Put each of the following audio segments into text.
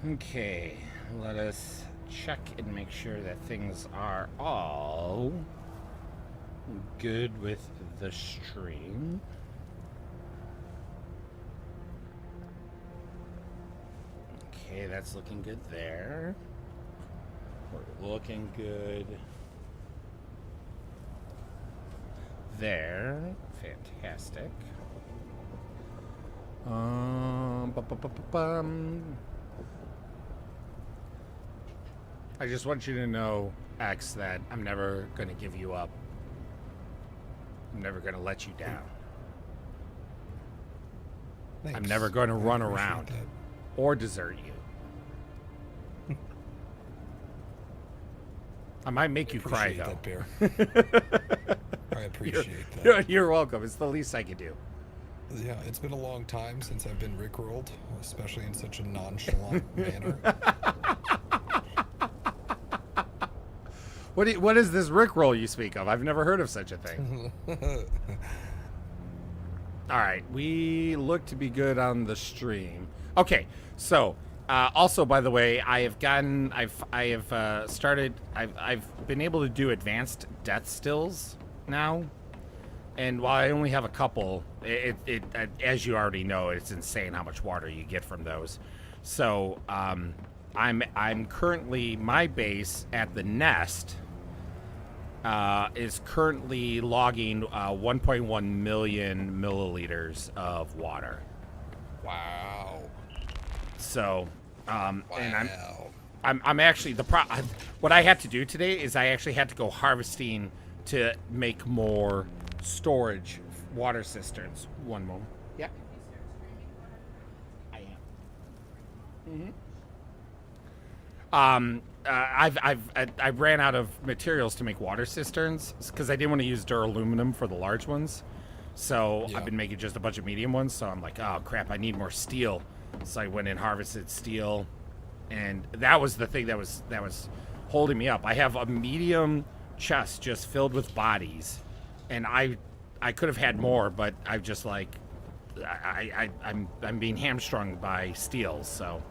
Okay, let us check and make sure that things are all good with the stream. Okay, that's looking good there. We're looking good there. Fantastic. I just want you to know, X, that I'm never going to give you up. I'm never going to let you down. Thanks. I'm never going to run around that. or desert you. I might make you cry, though. That, Bear. I appreciate that. You're welcome. It's the least I could do. Yeah, it's been a long time since I've been rickrolled, especially in such a nonchalant manner. What is this Rickroll you speak of? I've never heard of such a thing. All right, we look to be good on the stream. Okay, so also, by the way, I've been able to do advanced death stills now, and while I only have a couple, it as you already know, it's insane how much water you get from those. So I'm currently, my base at the nest is currently logging 1.1 million milliliters of water. Wow. So, Wow. and I'm actually what I had to do today is I actually had to go harvesting to make more storage water cisterns. One moment. Yeah. I am. I ran out of materials to make water cisterns because I didn't want to use duraluminum for the large ones. So Yeah. I've been making just a bunch of medium ones. So I'm like, oh crap, I need more steel. So I went and harvested steel, and that was the thing that was holding me up. I have a medium chest just filled with bodies, and I could have had more, but I'm just like, I'm being hamstrung by steel, so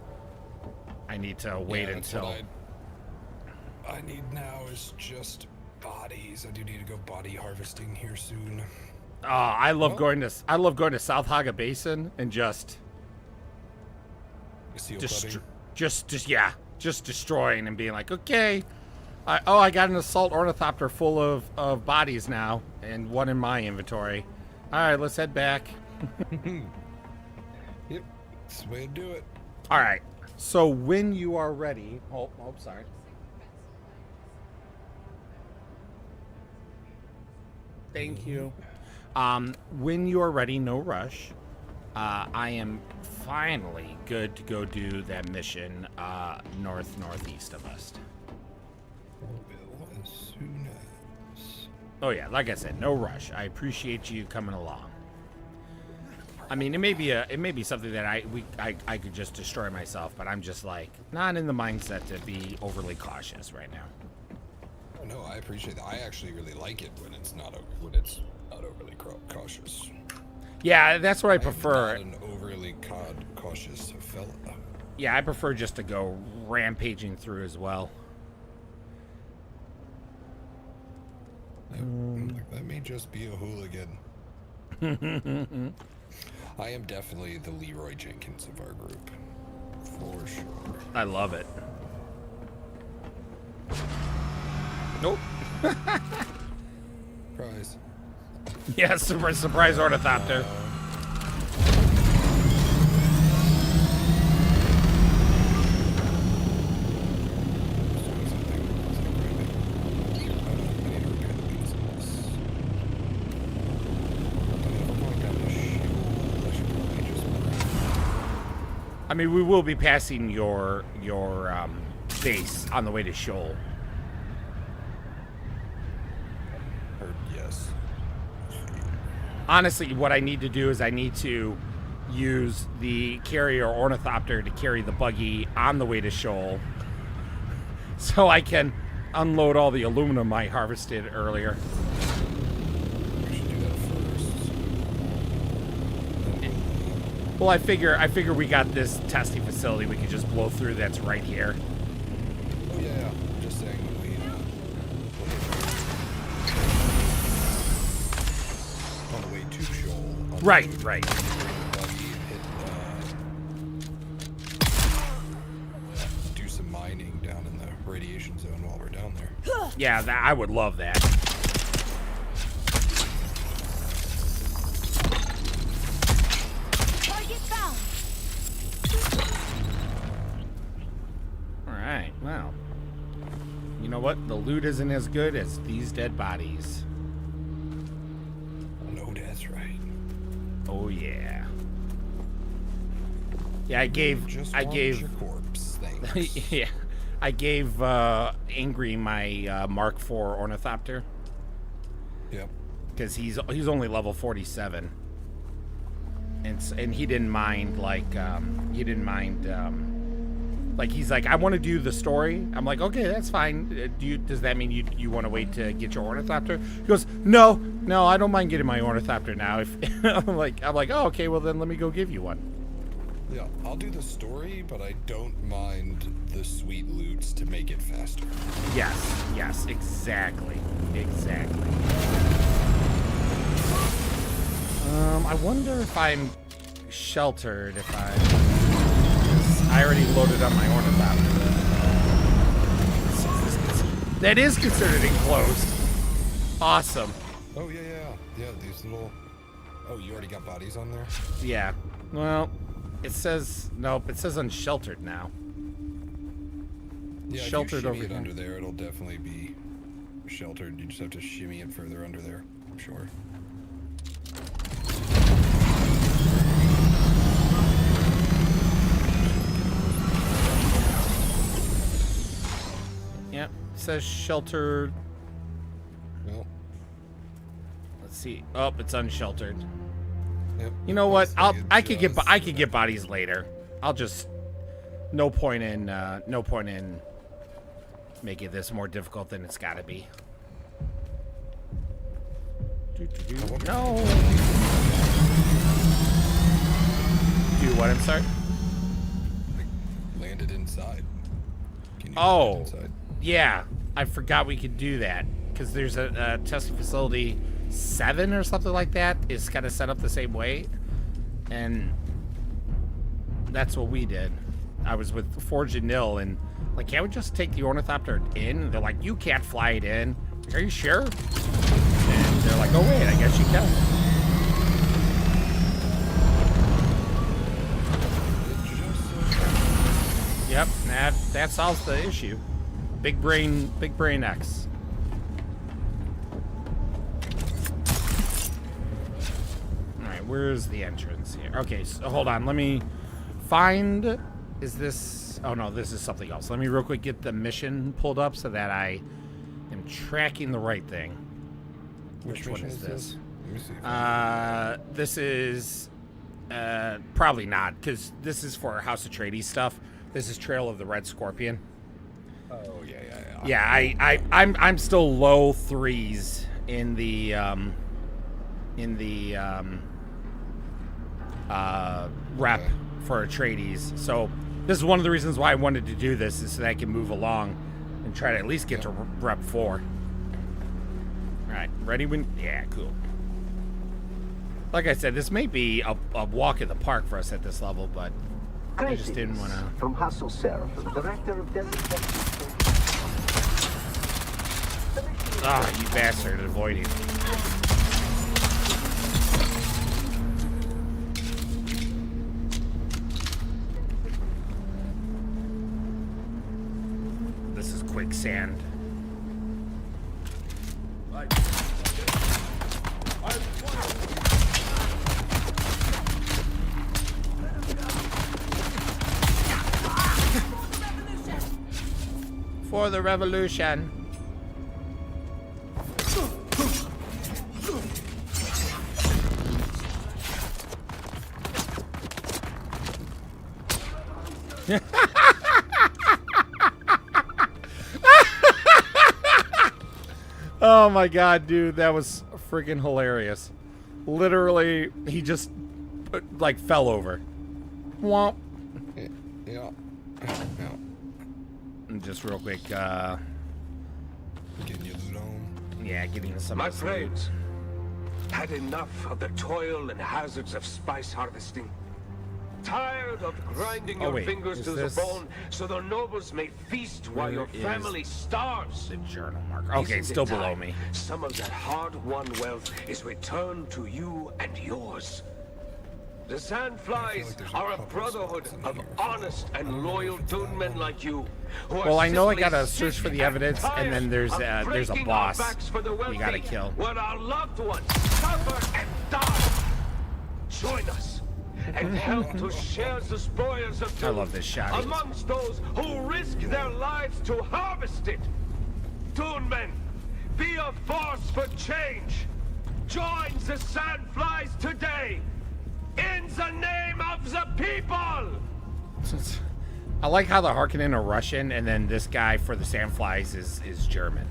I need to wait that's until. what I need now is just bodies. I do need to go body harvesting here soon. I love going to South Haga Basin and just Seal cutting. just destroying and being like, okay, I got an assault ornithopter full of bodies now, and one in my inventory. All right, let's head back. Yep, that's the way to do it. All right. So when you are ready, sorry. Thank you. When you are ready, no rush. I am finally good to go do that mission northeast of us. Will as soon as. Oh yeah, like I said, no rush. I appreciate you coming along. I mean, it may be something that I could just destroy myself, but I'm just like not in the mindset to be overly cautious right now. Oh, no, I appreciate that. I actually really like it when it's not overly cautious. Yeah, that's what I I'm prefer. not an overly cautious fella. Yeah, I prefer just to go rampaging through as well. That may just be a hooligan. I am definitely the Leroy Jenkins of our group, for sure. I love it. Nope. Surprise. Yeah, surprise ornithopter. I mean, we will be passing your base on the way to Shoal. Yes. Honestly, what I need to do is I need to use the carrier ornithopter to carry the buggy on the way to Shoal, so I can unload all the aluminum I harvested earlier. We should do that first. Well, I figure we got this testing facility we could just blow through that's right here. Oh yeah, I'm just saying when we on the way to Shoal. On the Right, way to right. Buggy and do some mining down in the radiation zone while we're down there. Yeah, I would love that. Target found. All right, well. You know what? The loot isn't as good as these dead bodies. No, that's right. Oh yeah. Yeah, I gave Just I want gave your corpse. Thanks. yeah. I gave Angry my Mark IV Ornithopter Yep. because he's only level 47, and he didn't mind like he's like, I want to do the story. I'm like, okay, that's fine. Does that mean you want to wait to get your Ornithopter? He goes, no, I don't mind getting my Ornithopter now. If I'm like, oh, okay, well then let me go give you one. Yeah, I'll do the story, but I don't mind the sweet loots to make it faster. Yes, exactly. I wonder if I'm sheltered if I already loaded up my Ornithopter. That is considered enclosed. Awesome. Oh, yeah, these little... Oh, you already got bodies on there? Yeah. Well, it says... Nope, it says unsheltered now. Yeah, Sheltered if you over shimmy it here. under there, it'll definitely be sheltered. You just have to shimmy it further under there, I'm sure. Yep, it says sheltered. Well, Let's see. Oh, it's unsheltered. yep. You know what? Let's say I could just- get bodies later. I'll just no point in making this more difficult than it's got to be. No. Do what? I'm sorry. Landed inside. Can you Oh. land inside? Yeah, I forgot we could do that because there's a testing facility 7 or something like that is kind of set up the same way, and that's what we did. I was with Forge and Nil, and like, can't we just take the Ornithopter in? And they're like, you can't fly it in. Like, are you sure? And they're like, oh wait, I guess you can. Yep, that solves the issue. Big brain X. All right, where's the entrance here? Okay, so hold on. Let me find. Is this? Oh no, this is something else. Let me real quick get the mission pulled up so that I am tracking the right thing. Which one mission is this? Let me see. This is probably not, because this is for House Atreides stuff. This is Trail of the Red Scorpion. Oh yeah. Yeah, I'm still low 3s in the rep Okay. for Atreides. So this is one of the reasons why I wanted to do this, is so that I can move along and try to at least get to rep 4. All right, ready when? Yeah, cool. Like I said, this may be a walk in the park for us at this level, but I just didn't want to. From Hassel Seraphim, Director of Desert. Ah, you bastard, avoiding. This is quicksand. For the revolution. Oh my god, dude, that was freaking hilarious. Literally, he just like fell over. Womp. Yeah. And just real quick, Getting your loot on. yeah, getting some My of this loot. friends, had enough of the toil and hazards of spice harvesting? Tired of grinding Oh, your wait, fingers is to this- the bone so the nobles may feast while Where your is family starves? The journal marker. Okay, it's Isn't still it below time me. Some of that hard-won wealth is returned to you and yours. The Sandflies like there's a are a couple brotherhood spots in of here. honest and loyal Dune like you. Who are Well, I know I simply gotta search for sick the evidence, and and then tired there's a of breaking boss our backs for the you wealthy, gotta kill. When our loved ones suffer and die. Join us and help to share the spoils of I Dune love this shot. amongst those who risk their lives to harvest it. Dune men, be a force for change. Join the Sandflies today. In the name of the people! I like how the Harkonnen are Russian, and then this guy for the Sandflies is German.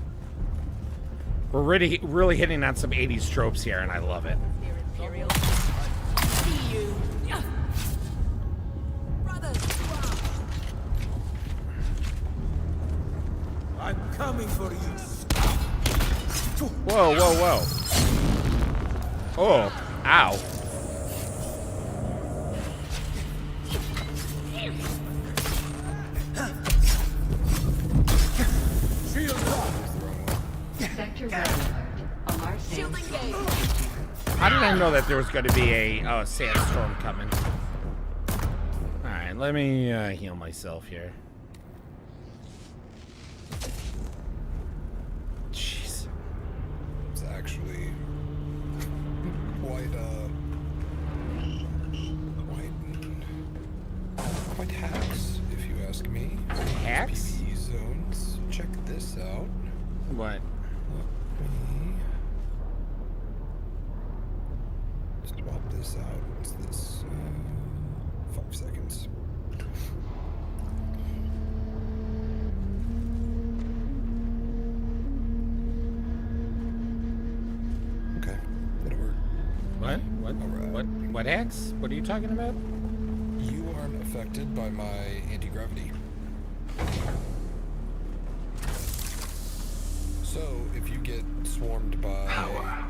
We're really hitting on some 80s tropes here, and I love it. Imperial. See you. Brothers, I'm coming for you. Whoa, whoa, whoa. Oh, ow. Sector red alert. Alarm shield stands engaged. How did I know that there was going to be a sandstorm coming? Alright, let me heal myself here. Jeez. It's actually quite hacks, if you ask me. Hacks? PvE zones. Check this out. What? Swap this out. What's this? 5 seconds. Okay, that'll work. What? What? Alright. What hacks? What are you talking about? You aren't affected by my anti-gravity. So, if you get swarmed by Power.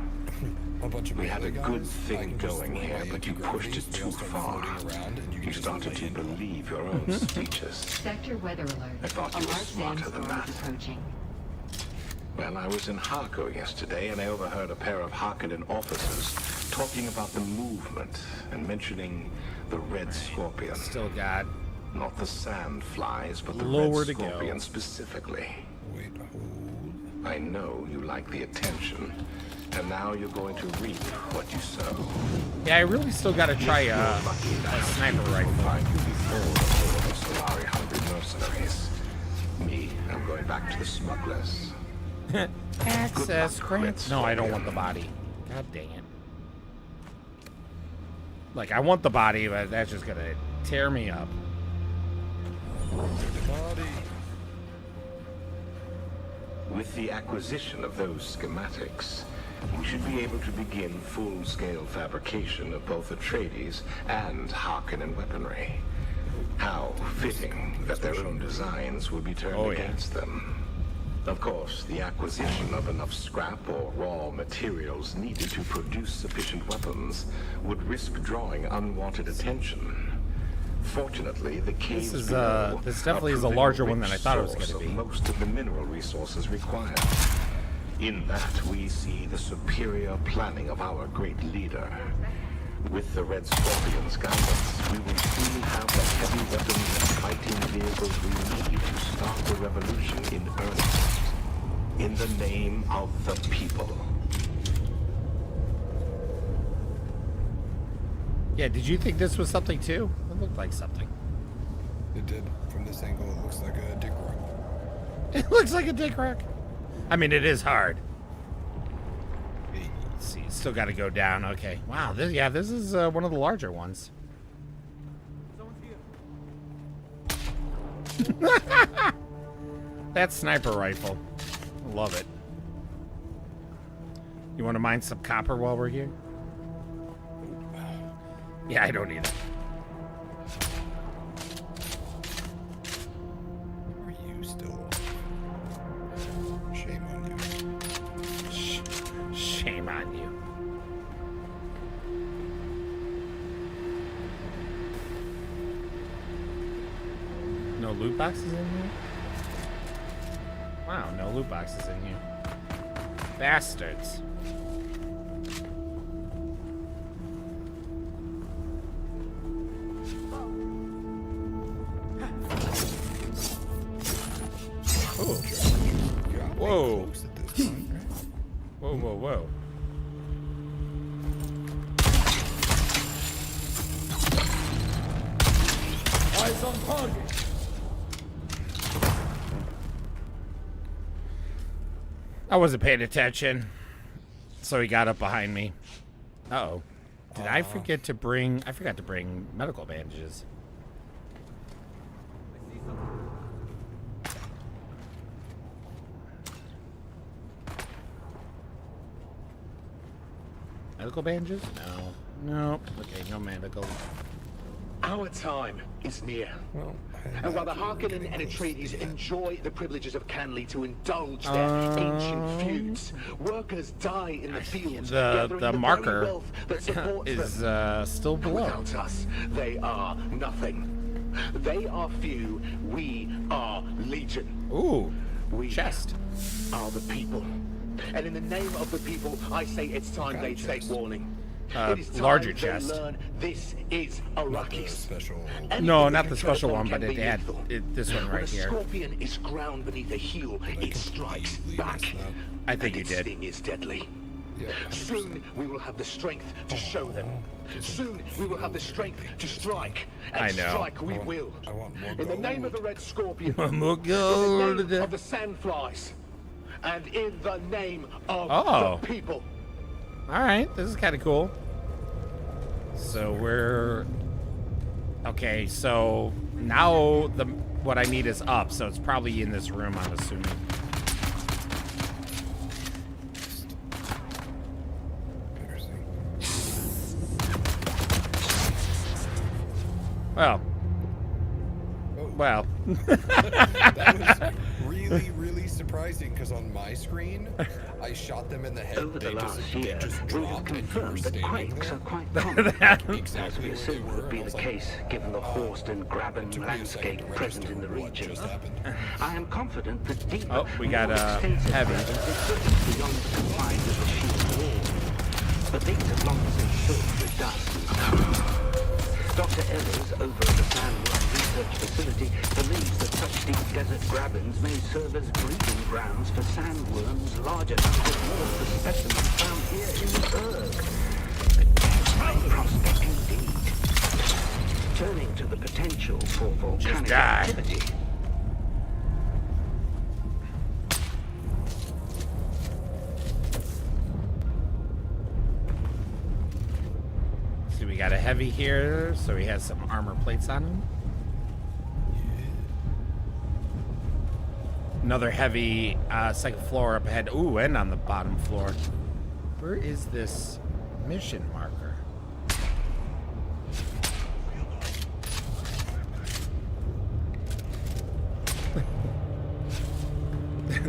a bunch of We had a melee good guys, I thing can just going throw here, my but you anti-gravity, pushed it they too all start far. floating around, and you can You just started to land on them. believe your own speeches. Sector weather alert. I thought you were Alarm smarter than sandstorm that. is approaching. Well, I was in Harko yesterday, and I overheard a pair of Harkonnen officers talking about the movement and mentioning the Red Scorpion. Still got. Not the Sandflies, but the Lower Red to go. Scorpion specifically. Wait, hold. I know you like the attention, and now you're going to reap what you sow. Yeah, I really still got to try You're a lucky that sniper will rifle. find you before the horde of Solari-hungry mercenaries. Me, I'm going back to the smugglers. Access luck, grant. Red No, I don't want the body. God dang it. Like, I want the body, but that's just gonna tear me up. Body. With the acquisition of those schematics, we should be able to begin full-scale fabrication of both Atreides and Harkonnen weaponry. How fitting that their own designs would be turned Oh, yeah. against them. Of course, the acquisition of enough scrap or raw materials needed to produce sufficient weapons would risk drawing unwanted attention. Fortunately, the caves is, below this definitely are is a proving larger rich one than I thought it was source gonna of be. most of the mineral resources required. In that, we see the superior planning of our great leader. With the Red Scorpion's guidance, we will soon have the heavy weapons and fighting vehicles we need to start the revolution in earnest. In the name of the people. Yeah, did you think this was something too? It looked like something. It did. From this angle, it looks like a dick rock. It looks like a dick rack. I mean, it is hard. Let's see, it's still got to go down. Okay. Wow. This is one of the larger ones. That sniper rifle. Love it. You want to mine some copper while we're here? Yeah, I don't either. still alive. Shame on you. Shame on you. No loot boxes in here? Wow, no loot boxes in here. Bastards. Ooh. Whoa. Close at this point, right? Whoa, whoa, whoa. Eyes on target. I wasn't paying attention, so he got up behind me. Uh-oh. Did I forget to bring... I forgot to bring medical bandages. Medical bandages? No. No. Okay, no medical. Our time is near. Well, And while the Harkonnen and Atreides enjoy the privileges of Canley to indulge their ancient feuds, workers die in the fields, gathering The very marker wealth that supports is them. still below. Without us, they are nothing. They are few, we are legion. Ooh, We chest. are the people. And in the name of the people, I say it's time they take warning. It is time larger they chest. learn this is not the Arrakis. special. Anything No, that not can the tread special upon one, but can it be had lethal. this one When right a here. scorpion is ground beneath a heel, it strikes back. I think and you its did. sting is deadly. Yeah, Soon we will have the strength to show them. Soon we will have the strength to strike. And I know. strike we I want- will. I want more In the name of gold. the Red Scorpion. More In the gold. name of the Sandflies. And in the name of Oh. the people. All right, this is kind of cool. So we're okay. So now what I need is up. So it's probably in this room, I'm assuming. Embarrassing. Well, Oh, well. that was really, really surprising because on my screen, I shot them in the head. Over the they last just, year, they just we have dropped and you were confirmed that standing quakes there. are quite common, as Exactly we where they assumed were, would be and I the was like, case given the horsed and graben Took me a second landscape to present register in the what region. just happened. I am confident that deeper, Oh, we got, more extensive heavy. presence exists beyond the confines of the shield wall. But these have long since filled with dust. Dr. Ehlers, over at the Sandworm Research Facility, believes that such deep desert grabens may serve as breeding grounds for sandworms large enough to dwarf the specimens found here in the Berg. A daring prospect indeed. Turning to the potential for volcanic die. activity. See, we got a heavy here, so he has some armor plates on him. Another heavy second floor up ahead. Ooh, and on the bottom floor. Where is this mission marker?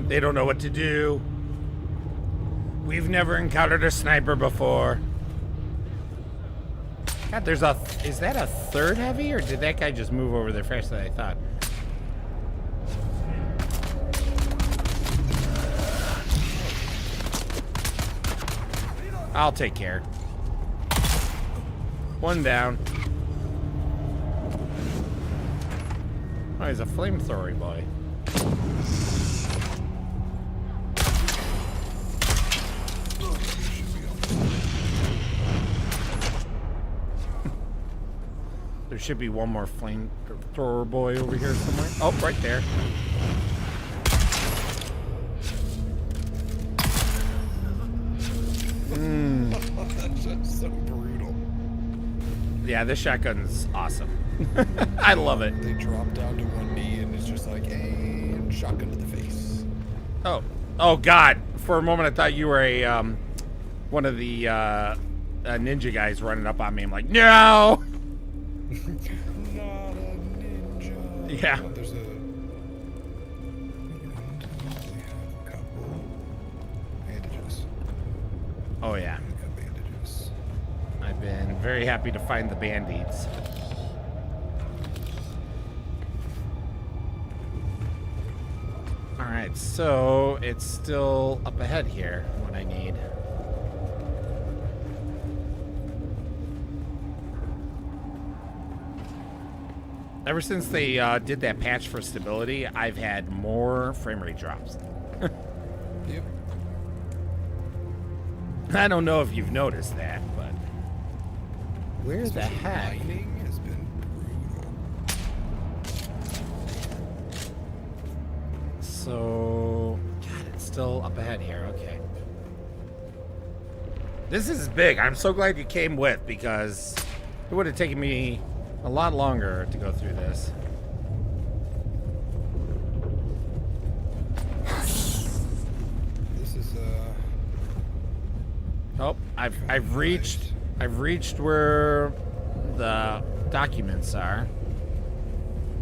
They don't know what to do. We've never encountered a sniper before. God, there's a... Is that a third heavy, or did that guy just move over there faster than I thought? I'll take care. One down. Oh, he's a flamethrower boy. There should be one more flamethrower boy over here somewhere. Oh, right there. That's just so brutal. Yeah, this shotgun's awesome. I love it. They drop down to one knee and it's just like, and shotgun to the face. Oh, oh God! For a moment, I thought you were a one of the ninja guys running up on me. I'm like, no! Not a ninja. Yeah. Oh, there's a very happy to find the band-aids. Alright, so it's still up ahead here, what I need. Ever since they did that patch for stability, I've had more frame rate drops. Yep. I don't know if you've noticed that, but... Where the Especially heck? mining has been brutal. So... God, it's still up ahead here. Okay. This is big. I'm so glad you came with, because it would have taken me a lot longer to go through this. This is Oh, I've reached where the documents are.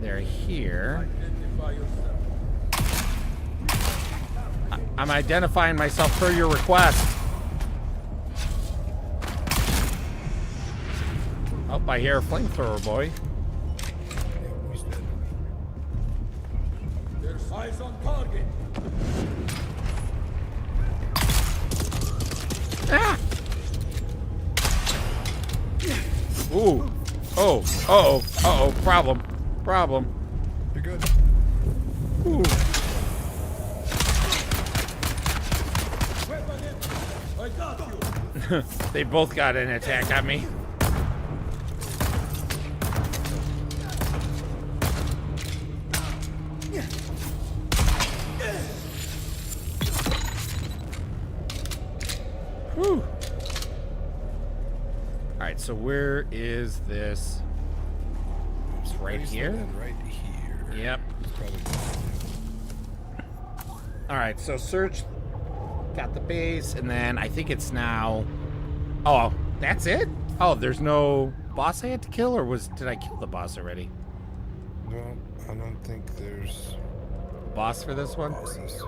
They're here. Identify yourself. I'm identifying myself per your request. Oh, I hear a flamethrower, boy. yeah, he's dead. There's eyes on target. Ah! Ooh. Oh. Uh-oh. Uh-oh. Problem. You're good. Ooh. Weapon empty. I got you. They both got an attack on me. Whew. Alright, so where is this? It's right here? And right here. Yep. It's probably Alright, so search, got the base, and then I think it's now... Oh, that's it? Oh, there's no boss I had to kill, or did I kill the boss already? no, I don't think there's Boss for this one? bosses.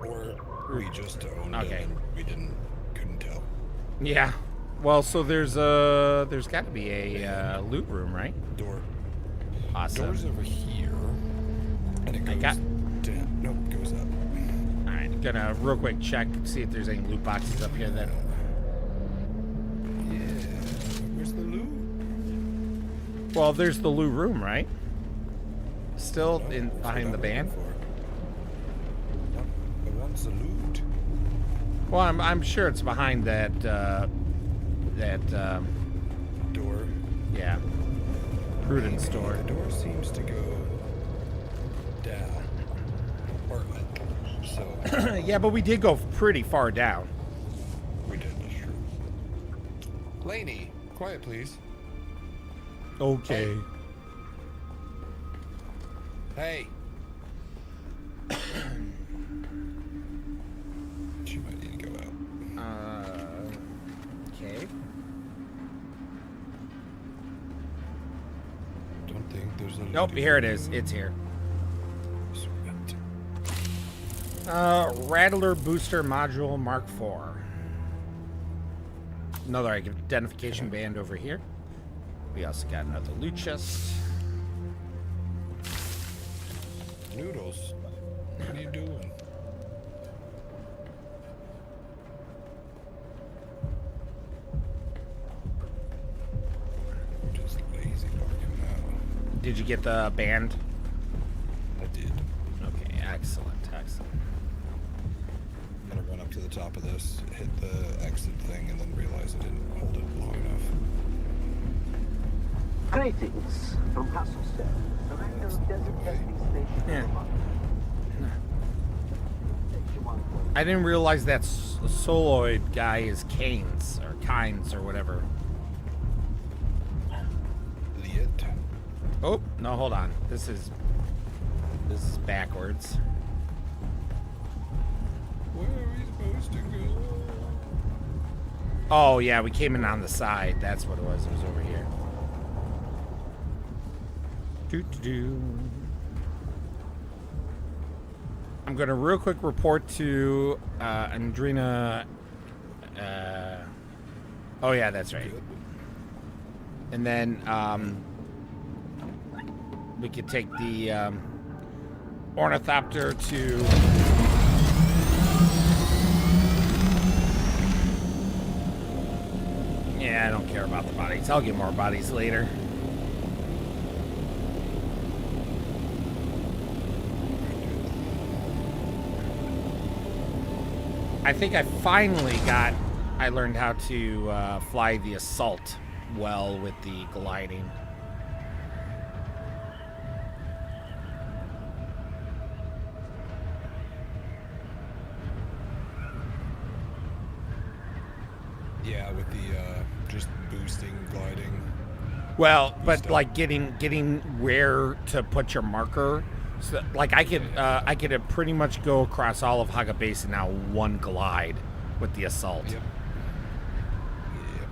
Or we just owned Okay. it and we couldn't tell. Yeah. Well, so there's got to be a loot room, right? Door. Awesome. Door's over here. And it I goes got- down. Nope, goes up. All right, gonna real quick check, see if there's any loot boxes up here. Then. Yeah. Where's the loot? Well, there's the loot room, right? Still No, in that's what behind I'm the band. looking for. But what's the loot? Well, I'm sure it's behind that Door. yeah, prudence door. The door seems to go down. Or up. So Yeah, but we did go pretty far down. we did, that's true. Laney, quiet please. Okay. Hey. She might need to go out. Okay. Don't think there's a Nope, here it is. It's here. Sweet. Rattler Booster Module Mark IV. Another identification band over here. We also got another loot chest. Noodles. What are you doing? I'm just lazy walking now. Did you get the band? I did. Okay, excellent. I'm gonna run up to the top of this, hit the exit thing, and then realize I didn't hold it long enough. Greetings from Hasselstad, Director of Desert Testing Station. Yeah. Vermont. I didn't realize that Soloid guy is Keynes or Kynes or whatever. Liet. Oh, no, hold on. This is backwards. Where are we supposed to go? Oh, yeah, we came in on the side. That's what it was. It was over here. Doo-doo-doo. I'm going to real quick report to Andrina. Oh, yeah, that's right. Good. And then we could take the ornithopter to... Yeah, I don't care about the bodies. I'll get more bodies later. I think I finally I learned how to fly the assault well with the gliding. Yeah, with the just boosting, gliding. Well, but like getting where to put your marker. So, like I could pretty much go across all of Haga Basin now one glide with the assault. Yep. Yep.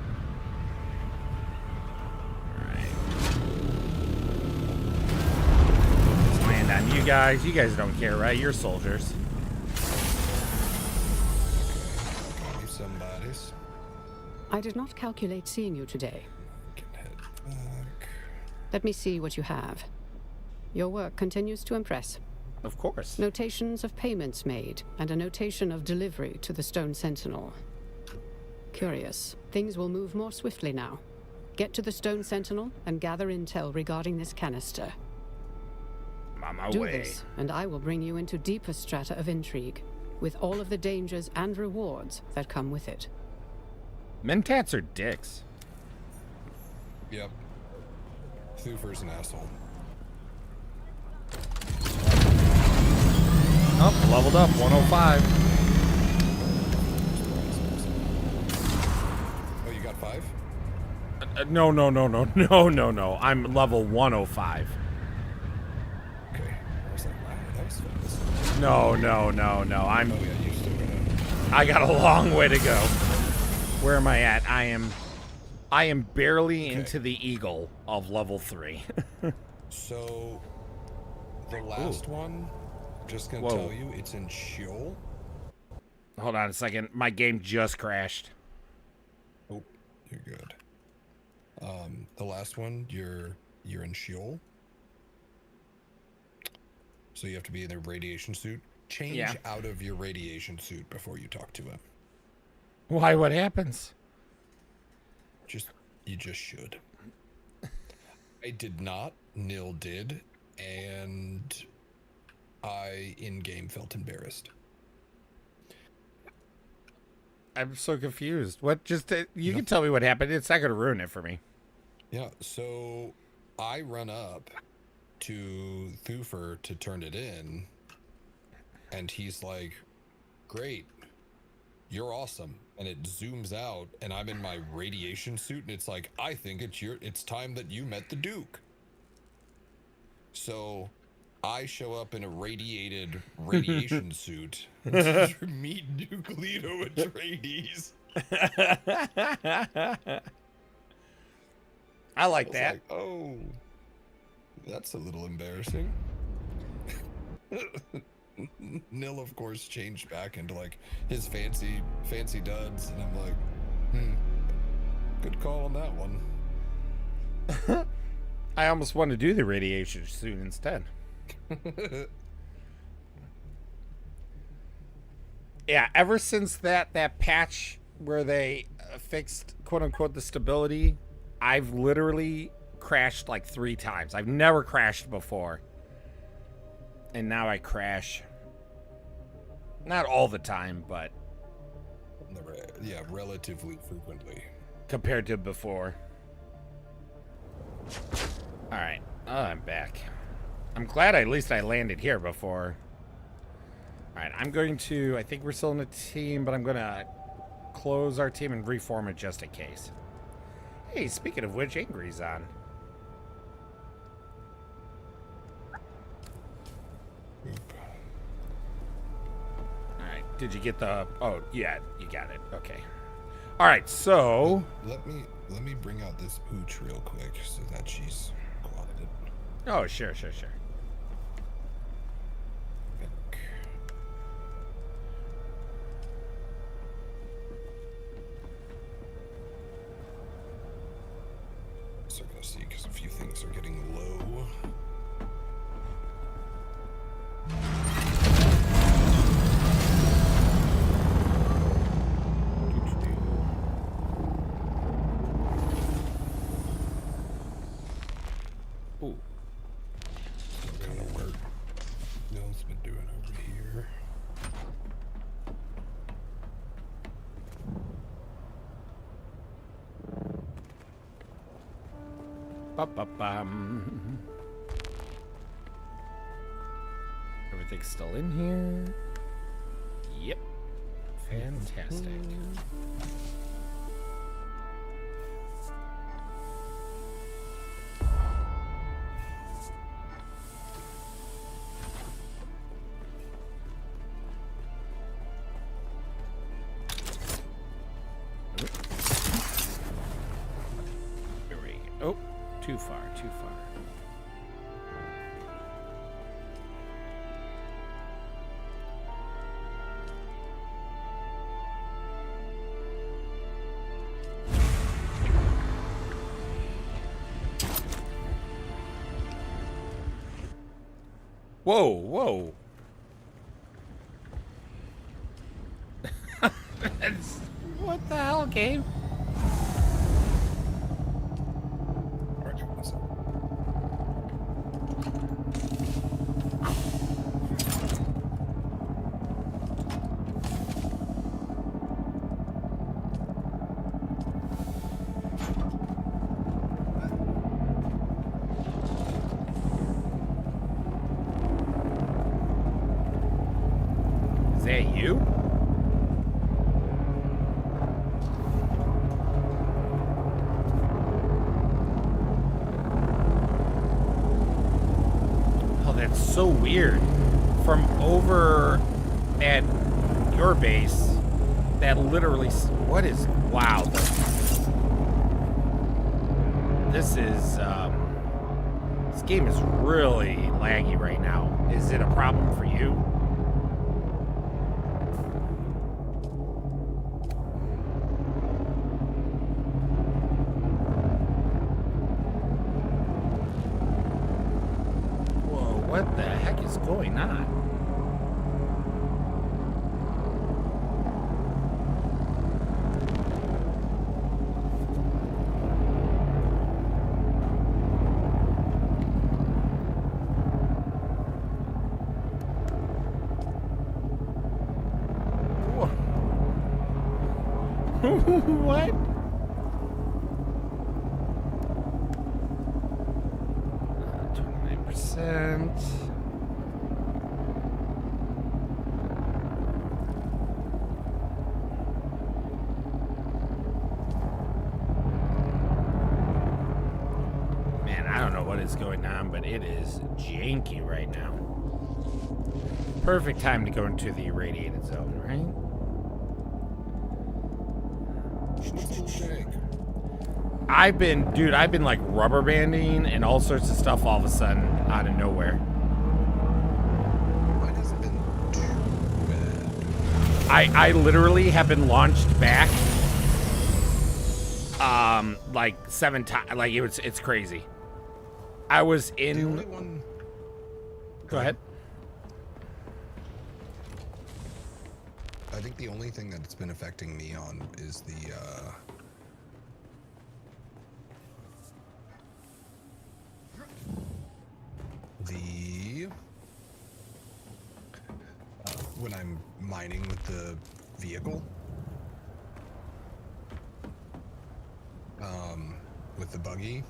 Just land on you guys. You guys don't care, right? You're soldiers. Leave some bodies. I did not calculate seeing you today. Can head back. Let me see what you have. Your work continues to impress. Of course. Notations of payments made, and a notation of delivery to the Stone Sentinel. Curious. Things will move more swiftly now. Get to the Stone Sentinel and gather intel regarding this canister. On my Do way. this, and I will bring you into deeper strata of intrigue, with all of the dangers and rewards that come with it. Mentats are dicks. Yep. Thufir's an asshole. Oh, leveled up, 105. Oh, you got 5? No. I'm level 105. Okay. I was like, wow, that was fast. No. I'm. Oh yeah, you still gotta. I got a long way to go. Where am I at? I am barely into the eagle of level 3. So, the last one, just gonna Whoa. tell you, it's in Sheol. Hold on a second. My game just crashed. Oh, you're good. The last one, you're in Sheol. So you have to be in a radiation suit. Change Yeah. out of your radiation suit before you talk to him. Why? What happens? You just should. I did not. Nil did, and I in-game felt embarrassed. I'm so confused. What? Just you can tell me what happened. It's not gonna ruin it for me. Yeah, so I run up to Thufir to turn it in, and he's like, "Great, you're awesome." And it zooms out, and I'm in my radiation suit, and it's like, "I think it's time that you met the Duke." So I show up in a radiated radiation suit to meet Duke Leto Atreides. I like I was that. like, oh, that's a little embarrassing. Nil, of course, changed back into like his fancy duds, and I'm like, good call on that one. I almost want to do the radiation suit instead. Yeah, ever since that patch where they fixed quote unquote the stability, I've literally crashed like 3 times. I've never crashed before. And now I crash. Not all the time, but Yeah, relatively frequently. compared to before. Alright. Oh, I'm back. I'm glad at least I landed here before. Alright, I'm going to... I think we're still in a team, but I'm going to close our team and reform it just in case. Hey, speaking of which, Angry's on. Alright, did you get the... Oh, yeah, you got it. Okay. Alright, so... Let me bring out this pooch real quick so that she's quieted. Oh, sure. see, because a few things are getting low. Ooh. What kind of work Bill's been doing over here? Ba-ba-bum. Everything's still in here. Yep. Fantastic. Here we go. Oh, too far, too far. Whoa, whoa. What the hell, game? Alright, what's up? Is that you? Oh, that's so weird. From over at your base, that literally. What is. Wow. This is. This game is really laggy right now. Is it a problem for you? Whoa, what the heck is going on? What? %. Man, I don't know what is going on, but it is janky right now. Perfect time to go into the irradiated zone, right? I've been like rubber banding and all sorts of stuff all of a sudden out of nowhere. Mine hasn't been too bad. I literally have been launched back like 7 times. Like it's crazy. I was The in. only one. Go ahead. I think the only thing that's been affecting me on is the when I'm mining with the vehicle, with the buggy,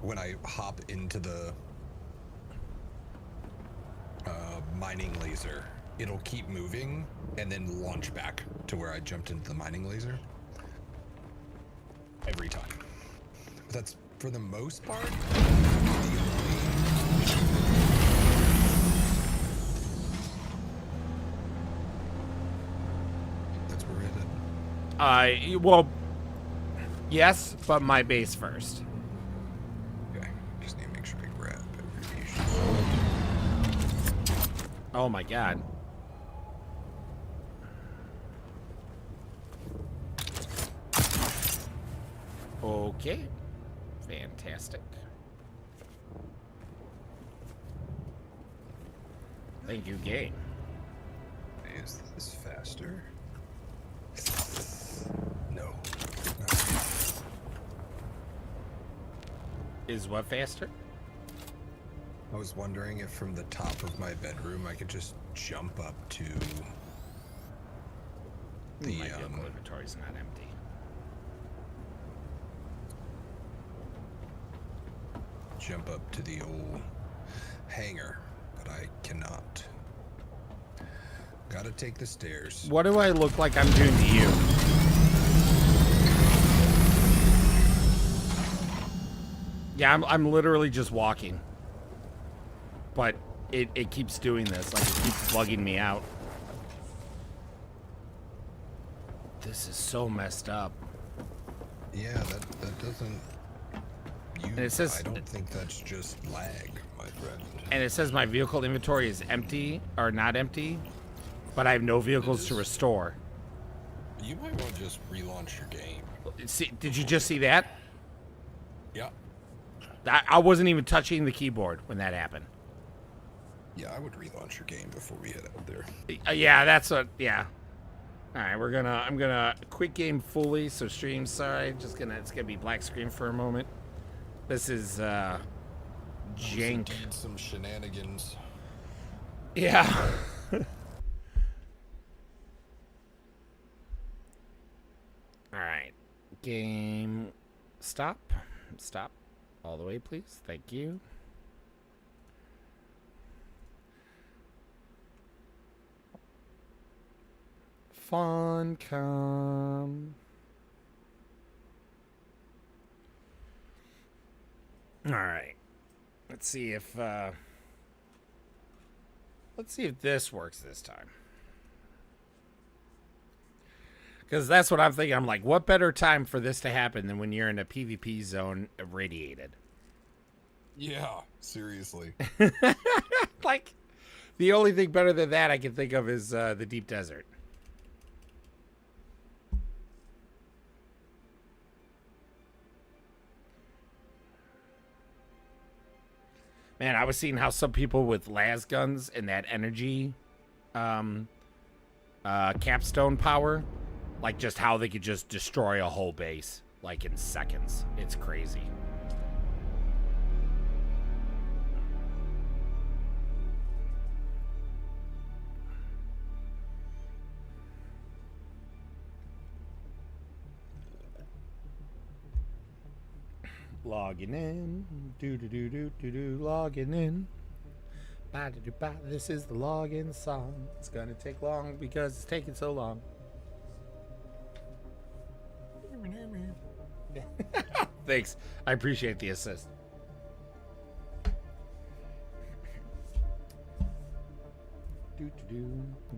when I hop into the mining laser, it'll keep moving and then launch back to where I jumped into the mining laser every time. But that's for the most part the only that's where it is. Well, yes, but my base first. Okay, just need to make sure I grab abbreviation. Oh my god. Okay. Fantastic. Thank you, game. Is this faster? No. Is what faster? I was wondering if from the top of my bedroom I could just jump up to the My vehicle inventory's not empty. jump up to the old hangar, but I cannot. Gotta take the stairs. What do I look like I'm doing to you? Yeah, I'm literally just walking. But it keeps doing this. Like, it keeps bugging me out. This is so messed up. Yeah, that doesn't. And it says- I don't think that's just lag, my friend. And it says my vehicle inventory is empty, or not empty, but I have no vehicles to restore. You might want to just relaunch your game. See, did you just see that? Yeah. I wasn't even touching the keyboard when that happened. Yeah, I would relaunch your game before we head out there. Yeah, that's what. Yeah. All right, I'm gonna quit game fully. So stream, sorry, it's gonna be black screen for a moment. This is jank. Indeed some shenanigans. Yeah. All right, game. Stop. All the way, please. Thank you. Funcom. All right. Let's see if this works this time. Because that's what I'm thinking. I'm like, what better time for this to happen than when you're in a PvP zone irradiated? Yeah, seriously. Like, the only thing better than that I can think of is the deep desert. Man, I was seeing how some people with las guns and that energy capstone power, like just how they could just destroy a whole base like in seconds. It's crazy. Logging in, logging in. Ba-da-do-ba. This is the login song. It's gonna take long because it's taking so long. Thanks, I appreciate the assist.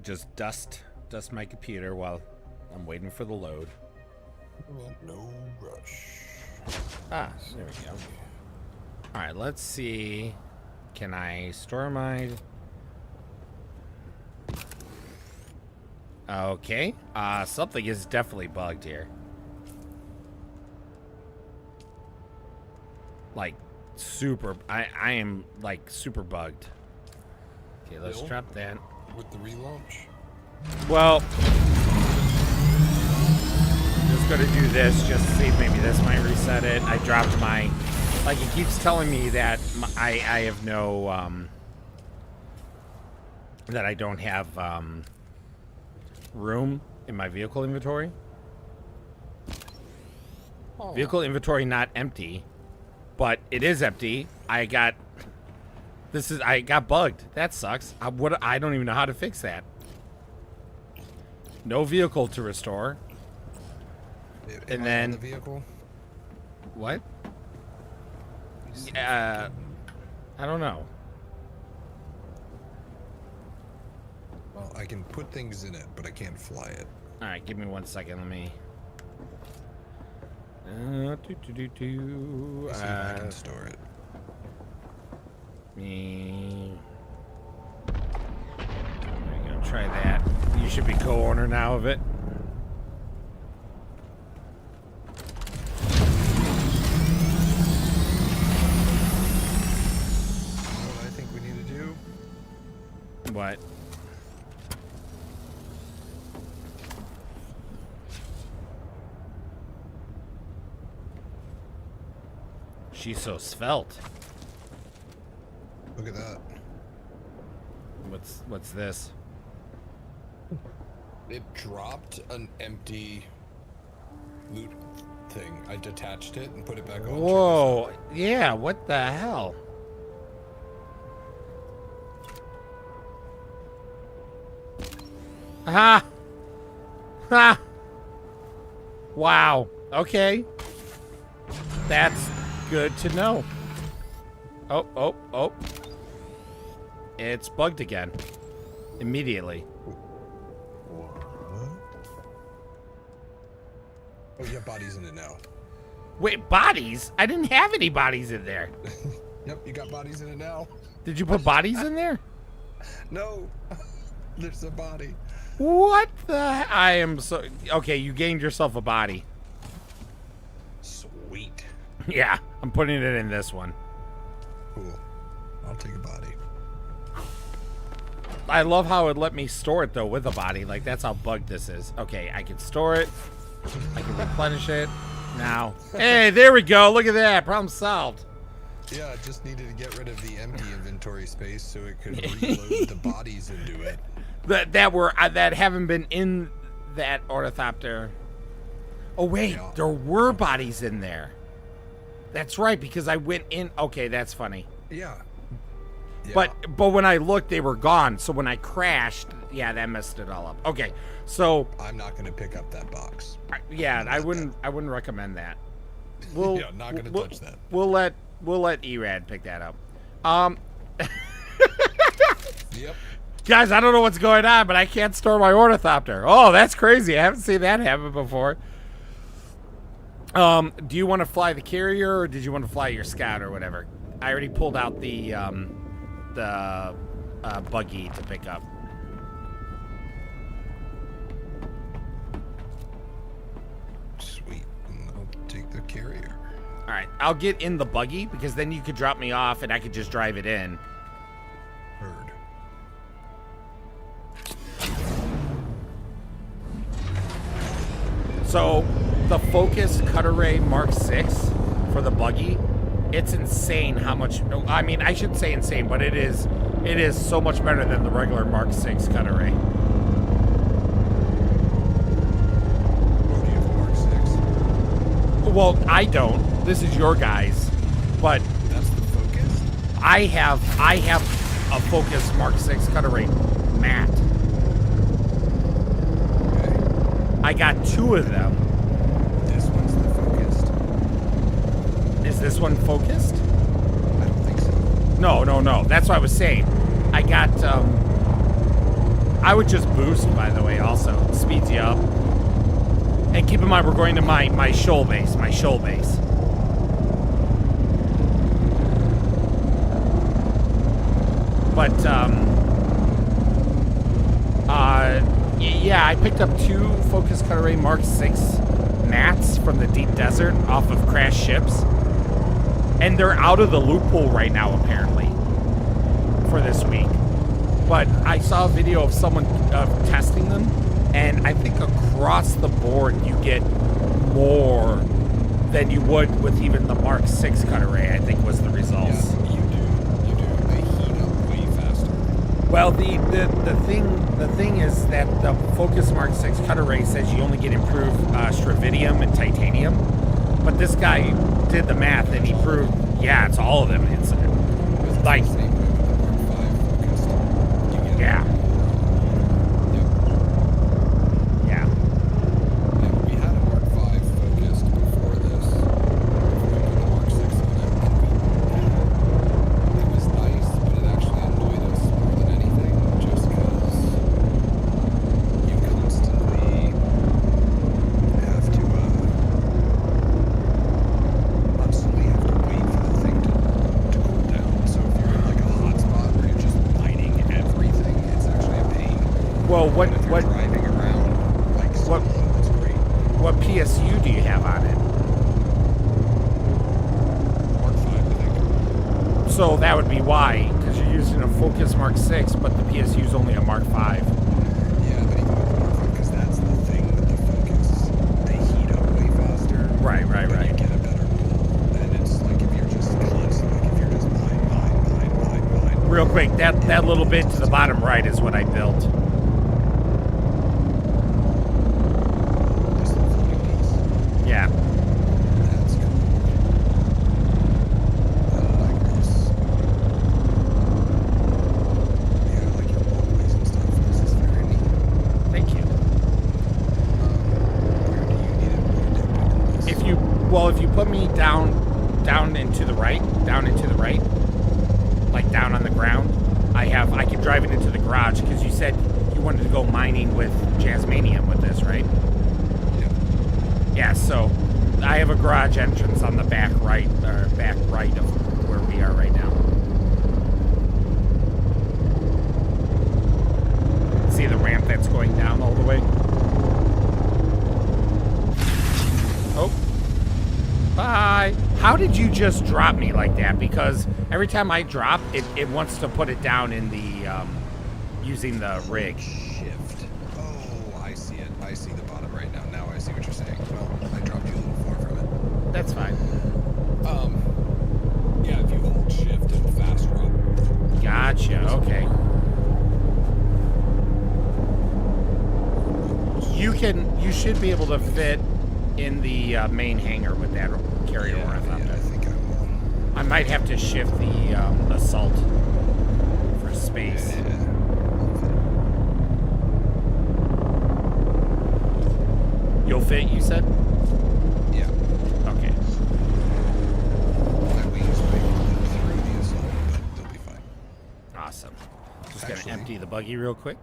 Just dust my computer while I'm waiting for the load. Well, no rush. Ah, there we go. All right, let's see. Can I store my... Okay. Something is definitely bugged here. Like, super... I am, like, super bugged. Okay, let's Bill? drop that. With the relaunch? Well... just gonna do this just to see if maybe this might reset it. I dropped my... Like, it keeps telling me that I have no, that I don't have, room in my vehicle inventory. Oh. Vehicle inventory not empty, but it is empty. I got bugged. That sucks. I don't even know how to fix that. No vehicle to restore. Am I then- on the vehicle? What? I don't know. Well, I can put things in it, but I can't fly it. All right, give me 1 second. Let me. Let's see if I can store it. Me. There you go. Try that. You should be co-owner now of it. What? She's so svelte. Look at that. What's this? It dropped an empty loot thing. I detached it and put it back on. Whoa. Yeah, what the hell? Ha! Ha! Wow. Okay. That's good to know. Oh, oh, oh. It's bugged again. Immediately. What? Oh, you have bodies in it now. Wait, bodies? I didn't have any bodies in there. Yep, you got bodies in it now. Did you put bodies in there? No. There's a body. What the? I am so... Okay, you gained yourself a body. Sweet. Yeah, I'm putting it in this one. Cool. I'll take a body. I love how it let me store it, though, with a body. Like, that's how bugged this is. Okay, I can store it. I can replenish it. Now. Hey, there we go. Look at that. Problem solved. Yeah, I just needed to get rid of the empty inventory space so it could reload the bodies into it. That haven't been in that ornithopter. Oh, wait. Yeah. There were bodies in there. That's right, because I went in. Okay, that's funny. Yeah. But when I looked, they were gone. So when I crashed, yeah, that messed it all up. Okay, so I'm not going to pick up that box. yeah, I wouldn't recommend that. We'll Yeah, not gonna touch that. We'll let Erad pick that up. Yep. Guys, I don't know what's going on, but I can't store my ornithopter. Oh, that's crazy. I haven't seen that happen before. Do you want to fly the carrier, or did you want to fly your scout or whatever? I already pulled out the buggy to pick up. Sweet. I'll take the carrier. All right, I'll get in the buggy because then you could drop me off and I could just drive it in. Heard. So the Focus Cutter Ray Mark 6 for the buggy, it's insane how much. I mean, I shouldn't say insane, but it is so much better than the regular Mark 6 Cutter Ray. What do you have, Mark 6? Well, I don't. This is your guys, but That's the Focus? I have a Focus Mark 6 Cutter Ray matte. Okay. I got 2 of them. This one's the Focused? Is this one focused? I don't think so. No. That's what I was saying. I got, I would just boost, by the way, also. It speeds you up. And keep in mind, we're going to my shoal base. But, yeah, I picked up 2 Focus Cutter Ray Mark 6 mats from the deep desert off of crashed ships. And they're out of the loot pool right now, apparently, for this week. But I saw a video of someone testing them, and I think across the board you get more than you would with even the Mark 6 Cutter Ray, I think was the results. Yeah, you do. They heat up way faster. Well, the thing is that the Focus Mark 6 Cutter Ray says you only get improved Stravidium and Titanium, but this guy did the math and he proved, yeah, it's all of them. It's like, Same way with the Mark 5 Focused. You get yeah, Yep. yeah. Yeah, we had a Mark 5 Focused before this. Before we put the Mark 6 on it. And it was nice, but it actually annoyed us more than anything. Just because you constantly have to, wait for the thing to cool down. So if you're in like a hot spot where you're just lighting everything, it's actually a pain. Well, But if you're driving around like solo, it's great. what PSU do you have on it? Mark 5, I think. So that would be why, because you're using a Focus Mark 6, but the PSU is only a Mark 5. Yeah, but even with the Mark 5, because that's the thing with the Focus. They heat up way faster. Right. And you get a better pull. And it's like if you're just constantly, like if you're just mine. Real quick, that little bit to the bottom right is what I built. This little floating piece. Yeah. That's cool. I like this. Yeah, I like your walkways and stuff. This is very neat. Thank you. Where do you need it more deep in this? If you put me down and to the right, like down on the ground, I can drive it into the garage, because you said you wanted to go mining with Jasmanium with this, right? Yeah. Yeah, so I have a garage entrance on the back right of where we are right now. See the ramp that's going down all the way? Oh. Bye. How did you just drop me like that? Because every time I drop, it wants to put it down in the, using the rig. Shift. Oh, I see it. I see the bottom right now. Now I see what you're saying. Well, I dropped you a little far from it. That's fine. Yeah, if you hold shift and fast drop. Gotcha, okay. You should be able to fit in the main hangar with that carrier ornithopter. Yeah, I think I will. I might have to shift the assault for space. You'll fit, you said? Yeah. Okay. My wings might go through the assault, but they'll be fine. Awesome. Just gonna Actually- empty the buggy real quick.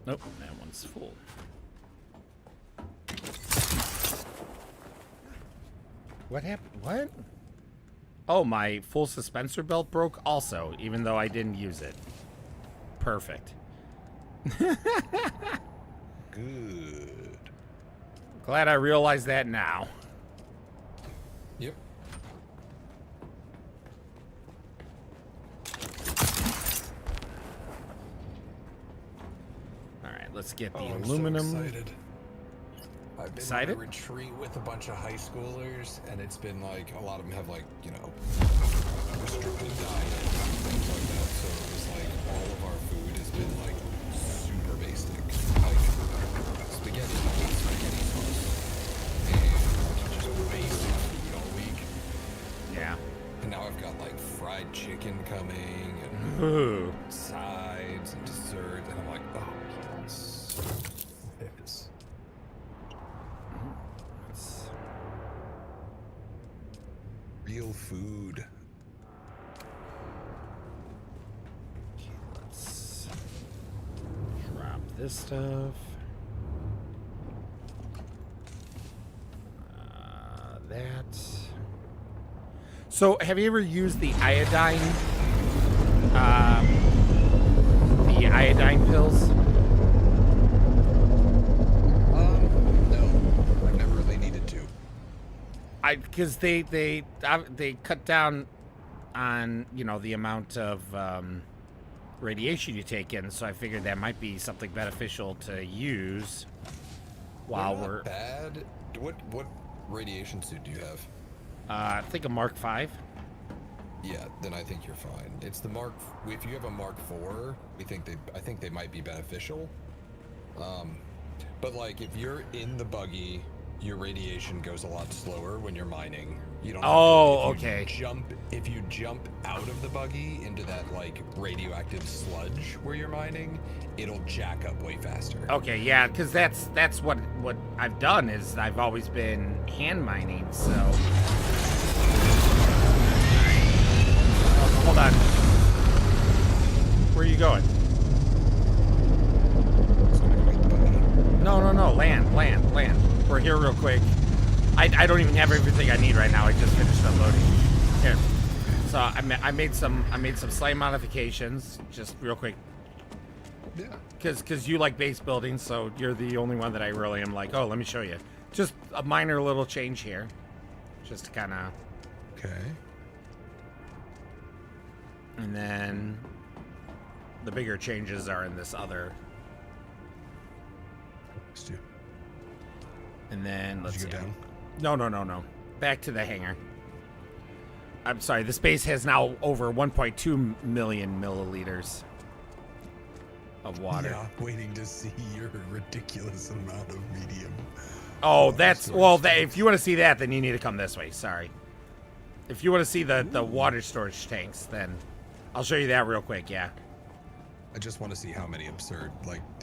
Nope, that one's full. What happened? What? Oh, my full suspensor belt broke also, even though I didn't use it. Perfect. Good. Glad I realized that now. Yep. Alright, let's get the I'm aluminum. So excited. I've been Excited? on a retreat with a bunch of high schoolers, and it's been like a lot of them have like restricted diet and things like that. So it was like all of our food has been like super basic, like spaghetti sauce, and just basic food all week. Yeah. And now I've got like fried chicken coming and Ooh. sides and dessert, and I'm like, oh yes, yes. Real food. Okay, let's drop this stuff. That. So, have you ever used the iodine? The iodine pills? No, I've never really needed to. Because they cut down on the amount of radiation you take in, so I figured that might be something beneficial to use while They're we're. not bad. What radiation suit do you have? I think a Mark 5. Yeah, then I think you're fine. It's the Mark. If you have a Mark 4, I think they might be beneficial. But like if you're in the buggy, your radiation goes a lot slower when you're mining. You don't. Oh, if you okay. If you jump out of the buggy into that like radioactive sludge where you're mining, it'll jack up way faster. Okay, yeah, because that's what I've done is I've always been hand mining. So. Oh, hold on. Where are you going? So I'm gonna go get the buggy. No, land. We're here real quick. I don't even have everything I need right now. I just finished unloading. Here. So I made some slight modifications, just real quick. Yeah. Because you like base building, so you're the only one that I really am like, oh, let me show you. Just a minor little change here. Just to kind of... Okay. And then the bigger changes are in this other. Let's do. And then let's Did you go see. down? No. Back to the hangar. I'm sorry. The space has now over 1.2 million milliliters of water. Yeah, waiting to see your ridiculous amount of medium. Oh, that's well. If you want to see that, then you need to come this way. Sorry. If you want to see the water storage tanks, then I'll show you that real quick. Yeah. I just want to see how many the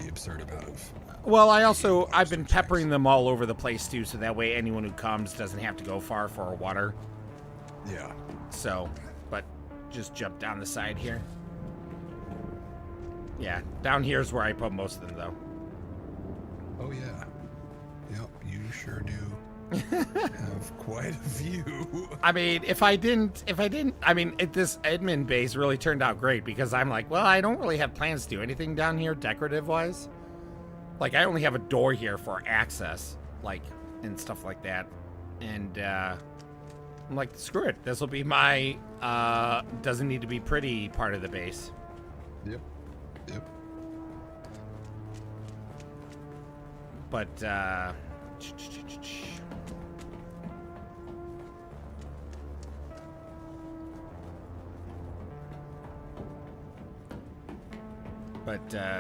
absurd amount of. Well, I've been peppering them all over the place too, so that way anyone who comes doesn't have to go far for water. Yeah. So, but just jump down the side here. Yeah, down here is where I put most of them, though. Oh yeah. Yep, you sure do have quite a few. I mean, this admin base really turned out great because I'm like, well, I don't really have plans to do anything down here decorative-wise. Like, I only have a door here for access, like, and stuff like that. And, I'm like, screw it. This will be my, doesn't need to be pretty part of the base. Yep. But,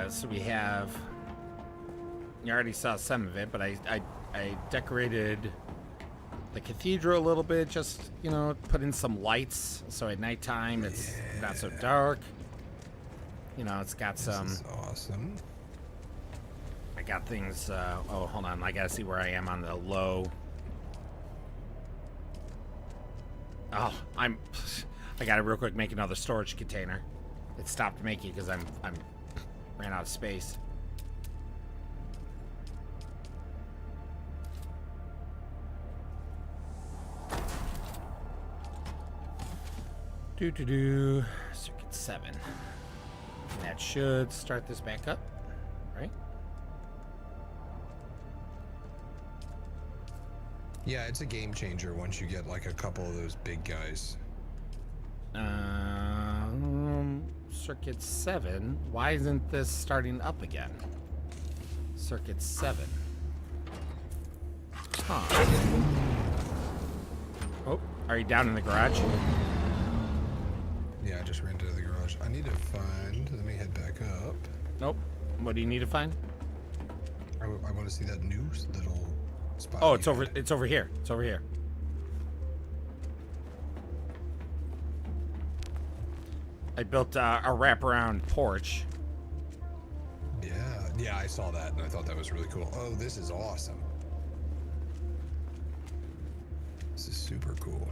so we have, you already saw some of it, but I decorated the cathedral a little bit, just, you know, put in some lights so at nighttime it's not so dark. You know, it's got some. This is awesome. I got things. Oh, hold on. I gotta see where I am on the low. Oh, I gotta real quick make another storage container. It stopped making because I'm ran out of space. Circuit 7. And that should start this back up, right? Yeah, it's a game changer once you get like a couple of those big guys. Circuit 7. Why isn't this starting up again? Circuit 7. Huh. Oh, are you down in the garage? Yeah, I just ran to the garage. I need to find. Let me head back up. Nope. What do you need to find? I want to see that new little spot. Oh, you it's over. had. It's over here. It's over here. I built a wraparound porch. Yeah, I saw that and I thought that was really cool. Oh, this is awesome. This is super cool.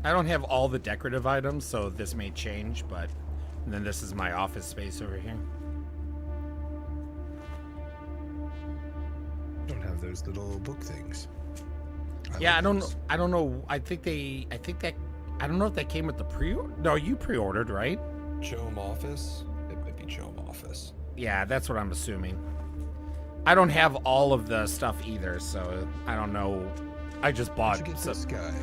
I don't have all the decorative items, so this may change, but and then this is my office space over here. Don't have those little book things. I don't those. know. I don't know if that came with the No, you pre-ordered, right? Chome Office? It might be Chome Office. Yeah, that's what I'm assuming. I don't have all of the stuff either, so I don't know. I just bought Where'd you get some. this guy?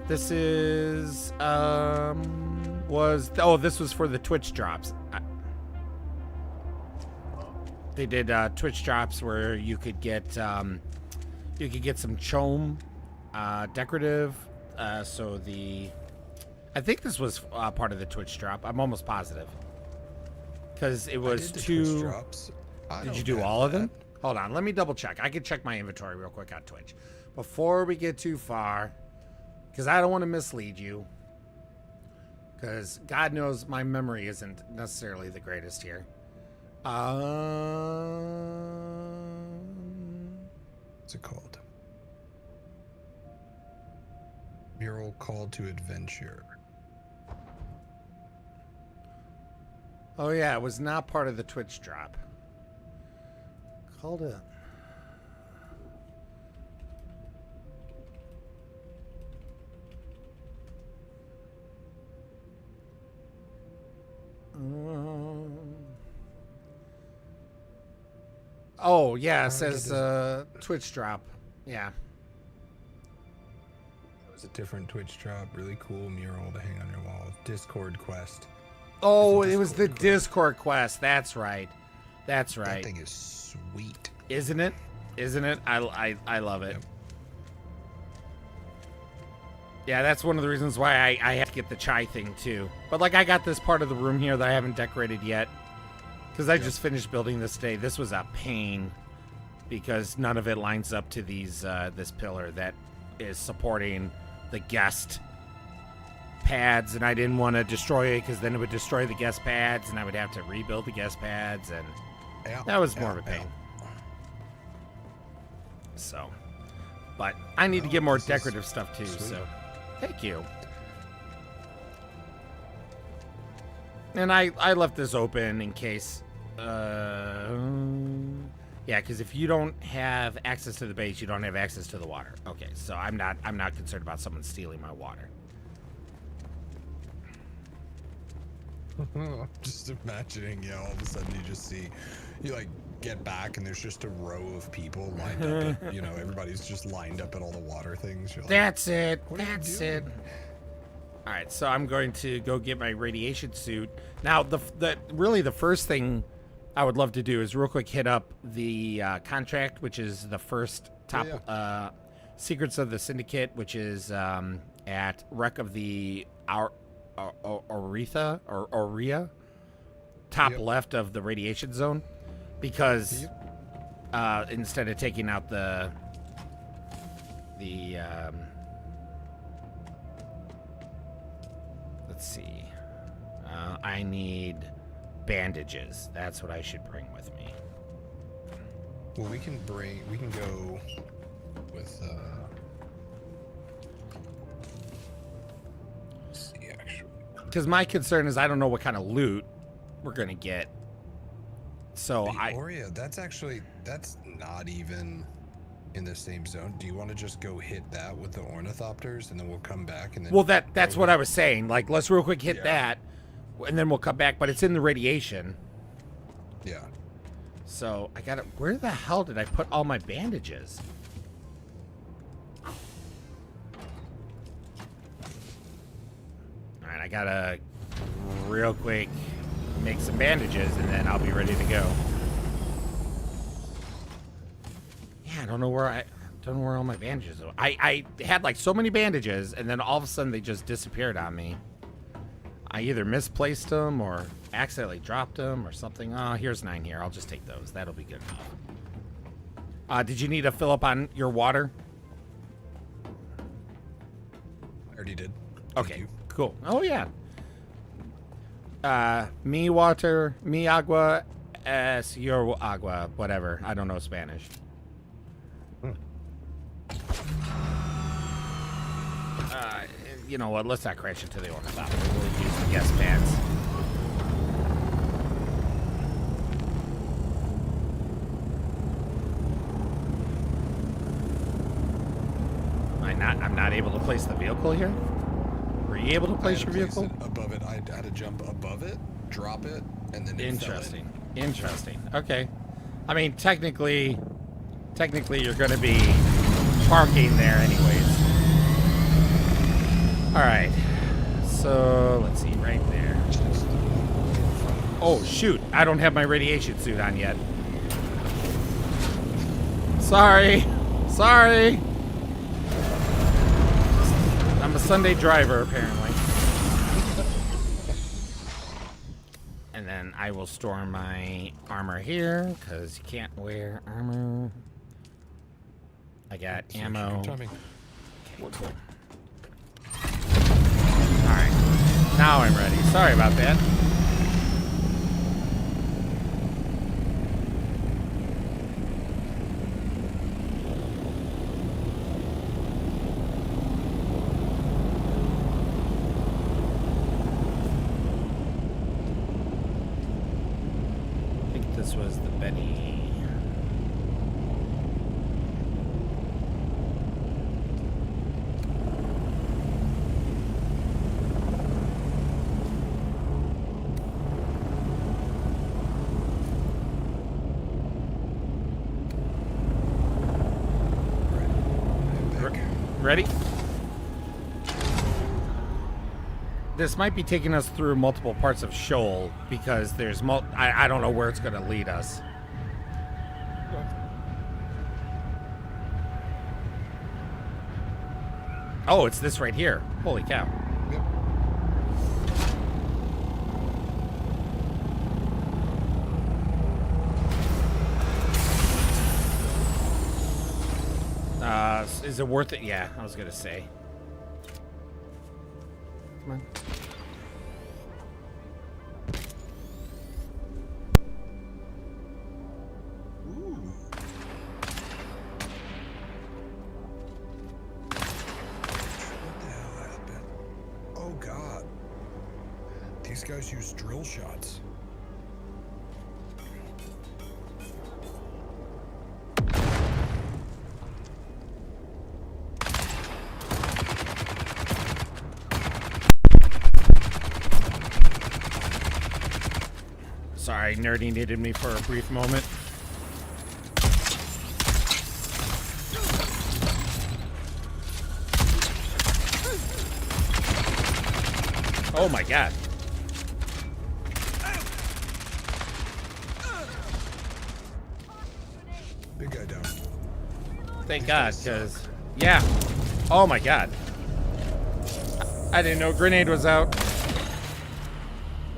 This is this was for the Twitch drops. They did Twitch drops where you could get some Chome decorative. I think this was part of the Twitch drop. I'm almost positive because it was I did the two. Twitch drops. Did you do all of them? Hold on, let me double check. I can check my inventory real quick on Twitch before we get too far. Because I don't want to mislead you. Because God knows my memory isn't necessarily the greatest here. What's it called? Mural Call to Adventure. Oh yeah, it was not part of the Twitch drop. Called it. Oh yeah, it says Twitch drop. Yeah. It was a different Twitch drop. Really cool mural to hang on your wall. Discord quest. Oh, It's a it was the Discord quest. Discord quest. That's right. That's That right. thing is sweet. Isn't it? Isn't it? I love it. Yep. Yeah, that's one of the reasons why I have to get the chai thing too. But like I got this part of the room here that I haven't decorated yet. Because I just finished building this today. This was a pain because none of it lines up to these this pillar that is supporting the guest pads, and I didn't want to destroy it because then it would destroy the guest pads, and I would have to rebuild the guest pads, and Yeah, that was more yeah, of a pain. yeah. So, but I need to get more this is decorative stuff too. sweet. So, thank you. And I left this open in case. Yeah, because if you don't have access to the base, you don't have access to the water. Okay, so I'm not concerned about someone stealing my water. I'm just imagining, yeah, all of a sudden you just see, you like get back and there's just a row of people lined up. At, everybody's just lined up at all the water things. You're like, That's it. What are you That's doing? it. All right, so I'm going to go get my radiation suit. Now, the really the first thing I would love to do is real quick hit up the contract, which is the first top Secrets of the Syndicate, which is at Wreck of the Aurea, top Yep. left of the radiation zone, because instead of taking out the let's see, I need bandages. That's what I should bring with me. Well, we can go with, let's see, actually. Because my concern is I don't know what kind of loot we're gonna get. So The Aurea, that's not even in the same zone. Do you want to just go hit that with the ornithopters and then we'll come back and then? well, that's what I was saying. Like, let's real quick hit Yeah. that, and then we'll come back. But it's in the radiation. Yeah. So I gotta. Where the hell did I put all my bandages? All right, I gotta real quick make some bandages, and then I'll be ready to go. Yeah, I don't know where all my bandages are. I had like so many bandages, and then all of a sudden they just disappeared on me. I either misplaced them or accidentally dropped them or something. Oh, here's 9 here. I'll just take those. That'll be good enough. Did you need a fill up on your water? I already did. Thank Okay, you. cool. Oh, yeah. Mi water, mi agua, es your agua, whatever. I don't know Spanish. You know what? Let's not crash into the ornithopter. We'll use the guest pads. I'm not able to place the vehicle here. Were you able to I place had your to place vehicle? it above it. I had to jump above it, drop it, and then it fell in. Interesting. Okay. I mean, technically you're going to be parking there anyways. All right. So let's see, right there. Oh shoot! I don't have my radiation suit on yet. Sorry. I'm a Sunday driver, apparently. And then I will store my armor here, because you can't wear armor. I got ammo. Timing. Okay, cool. Alright. Now I'm ready. Sorry about that. I think this was the Benny. ready? This might be taking us through multiple parts of Shoal because there's I don't know where it's going to lead us. Oh, it's this right here. Holy cow. Yep. Is it worth it? Yeah, I was going to say. Come on. Ooh. What the hell happened? Oh god. These guys use drill shots. Sorry, Nerdy needed me for a brief moment. Oh my god. Big guy down. Thank God, because... Yeah. Oh my god. I didn't know grenade was out.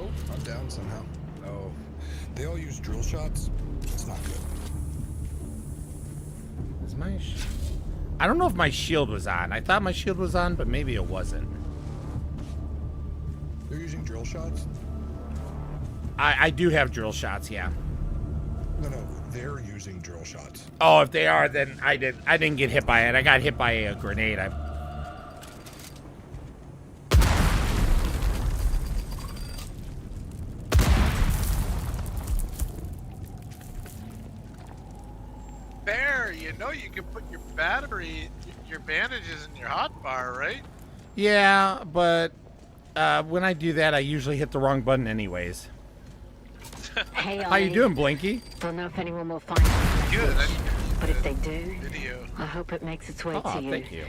Oh, I'm down somehow. Oh. They all use drill shots? It's not good. Is my... I don't know if my shield was on. I thought my shield was on, but maybe it wasn't. They're using drill shots? I do have drill shots, yeah. No, they're using drill shots. Oh, if they are, then I didn't get hit by it. I got hit by a grenade. Bear, you know you can put your battery, your bandages in your hotbar, right? Yeah, but when I do that, I usually hit the wrong button anyways. Hey, How you Ollie. doing, Blinky? Don't know if anyone will find it. Good. But if they do, Video. I hope it makes its way Oh, to you. thank you.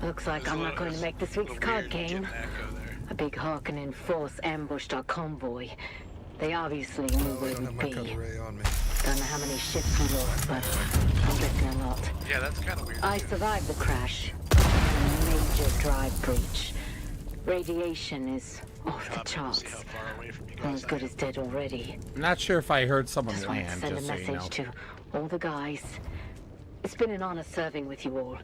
Looks like I'm not going to make this week's card game. A big Harkonnen force ambushed our convoy. They obviously knew Oh, I where don't have we'd my be. cover ray on me. Don't know how many ships we lost, but I'm guessing a lot. Yeah, that's kind of weird. I survived the crash. Major drive breach. Radiation is off the charts. Not as good as dead already. I'm not sure if I heard someone Just wanted to land, send a just so you know. message to all the guys. It's been an honor serving with you all.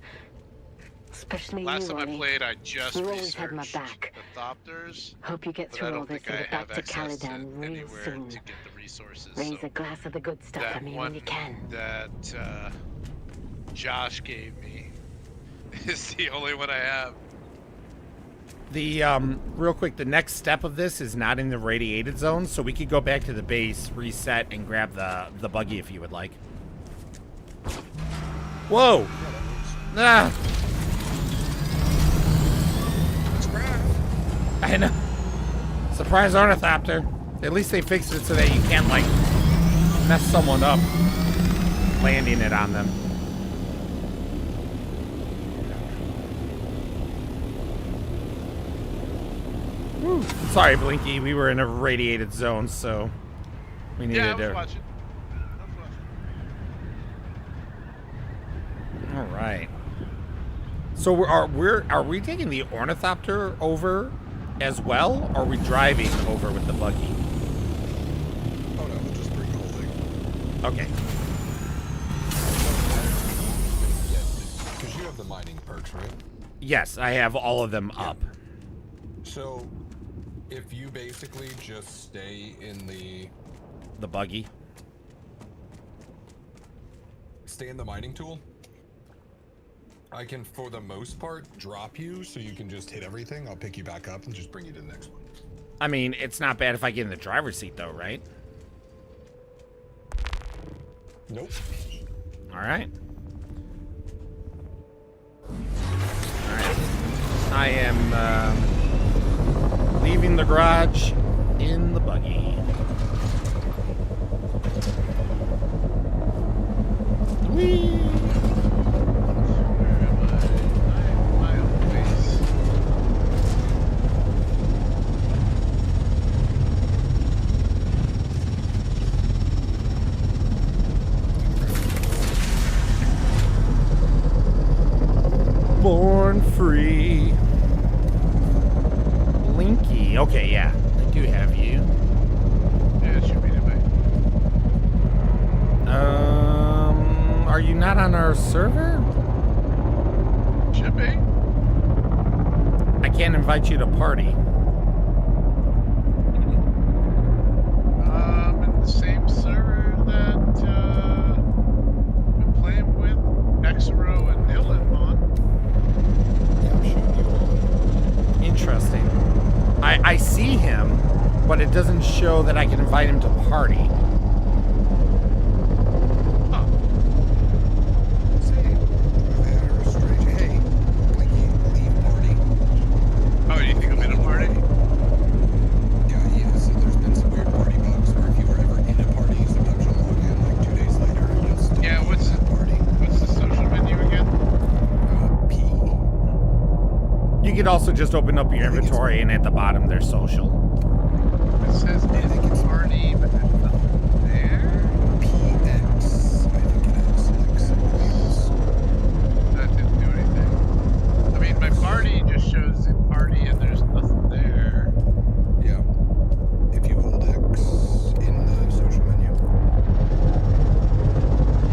Especially Last you, time I Ollie. played, I just You always had my researched back. the Thopters, Hope you get but I through all don't this think and I get back have to access to Caladan real anywhere soon. to get the resources. Raise so a glass of the good stuff that for me one when you can. that Josh gave me is the only one I have. The real quick, the next step of this is not in the radiated zone, so we could go back to the base, reset, and grab the buggy if you would like. Whoa! Ah! I know. Surprise ornithopter. At least they fixed it so that you can't, like, mess someone up landing it on them. Whew. Sorry, Blinky. We were in a radiated zone, so we needed Yeah, I was to. watching. All right. So are we taking the ornithopter over as well, or are we driving over with the buggy? Oh no, we'll just bring the whole thing. Okay. Because you have the mining perks, right? Yes, I have all of them up. So, if you basically just stay in The buggy. stay in the mining tool, I can, for the most part, drop you so you can just hit everything. I'll pick you back up and just bring you to the next one. I mean, it's not bad if I get in the driver's seat, though, right? Nope. All right. All right. I am leaving the garage in the buggy. Whee! Okay, yeah. I do have you. Yeah, it should be anyway. Are you not on our server? Should be. I can't invite you to party. In the same server that been playing with Xero and Dylan on. Interesting. I see him, but it doesn't show that I can invite him to party. Oh, do you think I'm in a party? Yeah, so there's been some weird party bugs where if you were ever in a party, sometimes you'll log in like 2 days later and you'll still Yeah, be what's in that party. What's the social menu again? P. You could also just open up your inventory and at the bottom there's social. It says in party, but there's nothing there. PX. I think it is like something else. That didn't do anything. I mean, my party just shows in party and there's nothing there. Yeah. If you hold X in the social menu.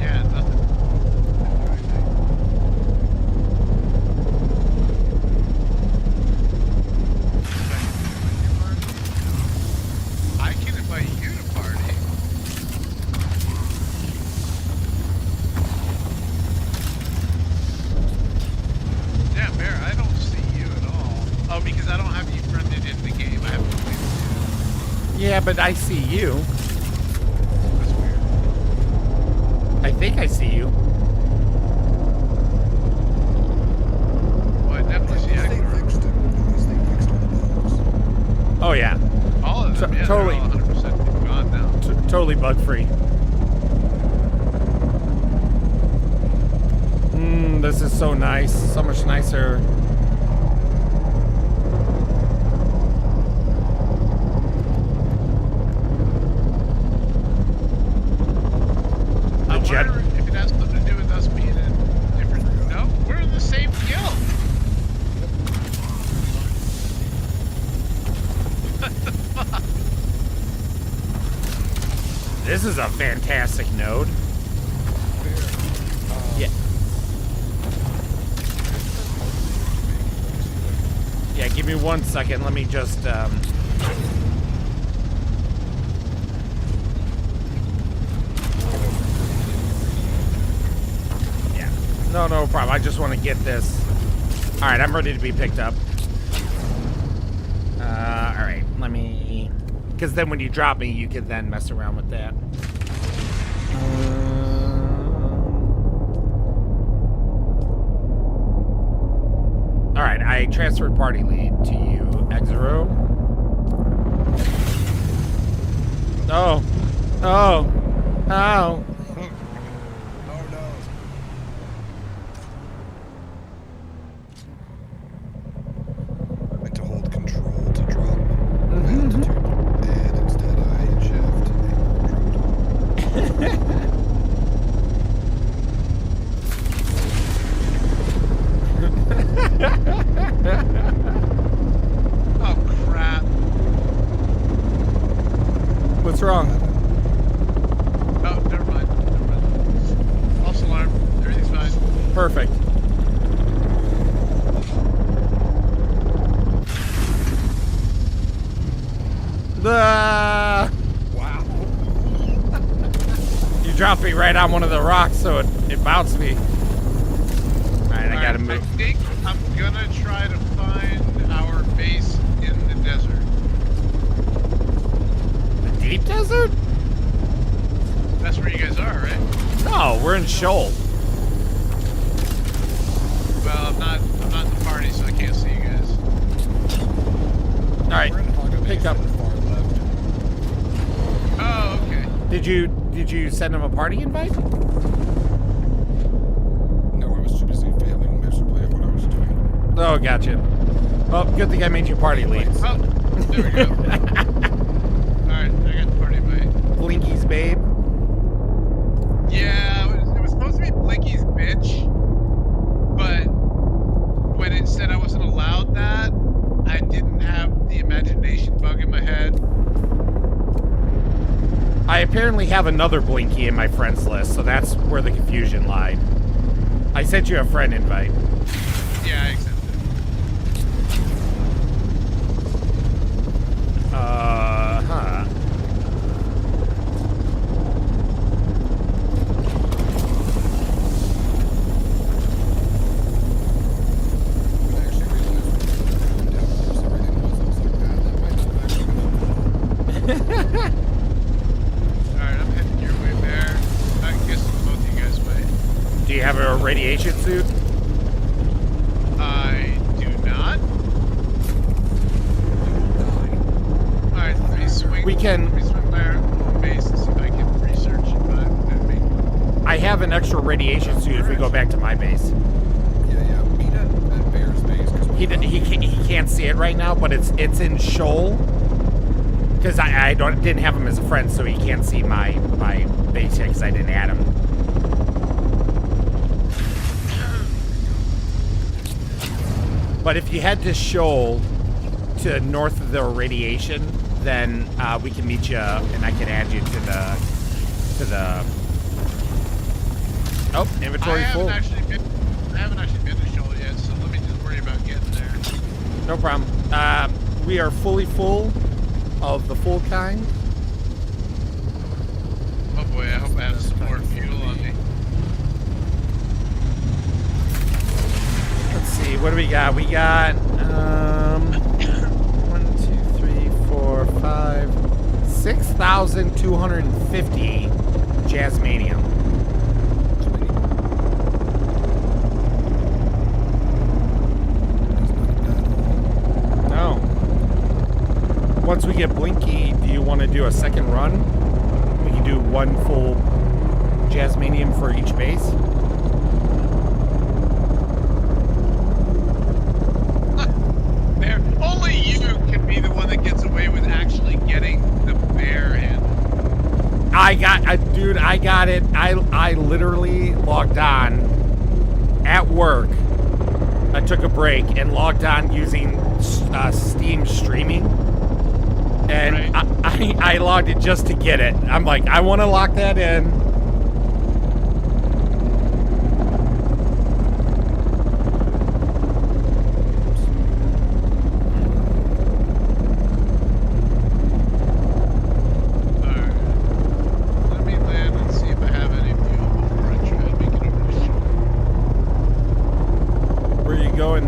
Yeah, nothing. Didn't do anything. I can invite you to party. Yeah, Bear, I don't see you at all. Oh, because I don't have you friended in the game. I haven't played it. Yeah, but I see you. That's weird. I think I see you. Well, I definitely see They Xero. fixed it. At least they fixed all the bugs. Oh yeah, All of them, yeah, Totally. they're all 100% gone now. totally bug free. This is so nice. So much nicer. I jet- wonder if it has something to do with us being in different... No, we're in the same guild. This is a fantastic node. Yeah. Yeah, give me 1 second. Let me just, Yeah. No problem. I just want to get this. All right, I'm ready to be picked up. All right, let me... Because then when you drop me, you can then mess around with that. All right, I transferred party lead to you, Xero. Oh. Oh. Oh. Like to hold control to drop altitude, and instead I hit shift and dropped. Oh, crap. What's wrong? Oh, never mind. False alarm. Everything's fine. Perfect. Wow. You dropped me right on one of the rocks, so it bounced me. Alright, I gotta move. I think I'm gonna try to find our base in the desert. The deep desert? That's where you guys are, right? No, we're in Shoal. Well, I'm not in the party, so I can't see you guys. Alright, We're in Haga pick Base up. on the far left. Oh, okay. Did you send him a party invite? No, I was too busy failing miserably at what I was doing. Oh, gotcha. Well, good thing I made you party lead. Oh, there we go. Alright, I got the party invite. Blinky's babe. Yeah, it was supposed to be Blinky's bitch, but when it said I wasn't allowed that, I didn't have the imagination I apparently have another Blinky in my friends list, so that's where the confusion lied. I sent you a friend invite. Yeah, I accepted. Huh. I actually realized when down close everything was, I was like, that might not actually help. Alright, I'm heading your way there. I guess both you guys way. Do you have a radiation suit? I do not. Alright, let me swing. We can- Let me swing by our base and see if I can research it. I have an extra radiation suit if we go back to my base. Yeah, meet at Bear's base. 'Cause He can't see it right now, but it's in Shoal. Because I didn't have him as a friend, so he can't see my base yet because I didn't add him. But if you head to Shoal, to north of the radiation, then we can meet you, and I can add you to the. Oh, inventory full. I haven't actually been to Shoal yet, so let me just worry about getting there. No problem. We are fully full of the full kind. Oh boy, I hope I have some more fuel on me. Let's see, what do we got? We got 1, 2, 3, 4, 5, 6,250 Jasmanium. No. Once we get Blinky, do you want to do a second run? We can do one full Jasmanium for each base. There, only you can be the one that gets away with actually getting the bear in. I got it. I literally logged on at work. I took a break and logged on using Steam streaming. And Right. I logged it just to get it. I'm like, I want to lock that in. Alright. Let me land and see if I have any fuel before I try to make it over to shore. Where are you going?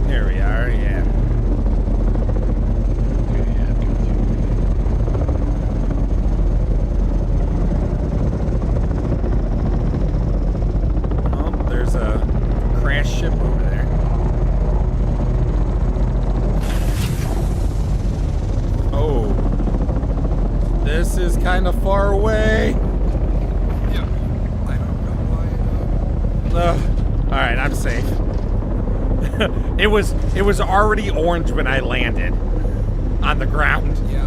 Here we are, yeah. Oh, there's a crashed ship over there. Oh. This is kind of far away. Yeah, I don't know why. Alright, I'm safe. It was already orange when I landed on the ground. Yeah. I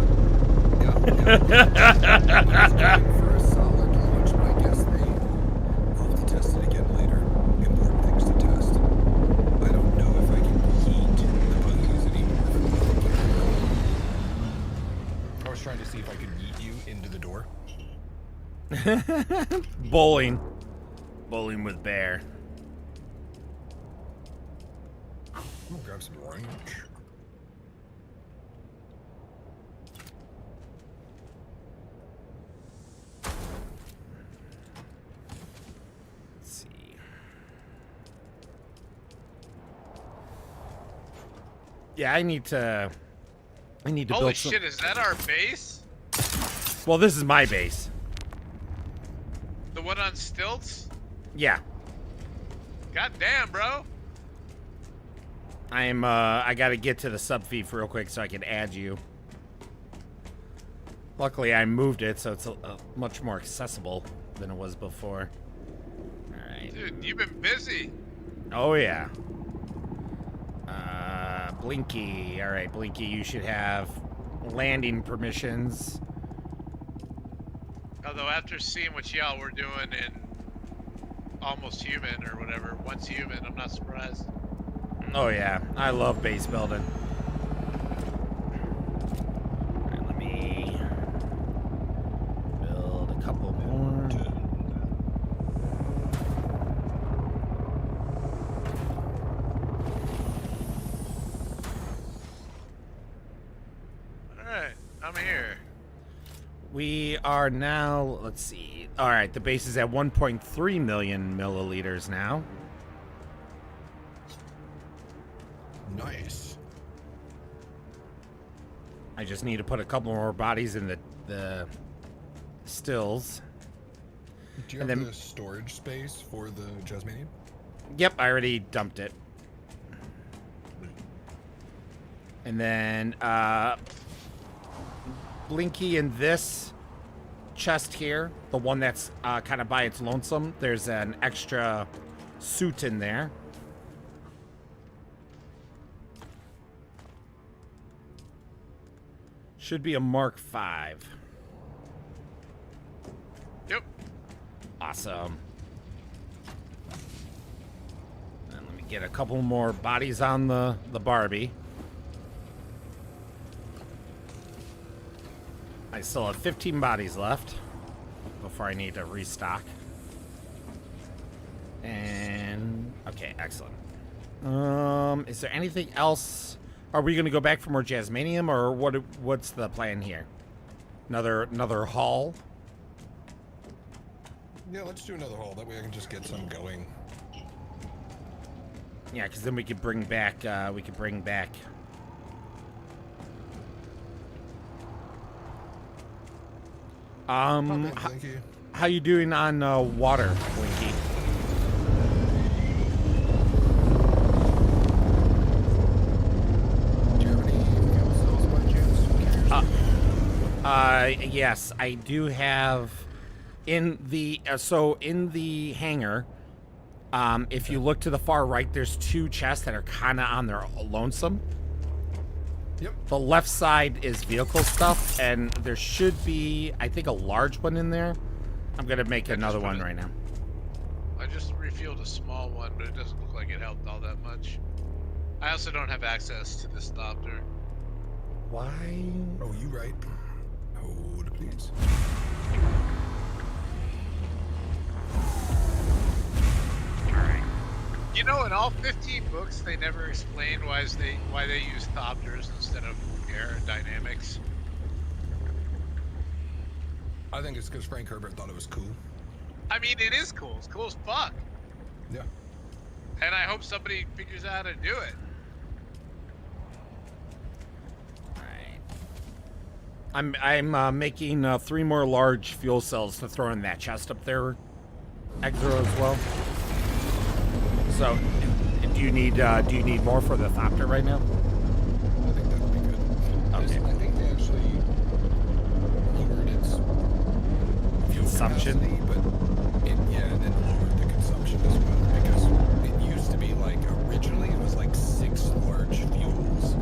was going for a solid launch, but I guess I'll have to test it again later. Important things to test. I don't know if I can heat the buggies anymore. I was trying to see if I could yeet you into the door. Bowling. Bowling with Bear. I'll grab some orange. Let's see. Yeah, I need to Holy build some. shit, is that our base? Well, this is my base. The one on stilts? Yeah. God damn, bro. I gotta get to the sub feed real quick so I can add you. Luckily, I moved it so it's much more accessible than it was before. Alright. Dude, you've been busy. Oh, yeah. Blinky. Alright, Blinky, you should have landing permissions. Although after seeing what y'all were doing in Almost Human or whatever, Once Human, I'm not surprised. Oh, yeah. I love base building. here? We are now, let's see. All right, the base is at 1.3 million milliliters now. Nice. I just need to put a couple more bodies in the stills. Do you And have then- the storage space for the Jasmanian? Yep, I already dumped it. And then Blinky in this chest here, the one that's kind of by its lonesome, there's an extra suit in there. Should be a Mark V. Yep. Awesome. And let me get a couple more bodies on the Barbie. I still have 15 bodies left before I need to restock. And okay, excellent. Is there anything else? Are we going to go back for more Jasmanium, or what's the plan here? Another haul? Yeah, let's do another haul. That way I can just get some going. Yeah, because then we could bring back. Okay, thank you. How you doing on water, Winky? Do you have any fuel cells by chance? Yes, I do have in the in the hangar. If you look to the far right, there's two chests that are kind of on their lonesome. Yep. The left side is vehicle stuff, and there should be, I think, a large one in there. I'm gonna make another one right now. I just refueled a small one, but it doesn't look like it helped all that much. I also don't have access to this Thopter. Why? Oh, you right. Hold, please. You know, in all 15 books, they never explained why they use Thopters instead of aerodynamics. I think it's because Frank Herbert thought it was cool. I mean, it is cool. It's cool as fuck. Yeah. And I hope somebody figures out how to do it. I'm making 3 more large fuel cells to throw in that chest up there, Exo as well. So, do you need more for the Thopter right now? I think that'll be good. Okay. I think they actually lowered its fuel Consumption? capacity, but and then lowered the consumption as well, because it used to be like originally it was like 6 large fuels.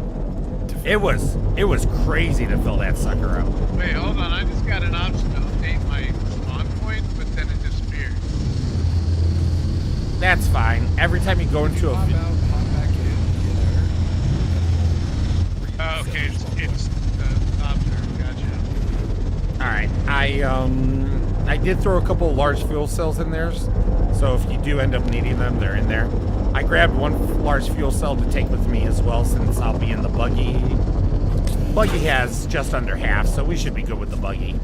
It was crazy to fill that sucker up. Wait, hold on. I just got an option to update my spawn point, but then it disappeared. That's fine. Every time you go into Hop a out, hop back in, Oh, okay, it's the Thopter. Gotcha. all right, I did throw a couple of large fuel cells in there, so if you do end up needing them, they're in there. I grabbed one large fuel cell to take with me as well, since I'll be in the buggy. Buggy has just under half, so we should be good with the buggy.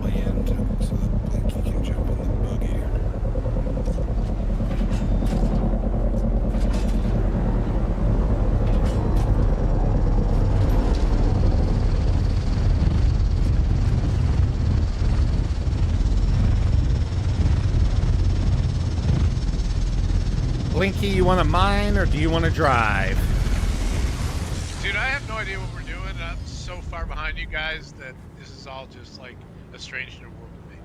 land so that Blinky can jump in the buggy. Blinky, you want to mine or do you want to drive? Dude, I have no idea what we're doing. I'm so far behind you guys that this is all just like a strange new world to me.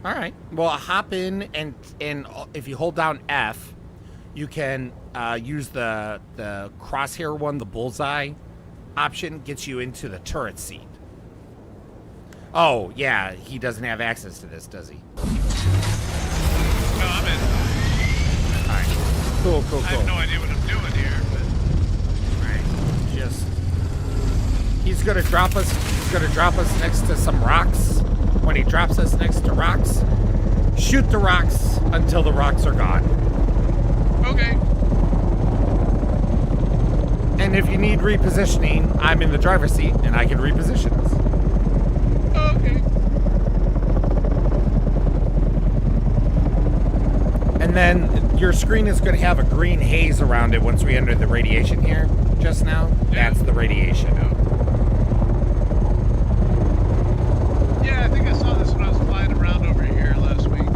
All right. Well, hop in, and if you hold down F, you can use the crosshair one, the bullseye option, gets you into the turret seat. Oh, yeah, he doesn't have access to this, does he? No, I'm in. All right. Cool. I have no idea what I'm doing here, but All right. Just he's gonna drop us. He's gonna drop us next to some rocks. When he drops us next to rocks, shoot the rocks until the rocks are gone. okay. And if you need repositioning, I'm in the driver's seat and I can reposition us. Okay. And then your screen is going to have a green haze around it once we enter the radiation here just now. Yeah. That's the radiation. Yeah, I think I saw this when I was flying around over here last week.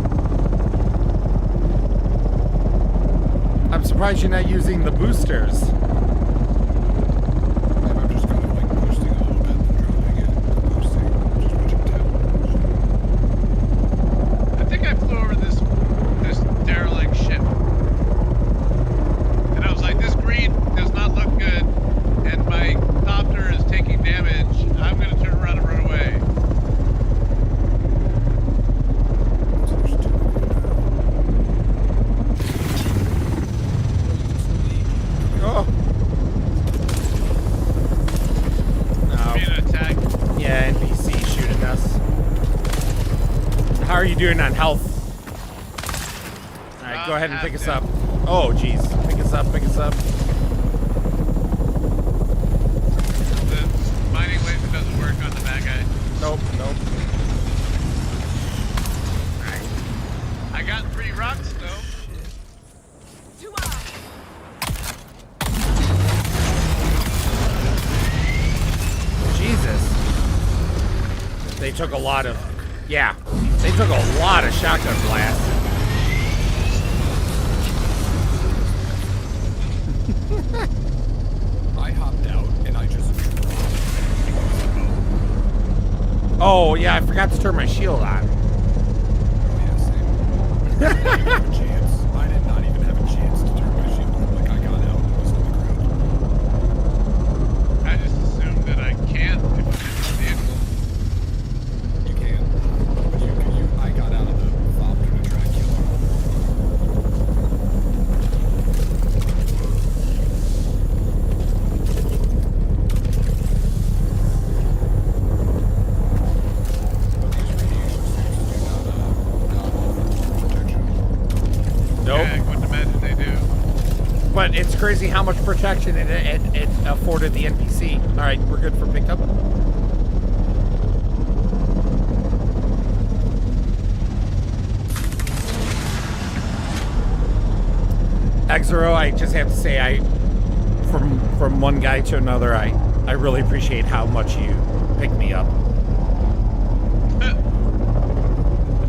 I'm surprised you're not using the boosters. I'm just kind of like boosting a little bit and dropping it. Boosting, just pushing tab. I think I flew over this derelict ship. And I was like, this green does not look good. And my copter is taking damage. I'm going to turn around and run away. So there's two of them now. Oh. Being attacked. Yeah, NPC shooting us. How are you doing on health? Alright, go ahead and pick us up. Oh, jeez. Pick us up, pick us up. The mining laser doesn't work on the bad guy. Nope, nope. I got 3 rocks though. Jesus. They took a lot of... Yeah. They took a lot of shotgun blasts. I hopped out and I just Oh, yeah, I forgot to turn my shield on. I didn't have a chance. I did not even have a chance to turn my shield on. Like I got out and was on the ground. I just assumed that I can't if I'm in the vehicle. You can. But I got out of the fob to try and kill him. But these radiation suits do not offer protection. Nope. Yeah, I wouldn't imagine they do. But it's crazy how much protection it afforded the NPC. Alright, we're good for pickup. Exero, I just have to say, from one guy to another, I really appreciate how much you pick me up.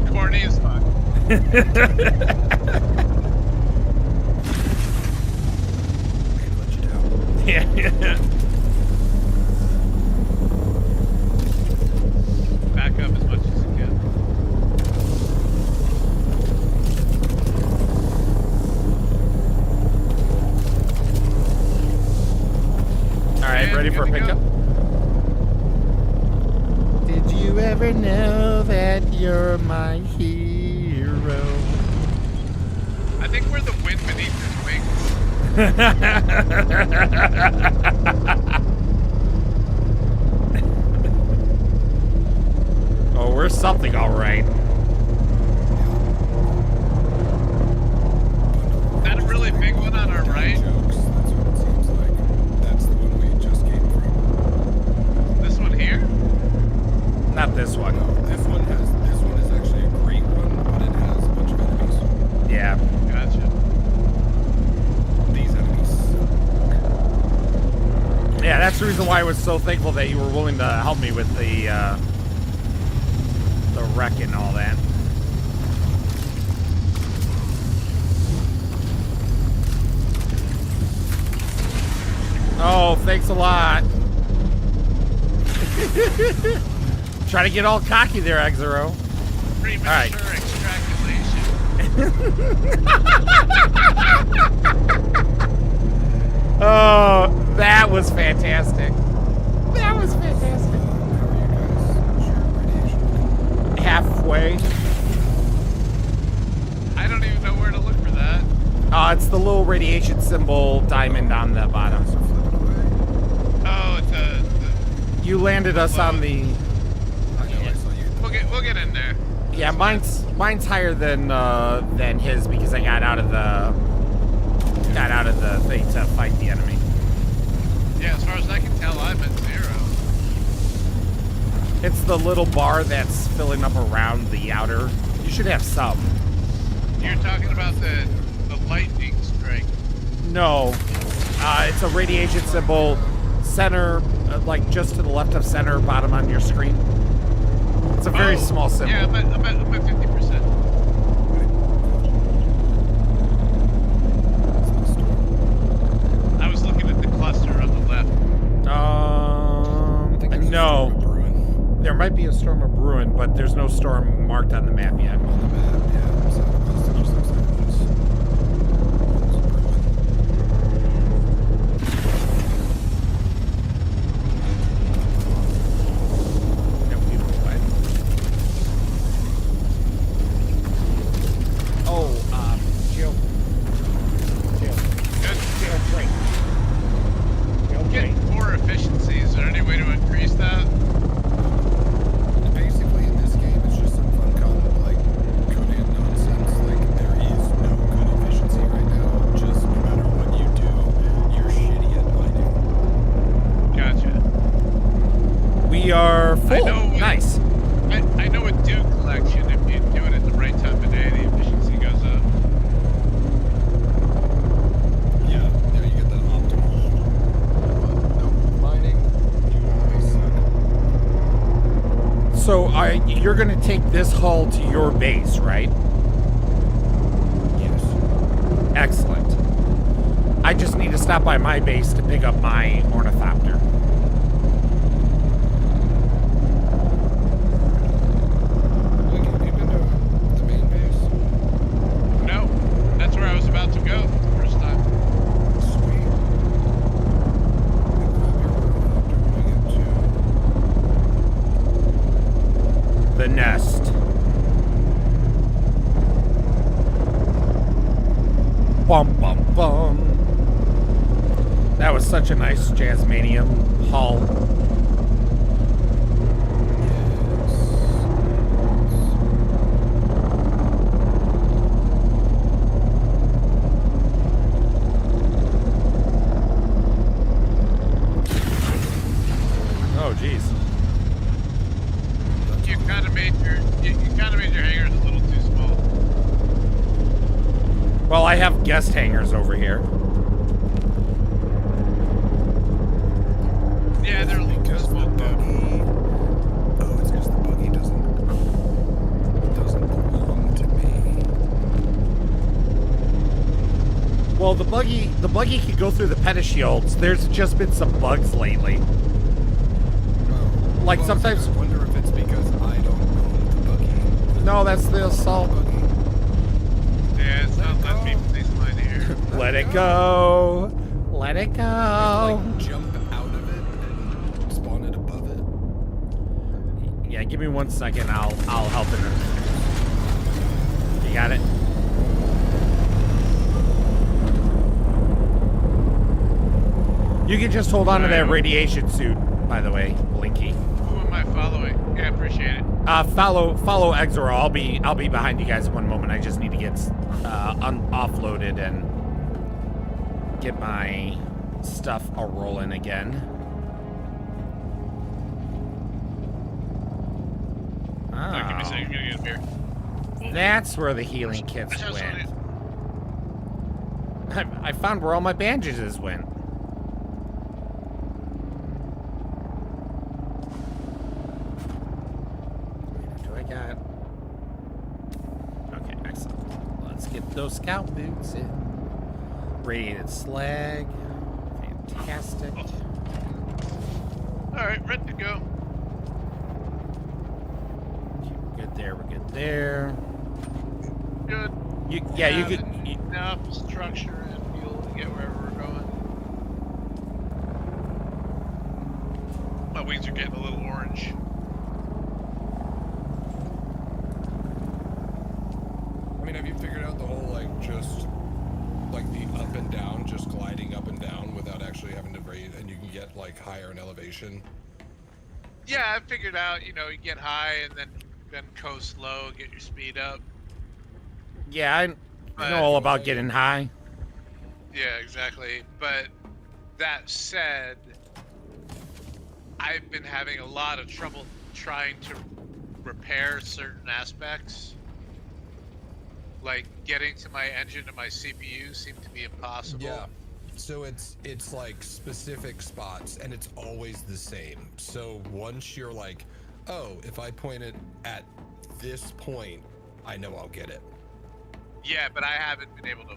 Corny as fuck. Let you down. Yeah. Back up as much as you can. Alright, And ready for a good to pickup? Did you ever know that you're my hero? I think we're the wind beneath his wings. Oh, we're something alright. Is that a really big one on our right? Jokes, that's what it seems like. That's the one we just came from. This one here? Not this one. This one is actually a great one, but it has a bunch of enemies. Yeah. Gotcha. These enemies. Yeah, that's the reason why I was so thankful that you were willing to help me with the wreck and all that. Oh, thanks a lot. Try to get all cocky there, Exero. Premature right. extrapolation. Oh, that was fantastic. That was fantastic. Halfway. I don't even know where to look for that. It's the little radiation symbol diamond on the bottom. Oh, it's You landed us on the... I know, I saw you. we'll get in there. Yeah, mine's higher than his because I got out of the thing to fight the enemy. Yeah, as far as I can tell, I'm at 0. It's the little bar that's filling up around the outer. You should have some. You're talking about the lightning strike. No. It's a radiation symbol, center, like just to the left of center, bottom on your screen. It's a very small symbol. Yeah, I'm at 50%. I was looking at the cluster on the left. No. There might be a storm of brewing, but there's no storm marked on the map yet. Get more efficiency. Is there any way to increase that? Basically, in this game, it's just some fun like coding nonsense. Like there is no good efficiency right now. Just no matter what you do, you're shitty at mining. Gotcha. We are full. Nice. I know with Dew Collection, if you do it at the right time of day, the efficiency goes up. Yeah, there you get that optimal. No mining, you always suck. So you're going to take this hull to your base, right? Yes. Excellent. I just need to stop by my base to pick up my ornithopter. No, that's where I was about to go for the first time. The nest. Bum bum bum. That was such a nice Jazzmanium hull. Oh, jeez. You kind of made your hangars a little too small. Well, I have guest hangars over here. Yeah, they're a little too small. Oh, it's because the buggy doesn't belong to me. Well, the buggy can go through the pedeshields. There's just been some bugs lately. Like sometimes. I wonder if it's because I don't own the buggy. No, that's the assault. Yeah, it's not letting me place mine here. Let it go. Let it go. Like, jump out of it and spawn it above it. Yeah, give me 1 second. I'll help in it. You got it? You can just hold on to that radiation suit, by the way, Blinky. Who am I following? Yeah, appreciate it. Follow Exora. I'll be behind you guys in one moment. I just need to get offloaded and get my stuff a rolling again. Give me a second. I'm gonna get a beer. That's where the healing kits went. I found where all my bandages went. Okay, excellent. Let's get those scout boots in. Radiated slag. Fantastic. Alright, ready to go. Okay, we're good there, we're good there. Good. You could. Enough structure and fuel to get wherever we're going. My wings are getting a little orange. I mean, have you figured out the whole, just, the up and down, just gliding up and down without actually having to raise, and you can get, higher in elevation? Yeah, I figured out, you get high and then coast low, get your speed up. Yeah, I know all about getting high. Yeah, exactly. But that said, I've been having a lot of trouble trying to repair certain aspects. Like getting to my engine and my CPU seem to be impossible. Yeah. So it's like specific spots, and it's always the same. So once you're like, oh, if I point it at this point, I know I'll get it. Yeah, but I haven't been able to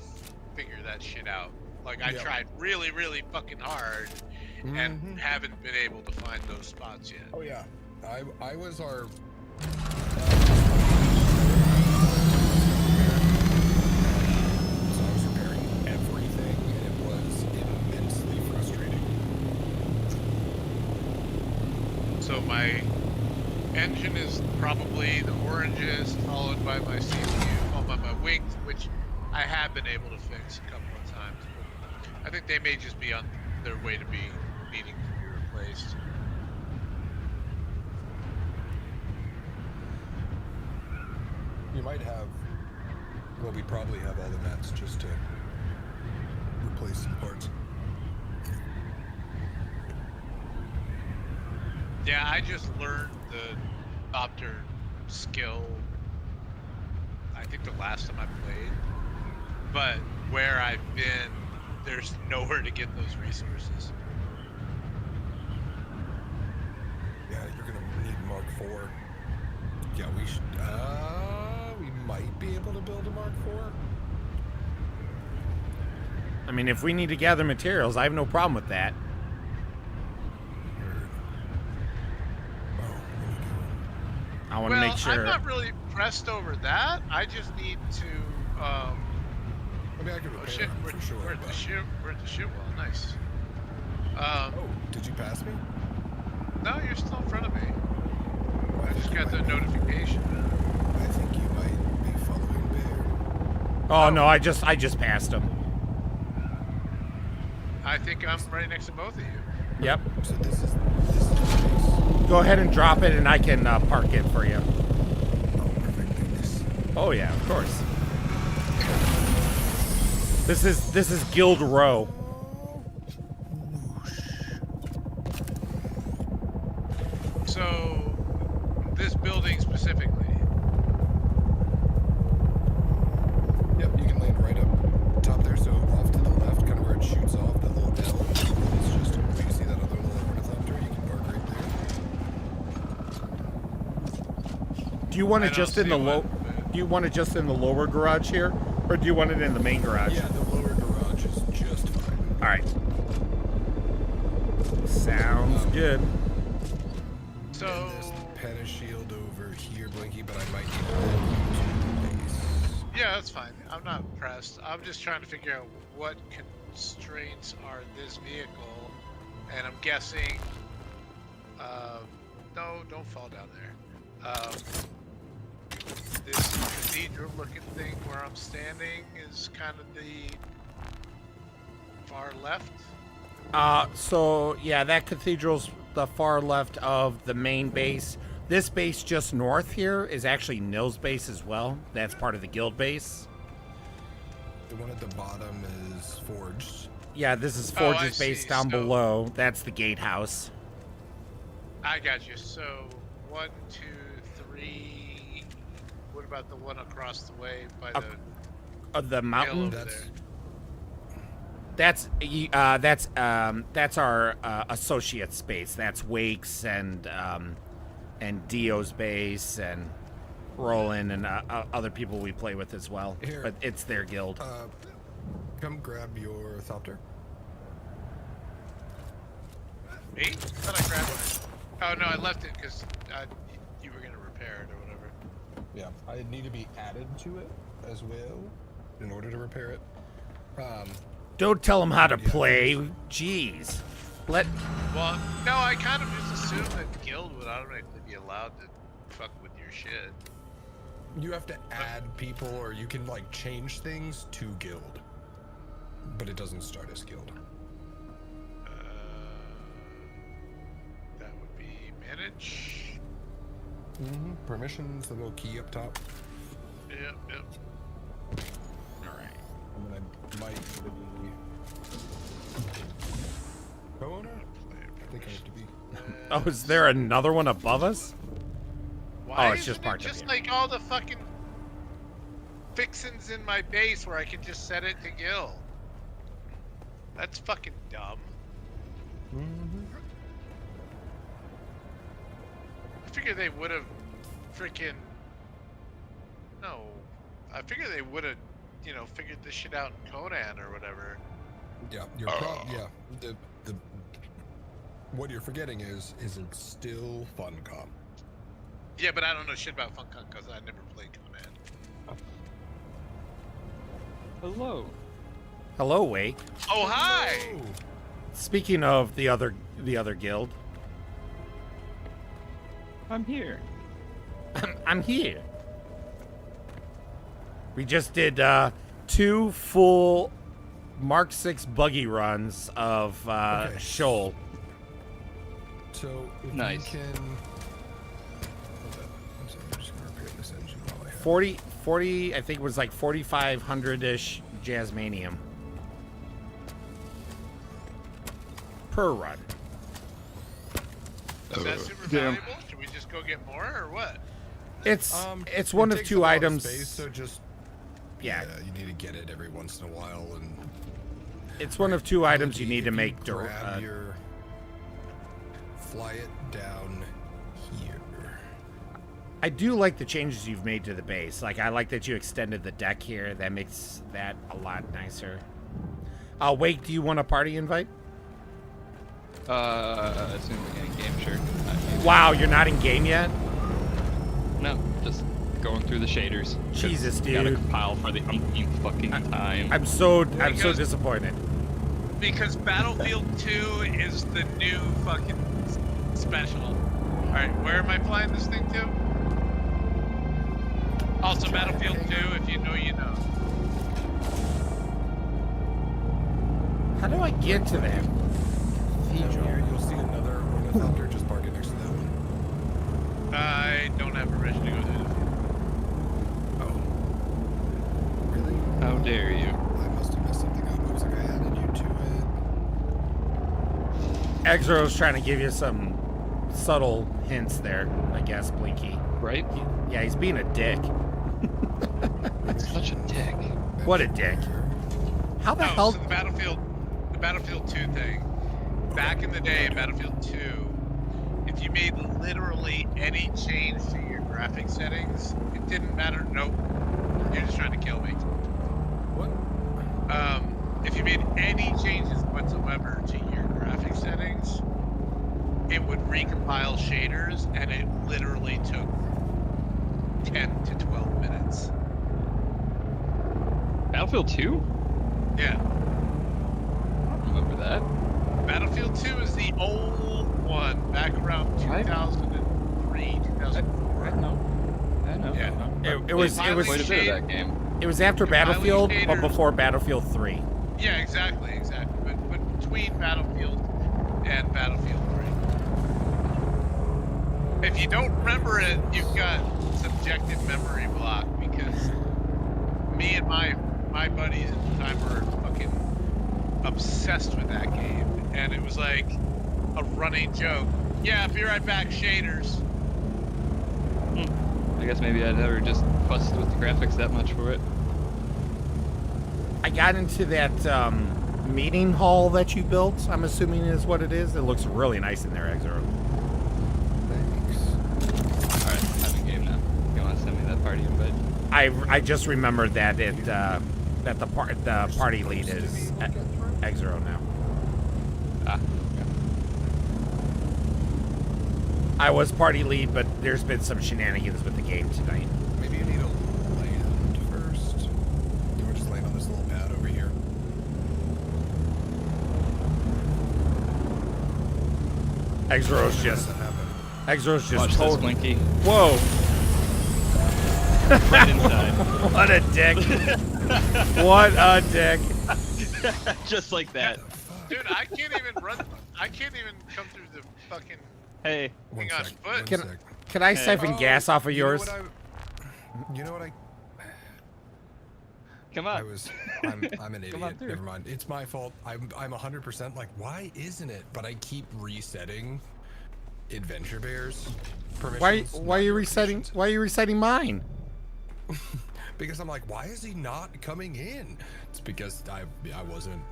figure that shit out. Like I tried really, really fucking hard, and haven't been able to find those spots yet. Oh yeah, I was our. So I was repairing everything, and it was immensely frustrating. So my engine is probably the orangest, followed by my CPU, followed by my wings, which I have been able to fix a couple of times. But I think they may just be on their way to being needing to be replaced. You might have. Well, we probably have all the mats just to replace some parts. Yeah, I just learned the Opter skill, I think the last time I played. But where I've been, there's nowhere to get those resources. Yeah, you're gonna need Mark IV. Yeah, we should. We might be able to build a Mark IV. I mean, if we need to gather materials, I have no problem with that. I want to make sure. I'm not really pressed over that. I just need to. I mean, I could repair shit, them for sure. we're at the ship. We're at the ship well. Nice. Oh, did you pass me? No, you're still in front of me. Well, I just got the notification. I think you might be following Bear. Oh no, I just passed him. I think I'm right next to both of you. Yep. So this is Go ahead and drop it, and I can park it for you. Oh, perfect. Goodness. Oh yeah, of course. This is Guild Row. So, this building specifically. Yep, you can land right up top there. So off to the left, kind of where it shoots off, that little L. It's just where you see that other little ornithopter. You can park right there. Do you want it I just don't in the see low? one, Do you want it just in the lower garage here, or do you want it in the main garage? Yeah, the lower garage is just fine. All right. Sounds good. So, And there's the Pentashield over here, Blinky, but I might need to add you to base. yeah, that's fine. I'm not pressed. I'm just trying to figure out what constraints are this vehicle, and I'm guessing. No, don't fall down there. This cathedral-looking thing where I'm standing is kind of the far left. So yeah, that cathedral's the far left of the main base. This base just north here is actually Nils' base as well. That's part of the guild base. The one at the bottom is Forged. Yeah, this is Oh, I Forge's base see. down So- below. That's the gatehouse. I got you. So 1, 2, 3. What about the one across the way by the The hill mountain. over there? That's our associate space. That's Wake's and Dio's base and Roland and other people we play with as well. Here. But it's their guild. Come grab your Thopter. Me? I thought I grabbed it. Oh no, I left it because you were gonna repair it or whatever. Yeah, I need to be added to it as well in order to repair it. Don't tell them how to play. Jeez. Well, no, I kind of just assumed that guild would automatically be allowed to fuck with your shit. You have to add people, or you can like change things to guild, but it doesn't start as guild. That would be manage. Permissions, the little key up top. Yep. All right. And then I might Oh, is there another one above us? Why Oh, it's just isn't parked it up just here. like all the fucking fixins in my base where I can just set it to gill? That's fucking dumb. I figure they would have freaking. No. I figure they would have, you know, figured this shit out in Conan or whatever. Yeah, the what you're forgetting is it's still Funcom. Yeah, but I don't know shit about Funcom because I never played Conan. Hello. Hello, Wake. Oh, hi! Speaking of the other guild, I'm here. I'm here. We just did 2 full Mark 6 buggy runs of Shoal. So if Nice. you can. I'm sorry, I'm just gonna repair this engine while I have 40, I think it was like 4,500-ish Jasmanium per run. Is that super Damn. valuable? Should we just go get more or what? It's it one of takes 2 a lot of items. space, so just Yeah. you need to get it every once in a while, and It's one of 2 items you need if to make. grab your fly it down here. I do like the changes you've made to the base. Like, I like that you extended the deck here. That makes that a lot nicer. Wake, do you want a party invite? As soon as we get in game, sure. Wow, you're not in game yet? No, just going through the shaders. Jesus, Gotta dude. compile for the umpteenth fucking time. I'm so Because- disappointed. Because Battlefield 2 is the new fucking special. Alright, where am I flying this thing to? Also, Battlefield 2, if you know, you know. How do I get to that? Here you'll see another ornithopter. Just park it next to that one. I don't have permission to go through the Oh, really? How dare you? I must have messed something up. It was like I added you to it. Exo's trying to give you some subtle hints there, I guess, Blinky. Right? Yeah, he's being a dick. Such a dick. What a dick. How the No, hell? so the Battlefield 2 thing. Back in the day, in Battlefield 2, if you made literally any change to your graphic settings, it didn't matter. Nope. You're just trying to kill me. What? If you made any changes whatsoever to your graphic settings, it would recompile shaders, and it literally took 10 to 12 minutes. Battlefield 2? Yeah. I don't remember that. Battlefield 2 is the old one, back around 2003, 2004. I know. Yeah. It was Quite a bit of that game. it was after Compiling Battlefield, but shaders. before Battlefield 3. Yeah, exactly. But between Battlefield and Battlefield 3. If you don't remember it, you've got subjective memory block, because me and my buddies at the time were fucking obsessed with that game, and it was like a running joke. Yeah, be right back, shaders. I guess maybe I'd never just fussed with the graphics that much for it. I got into that meeting hall that you built, I'm assuming is what it is. It looks really nice in there, Exo. Thanks. Alright, I'm in game now. You wanna send me that party invite? I just remembered that the party lead is Exo now. Ah, I was party lead, but there's been some shenanigans with the game tonight. Maybe you need to land first. You want to just land on this little pad over here? Exo's just watch this, total. Blinky. Whoa! Right inside. What a dick! What a dick! Just like that. Dude, I can't even run. I can't even come through the fucking Hey. One thing on sec. foot. Can, can I siphon gas off of yours? You know what I? Come on. I'm an Come on idiot. through. Never mind. It's my fault. I'm 100% like, why isn't it? But I keep resetting Adventure Bears Why permissions. are you resetting? Why are you resetting mine? Because I'm like, why is he not coming in? It's because I wasn't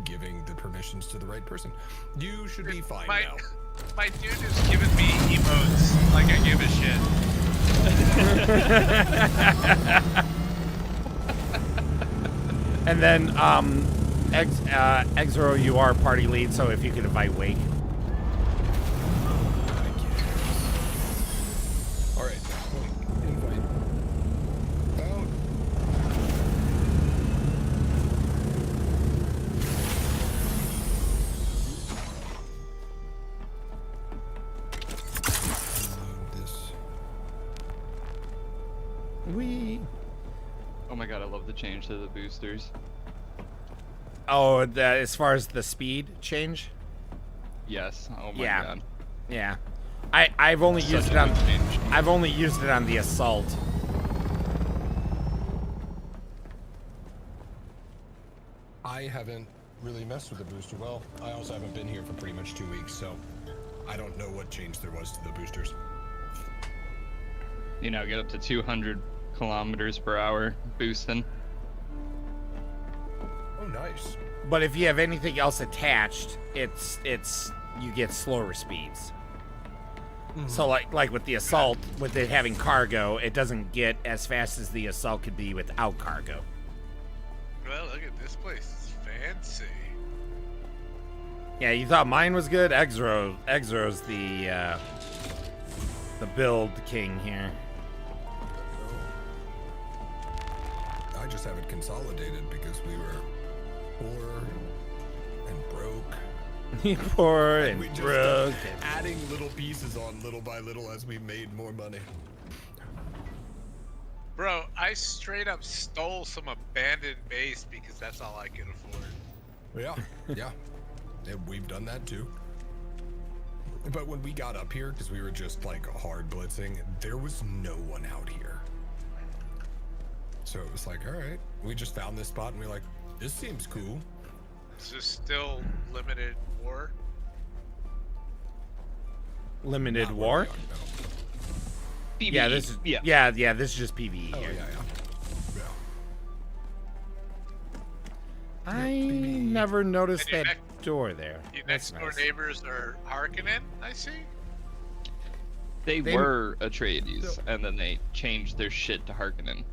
giving the permissions to the right person. You should be fine now. My dude is giving me emotes like I give a shit. And then, Exro, you are party lead, so if you could invite Wake. All right, invite. Oh. This. Oh my god, I love the change to the boosters. Oh, as far as the speed change? Yes. Oh my Yeah. god. Yeah. I've only Such used a it on big change. I've only used it on the assault. I haven't really messed with the booster. Well, I also haven't been here for pretty much 2 weeks, so I don't know what change there was to the boosters. You know, get up to 200 kilometers per hour boosting. Oh, nice. But if you have anything else attached, it's you get slower speeds. So like with the assault, with it having cargo, it doesn't get as fast as the assault could be without cargo. Well, look at this place. It's fancy. Yeah, you thought mine was good? Exro's the build king here. I just have it consolidated because we were poor and broke. Poor and We just broke. kept adding little pieces on little by little as we made more money. Bro, I straight up stole some abandoned base because that's all I could afford. Yeah, yeah. We've done that too. But when we got up here, because we were just like hard blitzing, there was no one out here. So it was like, all right, we just found this spot and we were like, this seems cool. Is this still limited war? Limited Not war? where we are, no. Yeah, this is yeah, this is just PvE Oh, here. yeah. I never noticed And your that door there. Your That's next door nice. neighbors are Harkonnen, I see. They They- were Atreides, and then they changed their shit to Harkonnen.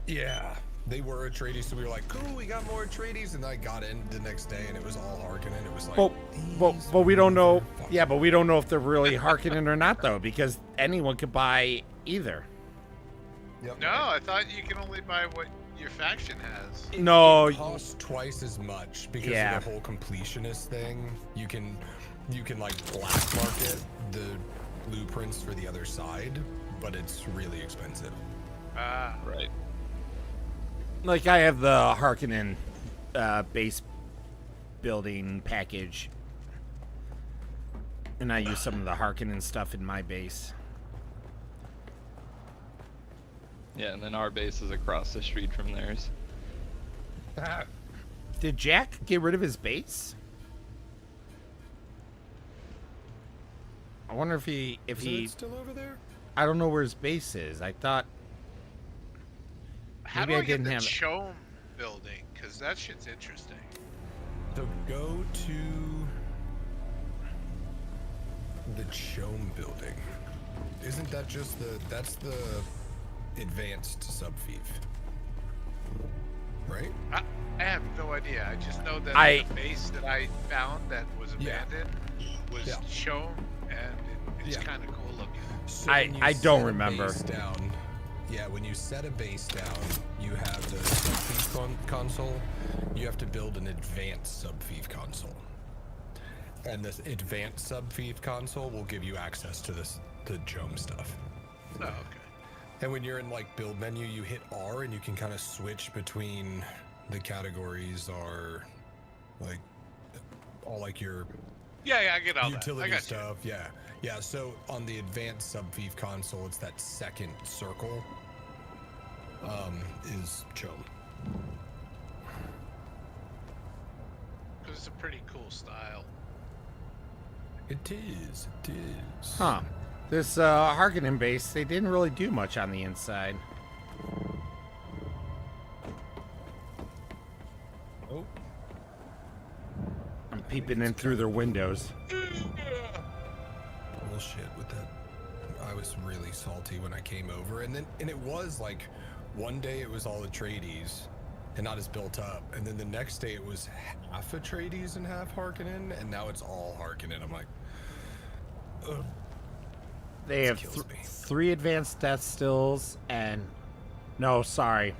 Yeah, they were Atreides, so we were like, cool, we got more Atreides, and I got in the next day, and it was all Harkonnen. It was like, But we don't know. Yeah, but we don't know if they're really Harkonnen or not, though, because anyone could buy either. Yep. No, I thought you can only buy what your faction has. No, It costs twice as much because Yeah. of the whole completionist thing. You can like black market the blueprints for the other side, but it's really expensive. Ah, Right. like I have the Harkonnen base building package, and I use some of the Harkonnen stuff in my base. Yeah, and then our base is across the street from theirs. Did Jack get rid of his base? I wonder if he Is it still over there? I don't know where his base is. I thought how maybe do I I get didn't the have it. Chom building? Because that shit's interesting. So go to the Chom building. Isn't that just that's the advanced subfief? Right? I have no idea. I just know that the base that I found that was Yeah. abandoned was Yeah. Chom, and it's Yeah. kind of cool looking. So I- when you I don't set a remember. base down, yeah, when you set a base down, you have the subfief console. You have to build an advanced subfief console, and this advanced subfief console will give you access to the Chom stuff. Oh, okay. And when you're in like build menu, you hit R and you can kind of switch between the categories are like all like your Yeah, I get all utility that. I got stuff. Yeah. Yeah. So on the advanced subfief console, it's that second circle is Chom. Because it's a pretty cool style. It is. It is. Huh. This Harkonnen base, they didn't really do much on the inside. Oh. I'm peeping in through their windows. Bullshit with that. I was really salty when I came over, and it was like one day it was all Atreides and not as built up, and then the next day it was half Atreides and half Harkonnen, and now it's all Harkonnen. I'm like, ugh. They have 3 advanced death stills and no, sorry.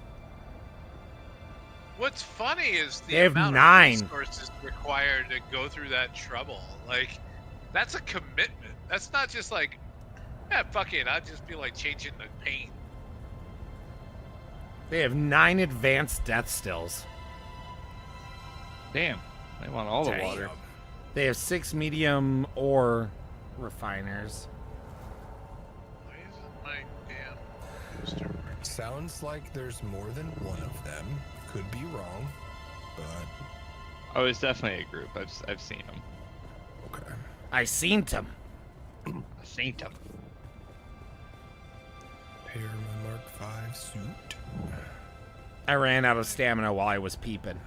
What's funny is the They have amount 9 of resources required to go through that trouble. Like, that's a commitment. That's not just like, yeah, fuck it. I'd just be like changing the paint. They have 9 advanced death stills. Damn. They want all the Damn. water. They have 6 medium ore refiners. Why isn't my damn booster working? Sounds like there's more than one of them. Could be wrong, but Oh, it's definitely a group. I've seen them. okay. I seen them. I've seen them. Pair my Mark V suit. I ran out of stamina while I was peeping.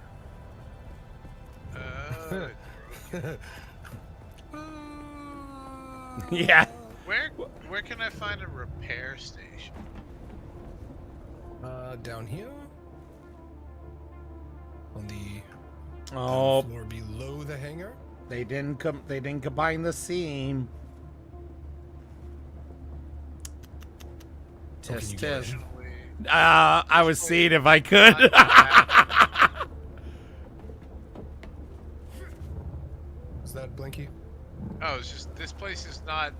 Yeah. Where can I find a repair station? Down here on the Oh, floor below the hangar. they didn't combine the seam. can Test you get test. in? I was seeing if I could. Is that Blinky? Oh, it's just this place is not.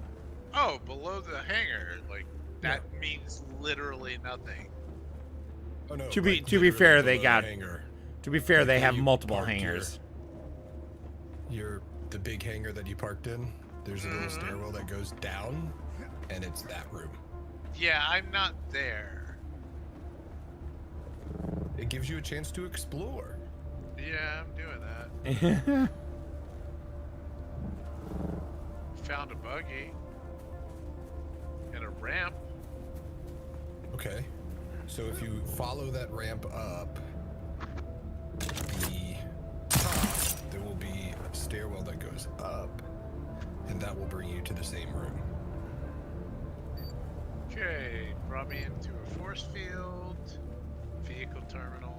Oh, below the hangar. Like that means literally nothing. Oh no. To be like, fair, literally they below got. the hangar. To be fair, Like they where have you multiple park hangars. The big hangar that you parked in. There's a little stairwell that goes down, and it's that room. Yeah, I'm not there. It gives you a chance to explore. Yeah, I'm doing that. Found a buggy and a ramp. Okay. So if you follow that ramp up, the top, there will be a stairwell that goes up, and that will bring you to the same room. Okay, brought me into a force field, vehicle terminal,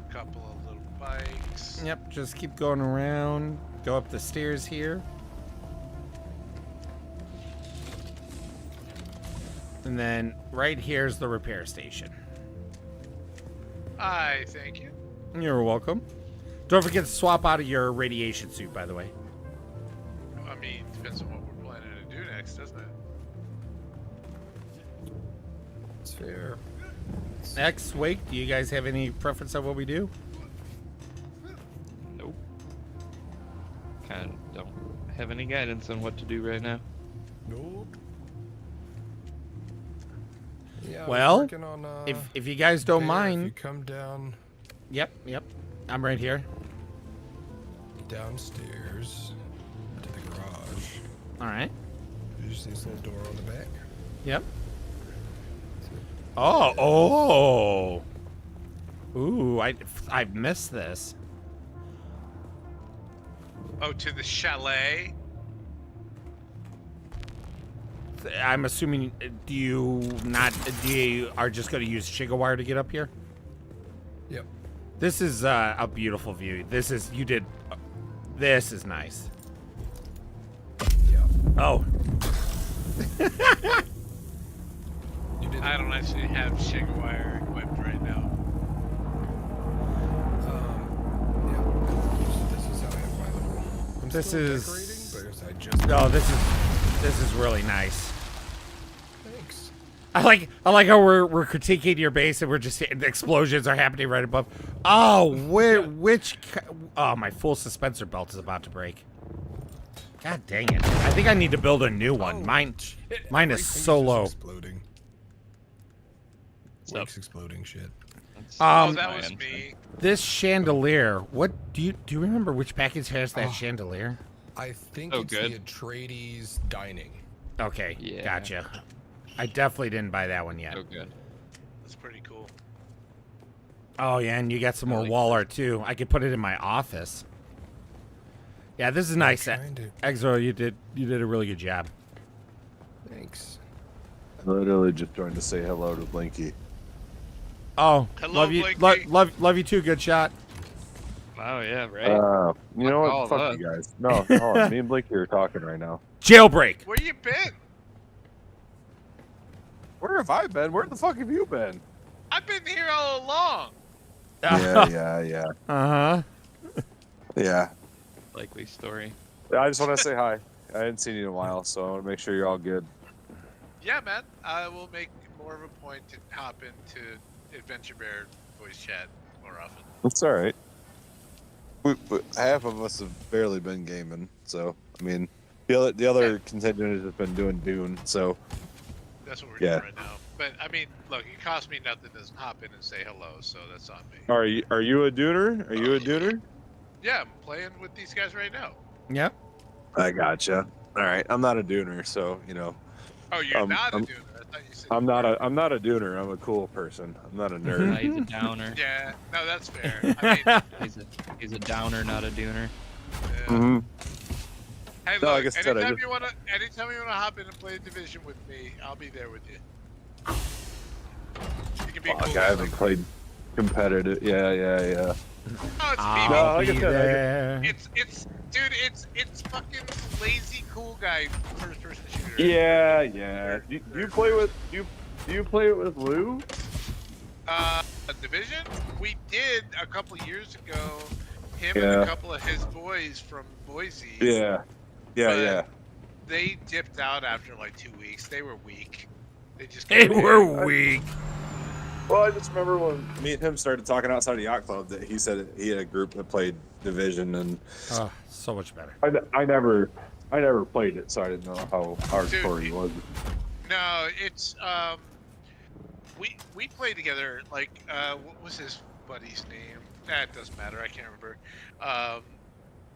a couple of little bikes. Yep, just keep going around. Go up the stairs here. And then right here's the repair station. I thank you. You're welcome. Don't forget to swap out of your radiation suit, by the way. I mean, depends on what we're planning to do next, doesn't it? It's fair. X, Wake, do you guys have any preference on what we do? Nope. Kind of don't have any guidance on what to do right now. Nope. Yeah, I was Well, working on, if you guys don't there, mind. if you come down Yep. I'm right here. downstairs to the garage, All right. there's this little door on the back. Yep. Oh. Ooh, I've missed this. Oh, to the chalet? I'm assuming you are just going to use Shigawire to get up here? Yep. This is a beautiful view. This is nice. Yeah. Oh. I don't actually have Shigawire equipped right now. Yeah. This is how I have my little. I'm This still is- decorating, but I just. No, this is really nice. Thanks. I like how we're critiquing your base and we're just the explosions are happening right above. Oh, oh, my full suspensor belt is about to break. God dang it! I think I need to build a new one. Mine is Everything's so just low. Exploding. Wake's exploding shit. Oh, that was me. This chandelier. What do you remember? Which package has that chandelier? I think Oh, it's good. the Atreides dining. Okay, Yeah. gotcha. I definitely didn't buy that one yet. Oh, good. That's pretty cool. Oh yeah, and you got some more Really? wall art too. I could put it in my office. Yeah, this is nice. trying to- Exo, you did a really good job. Thanks. Literally just joined to say hello to Blinky. Oh, Hello, love you, Blinky. love you too. Good shot. Oh yeah, right. You know Fuck all what? of Fuck us. you guys. No, hold on. Me and Blinky are talking right now. Jailbreak. Where you been? Where have I been? Where the fuck have you been? I've been here all along. Yeah. Uh huh. Yeah. Likely story. I just want to say hi. I hadn't seen you in a while, so I want to make sure you're all good. Yeah, man. I will make more of a point to hop into Adventure Bear voice chat more often. It's all right. Half of us have barely been gaming, so I mean, the other contingent has just been doing Dune. So That's what we're Yeah. doing right now. But I mean, look, it costs me nothing to hop in and say hello, so that's on me. are you a Dooner? Are you a Dooner? Yeah, I'm playing with these guys right now. Yep. I gotcha. All right, I'm not a Dooner, so you know. Oh, you're not a I'm- dude. I thought you said I'm not a Dooner. I'm a cool person. I'm not a nerd. He's a downer. Yeah, no, that's fair. I mean, He's a downer, not a dooner. yeah. hmm Hey, No, look, like I said, anytime I just- anytime you wanna hop in and play a division with me, I'll be there with you. You can be Fuck, cool. I haven't played competitive. Yeah. Oh, it's I'll No, BB. like I be said, I there. Dude, it's fucking lazy cool guy first person shooter. Yeah. Do you play with do you play with Lou? A division? We did a couple years ago. Him and Yeah. a couple of his boys from Boise. Yeah. But they dipped out after like 2 weeks. They were weak. They just They couldn't- were weak. Well, I just remember when me and him started talking outside of Yacht Club that he said he had a group that played Division, and Oh, so much better. I never played it, so I didn't know how hardcore he was. No, it's we played together. Like what was his buddy's name? That doesn't matter. I can't remember.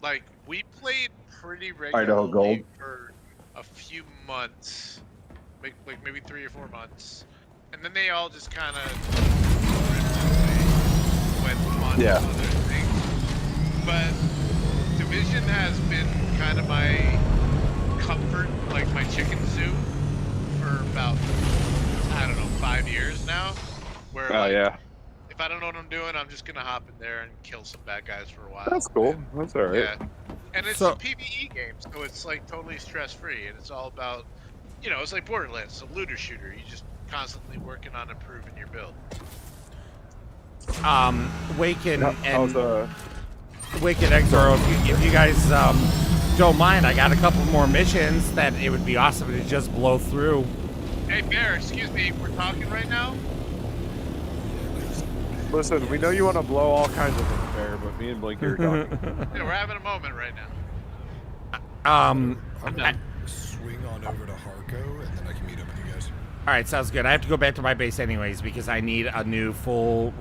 Like we played pretty regularly Idaho Gold. for a few months, like maybe 3 or 4 months, and then they all just kind of went on Yeah. to other things. But Division has been kind of my comfort, like my chicken soup, for about, I don't know, 5 years now. Where Oh like, yeah, if I don't know what I'm doing, I'm just gonna hop in there and kill some bad guys for a while. that's cool. And, That's all right. yeah, and it's So- a PvE game, so it's like totally stress free, and it's all about, you know, it's like Borderlands, it's a looter shooter. You just constantly working on improving your build. Waken How's and Wicked Exoro, if you guys don't mind, I got a couple more missions that it would be awesome to just blow through. Hey Bear, excuse me, we're talking right now. Listen, we know you want to blow all kinds of things, Bear, but me and Blinky are talking. Yeah, we're having a moment right now. I'm gonna swing on over to Harco, and then I can meet up with you guys. All right, sounds good. I have to go back to my base anyways because I need a new full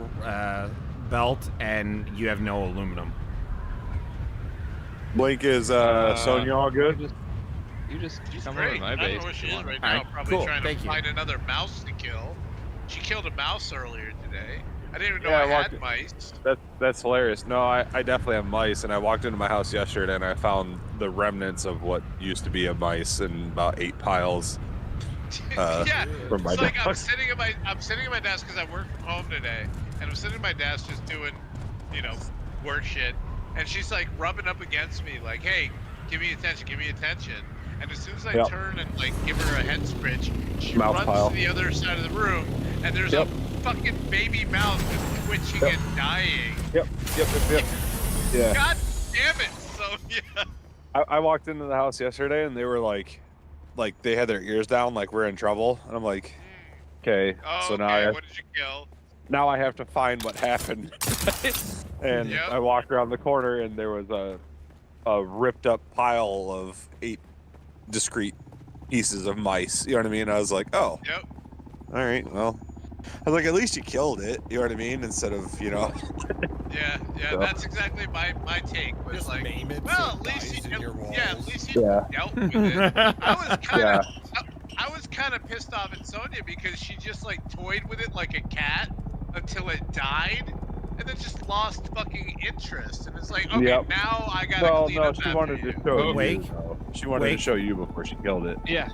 belt, and you have no aluminum. Blink is Sonya all good? You just She's come over great. to my I don't base. know where she if you is want. right All now. right, Probably cool. trying to Thank you. find another mouse to kill. She killed a mouse earlier today. I didn't even know Yeah, I I had walked- mice. That's hilarious. No, I definitely have mice, and I walked into my house yesterday and I found the remnants of what used to be a mice in about 8 piles. Yeah, from my it's like I'm desk. sitting at my desk because I work from home today, and I'm sitting at my desk just doing, you know, work shit, and she's like rubbing up against me like, "Hey, give me attention, give me attention." And as soon as I Yep. turn and like give her a head scritch, she Mouse runs pile. to the other side of the room, and there's Yep. a fucking baby mouse just twitching Yep. and dying. Yep. Yeah. God damn it! So yeah. I walked into the house yesterday and they were like they had their ears down, like we're in trouble, and I'm like, okay. Oh, So okay. now What did you kill? now I have to find what happened. And Yep. I walked around the corner and there was a ripped up pile of 8 discrete pieces of mice. You know what I mean? I was like, oh, Yep. all right, well. I was like, at least you killed it. You know what I mean? Instead of, you know. Yeah, So- that's exactly my take. Was Just like, maim it well, so at it least dies you, in your at walls. least you Yeah. dealt with it. Yeah. I was kind of pissed off at Sonya because she just like toyed with it like a cat until it died, and then just lost fucking interest. And it's like, okay, Yep. now I gotta No, clean no, up she after wanted you. to show Wake. you. Though. She wanted Wake. to show you before she killed it. Yeah.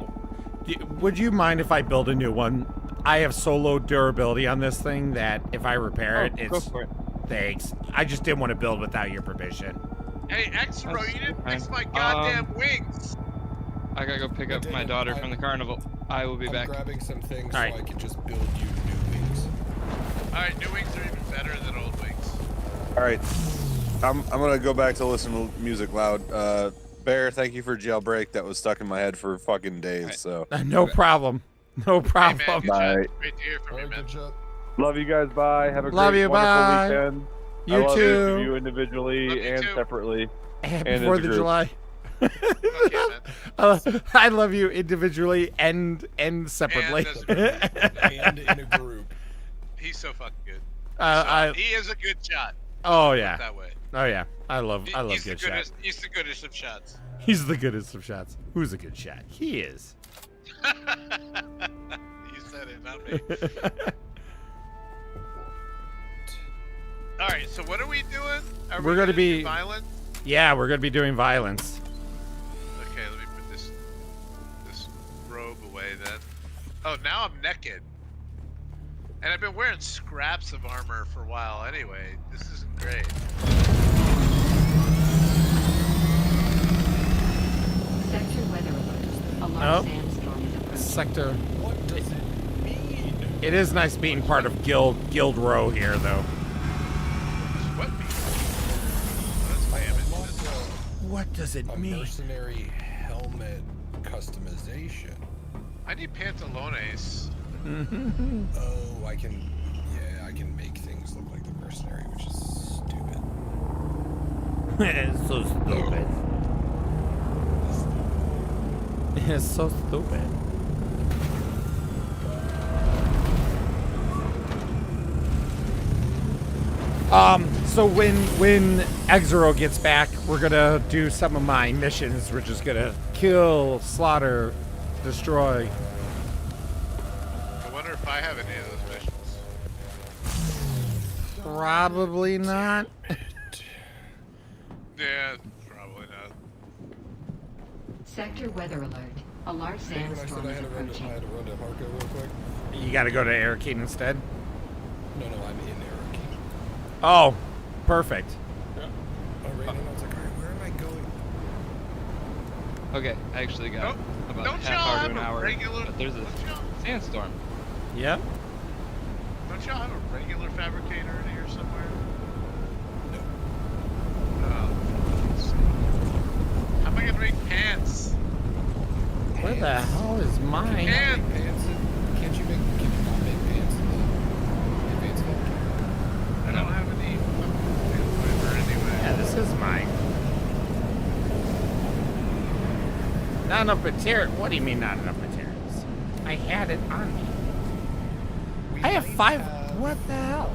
Would you mind if I build a new one? I have so low durability on this thing that if I repair it, Go it's for it. thanks. I just didn't want to build without your permission. Hey, X-Ro, That's you didn't fine. fix my goddamn wings. I gotta go pick up my daughter from the carnival. I will be I'm back. grabbing some things All right. so I can just build you new wings. All right, new wings are even better than old wings. All right, I'm gonna go back to listen to music loud. Bear, thank you for Jailbreak. That was stuck in my head for fucking days. Right. So No problem. No Hey, problem. man, good Bye. chat. Great to hear from you, Alright, man. good job. love you guys. Bye. Have a Love great, you, wonderful bye. weekend. You I love each of too. you individually Love you and too. separately. Happy And 4th as of a group. July. Fuck yeah, man. I love you individually and separately. as a And in a group. He's so fucking good. He is a good shot. Oh Put it yeah. that way. Oh yeah. I love He's good the shots. goodest. He's the goodest of shots. He's the goodest of shots. Who's a good shot? He is. You said it, not me. All right. So what are we doing? Are We're we gonna do be- violent. Yeah, we're gonna be doing violence. Okay, let me put this robe away then. Oh, now I'm naked. And I've been wearing scraps of armor for a while anyway. This isn't great. Sector weather alert. A large Oh. sandstorm is approaching. Sector. What does it mean? It is nice being part of Guild Row here, though. What mean? That's I damage. unlocked What does it a mean? mercenary helmet customization. I need pantalones. Oh, I can make things look like the mercenary, which is stupid. It's so stupid. It's so stupid. So when Exero gets back, we're gonna do some of my missions. We're just gonna kill, slaughter, destroy. I wonder if I have any of those missions. Probably not. Yeah, probably not. Sector weather alert. A large Remember when I said sandstorm I is had to run approaching. to Harco real quick? You gotta go to Arakeen instead. No, I'm in Arakeen. Oh, perfect. I ran in, I was like, alright, where am I going? Okay, I actually got about Don't a half y'all hour have to an a hour. regular? But there's a don't y'all- sandstorm. Yep. Don't y'all have a regular fabricator in here somewhere? No. Oh, how am I gonna make pants? Where the hell is mine? Pants. Pants in, can you not make pants in the advanced factory? I don't have any fiber anyway. Yeah, this is mine. Not enough material. What do you mean not enough materials? I had it on me. We I have might 5. have What the hell?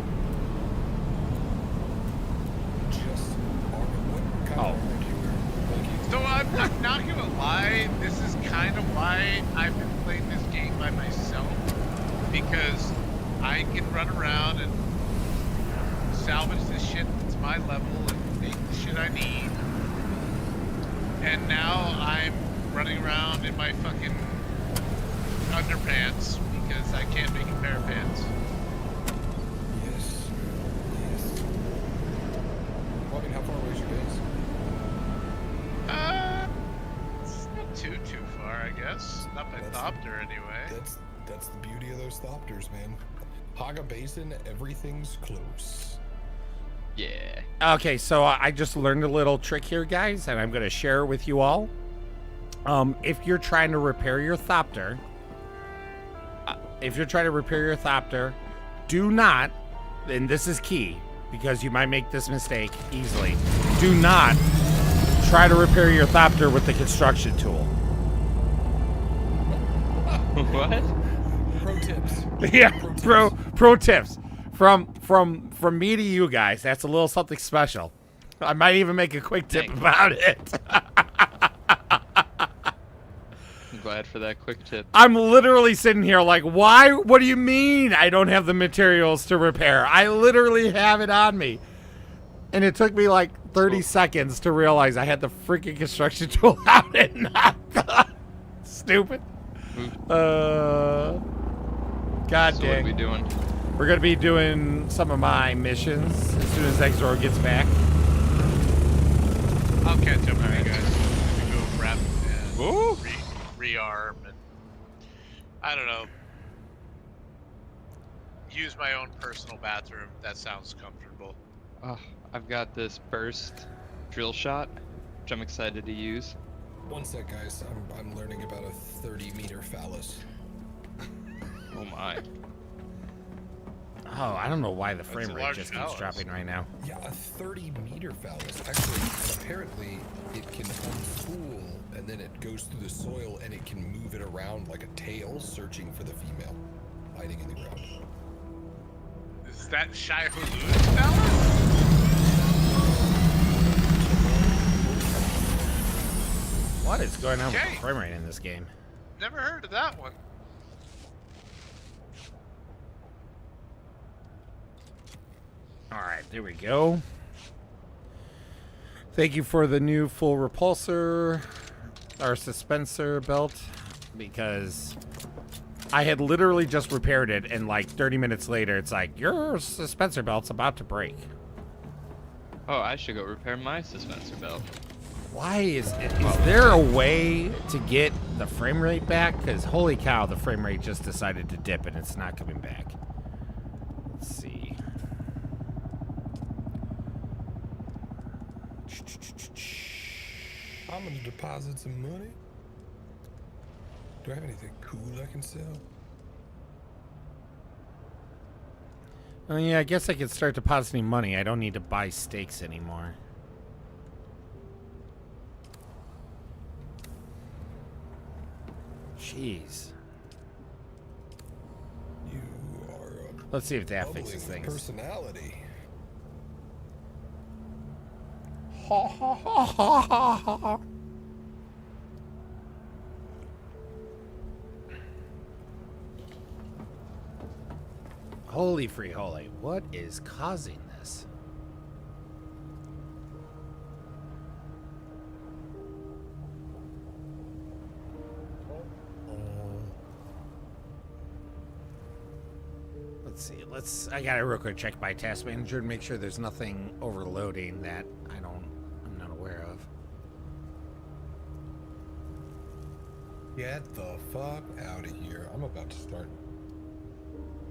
Just what kind Oh. of armor do you wear? Like, So I'm not gonna lie, this is kind of why I've been playing this game by myself, because I can run around and salvage the shit that's my level and make the shit I need. And now I'm running around in my fucking underpants because I can't make a pair of pants. Yes. Yes. Well, I mean, how far away is your base? It's not too far, I guess. Not by That's- Thopter anyway. That's the beauty of those Thopters, man. Haga Basin, everything's close. Yeah. Okay, so I just learned a little trick here, guys, and I'm going to share it with you all. If you're trying to repair your Thopter, do not, and this is key, because you might make this mistake easily, do not try to repair your Thopter with the construction tool. What? Pro tips. Yeah, pro tips. From me to you guys, that's a little something special. I might even make a quick tip about it. I'm glad for that quick tip. I'm literally sitting here like, why? What do you mean I don't have the materials to repair? I literally have it on me. And it took me like 30 seconds to realize I had the freaking construction tool out and not the stupid. God So dang. what are we doing? We're going to be doing some of my missions as soon as Exor gets back. I'll catch up with you guys. We go wrap and rearm and I don't know. Use my own personal bathroom. That sounds comfortable. Oh, I've got this burst drill shot, which I'm excited to use. One sec, guys. I'm learning about a 30-meter phallus. Oh my. Oh, I don't know why the That's frame a rate large just keeps phallus. dropping right now. Yeah, a 30-meter phallus. Actually, and apparently it can unspool and then it goes through the soil and it can move it around like a tail, searching for the female hiding in the ground. Is that Shai Hulud's phallus? What is going on with Okay. the frame rate in this game? Never heard of that one. Alright, there we go. Thank you for the new full repulsor, or suspensor belt, because I had literally just repaired it, and like 30 minutes later, it's like, your suspensor belt's about to break. Oh, I should go repair my suspensor belt. Why is there a way to get the frame rate back? Because holy cow, the frame rate just decided to dip and it's not coming back. Let's see. I'm gonna deposit some money. Do I have anything cool I can sell? Oh yeah, I guess I could start depositing money. I don't need to buy steaks anymore. Jeez. You are a Let's see if that bubbling fixes things. personality. Ha ha ha ha ha ha. Holy free holy, what is causing this? Let's see, I gotta real quick check my task manager and make sure there's nothing overloading that I'm not aware of. Get the fuck out of here. I'm about to start.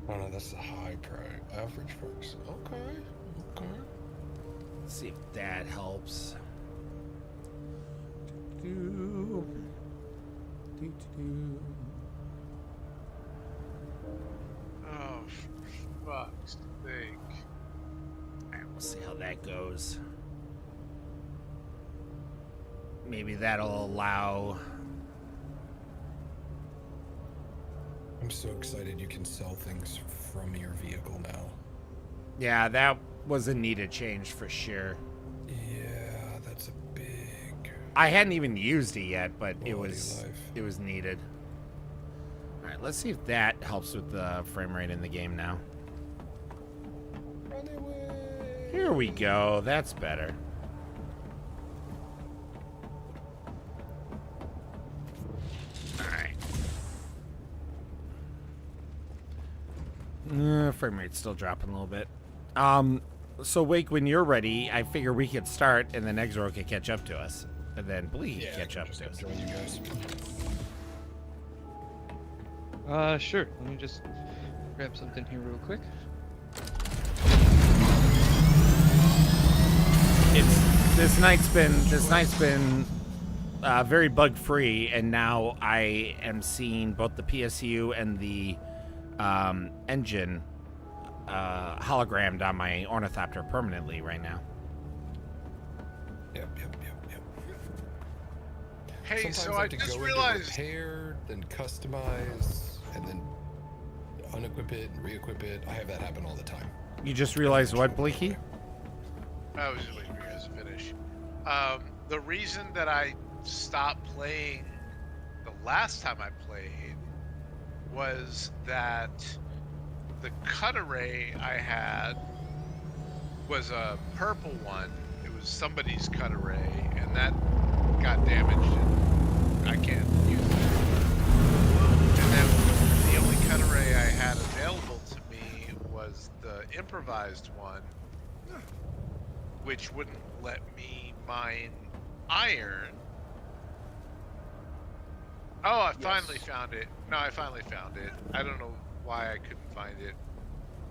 Oh no, that's the high price. Average price. Okay. Let's see if that helps. Do. Oh, for fuck's sake. Alright, we'll see how that goes. Maybe that'll allow. I'm so excited you can sell things from your vehicle now. Yeah, that was a needed change for sure. Yeah, that's a big. I hadn't even used it yet, but it Quality was of life. it was needed. All right, let's see if that helps with the frame rate in the game now. Run away. Here we go. That's better. All right. Frame rate's still dropping a little bit. So Wake, when you're ready, I figure we could start, and then Exor can catch up to us, and then Bleed Yeah, catch I up can to us. join you guys. Sure. Let me just grab something here real quick. This night's been very bug free, and now I am seeing both the PSU and the engine hologrammed on my Ornithopter permanently right now. Yep. Hey, Sometimes so I I have to just go realized. into repair, then customize, and then unequip it and re-equip it. I have that happen all the time. You just realized what, Bleaky? I was just waiting for you guys to finish. The reason that I stopped playing the last time I played was that the cut array I had was a purple one. It was somebody's cut array, and that got damaged, and I can't use it anymore. And then the only cut array I had available to me was the improvised one, which wouldn't let me mine iron. Oh, I finally found it. No, I finally found it. I don't know why I couldn't find it,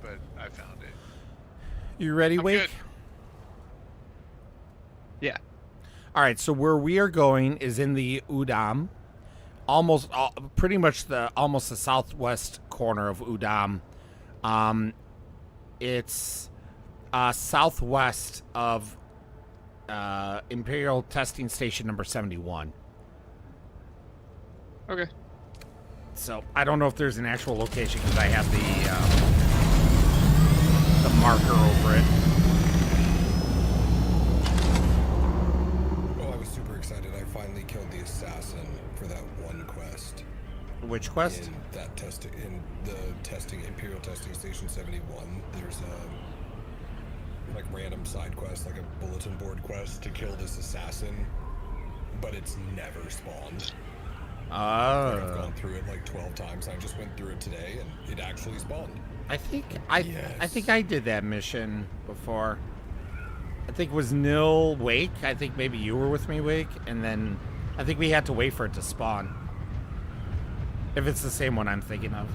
but I found it. You ready, I'm Wake? good. Yeah. All right, so where we are going is in the Udam, pretty much almost the southwest corner of Udam. It's southwest of Imperial Testing Station number 71. Okay. So I don't know if there's an actual location because I have the marker over it. Oh, I was super excited. I finally killed the assassin for that one quest. Which quest? In that in the Imperial Testing Station 71. There's a like random side quest, like a bulletin board quest to kill this assassin, but it's never spawned. I've gone through it like 12 times. I just went through it today, and it actually spawned. I think I did that mission before. I think it was Nil Wake. I think maybe you were with me, Wake, and then I think we had to wait for it to spawn. If it's the same one I'm thinking of.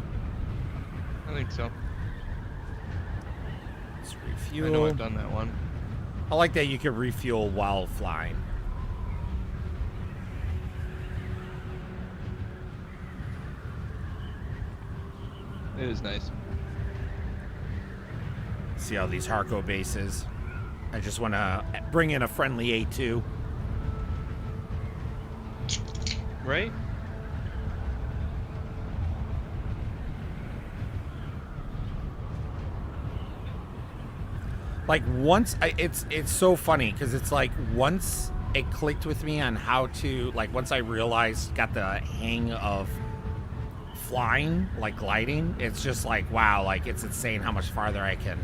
I think so. Let's refuel. I know I've done that one. I like that you can refuel while flying. It is nice. See all these Harco bases. I just want to bring in a friendly A2. Right? Like once it's so funny because it's like once it clicked with me on how to, like, once I realized, got the hang of flying, like gliding, it's just like, wow, like it's insane how much farther I can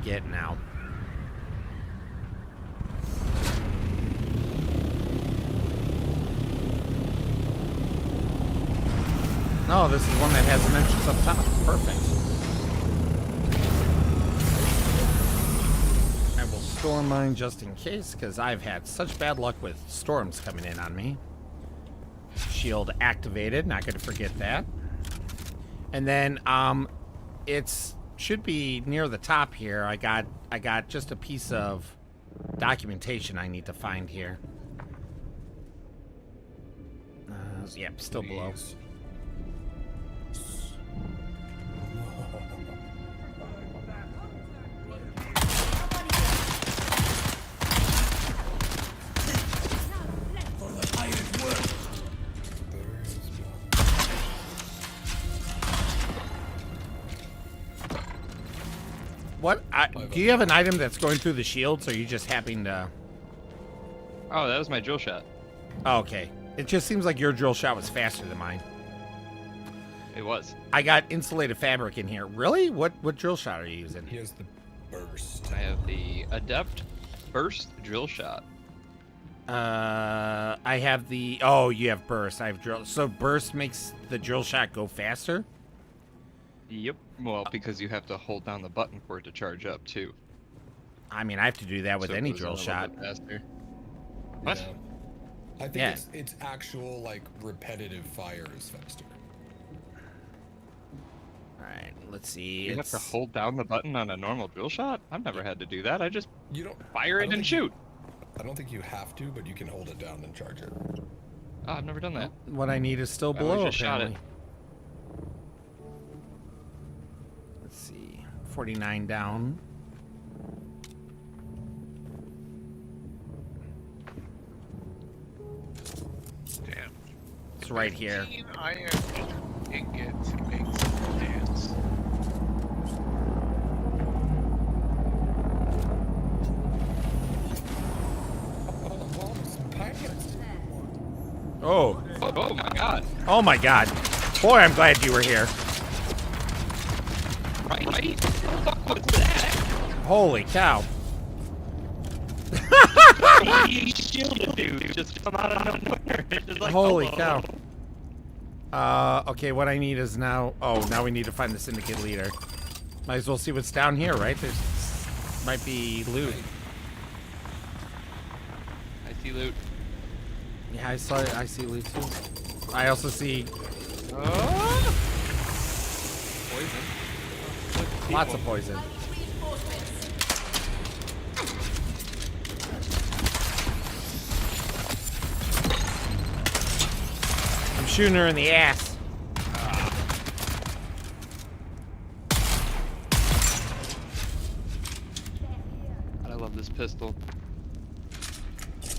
get now. No, this is one that has dimensions up top. Perfect. I will storm mine just in case, because I've had such bad luck with storms coming in on me. Shield activated, not going to forget that. And then it's should be near the top here. I got just a piece of documentation I need to find here. Yep, still below. What? Do you have an item that's going through the shields, or are you just happening to... Oh, that was my drill shot. Oh, okay. It just seems like your drill shot was faster than mine. It was. I got insulated fabric in here. Really? What drill shot are you using? He has the burst. I have the Adept Burst drill shot. I have the... Oh, you have burst. I have drill... So burst makes the drill shot go faster? Yep. Well, because you have to hold down the button for it to charge up, too. I mean, I have to do that with So it any goes drill in a little shot. bit faster. What? Yeah. I think it's actual, like, repetitive fire is faster. Alright, let's see. You have to hold down the button on a normal drill shot? I've never had to do that. I just fire I it don't and think shoot. I don't think you have to, but you can hold it down and charge it. Oh, I've never done that. What I need is still I below, just shot apparently. Let's see. 49 down. Damn. It's right here. 15 iron ingot makes a dance. packets. Oh. Oh my god. Oh my god. Boy, I'm glad you were here. Right? What's that? Holy cow. He shielded dude. Just come out of nowhere. Just like, Holy hello. cow. Okay, what I need is now... Oh, now we need to find the Syndicate leader. Might as well see what's down here, right? There's... Might be loot. I see loot. Yeah, I see loot too. I also see... Poison. Lots of poison. I'm shooting her in the ass. I love this pistol.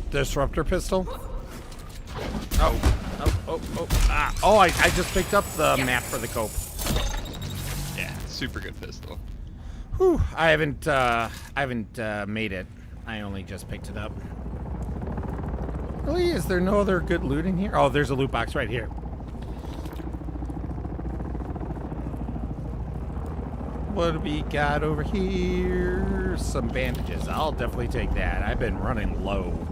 Disruptor pistol. Oh, I just picked up the map for the cope. Yeah, super good pistol. Whew, I haven't made it. I only just picked it up. Really? Is there no other good loot in here? Oh, there's a loot box right here. What do we got over here? Some bandages. I'll definitely take that. I've been running low.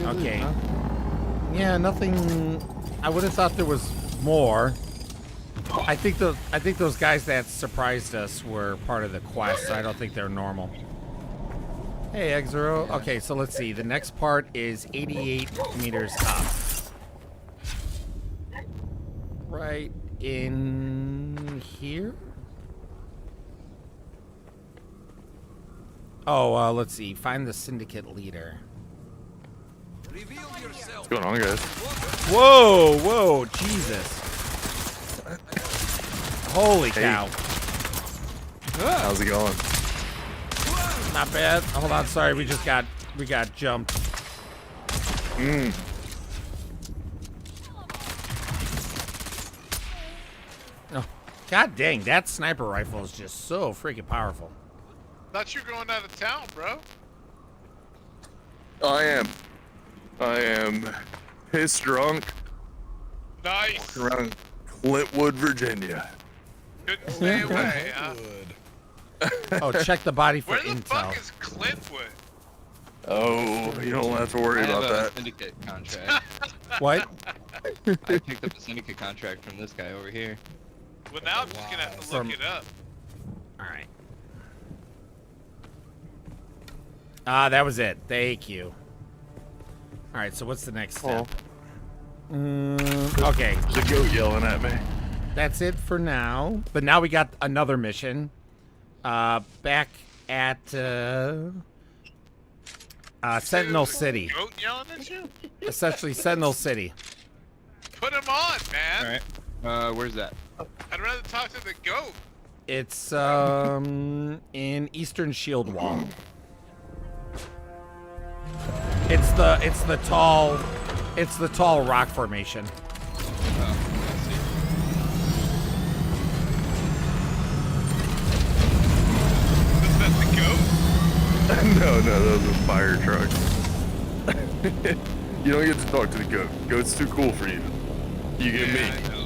Okay. Yeah, nothing. I would have thought there was more. I think those guys that surprised us were part of the quest. I don't think they're normal. Hey, X0. Okay, so let's see. The next part is 88 meters up. Right in here? Oh, let's see. Find the Syndicate leader. What's going on, guys? Whoa, whoa, Jesus. Holy cow. How's it going? Not bad. Hold on, sorry, we got jumped. Oh, god dang, that sniper rifle is just so freaking powerful. Thought you were going out of town, bro. I am pissed drunk. Nice. Walking around Clintwood, Virginia. Couldn't stay away, huh? Oh, check the body for Where the intel. fuck is Clintwood? Oh, you don't have to worry I about have a that. syndicate contract. What? I picked up a syndicate contract from this guy over here. Well, now I'm just gonna have to From- look it up. Alright. Ah, that was it. Thank you. Alright, so what's the next step? Okay. The goat yelling at me. That's it for now. But now we got another mission. Back at Sentinel City. Goat yelling at you? Essentially Sentinel City. Put him on, man. Alright. Where's that? I'd rather talk to the goat. It's in Eastern Shield Wall. It's the tall rock formation. Is that the goat? No, that was a fire truck. You don't get to talk to the goat. Goat's too cool for you. You get me. I know.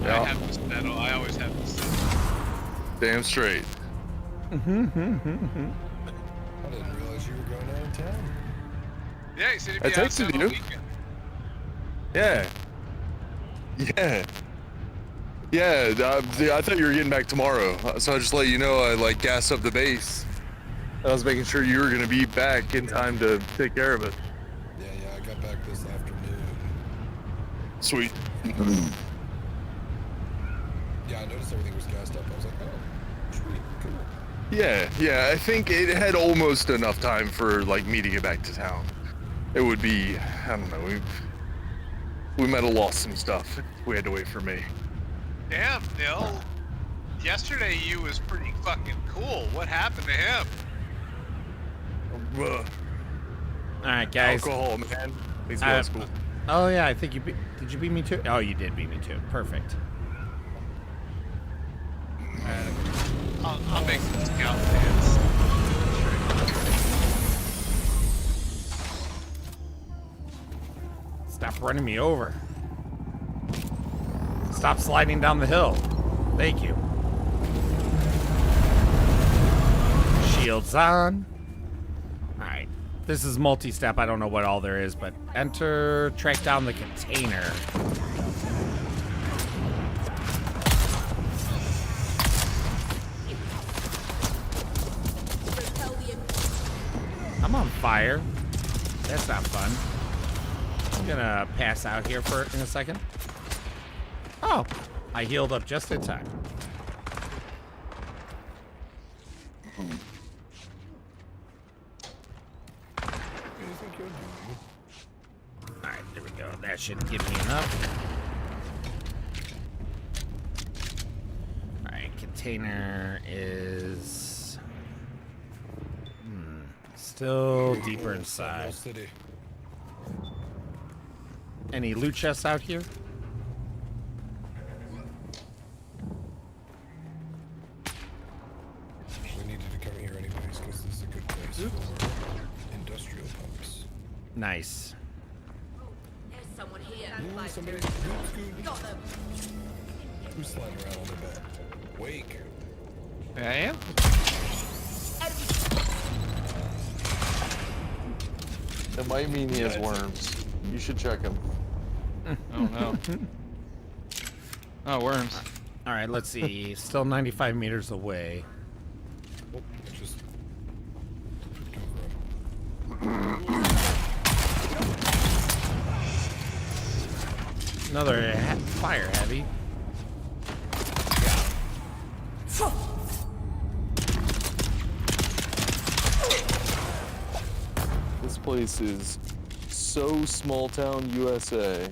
I Yeah. have to settle. I always have to settle. Damn straight. I didn't realize you were going out of town. Yeah, he said he'd I be out texted town you. all weekend. Yeah, I thought you were getting back tomorrow, so I just let you know I like gassed up the base. I was making sure you were gonna be back in time to take care of it. Yeah, I got back this afternoon. Sweet. Yeah, I noticed everything was gassed up. I was like, oh, sweet, cool. Yeah, I think it had almost enough time for like me to get back to town. It would be, I don't know, we might have lost some stuff if we had to wait for me. Damn, Nil. Yesterday you was pretty fucking cool. What happened to him? Ugh. Alright, guys. Alcohol, man. Makes me I- less cool. Oh yeah, I think you beat. Did you beat me too? Oh, you did beat me too. Perfect. I'll make some scout pants. Stop running me over. Stop sliding down the hill. Thank you. Shields on. Alright. This is multi-step. I don't know what all there is, but enter, track down the container. I'm on fire. That's not fun. I'm gonna pass out here in a second. Oh, I healed up just in time. Alright, there we go. That should give me enough. Alright, container is still deeper inside. Any loot chests out here? We needed to come here anyways because this is a good place for industrial pumps. Nice. There's someone here. Ooh, somebody Got them. who's sliding around on their back? Wake. I am. That might mean he has worms. You should check him. Oh no. Oh, worms. All right, let's see. Still 95 meters away. Oh, I just Another fire heavy. This place is so small town USA.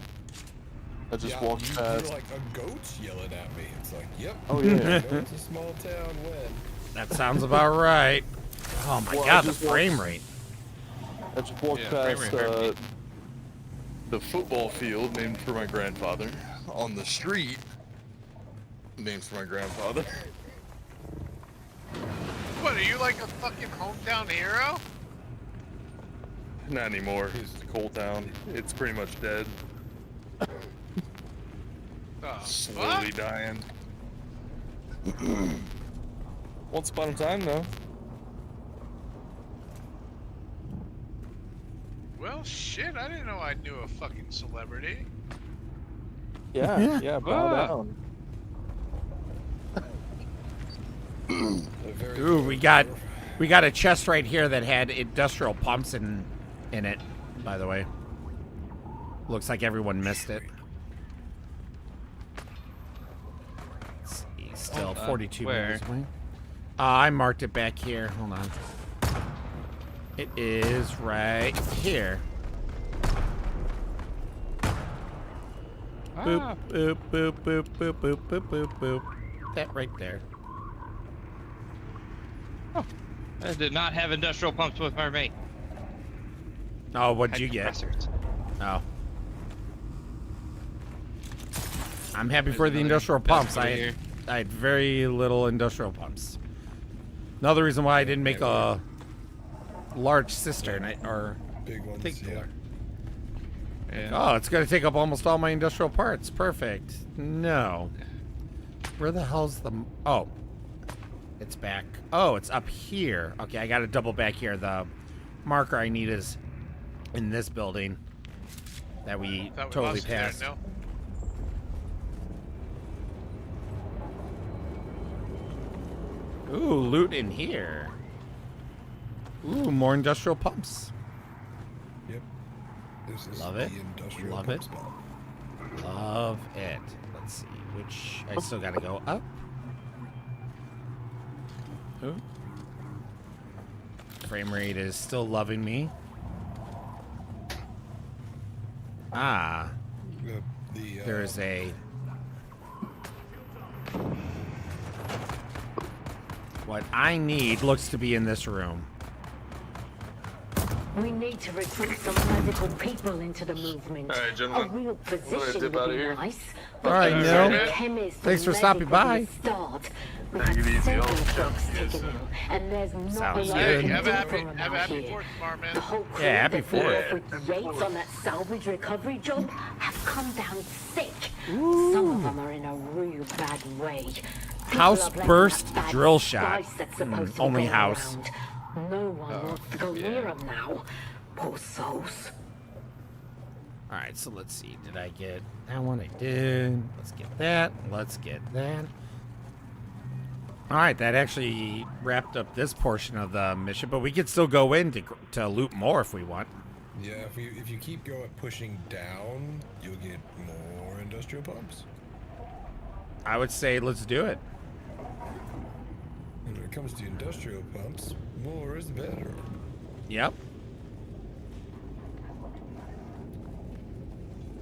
I just walked past. You're like a goat yelling at me. It's like, yep. Oh yeah. It's a small town when. That sounds about right. Oh my god, the just frame rate. I just walked past the football field named for my grandfather. On the street named for my grandfather. What, are you like a fucking hometown hero? Not anymore. It's Coal Town. It's pretty much dead. Slowly dying. Once upon a time, though. Well, shit, I didn't know I knew a fucking celebrity. Yeah, bow down. Ooh, we got a chest right here that had industrial pumps in it, by the way. Looks like everyone missed it. Let's see, still 42 minutes away. I marked it back here. Hold on. It is right here. Boop, boop, boop, boop, boop, boop, boop, boop, boop. That right there. Oh, I did not have industrial pumps with my mate. Oh, what'd you get? Oh. I'm happy for the industrial pumps. I had very little industrial pumps. Another reason why I didn't make a large cistern or big ones. Yeah. Oh, it's gonna take up almost all my industrial parts. Perfect. No. Where the hell's the? Oh, it's back. Oh, it's up here. Okay, I got to double back here. The marker I need is in this building that we totally passed. No? Ooh, loot in here. Ooh, more industrial pumps. Yep. This is Love it. the industrial Love pump it. spot. Love it. Let's see, which I still gotta go up. Ooh. Frame rate is still loving me. Ah. There's a... What I need looks to be in this room. We need to recruit some magical people into the movement. All right, A gentlemen. real I'm gonna physician dip would out be of here. nice. All right, but Neil. a chemist Thanks for and stopping medic would by. be a start. We've Take had it easy. several I'll drugs chat with you taken soon. ill, and there's not a Sounds lot good. we can Have do a for happy, 'em have a out happy here. Fourth, Marman. The whole crew Yeah, happy that we Fourth. offered rates on that salvage recovery job have come down sick. Some of them are in a real bad way. People House are blaming burst that bad drill shot. spice that's supposed to Only go house. around. No one wants to go near them now. Poor souls. All right, so let's see. Did I get that one? I did. Let's get that. Let's get that. All right, that actually wrapped up this portion of the mission, but we could still go in to loot more if we want. Yeah, if you keep going pushing down, you'll get more industrial pumps. I would say let's do it. And when it comes to industrial pumps, more is better. Yep.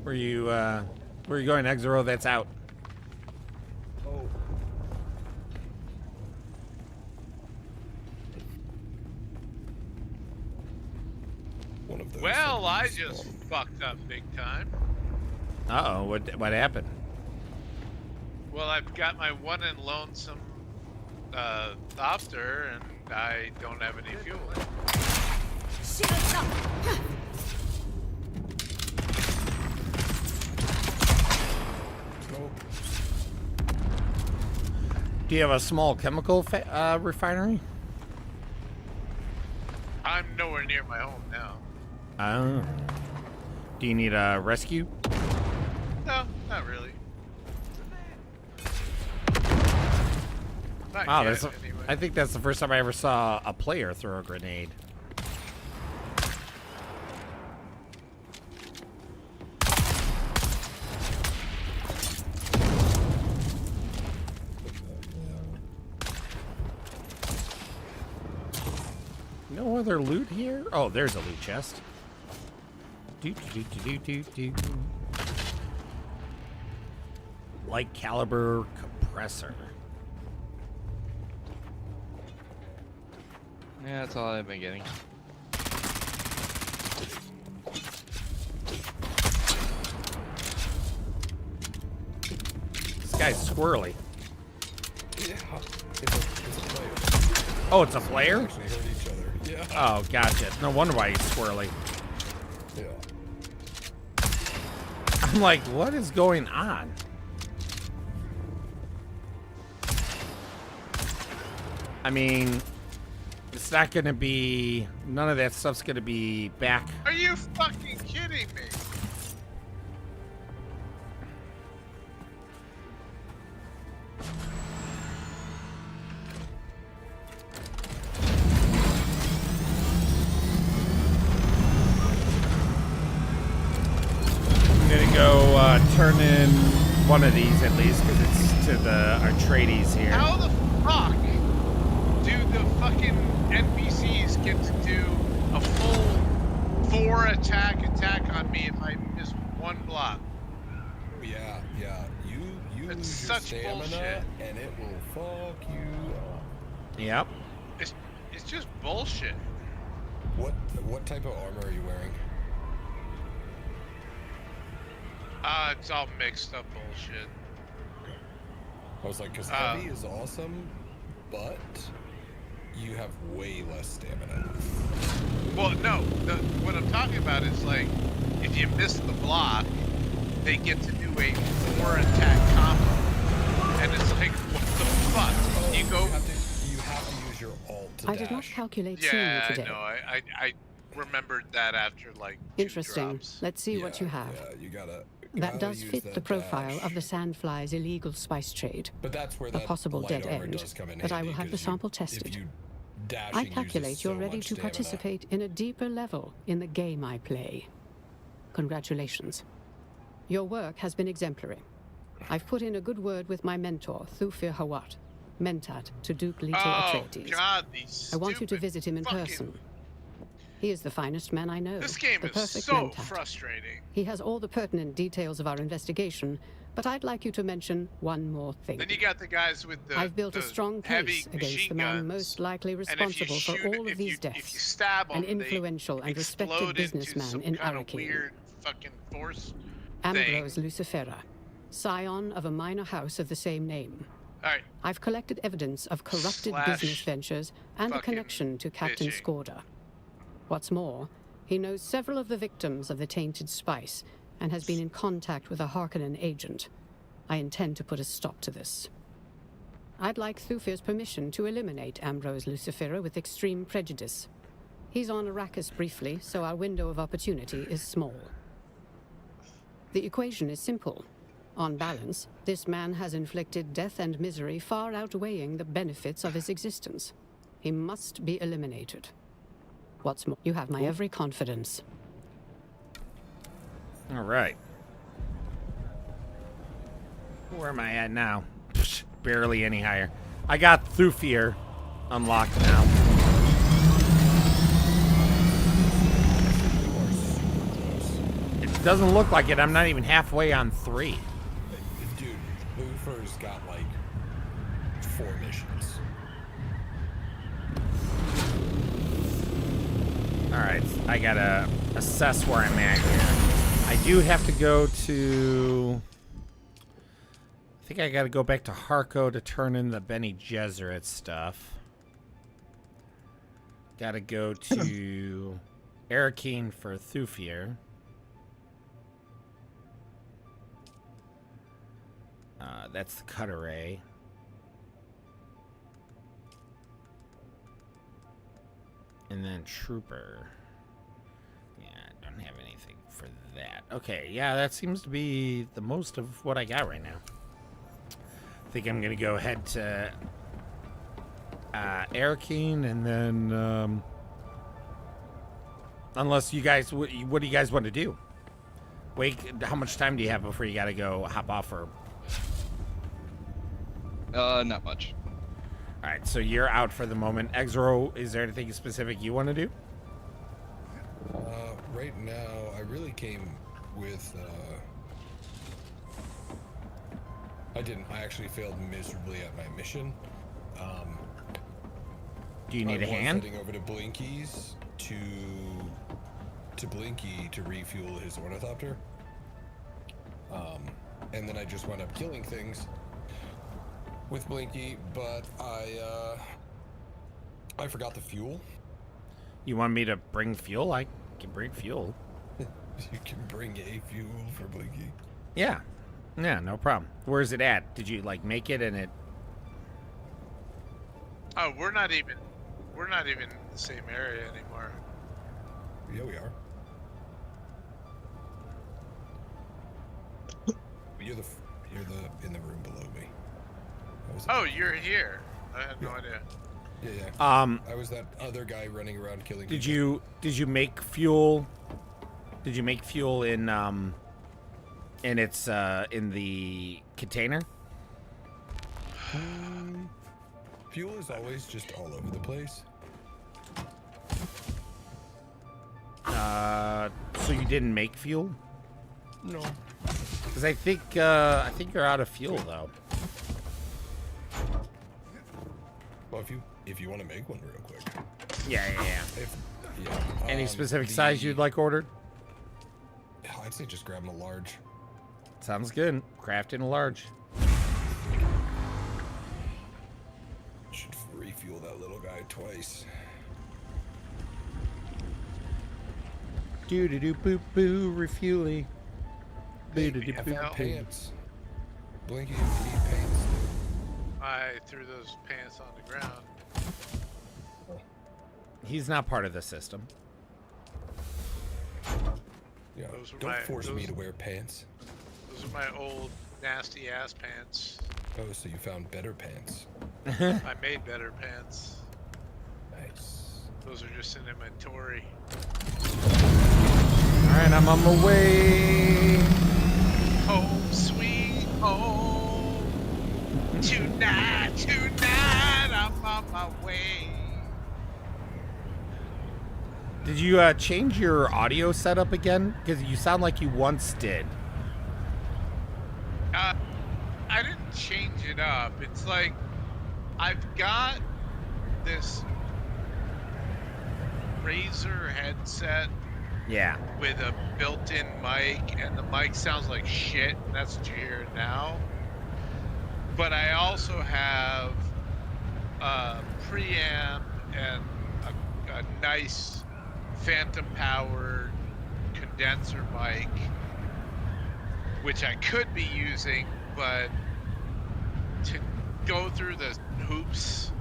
Where you going, Exero? That's out. Oh. One of those. Well, I things. just fucked up big time. Uh-oh, what happened? Well, I've got my one and lonesome Thopter, and I don't have any fuel. Shields up! Oh, Do you have a small chemical refinery? I'm nowhere near my home now. Oh. Do you need a rescue? No, not really. Not Wow, yet, that's anyway. I think that's the first time I ever saw a player throw a grenade. No other loot here? Oh, there's a loot chest. Light caliber compressor. Yeah, that's all I've been getting. This guy's squirrely. yeah. It's a player. Oh, it's a flare? Actually hurt each other. Yeah. Oh, gotcha. No wonder why he's squirrely. Yeah. I'm like, what is going on? I mean, it's not gonna be, none of that stuff's gonna be back. Are you fucking kidding me? I'm gonna go turn in one of these at least, because it's to the Atreides here. How the fuck do the fucking NPCs get to do a full 4 attack on me if I miss one block? Yeah. You It's lose your such stamina, bullshit. and it will fuck you up. Yep. It's just bullshit. What type of armor are you wearing? It's all mixed up bullshit. I was like, because heavy is awesome, but you have way less stamina. Well, no, what I'm talking about is like, if you miss the block, they get to do a 4 attack combo. And it's like, what the fuck? You go... You have to use your alt to I did not dash. calculate seeing you Yeah, I today. know. I remembered that after like 2 Interesting. drops. Let's see what you have. Yeah, you gotta That does use fit that the profile dash. of the Sandfly's illegal spice trade. But that's where A that possible light dead armor end, does come in but I handy, will have the 'cause you- sample if tested. you I dashing uses calculate you're so ready much to stamina. participate in a deeper level in the game I play. Congratulations. Your work has been exemplary. I've put in a good word with my mentor, Thufir Hawat, Mentat to Duke Leto Oh Atreides. god, these I want you to stupid visit him in fucking- person. He is the finest man I know. This game the is perfect so Mentat. frustrating. He has all the pertinent details of our investigation, But I'd like you to mention one more thing. Then you got the guys with the I've built a the strong heavy case against the machine man guns, most likely and if you responsible for shoot- all of if these you- deaths. If you stab them, An influential and respected explode into businessman some in kind of Arakeen. weird fucking force Ambrose thing. Lucifera, scion of a minor house of the same name. All right. I've collected evidence of corrupted Slash business ventures and a fucking connection to Captain bitching. Skorda. What's more, he knows several of the victims of the tainted spice and has been in contact with a Harkonnen agent. I intend to put a stop to this. I'd like Thufir's permission to eliminate Ambrose Lucifera with extreme prejudice. He's on Arrakis briefly, so our window of opportunity is small. The equation is simple. On balance, this man has inflicted death and misery far outweighing the benefits of his existence. He must be eliminated. What's more, you have my every confidence. All right. Where am I at now? Psh, barely any higher. I got Thufir unlocked now. It doesn't look like it. I'm not even halfway on 3. Dude, Lufer's got like 4 missions. Alright, I gotta assess where I'm at here. I do have to go to... I think I gotta go back to Harko to turn in the Bene Gesserit stuff. Gotta go to Arakeen for Thufir. That's the Cutter Ray. And then Trooper. Yeah, I don't have anything for that. Okay, yeah, that seems to be the most of what I got right now. I think I'm going to go ahead to Arakeen and then... unless you guys... What do you guys want to do? Wait, how much time do you have before you got to go hop off or... Not much. Alright, so you're out for the moment. Exro, is there anything specific you want to do? Right now, I really came with, I actually failed miserably at my mission. Do you need a hand? Heading over to Blinky's to Blinky to refuel his ornithopter. And then I just wound up killing things with Blinky, but I forgot the fuel. You want me to bring fuel? I can bring fuel. You can bring a fuel for Blinky. Yeah. Yeah, no problem. Where's it at? Did you, like, make it and it... Oh, we're not even in the same area anymore. Yeah, we are. You're in the room below me. Oh, you're here. I had no idea. Yeah. I was that other guy running around killing people. Did you make fuel? Did you make fuel in its in the container? Fuel is always just all over the place. So you didn't make fuel? No. Because I think you're out of fuel though. Well, if you want to make one real quick. Yeah. Any specific the- size you'd like ordered? I'd say just grab them a large. Sounds good. Craft in a large. Should refuel that little guy twice. Doo doo doo boop boo refueling. Boo doo doo I boop found boo. pants. Blinky, you need pants. I threw those pants on the ground. He's not part of the system. Yeah, Those were don't force me to wear pants. Those are my old nasty ass pants. Oh, so you found better pants. I made better pants. Nice. Those are just in inventory. Alright, I'm on my way. Home sweet home. Tonight, I'm on my way. Did you change your audio setup again? Because you sound like you once did. it up. It's like I've got this Razer headset Yeah. with a built-in mic, and the mic sounds like shit, and that's what you hear now. But I also have a preamp and a nice phantom-powered condenser mic, which I could be using, but to go through the hoops,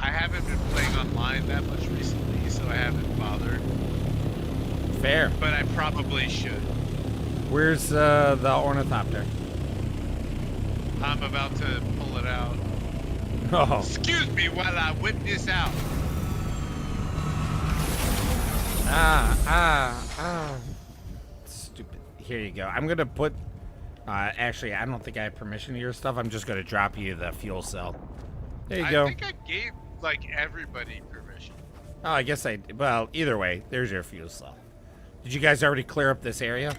I haven't been playing online that much recently, so I haven't bothered. Fair. But I probably should. Where's the ornithopter? I'm about to pull it out. Oh. Excuse me while I whip this out. Stupid. Here you go. I'm gonna put. Actually, I don't think I have permission to your stuff. I'm just gonna drop you the fuel cell. There you go. I think I gave like everybody permission. Oh, I guess I. Well, either way, there's your fuel cell. Did you guys already clear up this area?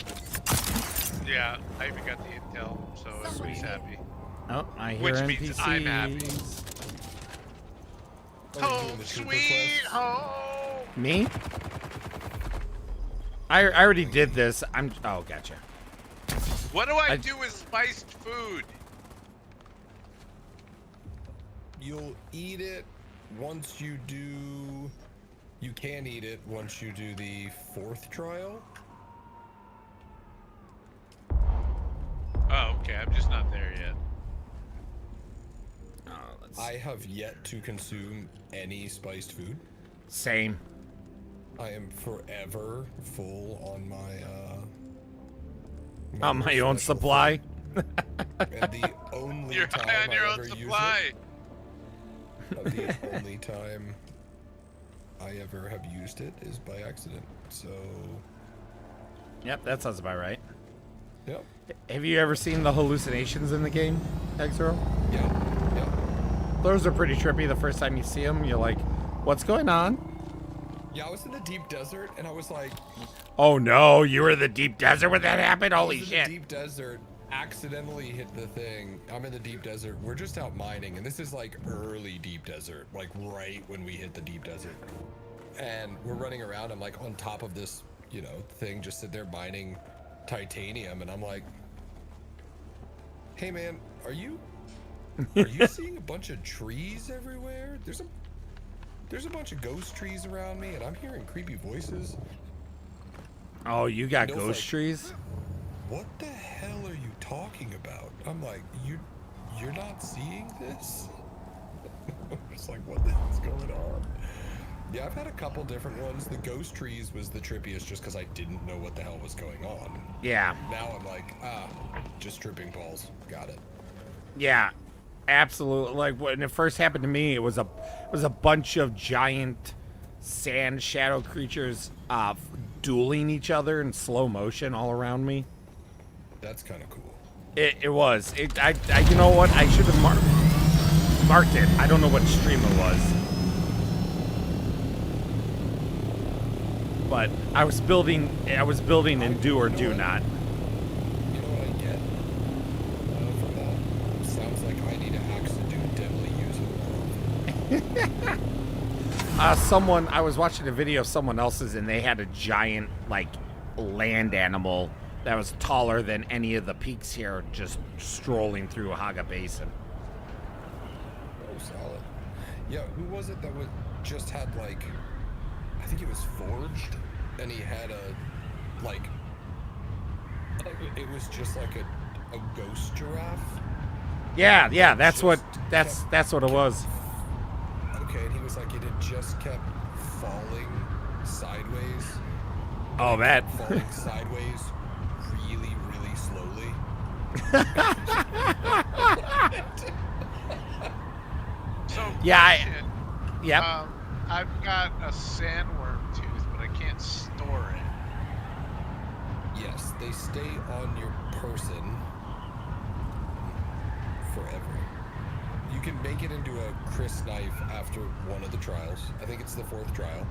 Yeah, I even got the intel, so everybody's happy. Oh, I hear Which NPCs. means I'm happy. Home sweet home. Me? I already did this. Oh, gotcha. What do I do with spiced food? You'll eat it once you do. You can eat it once you do the 4th trial. Oh, okay. I'm just not there yet. I have yet to consume any spiced food. Same. I am forever full on my on my own supply. And the only You're time high on your I own ever supply. use it, the only time I ever have used it is by accident. So. Yep, that sounds about right. Yep. Have you ever seen the hallucinations in the game, X-Zero? Yeah. Those are pretty trippy. The first time you see them, you're like, "What's going on?" Yeah, I was in the deep desert, and I was like, "Oh no, you were in the deep desert when that happened? Holy I was in shit!" the deep desert, accidentally hit the thing. I'm in the deep desert. We're just out mining, and this is like early deep desert, like right when we hit the deep desert. And we're running around. I'm like on top of this, thing, just sit there mining titanium, and I'm like, "Hey man, are you seeing a bunch of trees everywhere? There's a bunch of ghost trees around me, and I'm hearing creepy voices." Oh, you got And it was ghost like, trees? What the hell are you talking about? I'm like, you're not seeing this? I'm just like, what the hell's going on? Yeah, I've had a couple different ones. The ghost trees was the trippiest just because I didn't know what the hell was going on. Yeah. Now I'm like, just tripping balls. Got it. Yeah, absolutely. Like when it first happened to me, it was a bunch of giant sand shadow creatures dueling each other in slow motion all around me. That's kind of cool. It was. I you know what? I should have marked it. I don't know what stream it was. But I was building in do or do not. You know what I get from that? Sounds like I need to accidentally use it. I was watching a video of someone else's, and they had a giant like land animal that was taller than any of the peaks here, just strolling through Haga Basin. Oh, solid. Yeah, who was it that just had like, I think it was Forged, and he had it was just like a ghost giraffe. Yeah, that's what it was. Okay, and he was like, it had just kept falling sideways. Oh, man. Falling sideways really, really slowly. So, Yeah, yep. I've got a sandworm tooth, but I can't store it. Yes, they stay on your person forever. You can make it into a Chris knife after one of the trials. I think it's the 4th trial.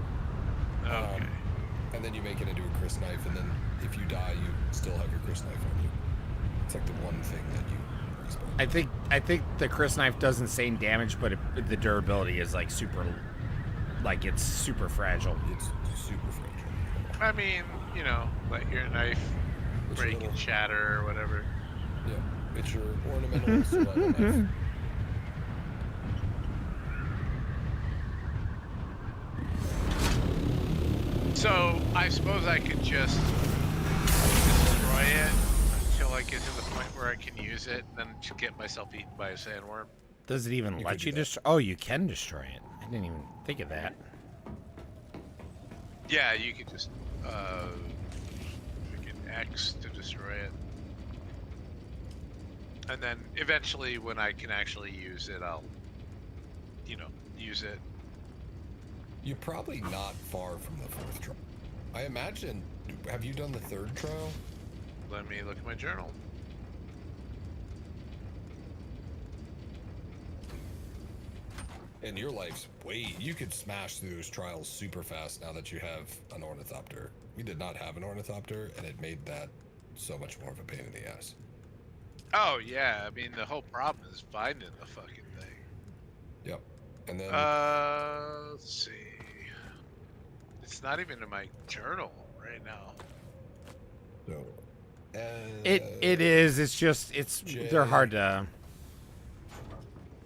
Okay. And then you make it into a Chris knife, and then if you die, you still have your Chris knife on you. It's like the one thing that you respawn. I think the Chris knife does insane damage, but the durability is like super, like it's super fragile. It's super fragile. I mean, you know, let your knife It's break a little- and shatter or whatever. Yeah, it's your ornamental survival knife. So I suppose I could just destroy it until I get to the point where I can use it, and then just get myself eaten by a sandworm. Does it even You let could you do that. destroy? Oh, you can destroy it. I didn't even think of that. Yeah, you could just freaking X to destroy it. And then eventually when I can actually use it, I'll, you know, use it. You're probably not far from the 4th trial. I imagine, have you done the 3rd trial? Let me look at my journal. And your life's you could smash through those trials super fast now that you have an ornithopter. We did not have an ornithopter, and it made that so much more of a pain in the ass. Oh yeah, I mean the whole problem is finding the fucking thing. Yep. And then Let's see. It's not even in my journal right now. so It is. It's just they're hard to.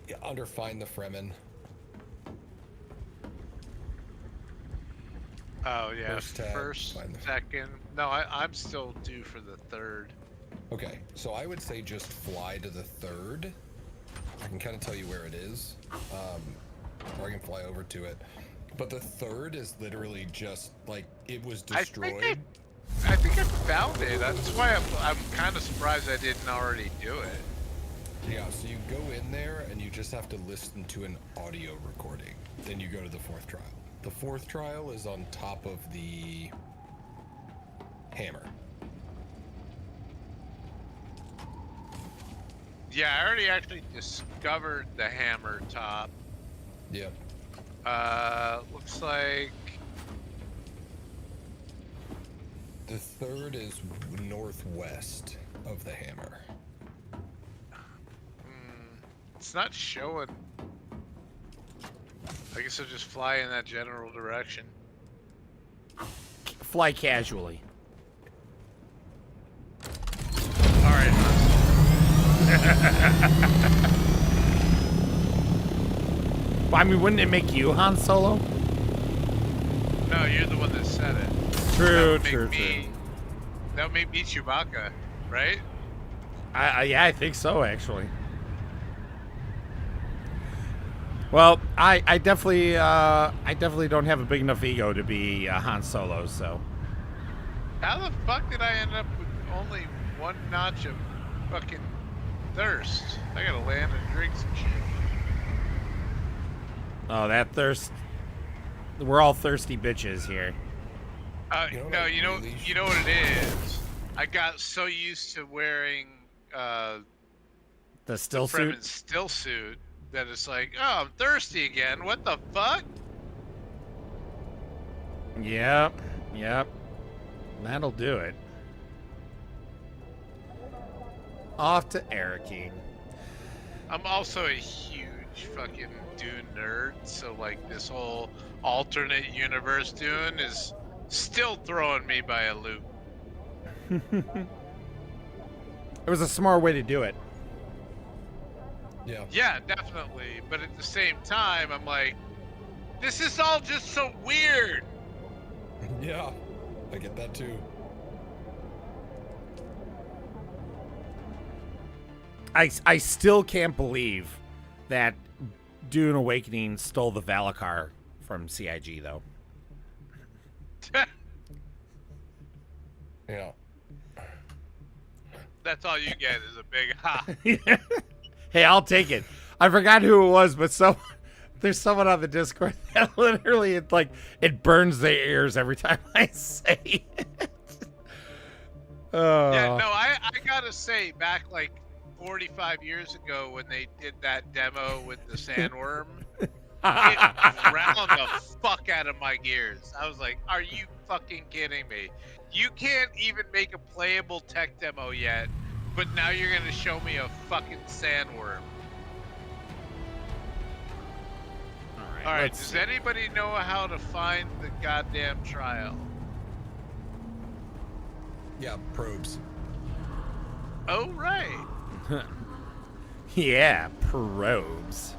yeah, under find the Fremen. Oh yeah, First tab, first, find the- second. No, I'm still due for the 3rd. Okay, so I would say just fly to the 3rd. I can kind of tell you where it is, or I can fly over to it. But the 3rd is literally just like it was destroyed. I think I found it. That's why I'm kind of surprised I didn't already do it. Yeah, so you go in there and you just have to listen to an audio recording. Then you go to the 4th trial. The 4th trial is on top of the hammer. Yeah, I already actually discovered the hammer top. Yep. Looks like The 3rd is northwest of the hammer. it's not showing. I guess I'll just fly in that general direction. Fly casually. All right. I mean, wouldn't it make you Han Solo? No, you're the one that said it. True, That would make true, me- true. That would make me Chewbacca, right? Yeah, I think so, actually. Well, I definitely don't have a big enough ego to be Han Solo, so. How the fuck did I end up with only one notch of fucking thirst? I gotta land and drink some shit. Oh, that thirst. We're all thirsty bitches here. You know what No, I you know, really you know what it is. I got so used to wearing The still suit. Fremen's still suit that it's like, oh, I'm thirsty again. What the fuck? Yep. That'll do it. Off to Arakeen. I'm also a huge fucking Dune nerd, so like this whole alternate universe Dune is still throwing me by a loop. It was a smart way to do it. Yeah. Yeah, definitely. But at the same time, I'm like, this is all just so weird. Yeah, I get that too. I still can't believe that Dune Awakening stole the Valakar from CIG, though. Yeah. That's all you get is a big ha. Hey, I'll take it. I forgot who it was, but there's someone on the Discord that literally it burns their ears every time I say it. Yeah, no, I gotta say, back like 45 years ago when they did that demo with the sandworm, it ground the fuck out of my gears. I was like, are you fucking kidding me? You can't even make a playable tech demo yet But now you're gonna show me a fucking sandworm. All right. Does anybody know how to find the goddamn trial? Yeah, probes. Oh right. Yeah, probes.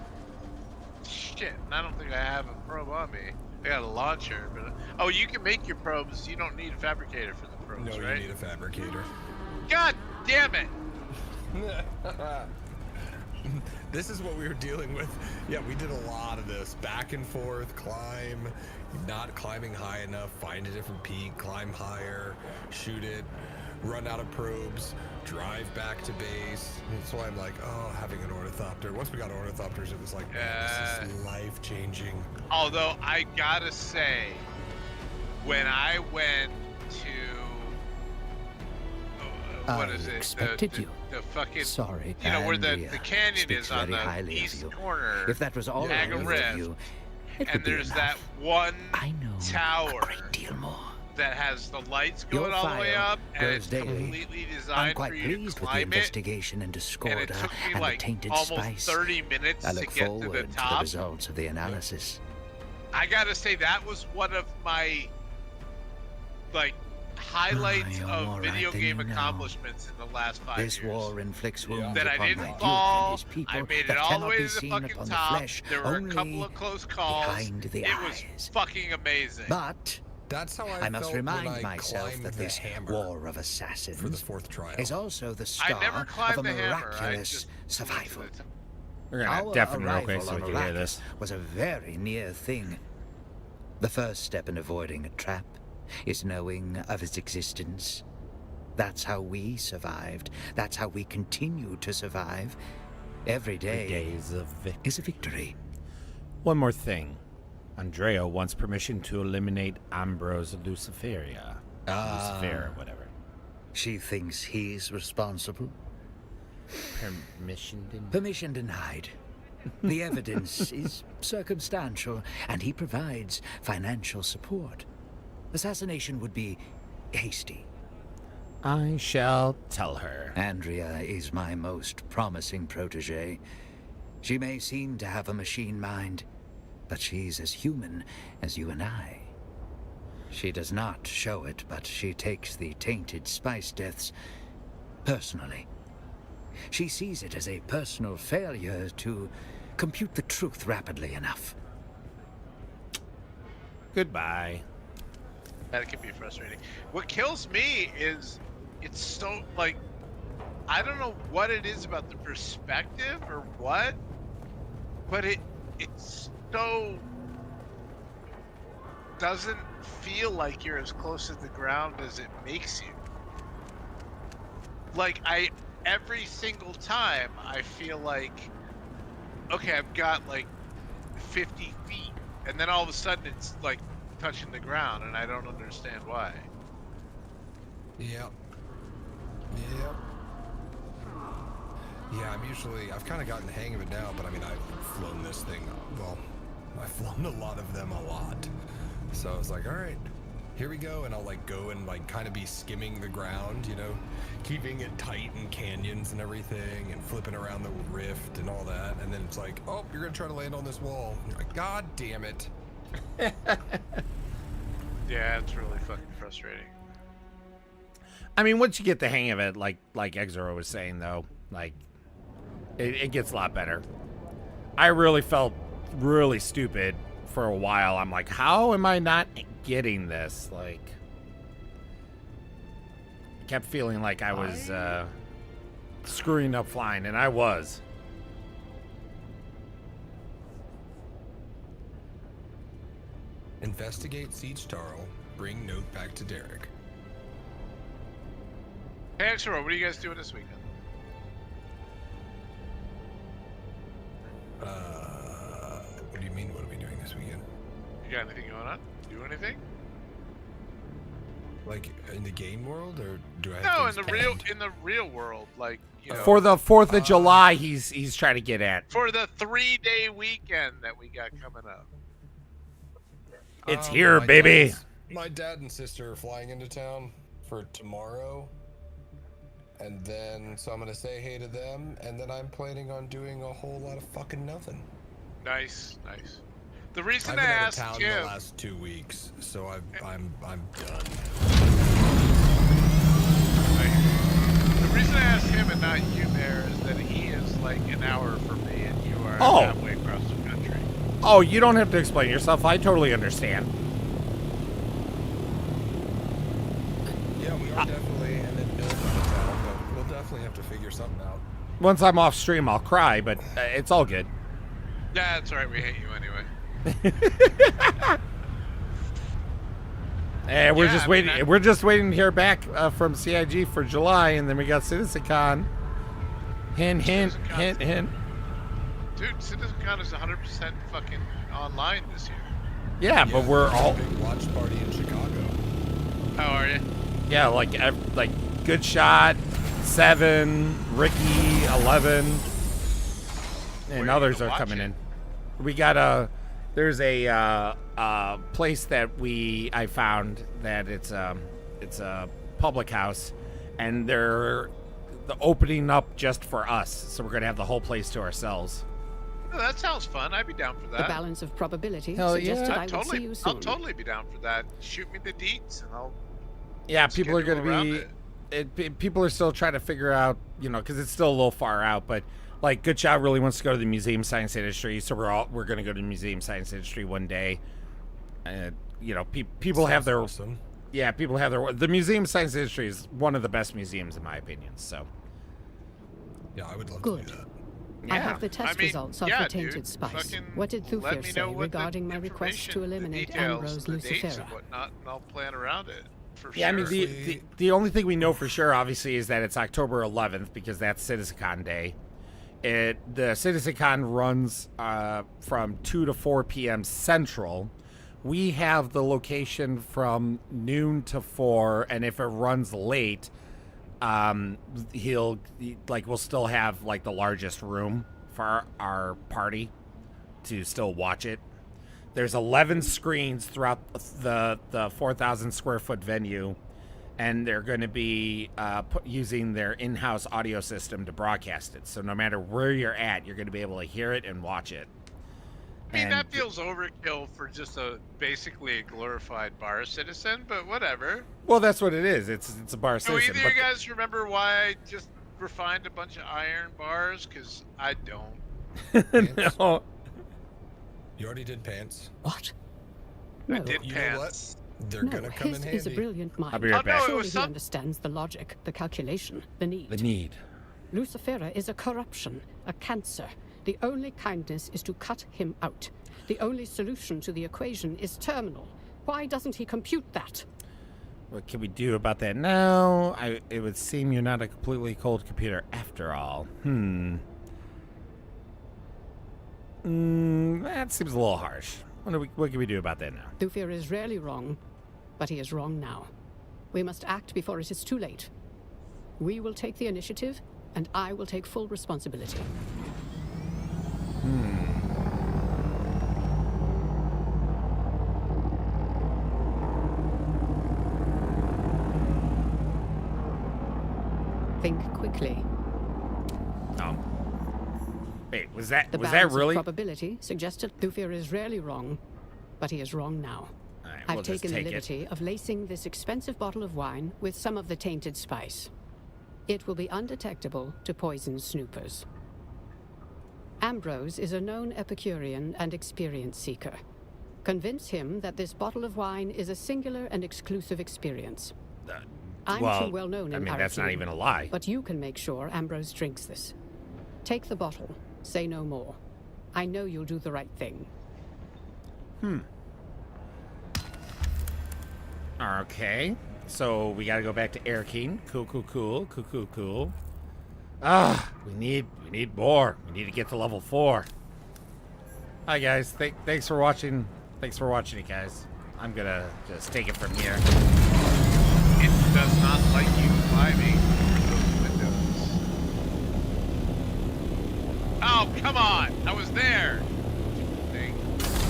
Shit, and I don't think I have a probe on me. I got a launcher, but oh, you can make your probes. You don't need a fabricator for the probes, No, right? you need a fabricator. God damn it! This is what we were dealing with. Yeah, we did a lot of this. Back and forth, climb, not climbing high enough, find a different peak, climb higher, shoot it, run out of probes, drive back to base. That's why I'm like, oh, having an ornithopter. Once we got ornithopters, it was like, man, this is life-changing. Although I gotta say, when I went to what is it? Expected you. The fucking Sorry, you know where the Andrea canyon speaks is on very the highly of east you. corner. If that was all I Niagara knew of Rift, you, it and would be there's enough. that one I know tower a great deal more. that has the lights Your going all the way file up, and grows it's daily. completely I'm designed quite for you to pleased with the climb it. investigation into And Scorda it took me and like the tainted almost spice. 30 minutes I to look get to forward the to the top. results of the analysis. I gotta say that was one of my like highlights you're of more video right than game you know. accomplishments in the last 5 This years. war inflicts wounds That I upon didn't my Duke fall. and his people I made it that all the cannot way be to the seen fucking upon top. the flesh, There were a only couple of close calls. behind the It eyes. was fucking amazing. But That's how I must felt when remind I myself climbed that the this hammer war of assassins for the 4th trial. is also the I start never climbed of a the hammer. I miraculous just survival. We're gonna Our deafen real arrival quick so we on can hear Arrakis this. was a very near thing. The first step in avoiding a trap is knowing of its existence. That's how we survived. That's how we continue to survive. Every day is a victory. One more thing. Andrea wants permission to eliminate Ambrose Luciferia. Lucifer, whatever. She thinks he's responsible. Permission denied. The evidence is circumstantial, and he provides financial support. Assassination would be hasty. I shall tell her. Andrea is my most promising protege. She may seem to have a machine mind, but she's as human as you and I. She does not show it, but she takes the tainted spice deaths personally. She sees it as a personal failure to compute the truth rapidly enough. Goodbye. That can be frustrating. What kills me is it's so like I don't know what it is about the perspective or what, but it's so doesn't feel like you're as close to the ground as it makes you. Like every single time I feel like okay, I've got like 50 feet, and then all of a sudden it's like touching the ground, and I don't understand why. Yep. Yeah, I've kind of gotten the hang of it now, but I mean, I've flown this thing, well, I've flown a lot of them a lot. So I was like, all right, here we go. And I'll like go and like kind of be skimming the ground, you know, keeping it tight in canyons and everything and flipping around the rift and all that. And then it's like, oh, you're going to try to land on this wall. And you're like, God damn it. Yeah, it's really fucking frustrating. I mean, once you get the hang of it, like Exora was saying, though, like, it gets a lot better. I really felt really stupid for a while. I'm like, how am I not getting this? Like, kept feeling like I was screwing up flying, and I was. Investigate Siege Tarl. Bring note back to Derek. Hey, Exora, what are you guys doing this weekend? What do you mean, what are we doing this weekend? You got anything going on? Do anything? Like in the game world, or do I have No, in things the real world, like you know. For the 4th of July, he's trying to get at. For the 3-day weekend that we got coming up. It's here, baby. My dad and sister are flying into town for tomorrow. And then, so I'm gonna say hey to them, and then I'm planning on doing a whole lot of fucking nothing. Nice. The reason I've I been out of asked town Jim, the last 2 weeks, so I'm done. the reason I asked him and not you, Mayor, is that he is like an hour from me, and you are Oh. halfway across the country. Oh, you don't have to explain yourself. I totally understand. Yeah, we are definitely in the middle of town, but we'll definitely have to figure something out. Once I'm off stream, I'll cry, but it's all good. Yeah, that's all right. We hate you anyway. And we're Yeah, just I mean, waiting. I- We're just waiting to hear back from CIG for July, and then we got CitizenCon. Hint, hint, hint. Dude, CitizenCon is 100% fucking online this year. Yeah, but we're all. Big watch party in Chicago. How are you? Yeah, like Good Shot, 7, Ricky, 11, and Where others you are gonna coming watch in. We got there's a place that I found that it's a public house, and they're opening up just for us, so we're gonna have the whole place to ourselves. Oh, that sounds fun. I'd be down for that. The balance of probability Hell suggested yeah. I would see you soon. I'll totally be down for that. Shoot me the deets, and I'll. Yeah, people are schedule around gonna be. People are still trying to figure out, because it's still a little far out, but. Like, Good Shot really wants to go to the Museum of Science Industry, so we're going to go to the Museum of Science Industry one day. People have their awesome. Yeah, people have their. The Museum of Science Industry is one of the best museums in my opinion. So. Yeah, I would love Good. to do that. I Yeah. have the test results of yeah, the tainted dude, spice. fucking What did let Thufir me say know what the regarding my request to information, the eliminate details, Ambrose the dates Lucifera? and whatnot, and I'll plan around it. For Yeah, sure. I mean the only thing we know for sure, obviously, is that it's October 11th because that's CitizenCon Day. The CitizenCon runs from 2 to 4 p.m. Central. We have the location from noon to 4, and if it runs late, we'll still have like the largest room for our party to still watch it. There's 11 screens throughout the 4,000 square foot venue, and they're going to be using their in-house audio system to broadcast it. So no matter where you're at, you're going to be able to hear it and watch it. I mean, And that feels overkill for just basically a glorified bar citizen, but whatever. well, that's what it is. It's a bar So citizen. either you guys remember why I just refined a bunch of iron bars? Because I don't. No. You already did pants. What? I No. did You pants. know what? They're No, gonna come his in is a handy. brilliant mind. I'll be right back. no, it Surely was he some- understands the logic, the calculation, the need. The need. Lucifera is a corruption, a cancer. The only kindness is to cut him out. The only solution to the equation is terminal. Why doesn't he compute that? What can we do about that now? It would seem you're not a completely cold computer after all. That seems a little harsh. What can we do about that now? Thufir is rarely wrong, but he is wrong now. We must act before it is too late. We will take the initiative, and I will take full responsibility. Think quickly. Oh. Wait, was that The was balance that really? of probability suggested Thufir is rarely wrong, but he is wrong now. All right, I've we'll just taken the take it. liberty of lacing this expensive bottle of wine with some of the tainted spice. It will be undetectable to poison snoopers. Ambrose is a known Epicurean and experience seeker. Convince him that this bottle of wine is a singular and exclusive experience. I'm well, too well known I in mean, that's not Arathune, even a lie. But you can make sure Ambrose drinks this. Take the bottle. Say no more. I know you'll do the right thing. Okay. So we gotta go back to Airkeen. Cool. We need more. We need to get to level 4. Hi guys. Thanks for watching. Thanks for watching it, guys. I'm gonna just take it from here. It does not like you climbing over those windows. Oh, come on! I was there! Thing.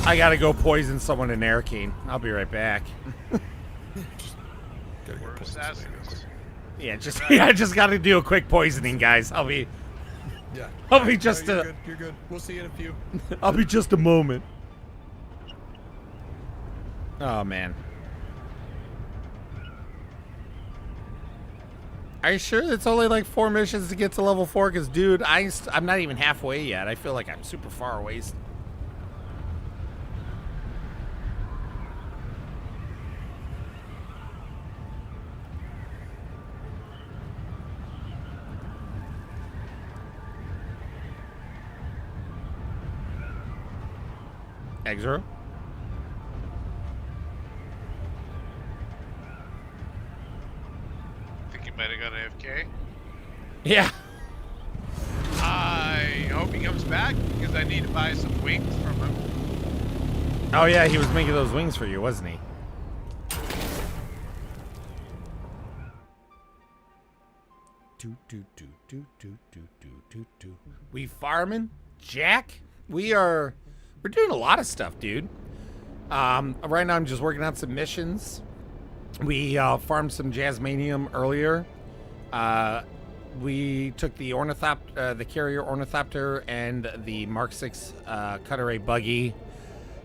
I gotta go poison someone in Airkeen. I'll be right back. Gotta We're go poison somebody real assassins. quick. Yeah, I just got to do a quick poisoning, guys. I'll be just no, a. good. You're good. We'll see you in a few. I'll be just a moment. Oh man. Are you sure it's only like 4 missions to get to level 4? Because, dude, I'm not even halfway yet. I feel like I'm super far away. Exo? Think he might have gone AFK. Yeah. I hope he comes back because I need to buy some wings from him. Oh yeah, he was making those wings for you, wasn't he? We farming, Jack? We're doing a lot of stuff, dude. Right now I'm just working on some missions. We farmed some Jasmanium earlier. We took the the carrier Ornithopter and the Mark 6 Cutter-A buggy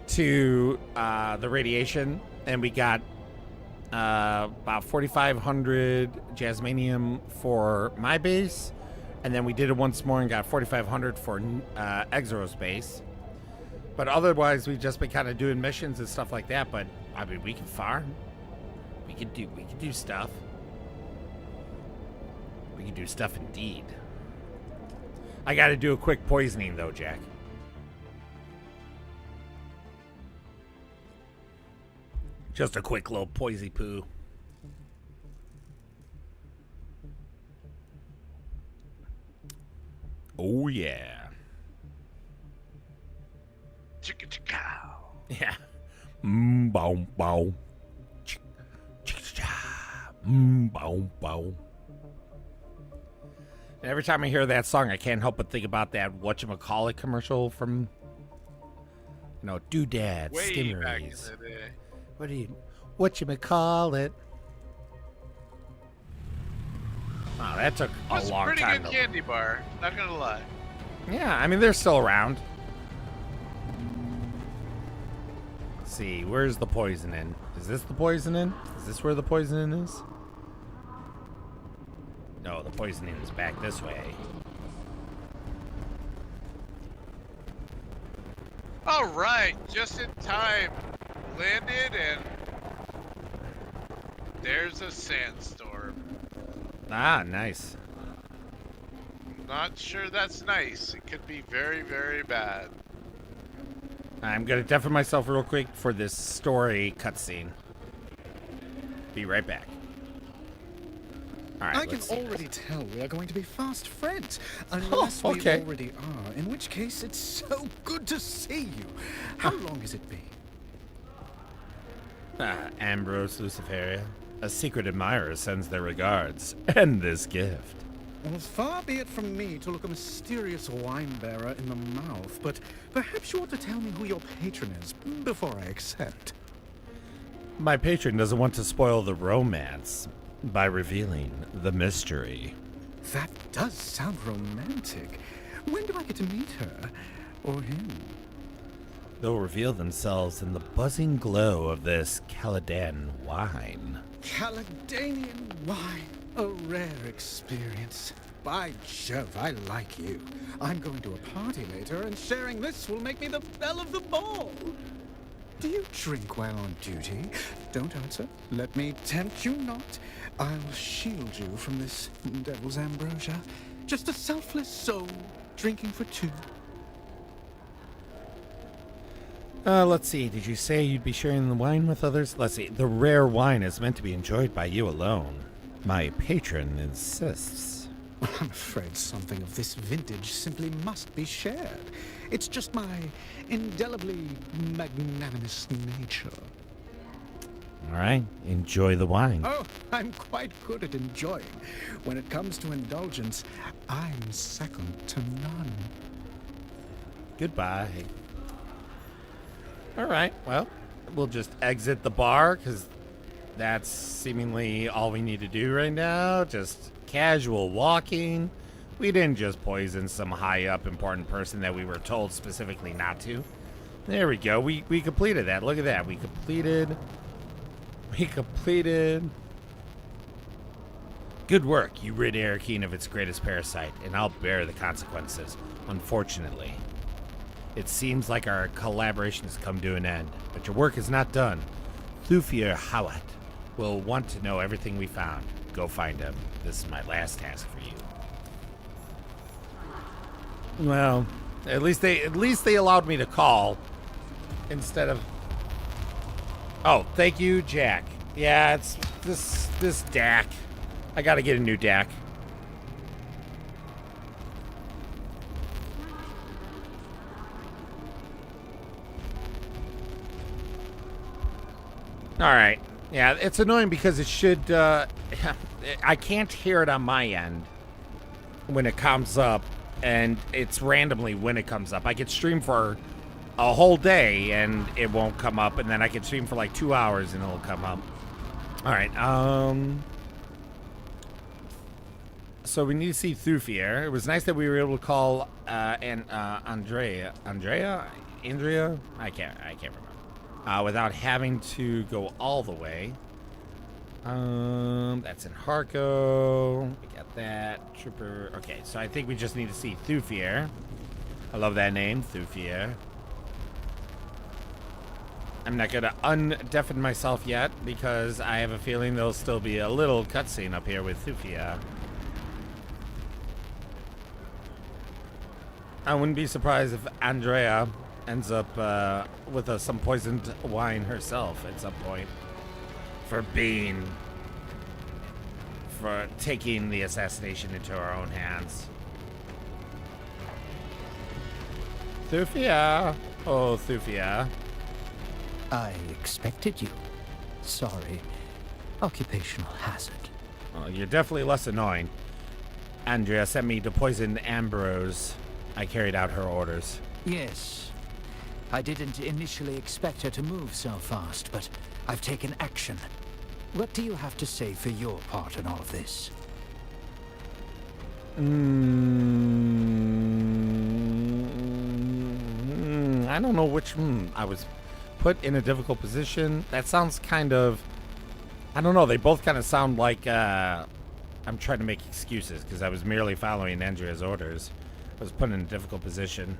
to the radiation, and we got about 4,500 Jasmanium for my base, and then we did it once more and got 4,500 for Exo's base. But otherwise, we've just been kind of doing missions and stuff like that. But I mean, we can farm. We can do stuff. We can do stuff indeed. I got to do a quick poisoning though, Jack. Just a quick little poisy poo. Oh yeah. Chicka chicka. Yeah. Bow bow. Bow bow. And every time I hear that song, I can't help but think about that whatchamacallit commercial from, Doodad, Way back in Skimmeries. the day. Whatchamacallit? Wow, that took a That's a long pretty time. good candy bar, not gonna lie. Yeah, I mean, they're still around. Let's see, where's the poison in? Is this the poison in? Is this where the poison in is? No, the poisoning is back this way. All right, just in time. Landed and there's a sandstorm. Ah, nice. Not sure that's nice. It could be very, very bad. I'm gonna deafen myself real quick for this story cutscene. Be right back. All right, I can let's see already this. tell we are going to be fast friends, unless okay. we already are, in which case it's so good to see you. How long has it been? Ambrose Luciferia, a secret admirer, sends their regards and this gift. Well, far be it from me to look a mysterious wine bearer in the mouth, but perhaps you ought to tell me who your patron is before I accept. My patron doesn't want to spoil the romance by revealing the mystery. That does sound romantic. When do I get to meet her? Or him? They'll reveal themselves in the buzzing glow of this Caladan wine. Caledonian wine. A rare experience. By Jove, I like you. I'm going to a party later, and sharing this will make me the belle of the ball. Do you drink while on duty? Don't answer. Let me tempt you not. I'll shield you from this devil's ambrosia. Just a selfless soul, drinking for two. Let's see. Did you say you'd be sharing the wine with others? Let's see. The rare wine is meant to be enjoyed by you alone. My patron insists. I'm afraid something of this vintage simply must be shared. It's just my indelibly magnanimous nature. All right. Enjoy the wine. Oh, I'm quite good at enjoying. When it comes to indulgence, I'm second to none. Goodbye. All right. Well, we'll just exit the bar because That's seemingly all we need to do right now. Just casual walking. We didn't just poison some high up important person that we were told specifically not to. There we go. We completed that. Look at that. We completed. Good work. You rid Arakeen of its greatest parasite, and I'll bear the consequences. Unfortunately, it seems like our collaboration has come to an end, but your work is not done. Thufir Hawat will want to know everything we found. Go find him. This is my last task for you. Well, at least they allowed me to call instead of. Oh, thank you, Jack. Yeah, it's this DAC. I gotta get a new DAC. All right. Yeah, it's annoying because it should. I can't hear it on my end when it comes up, and it's randomly when it comes up. I could stream for a whole day and it won't come up, and then I could stream for like 2 hours and it'll come up. All right. So we need to see Thufir. It was nice that we were able to call Andrea. I can't remember. Without having to go all the way. That's in Harko. We got that. Trooper. Okay, so I think we just need to see Thufir. I love that name, Thufir. I'm not gonna undeafen myself yet because I have a feeling there'll still be a little cutscene up here with Thufir. I wouldn't be surprised if Andrea ends up with some poisoned wine herself at some point for taking the assassination into our own hands. Thufir. Oh, Thufir. I expected you. Sorry. Occupational hazard. Well, you're definitely less annoying. Andrea sent me to poison Ambrose. I carried out her orders. Yes. I didn't initially expect her to move so fast, but I've taken action. What do you have to say for your part in all of this? I don't know which. I was put in a difficult position. That sounds kind of. I don't know. They both kind of sound like I'm trying to make excuses because I was merely following Andrea's orders. I was put in a difficult position.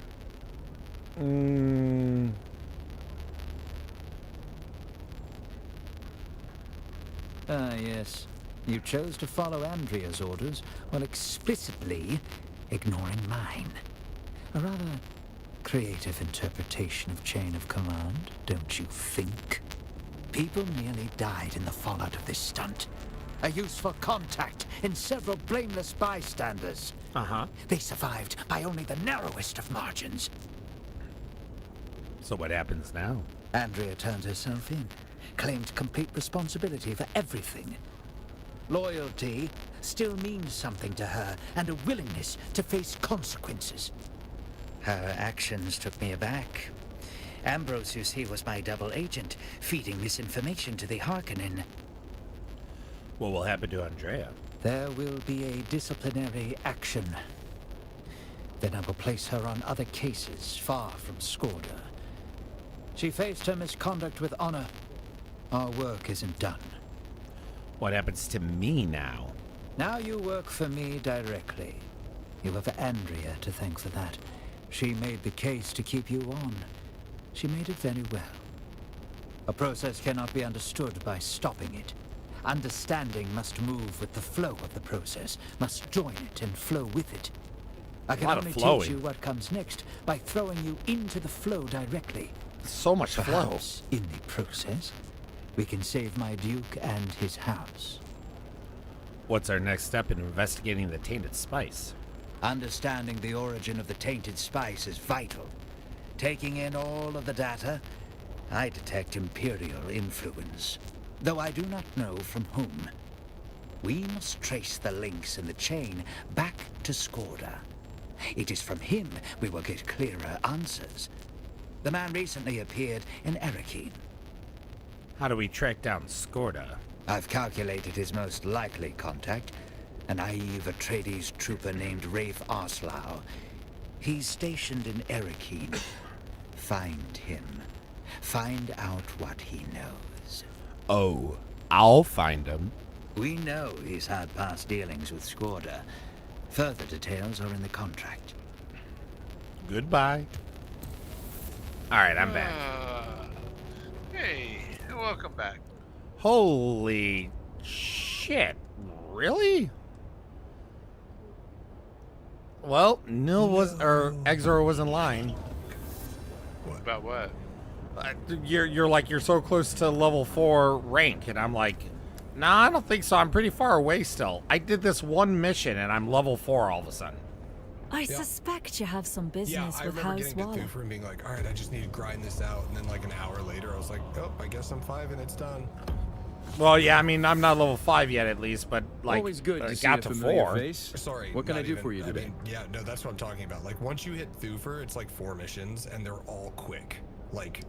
Yes. You chose to follow Andrea's orders while explicitly ignoring mine. A rather creative interpretation of chain of command, don't you think? People nearly died in the fallout of this stunt. A useful contact in several blameless bystanders. They survived by only the narrowest of margins. So what happens now? Andrea turned herself in, claimed complete responsibility for everything. Loyalty still means something to her, and a willingness to face consequences. Her actions took me aback. Ambrose, you see, was my double agent, feeding misinformation to the Harkonnen. What will happen to Andrea? There will be a disciplinary action. Then I will place her on other cases far from Skorda. She faced her misconduct with honor. Our work isn't done. What happens to me now? Now you work for me directly. You have Andrea to thank for that. She made the case to keep you on. She made it very well. A process cannot be understood by stopping it. Understanding must move with the flow of the process, must join it and flow with it. I can only teach you what comes next by throwing you into the flow directly. So much flow. In the process, we can save my Duke and his house. What's our next step in investigating the tainted spice? Understanding the origin of the tainted spice is vital. Taking in all of the data, I detect Imperial influence, though I do not know from whom. We must trace the links in the chain back to Skorda. It is from him we will get clearer answers. The man recently appeared in Arakeen. How do we track down Skorda? I've calculated his most likely contact, a naive Atreides trooper named Rafe Arslau. He's stationed in Erekeen. Find him. Find out what he knows. Oh, I'll find him. We know he's had past dealings with Skorda. Further details are in the contract. Goodbye. Alright, I'm back. Hey, welcome back. Holy shit. Really? Well, Exor was in line. About what? You're so close to level 4 rank, and I'm like, nah, I don't think so. I'm pretty far away still. I did this one mission, and I'm level 4 all of a sudden. I suspect you have some business I with remember House getting to Wall. Thufir and being like, all right, I just need to grind this out. And then like an hour later, I was like, oh, I guess I'm 5 and it's done. Well, yeah, I mean, I'm not level 5 yet, at least, but like, Always good I to see got a to familiar 4. face. Sorry. What can I not do even- for you today? mean, yeah, no, that's what I'm talking about. Like once you hit Thufir, it's like 4 missions and they're all quick. Like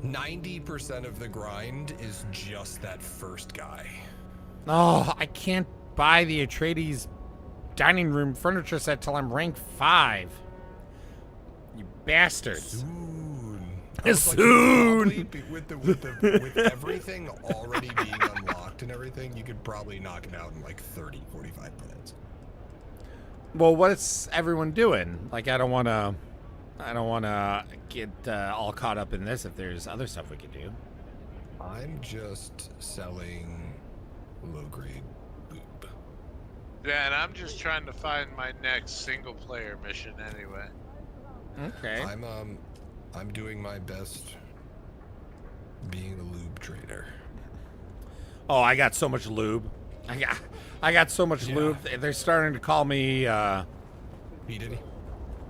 90% of the grind is just that first guy. Oh, I can't buy the Atreides dining room furniture set till I'm rank 5. You bastards. Soon. With everything already being unlocked and everything, you could probably knock it out in like 30, 45 minutes. Well, what's everyone doing? Like, I don't want to get all caught up in this if there's other stuff we could do. I'm just selling low-grade boob. Yeah, and I'm just trying to find my next single-player mission anyway. Okay. I'm doing my best being the lube trader. Oh, I got so much lube. I got so much lube. They're starting to call me. P. Diddy.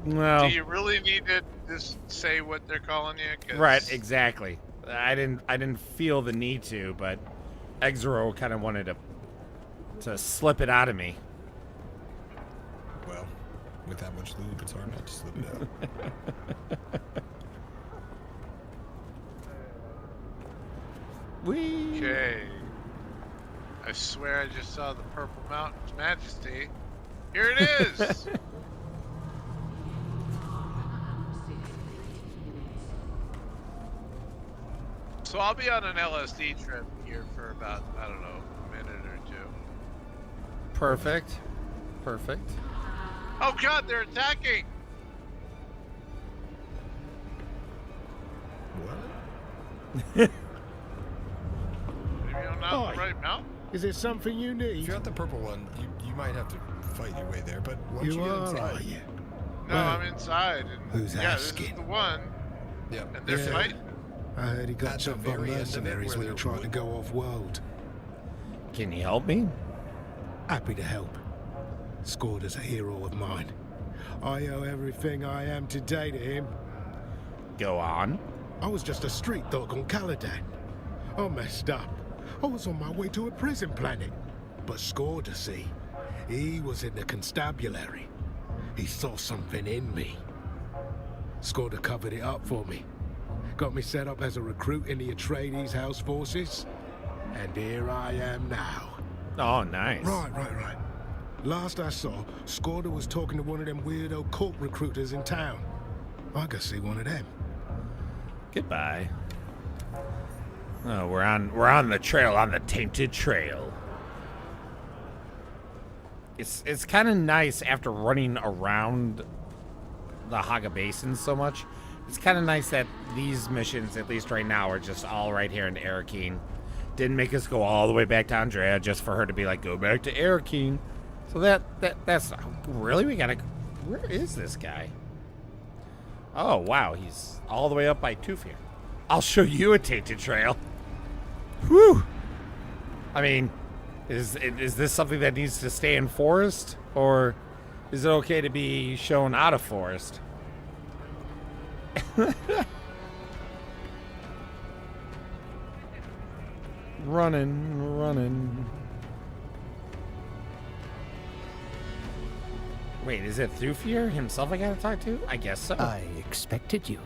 Well. Do you really need to just say what they're calling you? 'Cause Right. Exactly. I didn't feel the need to, but Exoro kind of wanted to slip it out of me. Well, with that much lube, it's hard not to slip it out. Okay. I swear I just saw the Purple Mountain's Majesty. Here it is! So I'll be on an LSD trip here for about, I don't know, a minute or two. Perfect. Perfect. Oh god, they're attacking! What? Maybe I'm not on the right mountain? Is there something you If need? you're at the purple one, you might have to fight your way there, but once You you get are, inside, are you? No, Well, I'm inside. And who's yeah, asking? this is the one. Yep. And they're Yeah. fighting. I heard he got At the shot by very end of it, mercenaries where when he they're tried to go off-world. Can you help me? Happy to help. Skorda's a hero of mine. I owe everything I am today to him. Go on. I was just a street dog on Caladan. I messed up. I was on my way to a prison planet. But Skorda, see, he was in the constabulary. He saw something in me. Skorda covered it up for me. Got me set up as a recruit in the Atreides House forces. And here I am now. Oh, nice. Right. Last I saw, Skorda was talking to one of them weirdo cult recruiters in town. I could see one of them. Goodbye. Oh, we're on the trail, on the tainted trail. It's kind of nice after running around the Haga Basin so much. It's kind of nice that these missions, at least right now, are just all right here in Erekeen. Didn't make us go all the way back to Andrea just for her to be like, go back to Erekeen. So that's really, we gotta. Where is this guy? Oh wow, he's all the way up by Thufir. I'll show you a tainted trail. Whew. I mean, is this something that needs to stay in forest, or is it okay to be shown out of forest? Running. Wait, is it Thufir himself I gotta talk to? I guess so. I expected you.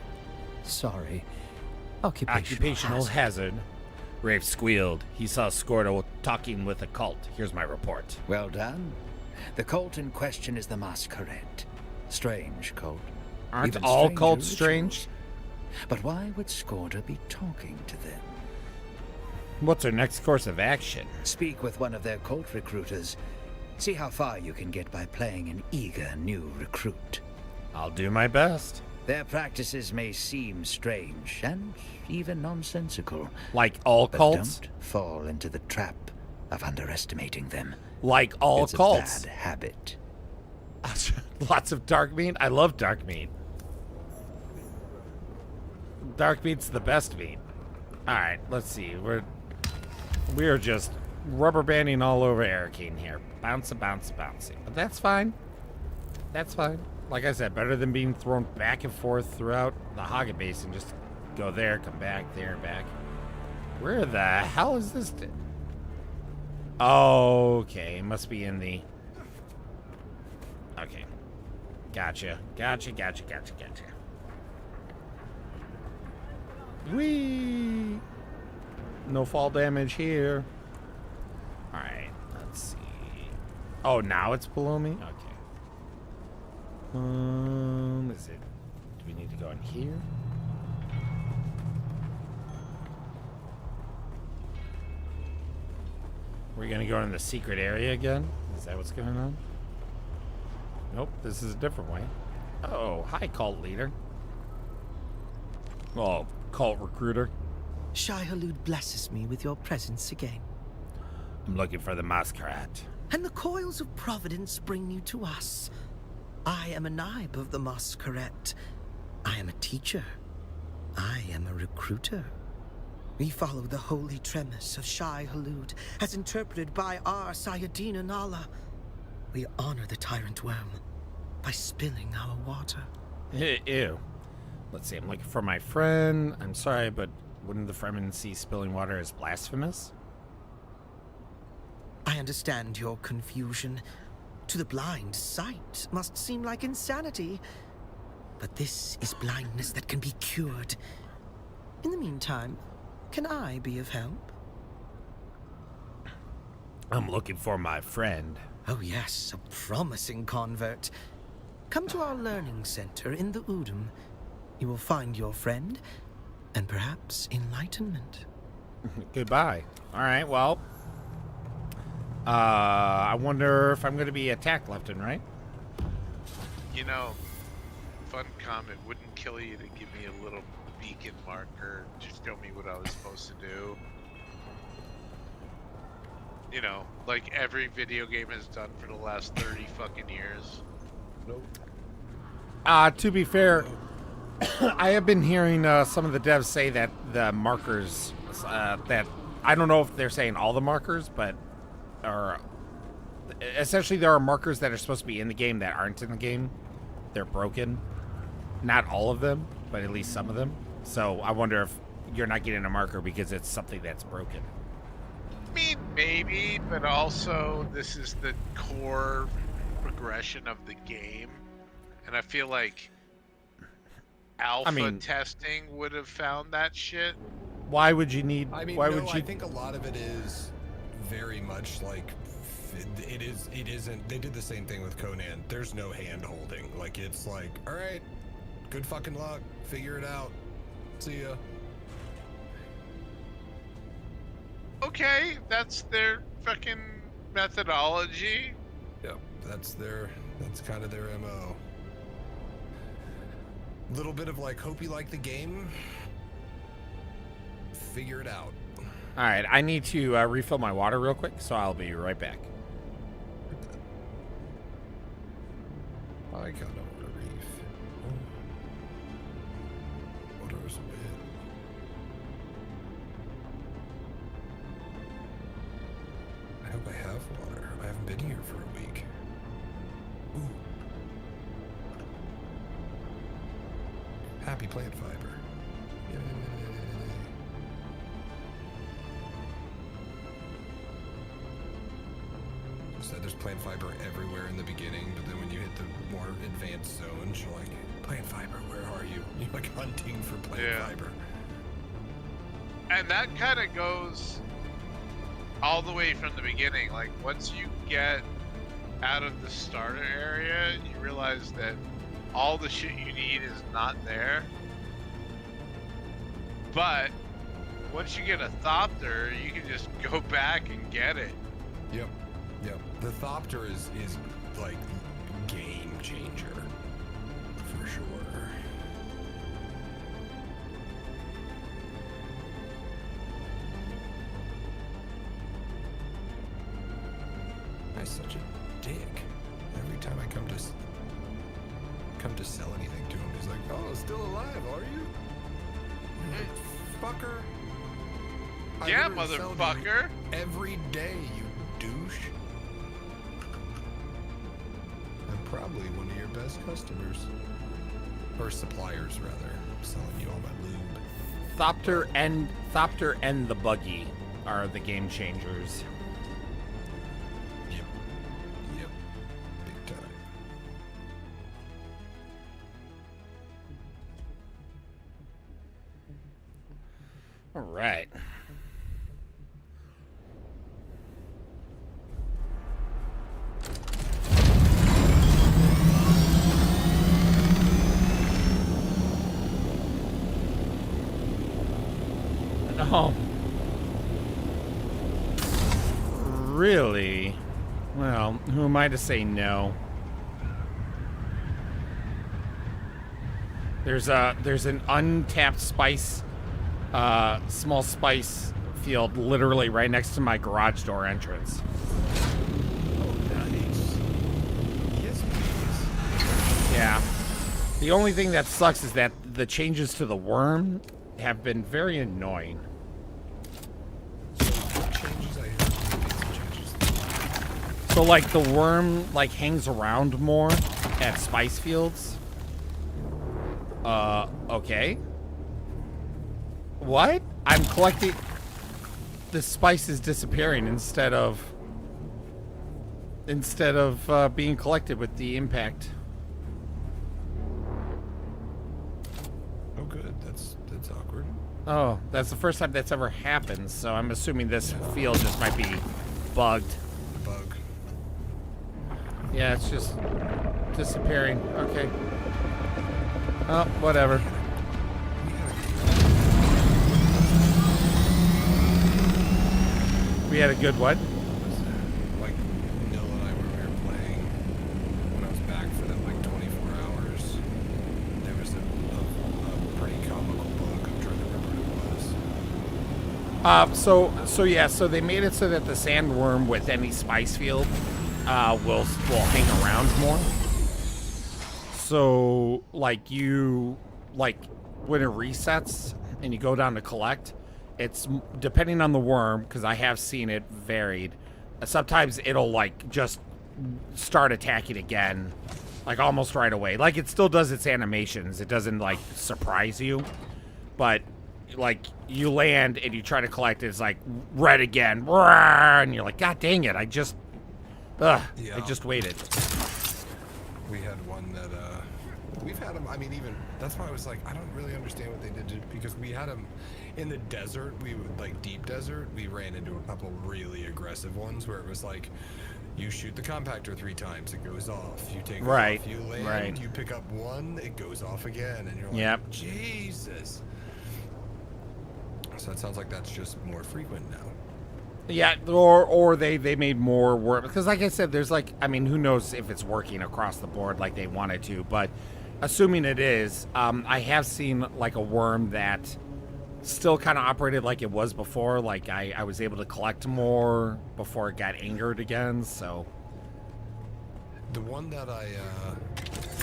Sorry. Occupational hazard. Rafe squealed. He saw Scordo talking with a cult. Here's my report. Well done. The cult in question is the Masquerade. Strange cult. Aren't Even all stranger cults rituals. strange? But why would Scordo be talking to them? What's our next course of action? Speak with one of their cult recruiters. See how far you can get by playing an eager new recruit. I'll do my best. Their practices may seem strange and even nonsensical. Like all but cults? Don't fall into the trap of underestimating them. Like all it's cults? A bad habit. Lots of dark meat? I love dark meat. Dark meat's the best meat. Alright, let's see. We're just rubber banding all over Arakeen here. Bouncy, bouncy, bouncy. But that's fine. That's fine. Like I said, better than being thrown back and forth throughout the Haga Basin. Just go there, come back, there, and back. Where the hell is this? Okay, it must be in the... Okay. Gotcha. Gotcha. Whee! No fall damage here. Alright, let's see. Oh, now it's below me? Okay. Is it... Do we need to go in here? We're gonna go in the secret area again? Is that what's going on? Nope, this is a different way. Oh, hi, cult leader. Oh, cult recruiter. Shai-Hulud blesses me with your presence again. I'm looking for the Masquerade. And the coils of providence bring you to us. I am a Naib of the Masquerade. I am a teacher. I am a recruiter. We follow the holy tremis of Shai-Hulud, as interpreted by our Sayadina Nala. We honor the tyrant worm by spilling our water. Ew. Let's see, I'm looking for my friend. I'm sorry, but wouldn't the Fremen see spilling water as blasphemous? I understand your confusion. To the blind, sight must seem like insanity. But this is blindness that can be cured. In the meantime, can I be of help? I'm looking for my friend. Oh yes, a promising convert. Come to our learning center in the Udum. You will find your friend, and perhaps enlightenment. Goodbye. Alright, well... I wonder if I'm going to be attacked left and right. You know, fun comment, wouldn't kill you to give me a little beacon marker to show me what I was supposed to do. You know, like every video game has done for the last 30 fucking years. Nope. To be fair, I have been hearing some of the devs say that the markers, that I don't know if they're saying all the markers, but essentially there are markers that are supposed to be in the game that aren't in the game. They're broken. Not all of them, but at least some of them. So I wonder if you're not getting a marker because it's something that's broken. I mean, maybe, but also this is the core progression of the game. And I feel like alpha testing would have found that shit. Why would you need... I mean, why no, would you... I think a lot of it is very much like... It isn't... They did the same thing with Conan. There's no hand-holding. Like, it's like, alright, good fucking luck. Figure it out. See ya. Okay, that's their fucking methodology. Yep, that's kind of their MO. Little bit of like, hope you like the game. Figure it out. All right, I need to refill my water real quick, so I'll be right back. I got over the reef. Water's a bit. I hope I have water. I haven't been here for a week. Ooh. Happy plant fiber. Yay. So there's plant fiber everywhere in the beginning, but then when you hit the more advanced zones, you're like, plant fiber, where are you? You're like hunting for plant fiber. And that kind of goes all the way from the beginning. Like, once you get out of the starter area, you realize that all the shit you need is not there. But once you get a Thopter, you can just go back and get it. Yep. The Thopter is like game changer for sure. I'm such a dick. Every time I come to sell anything to him, he's like, "Oh, still alive, are you?" Like, fucker. I Yeah, literally sell to you motherfucker. every day, you douche. I'm probably one of your best customers. Or suppliers, rather. I'm selling you all my lube. Thopter and the buggy are the game changers. Yep. Big time. All right. Oh. Really? Well, who am I to say no? There's an untapped spice, small spice field literally right next to my garage door entrance. Yeah. The only thing that sucks is that the changes to the worm have been very annoying. So like the worm like hangs around more at spice fields. Okay. What? I'm collecting. The spice is disappearing instead of being collected with the impact. Oh, good. That's awkward. Oh, that's the first time that's ever happened, so I'm assuming this field just might be bugged. Bug. Yeah, it's just disappearing. Okay. Oh, whatever. We had a good what? Like, Nil and I, when we were playing, when I was back for that, like, 24 hours, there was a pretty comical bug. I'm trying to remember what it was. So yeah, so they made it so that the sandworm with any spice field will hang around more. So like when it resets and you go down to collect, it's depending on the worm, because I have seen it varied. Sometimes it'll like just start attacking again, like almost right away. Like it still does its animations. It doesn't like surprise you, but like you land and you try to collect it, it's like red again, and you're like, God dang it! I just waited. We had one that we've had them. I mean, even that's why I was like, I don't really understand what they did because we had them in the desert. We would like deep desert. We ran into a couple really aggressive ones where it was like, you shoot the compactor 3 times, it goes off. You take it off, you land, you pick up one, it goes off again, and you're like, yep. Jesus. So it sounds like that's just more frequent now. Yeah, or they made more work, because like I said, there's like, I mean, who knows if it's working across the board like they wanted to, but assuming it is, I have seen like a worm that still kind of operated like it was before. Like I was able to collect more before it got angered again. So the one that I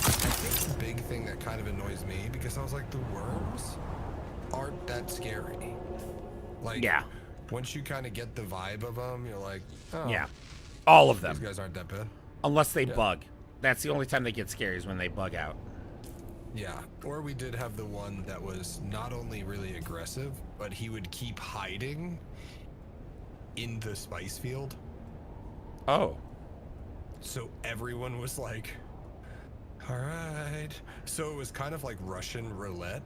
think the big thing that kind of annoys me, because I was like, the worms aren't that scary. Like, yeah. Once you kind of get the vibe of them, you're like, oh, yeah, all of them. These guys aren't that bad. Unless they bug. That's the only time they get scary is when they bug out. Yeah, or we did have the one that was not only really aggressive, but he would keep hiding in the spice field. Oh. So everyone was like, all right. So it was kind of like Russian roulette.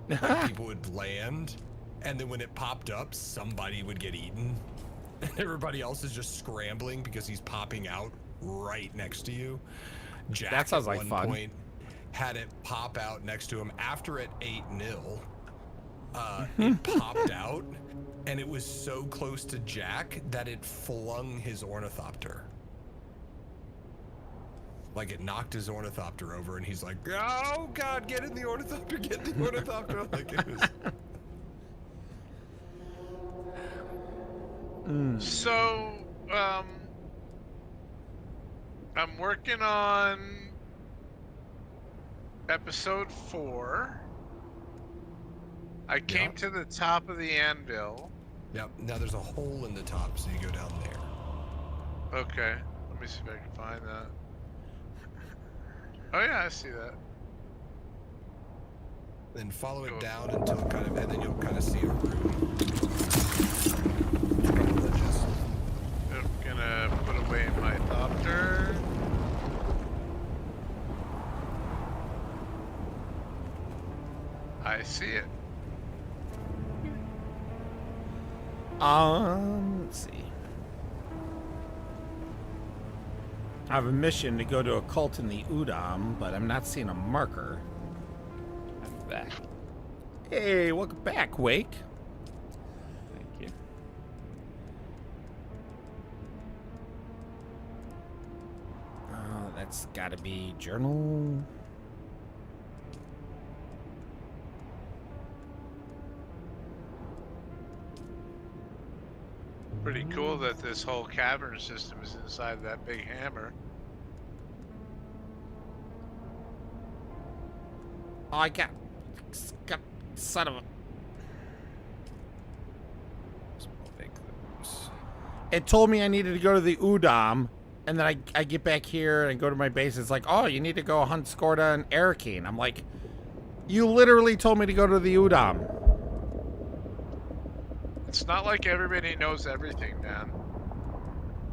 Like people would land and then when it popped up, somebody would get eaten. And everybody else is just scrambling because he's popping out right next to you. Jack That sounds at like one fun. point had it pop out next to him after it 8-0. It popped out, and it was so close to Jack that it flung his ornithopter. Like it knocked his ornithopter over, and he's like, "Oh God, get in the ornithopter! Get the ornithopter!" Like it was. So, I'm working on episode 4. I came to the top of the anvil. Yep. Now there's a hole in the top, so you go down there. Okay, let me see if I can find that. Oh yeah, I see that. Then follow it down until it kind of, and then you'll kind of see a room. I'm gonna put away my thopter. I see it. Let's see. I have a mission to go to a cult in the Udam, but I'm not seeing a marker. I'm back. Hey, welcome back, Wake. Thank you. That's gotta be journal. Pretty cool that this whole cavern system is inside that big hammer. Oh, I got son of a. It told me I needed to go to the Udam, and then I get back here and go to my base. It's like, oh, you need to go hunt Skorda and Arakeen. I'm like, you literally told me to go to the Udam. It's not like everybody knows everything, man.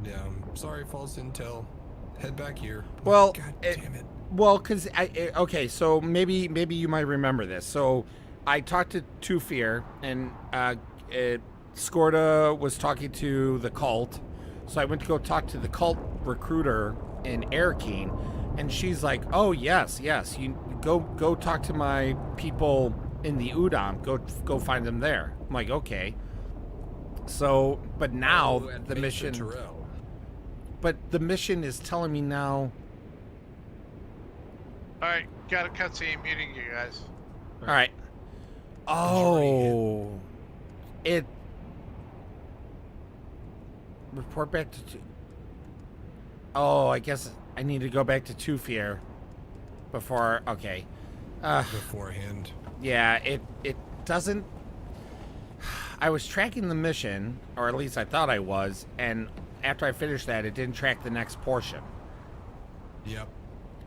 Yeah, I'm sorry, false intel. Head back here. Well, God damn it. Well, because okay, so maybe you might remember this. So I talked to Tufir, and Skorda was talking to the cult. So I went to go talk to the cult recruiter in Arakeen, and she's like, "Oh yes, you go talk to my people in the Udam. Go find them there." I'm like, "Okay." So, but now the mission. But the mission is telling me now. Alright, got a cutscene muting you guys. Alright. Oh. It. Report back to. Oh, I guess I need to go back to Tufir before. Okay. Beforehand. Yeah, it doesn't. I was tracking the mission, or at least I thought I was, and after I finished that, it didn't track the next portion. Yep.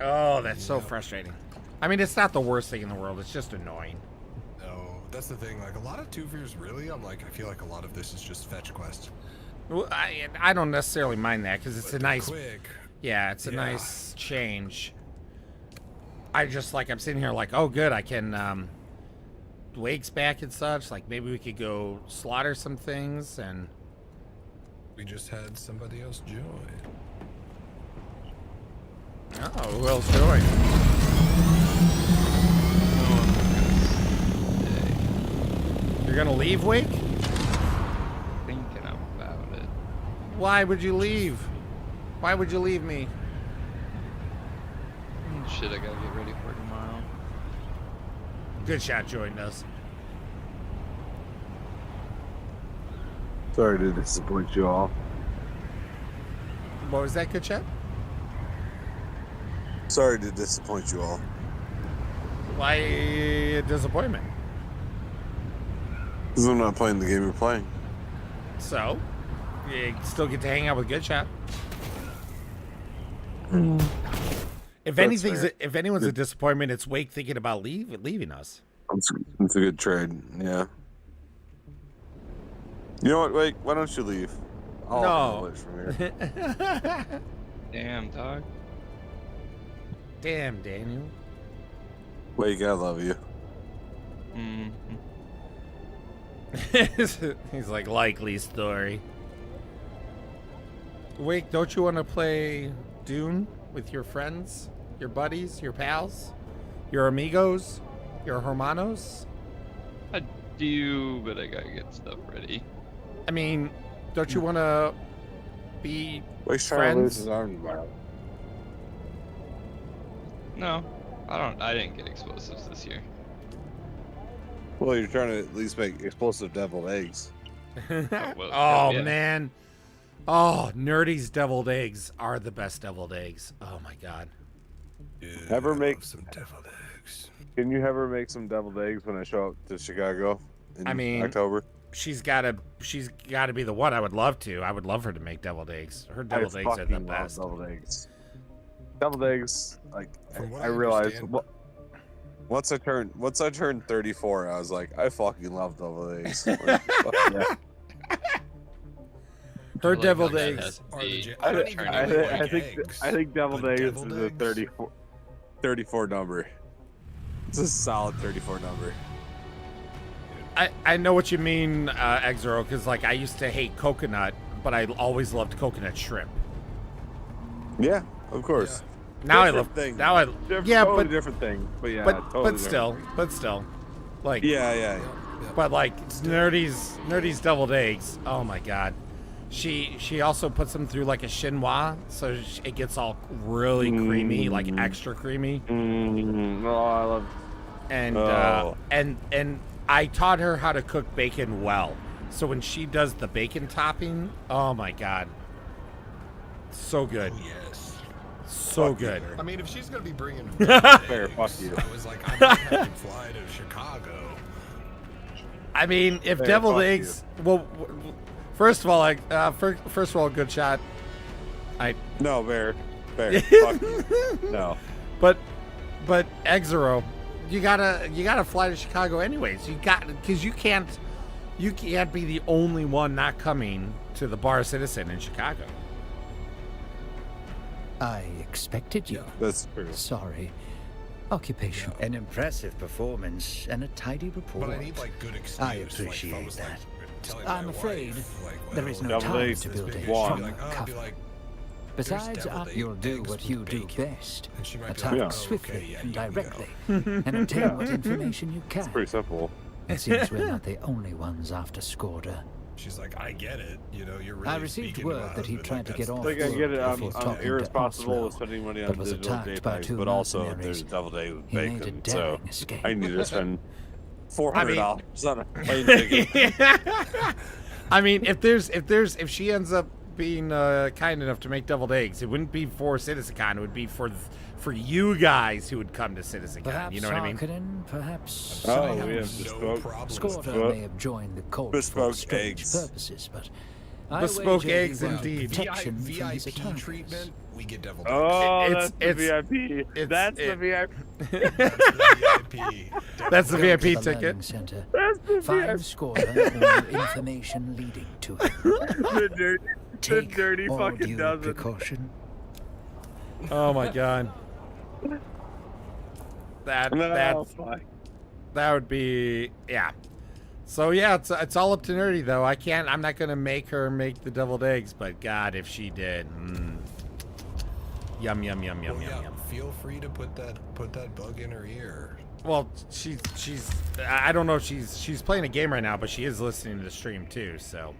Oh, that's so frustrating. I mean, it's not the worst thing in the world. It's just annoying. No, that's the thing. Like, a lot of Tufirs, really, I feel like a lot of this is just fetch quest. Well, I don't necessarily mind that, because it's a nice... Quick. Yeah, it's a nice change. I just, like, I'm sitting here like, oh, good, I can... Wake's back and such. Like, maybe we could go slaughter some things, and... We just had somebody else join. Oh, who else joined? You're gonna leave, Wake? Thinking about it. Why would you leave? Why would you leave me? Shit, I gotta get ready for tomorrow. Good shot joined us. Sorry to disappoint you all. What was that, good shot? Sorry to disappoint you all. Why a disappointment? Because I'm not playing the game you're playing. So, you still get to hang out with Good Shot. If anyone's a disappointment, it's Wake thinking about leaving us. It's a good trade, yeah. You know what, Wake? Why don't you leave? I'll handle it from here. Damn, dog. Damn, Daniel. Wake, I love you. He's like, likely story. Wait, don't you want to play Dune with your friends, your buddies, your pals, your amigos, your hermanos? I do, but I gotta get stuff ready. I mean, don't you want to be He's trying to lose friends? his arm tomorrow. No, I don't. I didn't get explosives this year. Well, you're trying to at least make explosive deviled eggs. Oh, yeah. man. Oh, Nerdy's deviled eggs are the best deviled eggs. Oh my god. Have her make some deviled eggs. Can you have her make some deviled eggs when I show up to Chicago in October? She's gotta be the one. I would love to. I would love her to make deviled eggs. Her deviled eggs are the fucking love best. Deviled eggs. Deviled eggs, like From what I I realized understand- once I turned 34, I was like, I fucking love deviled eggs. Like, fuck yeah. Her Like, deviled that eggs. has to Are be legit- I, I don't thi- even I, know thi- they I like think eggs, I think deviled but eggs deviled is a eggs? 34 number. It's a solid 34 number. I know what you mean, Exero, because like I used to hate coconut, but I always loved coconut shrimp. Yeah, of course. Now I Different love thing. now I Different, yeah, totally but different thing. But yeah, but totally but still, like Yeah. But like Nerdy's deviled eggs. Oh my god. She also puts them through like a chinois, so it gets all really creamy, like extra creamy. Oh, I love. And I taught her how to cook bacon well. So when she does the bacon topping, oh my god, so good. Oh, yes. So good. I mean, if she's gonna be bringing Fair, fuck you. I was like, I might have to fly to Chicago. I mean, if Hey, deviled fuck eggs, well, first of all, first of all, good shot. No, Bear. Fuck you. No. But Exero, you gotta fly to Chicago anyways. Because you can't be the only one not coming to the Bar Citizen in Chicago. I expected you. That's true. Sorry. Occupation. An impressive performance and a tidy report. But I need like good excuse. I like, if appreciate was, that. Like, telling my I'm afraid wife, like, there is no Deviled time eggs to is build big. a One. strong I'd be cover. like, Besides, deviled you'll do eggs what with you do bacon. best. And she might be Attack like, oh, swiftly okay, yeah, and you can go. directly, and obtain what information you It's can. pretty simple. It seems we're not the only ones after Skorda. She's like, I get it. You know, you're really I received speaking to word my that he husband, tried like, to get that's off the- Like I get it. before I'm talking to irresponsible Oslo, with spending money but on was digital attacked by JPEGs, two but also mercenaries. there's deviled eggs with He made a bacon, so daring escape. I need to spend $400 on a plane ticket. I mean, if she ends up being kind enough to make deviled eggs, it wouldn't be for CitizenCon. It would be for you guys who would come to CitizenCon. Perhaps You know what I mean? Harkonnen, perhaps Oh, someone we have else. bespoke. Skorda may have joined the cult for Bespoke strange eggs. purposes, but I Bespoke wager he eggs, will indeed. protection from his VIP attackers. treatment, we get deviled eggs. Oh, It's- that's the VIP. That's the VIP. That's the Go VIP to the ticket. learning center. That's the Find VIP. Skorda or information leading to it. The Take dirty all fucking due dozen. precaution. Oh my god. That No, fuck. that would be yeah. So yeah, it's all up to Nerdy though. I'm not gonna make her make the deviled eggs, but God, if she did, yum yum yum yum Well, yum yeah, yum. feel free to put that bug in her ear. Well, she's I don't know if she's playing a game right now, but she is listening to the stream too. So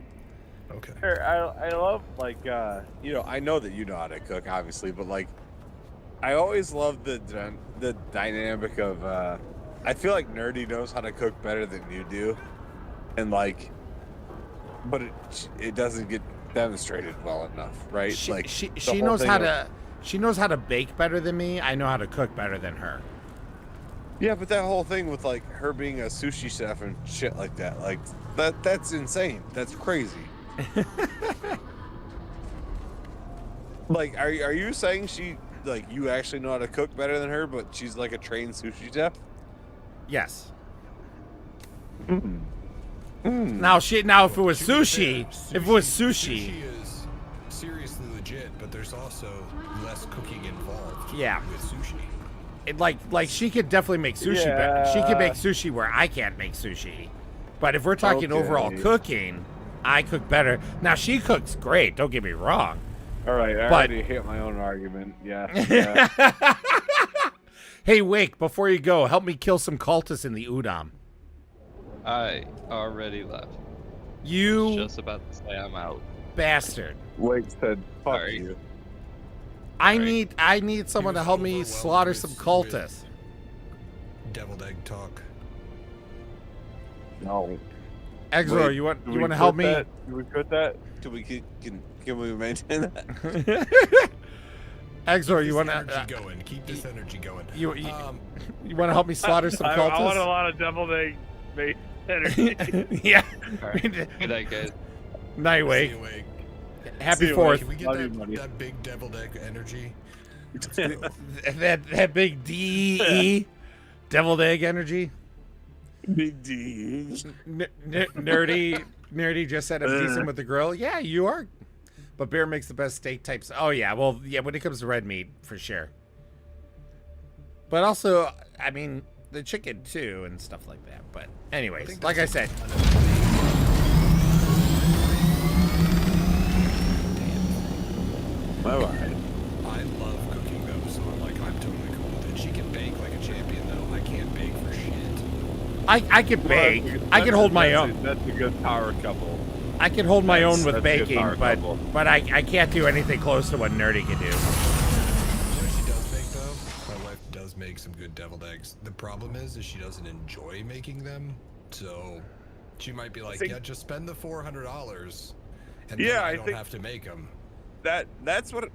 Okay. I love I know that you know how to cook, obviously, but like I always love the dynamic of I feel like Nerdy knows how to cook better than you do, and like, but it doesn't get demonstrated well enough, right? she knows how to bake better than me. I know how to cook better than her. Yeah, but that whole thing with like her being a sushi chef and shit like that, like that's insane. That's crazy. Like, are you saying you actually know how to cook better than her, but she's like a trained sushi chef? Yes. Now if it was sushi, Sushi is seriously legit, but there's also less cooking involved. Yeah. With sushi. it like she could definitely make sushi. She could make sushi where I can't make sushi. But if we're talking Okay. overall cooking, I cook better. Now she cooks great. Don't get me wrong. All right, I But- already hit my own argument. Yeah. Hey, Wake, before you go, help me kill some cultists in the Udam. I already left. You Just about to say I'm out. bastard. Wake said, "Fuck you." I need someone to help me slaughter some cultists. Deviled egg talk. No. Exor, Wait, you want do you we want to help quit me? that? Can we quit that? Can we maintain that? Exor, you want to Energy going. Keep this energy going. you want to help me slaughter some cultists? I want a lot of deviled egg energy. Yeah. Alright. Good night, guys. Night, Wake. See you, Wake. Happy you, 4th. Can we get Love you, buddy. that big deviled egg energy? that big DE deviled egg energy. Big D. Nerdy just said I'm decent with the grill. Yeah, you are. But Bear makes the best steak types. Oh yeah, well yeah, when it comes to red meat, for sure. But also, I mean, the chicken too and stuff like that. But anyways, like I said. Alright. I love cooking though, so I'm totally cool with it. She can bake like a champion though. I can't bake for shit. I can bake. I can hold my own. That's a good power couple. I can hold my own with That's a good baking, power couple. but I can't do anything close to what Nerdy can do. You know what she does make though? My wife does make some good deviled eggs. The problem is she doesn't enjoy making them. So she might be like, yeah, just spend the $400 and then Yeah, I I don't think- have to make them. That's what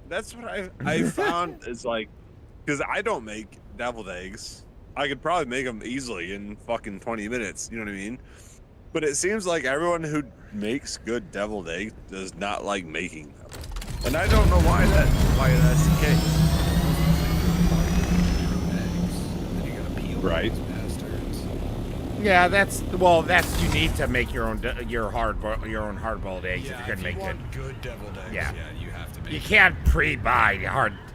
I found is like, because I don't make deviled eggs. I could probably make them easily in fucking 20 minutes. You know what I mean? But it seems like everyone who makes good deviled eggs does not like making them, and I don't know why that's the case. Right. Yeah, that's you need to make your own hard-boiled eggs if you're gonna make good deviled eggs. Yeah. You have to make You can't pre-buy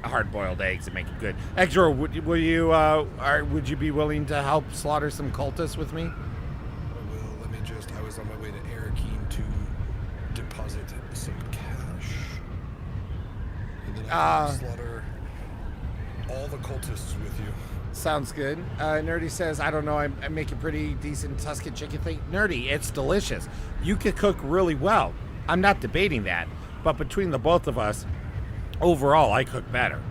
hard-boiled eggs and make it good. Exor, would you be willing to help slaughter some cultists with me? I was on my way to Arakeen to deposit some cash. And then I can slaughter all the cultists with you. Sounds good. Nerdy says, I don't know, I make a pretty decent Tuscan chicken thing. Nerdy, it's delicious. You could cook really well. I'm not debating that. But between the both of us, overall, I cook better.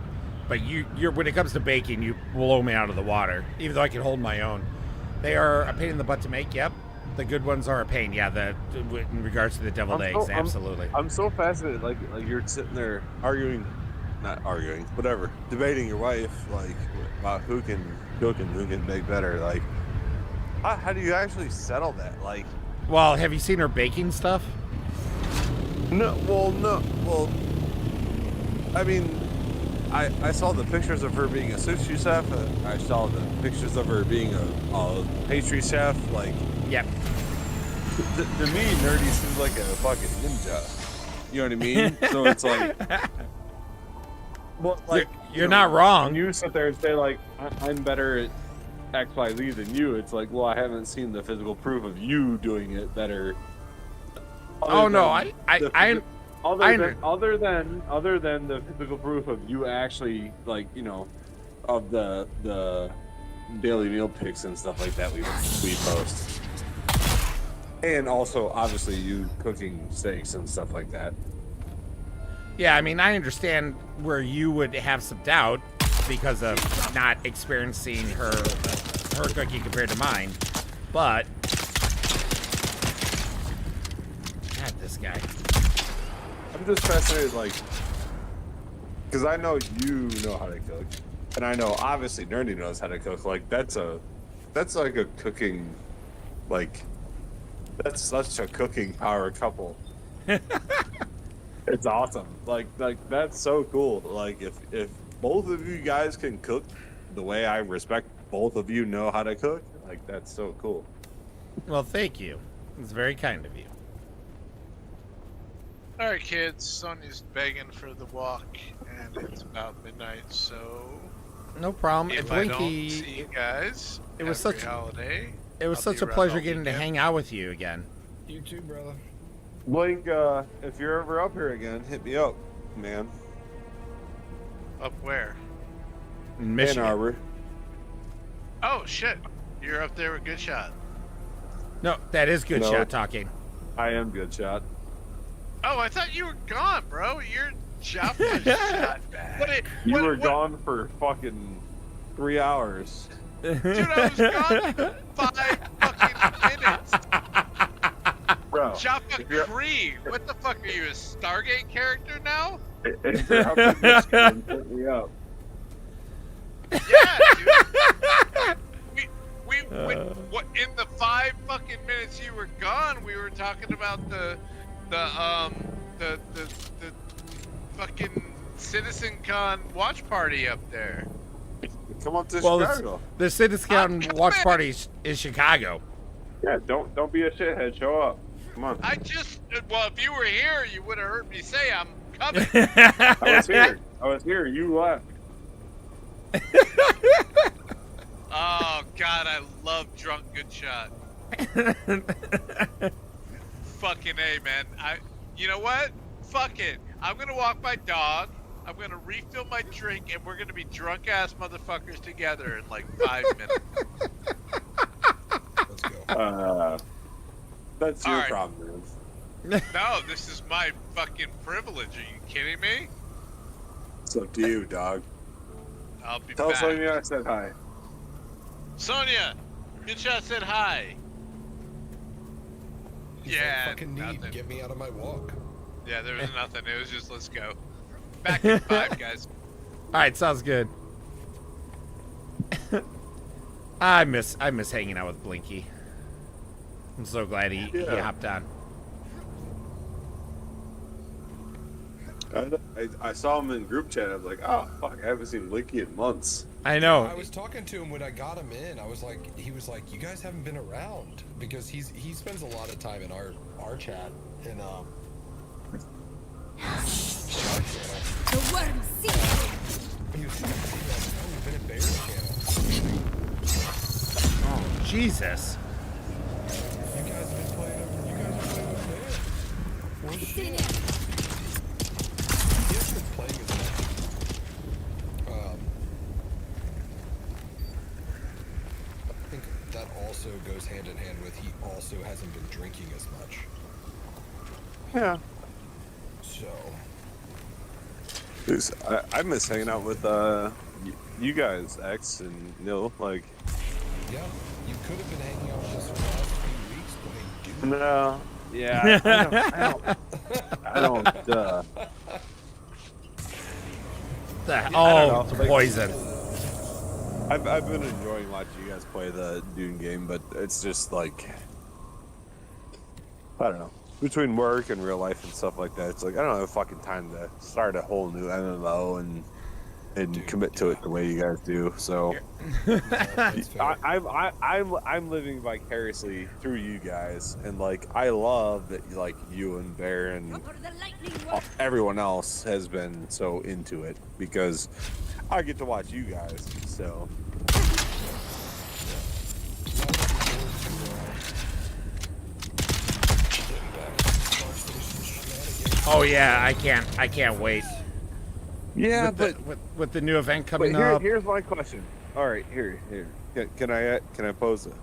But you're when it comes to baking, you blow me out of the water, even though I can hold my own. They are a pain in the butt to make, yep. The good ones are a pain, yeah, in regards to the deviled eggs, absolutely. I'm so fascinated, like you're sitting there not arguing, whatever, debating your wife, like about who can cook and who can bake better. Like, how do you actually settle that? Like, well, have you seen her baking stuff? No. I mean, I saw the pictures of her being a sushi chef. I saw the pictures of her being a pastry chef. Like, yep. To me, Nerdy seems like a fucking ninja. You know what I mean? So it's like, well, like you're not wrong. When you sit there and say like, I'm better at X, Y, Z than you. It's like, well, I haven't seen the physical proof of you doing it better. Oh no, Other than the physical proof of you actually, like, you know, of the daily meal pics and stuff like that we post, and also obviously you cooking steaks and stuff like that. Yeah, I mean, I understand where you would have some doubt because of not experiencing her cooking compared to mine, but God, this guy. I'm just fascinated, like, because I know you know how to cook, and I know obviously Nerdy knows how to cook. Like, that's like a cooking, like, that's such a cooking power couple. It's awesome. Like that's so cool. Like, if both of you guys can cook the way I respect both of you know how to cook, like, that's so cool. Well, thank you. It's very kind of you. Alright, kids, Sonya's begging for the walk, and it's about midnight, so... No problem. If I don't see you guys, it was happy such holiday. It was I'll such be a around pleasure all getting to weekend. hang out with you again. You too, brother. Blink, if you're ever up here again, hit me up, man. Up where? In Michigan. Ann Arbor. Oh shit! You're up there with Good Shot. No, that is Good No. Shot talking. I am Good Shot. Oh, I thought you were gone, bro. You're shot for shot. You were gone for fucking 3 hours. Dude, I was gone for 5 fucking minutes. Bro, Jaffa Cree, what the fuck are you, a Stargate character now? if you're up in Michigan, hit me up. Yeah, dude. What in the 5 fucking minutes you were gone? We were talking about the fucking CitizenCon watch party up there. Come up to Well, Chicago. the CitizenCon watch party is Chicago. Yeah, don't be a shithead. Show up. Come on. Well, if you were here, you would have heard me say I'm coming. I was here. You left. Oh God, I love drunk Good Shot. Fucking A, man. You know what? Fuck it. I'm gonna walk my dog. I'm gonna refill my drink, and we're gonna be drunk ass motherfuckers together in like 5 minutes. Let's go. That's your All right. problem, man. No, this is my fucking privilege. Are you kidding me? It's up to you, dog. I'll be Tell back. Sonya I said hi. Sonia, Good Shot said hi. He's Yeah, like, fucking need. Get me out of my walk. Yeah, there was nothing. It was just let's go. Back in 5, guys. All right, sounds good. I miss hanging out with Blinky. I'm so glad he hopped on. I saw him in group chat. I was like, oh fuck, I haven't seen Blinky in months. I know. I was talking to him when I got him in. He was like, you guys haven't been around because he spends a lot of time in our chat and The worm sees. he was we've been in Bear's channel. Oh Jesus! You guys have been playing over. You guys are playing over there. Well, shit. He hasn't been playing as much. I think that also goes hand in hand with he also hasn't been drinking as much. Yeah. So. I miss hanging out with you guys, X and Nil. Like, Yeah, you could have been hanging out with us for the last few weeks playing Doom. no, yeah, I don't. Oh, poison. I've been enjoying watching you guys play the Dune game, but it's just like, I don't know. Between work and real life and stuff like that, it's like I don't have fucking time to start a whole new MMO and commit to it the way you guys do. So I'm living vicariously through you guys, and like I love that like you and Bear and everyone else has been so into it because I get to watch you guys. So. Oh yeah, I can't wait. Yeah, with the new event coming But up. here's my question. All right, here. Can I pose it?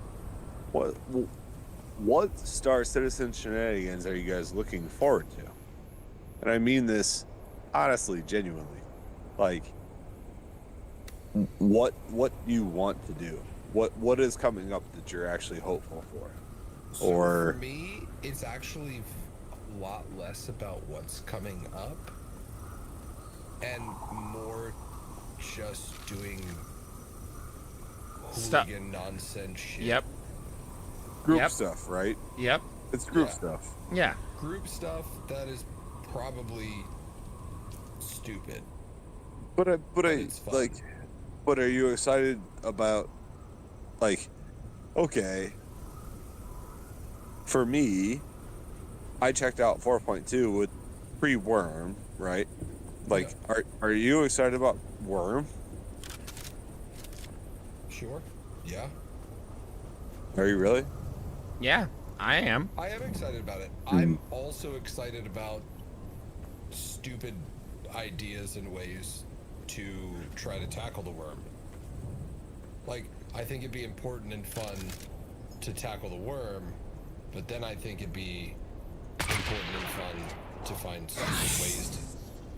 What Star Citizen shenanigans are you guys looking forward to? And I mean this honestly, genuinely. Like, what you want to do? What is coming up that you're actually hopeful for? So Or for me, it's actually a lot less about what's coming up and more just doing hooligan nonsense shit. Yep. group stuff, right? Yep. It's group stuff. Yeah. Group stuff that is probably stupid. But it's fun. like, but are you excited about, like, okay, for me, I checked out 4.2 with pre-Worm, right? Like, are you excited about Worm? Sure. Yeah. Are you really? Yeah, I am. I am excited about it. I'm also excited about stupid ideas and ways to try to tackle the worm. Like, I think it'd be important and fun to tackle the worm, but then I think it'd be important and fun to find stupid ways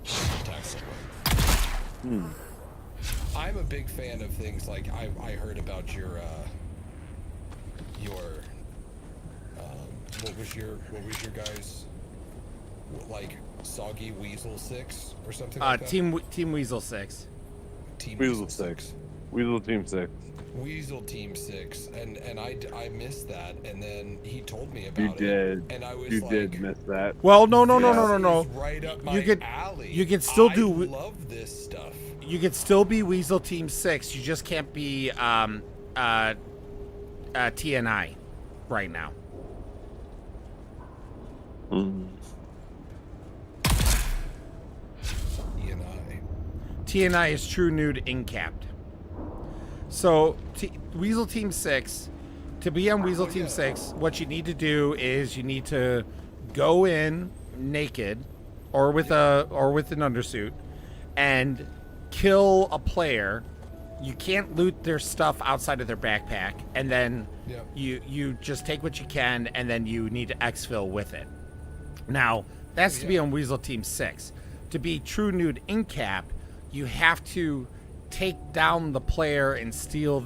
to tackle the worm. I'm a big fan of things like I heard about your what was your guys like Soggy Weasel 6 or something like that? Team Weasel 6. Team Weasel 6. Weasel Team 6. Weasel Team 6, and I missed that, and then he told me about You did. it, and I was You like, did miss that. Well, no. This is right up my alley. You could still do. I love this stuff. You could still be Weasel Team 6. You just can't be TNI right now. TNI is True Nude Incapped. So Weasel Team 6, to be on Weasel Team 6, what you need to do is you need to go in naked or with an undersuit and kill a player. You can't loot their stuff outside of their backpack, and then you just take what you can, and then you need to exfil with it. Now, that's to be on Weasel Team 6. To be True Nude Incap, you have to take down the player and steal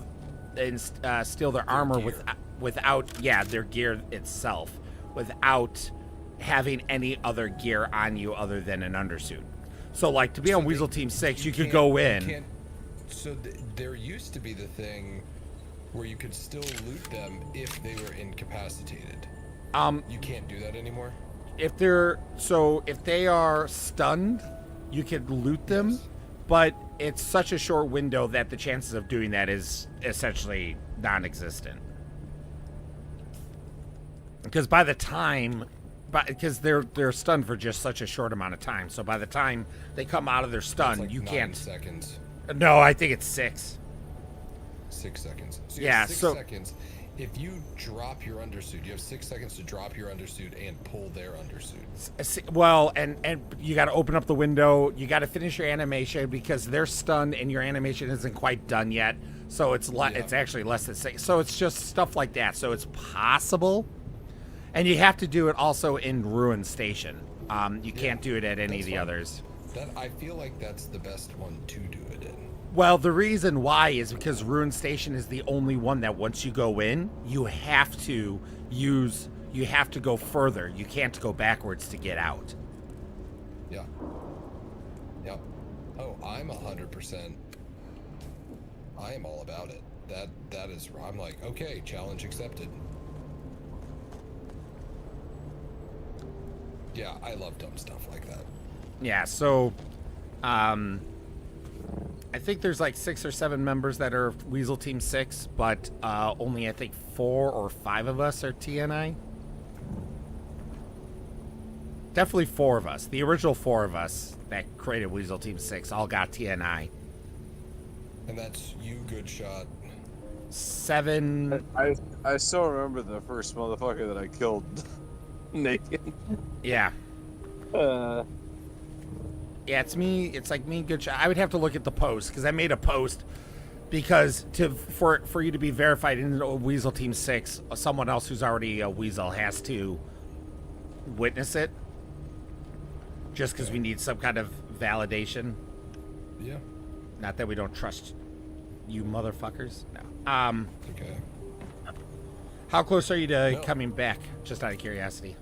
their armor without their gear itself, without having any other gear on you other than an undersuit. So, like, to be on Weasel Team 6, you could go in. There used to be the thing where you could still loot them if they were incapacitated. You can't do that anymore? If they are stunned, you could loot them, but it's such a short window that the chances of doing that is essentially non-existent. Because because they're stunned for just such a short amount of time. So by the time they come out of their stun, like you 9 can't. seconds. No, I think it's 6. 6 seconds. So yeah. 6 seconds. If you drop your undersuit, you have 6 seconds to drop your undersuit and pull their undersuit. Well, and you got to open up the window. You got to finish your animation because they're stunned and your animation isn't quite done yet. So it's actually less than 6. So it's just stuff like that. So it's possible, and you have to do it also in Ruin Station. You can't do it at any of the others. I feel like that's the best one to do it in. Well, the reason why is because Ruin Station is the only one that once you go in, you have to go further. You can't go backwards to get out. Yeah. Yep. Oh, I'm 100%. I am all about it. That is, I'm like, okay, challenge accepted. Yeah, I love dumb stuff like that. Yeah, so I think there's like 6 or 7 members that are Weasel Team 6, but only I think 4 or 5 of us are TNI. Definitely 4 of us. The original 4 of us that created Weasel Team 6 all got TNI. And that's you, Good Shot. 7. I still remember the first motherfucker that I killed naked. Yeah. Yeah, it's me. It's like me, Good Shot. I would have to look at the post because I made a post because for you to be verified in Weasel Team 6, someone else who's already a Weasel has to witness it. Just because we need some kind of validation. Yeah. Not that we don't trust you motherfuckers. No. Okay. How close are you to coming back? Just out of curiosity.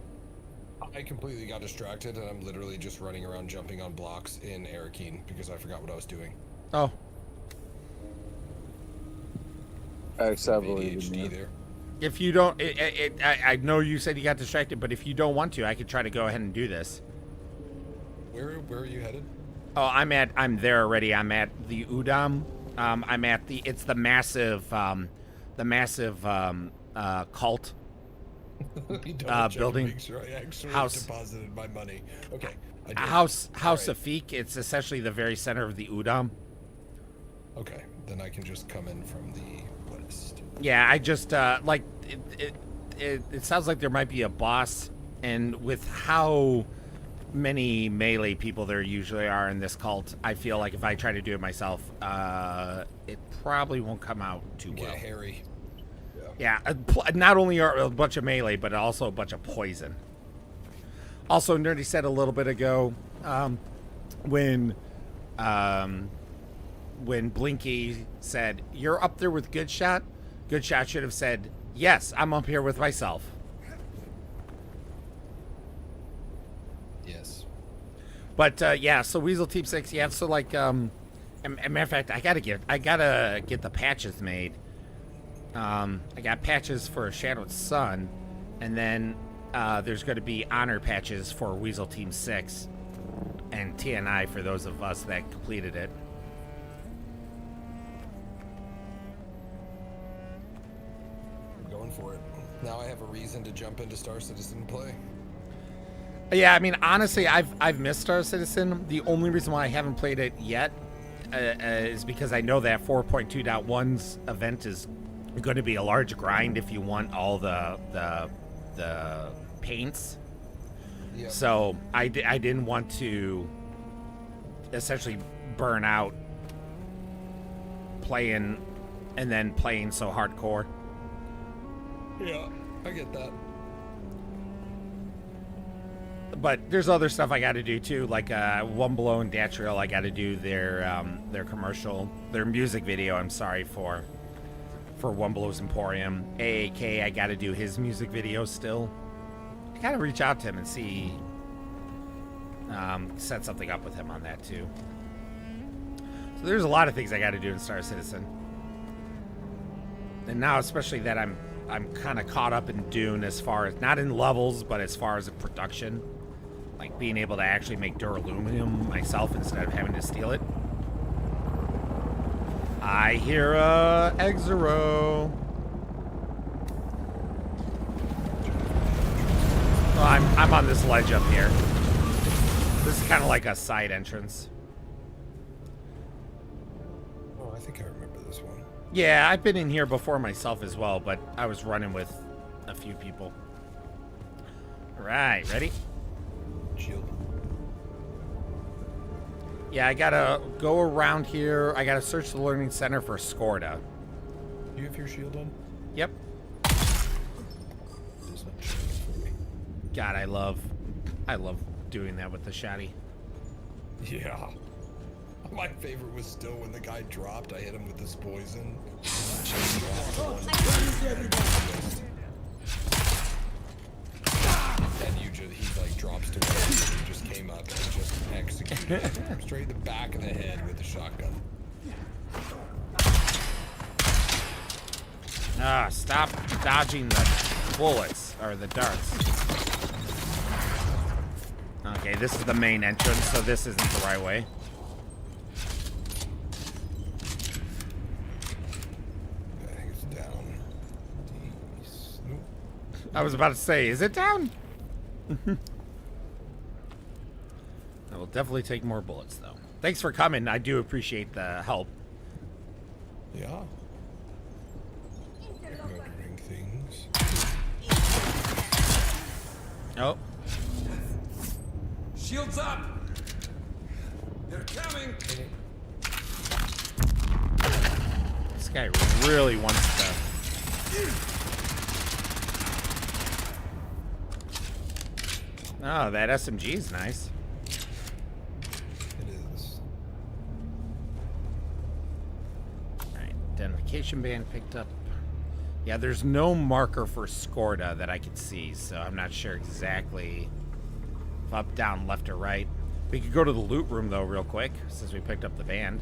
I completely got distracted, and I'm literally just running around jumping on blocks in Arakeen because I forgot what I was doing. Oh. ADHD there. If you don't, I know you said you got distracted, but if you don't want to, I could try to go ahead and do this. Where are you headed? Oh, I'm there already. I'm at the Udam. I'm at it's the massive cult building. Make sure I actually deposited my money. Okay. House Afik. It's essentially the very center of the Udam. Okay, then I can just come in from the west. Yeah, I just it sounds like there might be a boss, and with how many melee people there usually are in this cult, I feel like if I try to do it myself, it probably won't come out too well. Yeah, Harry. Yeah, not only are a bunch of melee, but also a bunch of poison. Also, Nerdy said a little bit ago, when Blinky said, "You're up there with Good Shot," Good Shot should have said, "Yes, I'm up here with myself." Yes. But yeah, so Weasel Team 6, yeah. So like, a matter of fact, I gotta get the patches made. I got patches for Shadowed Sun, and then there's going to be honor patches for Weasel Team 6 and TNI for those of us that completed it. I'm going for it. Now I have a reason to jump into Star Citizen and play. Yeah, I mean, honestly, I've missed Star Citizen. The only reason why I haven't played it yet is because I know that 4.2.1's event is going to be a large grind if you want all the paints. Yep. So I didn't want to essentially burn out playing and then playing so hardcore. Yeah, I get that. But there's other stuff I got to do too, like One Below and Datriel. I got to do their commercial, their music video. I'm sorry for One Below's Emporium. AAK, I got to do his music video still. I got to reach out to him and see, set something up with him on that too. So there's a lot of things I got to do in Star Citizen. And now, especially that I'm kind of caught up in Dune as far as, not in levels, but as far as the production. Like being able to actually make duralumin myself instead of having to steal it. I hear Exero. Well, I'm on this ledge up here. This is kind of like a side entrance. Oh, I think I remember this one. Yeah, I've been in here before myself as well, but I was running with a few people. All right, ready? Shield. Yeah, I gotta go around here. I gotta search the learning center for Skorda. You have your shield on? Yep. God, I love doing that with the shotty. Yeah. My favorite was still when the guy dropped. I hit him with this poison. And he like drops to where he just came up and just executed him straight in the back of the head with the shotgun. Ah, stop dodging the bullets or the darts. Okay, this is the main entrance, so this isn't the right way. I was about to say, is it down? I will definitely take more bullets, though. Thanks for coming. I do appreciate the help. Yeah. Murdering things. Oh. Shields up! They're coming! This guy really wants to... Oh, that SMG is nice. It is. Alright, identification band picked up. Yeah, there's no marker for Skorda that I can see, so I'm not sure exactly if up, down, left, or right. We could go to the loot room, though, real quick, since we picked up the band.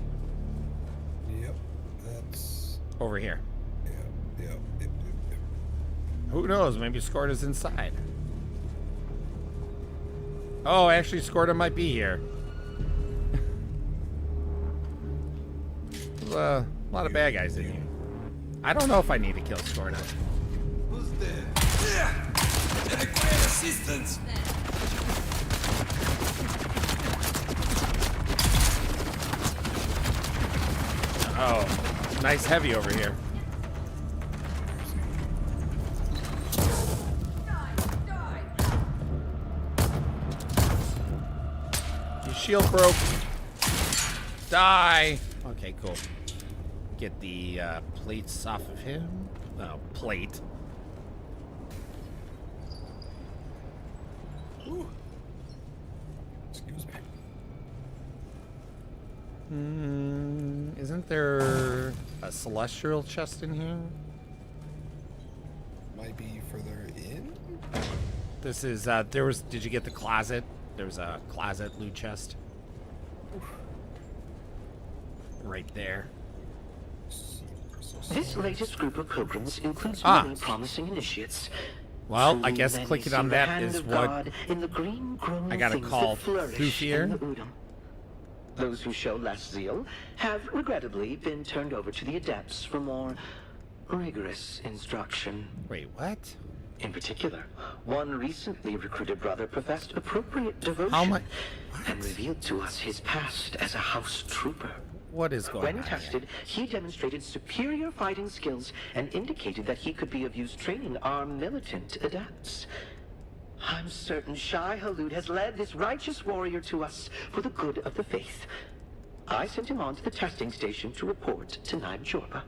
Yep, that's... Over here. Yep. Who knows? Maybe Skorda's inside. Oh, actually, Skorda might be here. There's a lot of bad guys in here. I don't know if I need to kill Skorda. Who's there? I require assistance! Oh, nice heavy over here. shield broke. Die. Okay, cool. Get the plates off of him. Oh, plate. Ooh. Excuse me. Isn't there a celestial chest in here? Might be further in. This is, did you get the closet? There was a closet loot chest. Right there. This latest group of pilgrims includes Ah. many promising initiates. Well, I Too guess many clicking see on the that hand is of what God in the green growing I gotta things call that flourish Thufir. in the Udam. Those who show less zeal have regrettably been turned over to the adepts for more rigorous instruction. Wait, what? In particular, one recently recruited brother professed appropriate devotion How much? and revealed to us his past as a house trooper. What is going When on tested, he demonstrated superior fighting skills and indicated that he could be of use training our militant adepts. I'm certain Shai Halud has led this righteous warrior to us for the good of the faith. I sent him on to the testing station to report to Naib Jorba.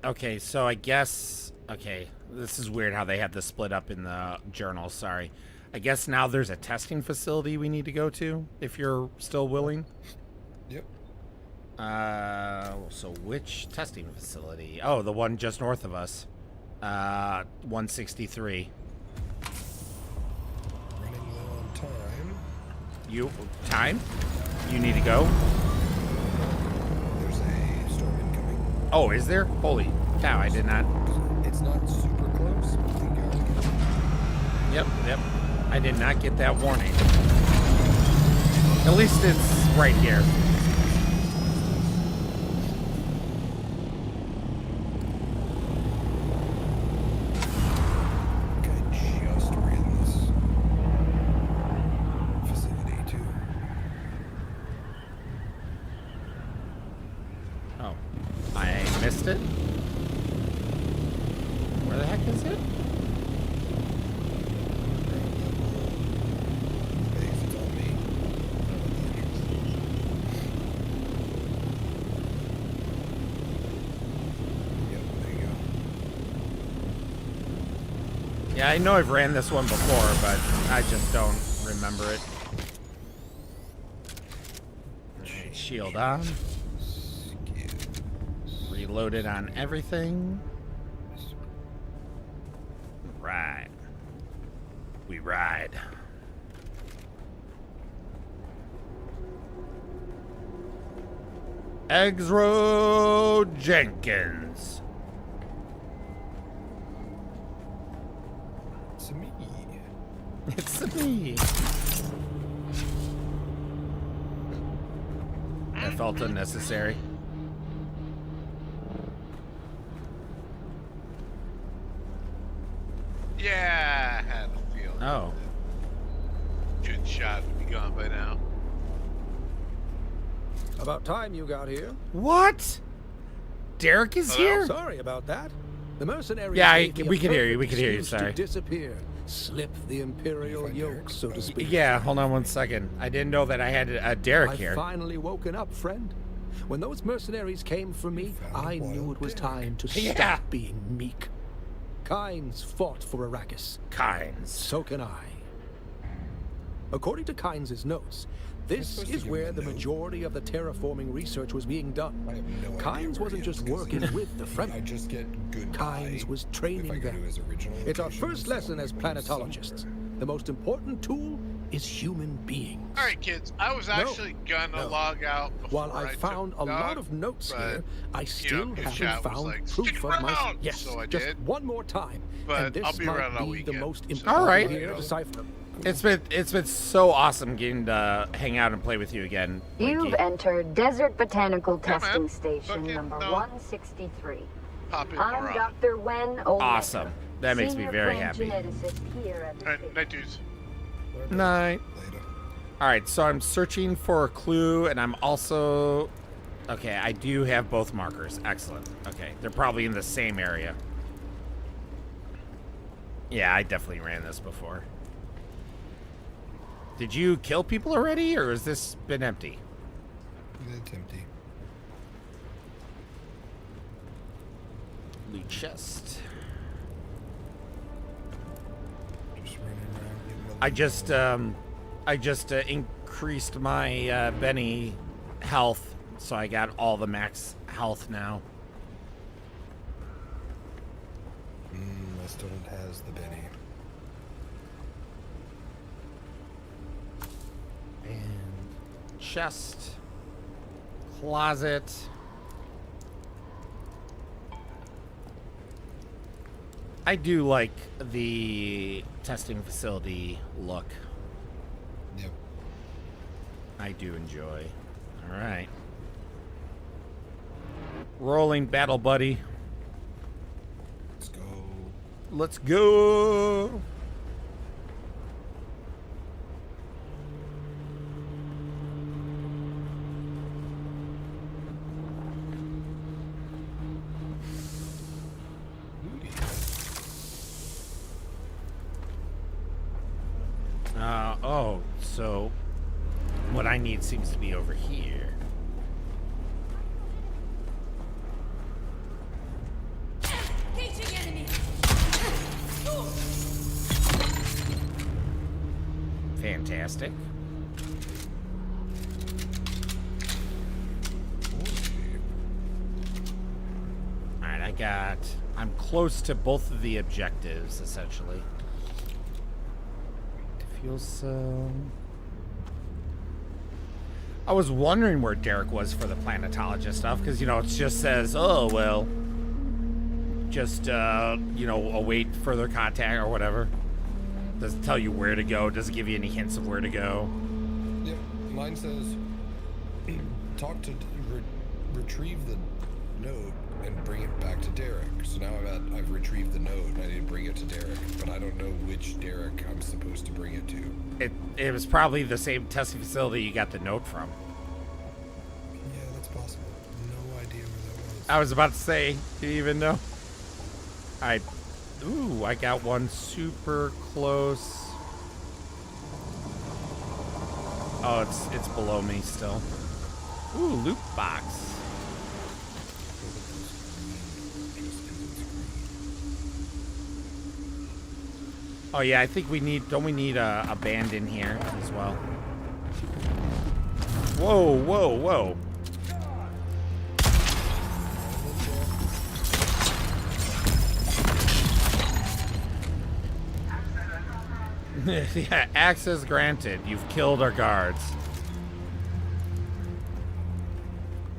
Okay, so I guess... Okay, this is weird how they had this split up in the journal, sorry. I guess now there's a testing facility we need to go to, if you're still willing. Yep. So which testing facility? Oh, the one just north of us. 163. Running low on time. Time? You need to go? There's a storm incoming. Oh, is there? Holy cow, I did not. It's not super close, but we gotta get it. Yep. I did not get that warning. At least it's right here. Just ran this facility too. Oh, I missed it. Where the heck is it? It's on me. Yep, there you go. Yeah, I know I've ran this one before, but I just don't remember it. Alright, shield on. Reloaded on everything. Right. We ride. Exro Jenkins. It's me. It's me. That felt unnecessary. Yeah, I had a feeling. Oh. Good shot would be gone by now. About time you got here. What? Derek is here? Sorry about that. The mercenaries. Yeah, gave me a we can hear you. perfect We can hear you. excuse Sorry. To disappear, slip the imperial yoke, so to speak. Yeah, hold on one second. I didn't know that I had a Derek here. I've finally woken up, friend. When those mercenaries came for me, I knew it was time to Yeah. stop being meek. Kynes fought for Arrakis. Kynes. So can I. According to Kynes' notes, this is where the majority of the terraforming research was being done. Kynes wasn't just working with the Fremen. I just get good. Kynes was training them. It's our first lesson as planetologists. The most important tool is human beings. All right, kids. I was actually gonna log out before While I took found a the lot dog, of notes but, here, I still his haven't chat was found like, proof "Stick of my. around!" Yes, So I just did. one more time. But and this I'll be might around all be the weekend, most so- important All right. here to decipher. It's been so awesome getting to hang out and play with you again. You've Winky. entered Desert Botanical Yeah, Testing man. Station Fucking number no. 163. Pop in I'm more often. Dr. Wen Olmec. Awesome. That makes me Senior very plant happy. geneticist here at the All right, night, dudes. Night. Alright, so I'm searching for a clue, and I'm also... Okay, I do have both markers. Excellent. Okay, they're probably in the same area. Yeah, I definitely ran this before. Did you kill people already, or has this been empty? It's empty. Loot chest. Just running around getting I just increased my Benny health, so I got all the max health now. My student has the Benny. And chest, closet. I do like the testing facility look. Yep. I do enjoy. All right. Rolling battle buddy. Let's go. Let's go. Oh, so what I need seems to be over here. Engaging enemy. Fantastic. Alright, I'm close to both of the objectives, essentially. Fuel cell. I was wondering where Derek was for the planetologist stuff, because, you know, it just says, oh, well, just, you know, await further contact or whatever. Doesn't tell you where to go, doesn't give you any hints of where to go. Yep, mine says, talk to, retrieve the node and bring it back to Derek. So now I've retrieved the node and I need to bring it to Derek, but I don't know which Derek I'm supposed to bring it to. It was probably the same testing facility you got the note from. Yeah, that's possible. No idea where that was. I was about to say, do you even know? I got one super close. Oh, it's below me still. Ooh, loot box. Oh yeah, I think don't we need a band in here as well? Whoa, whoa, whoa. Yeah, access granted. You've killed our guards.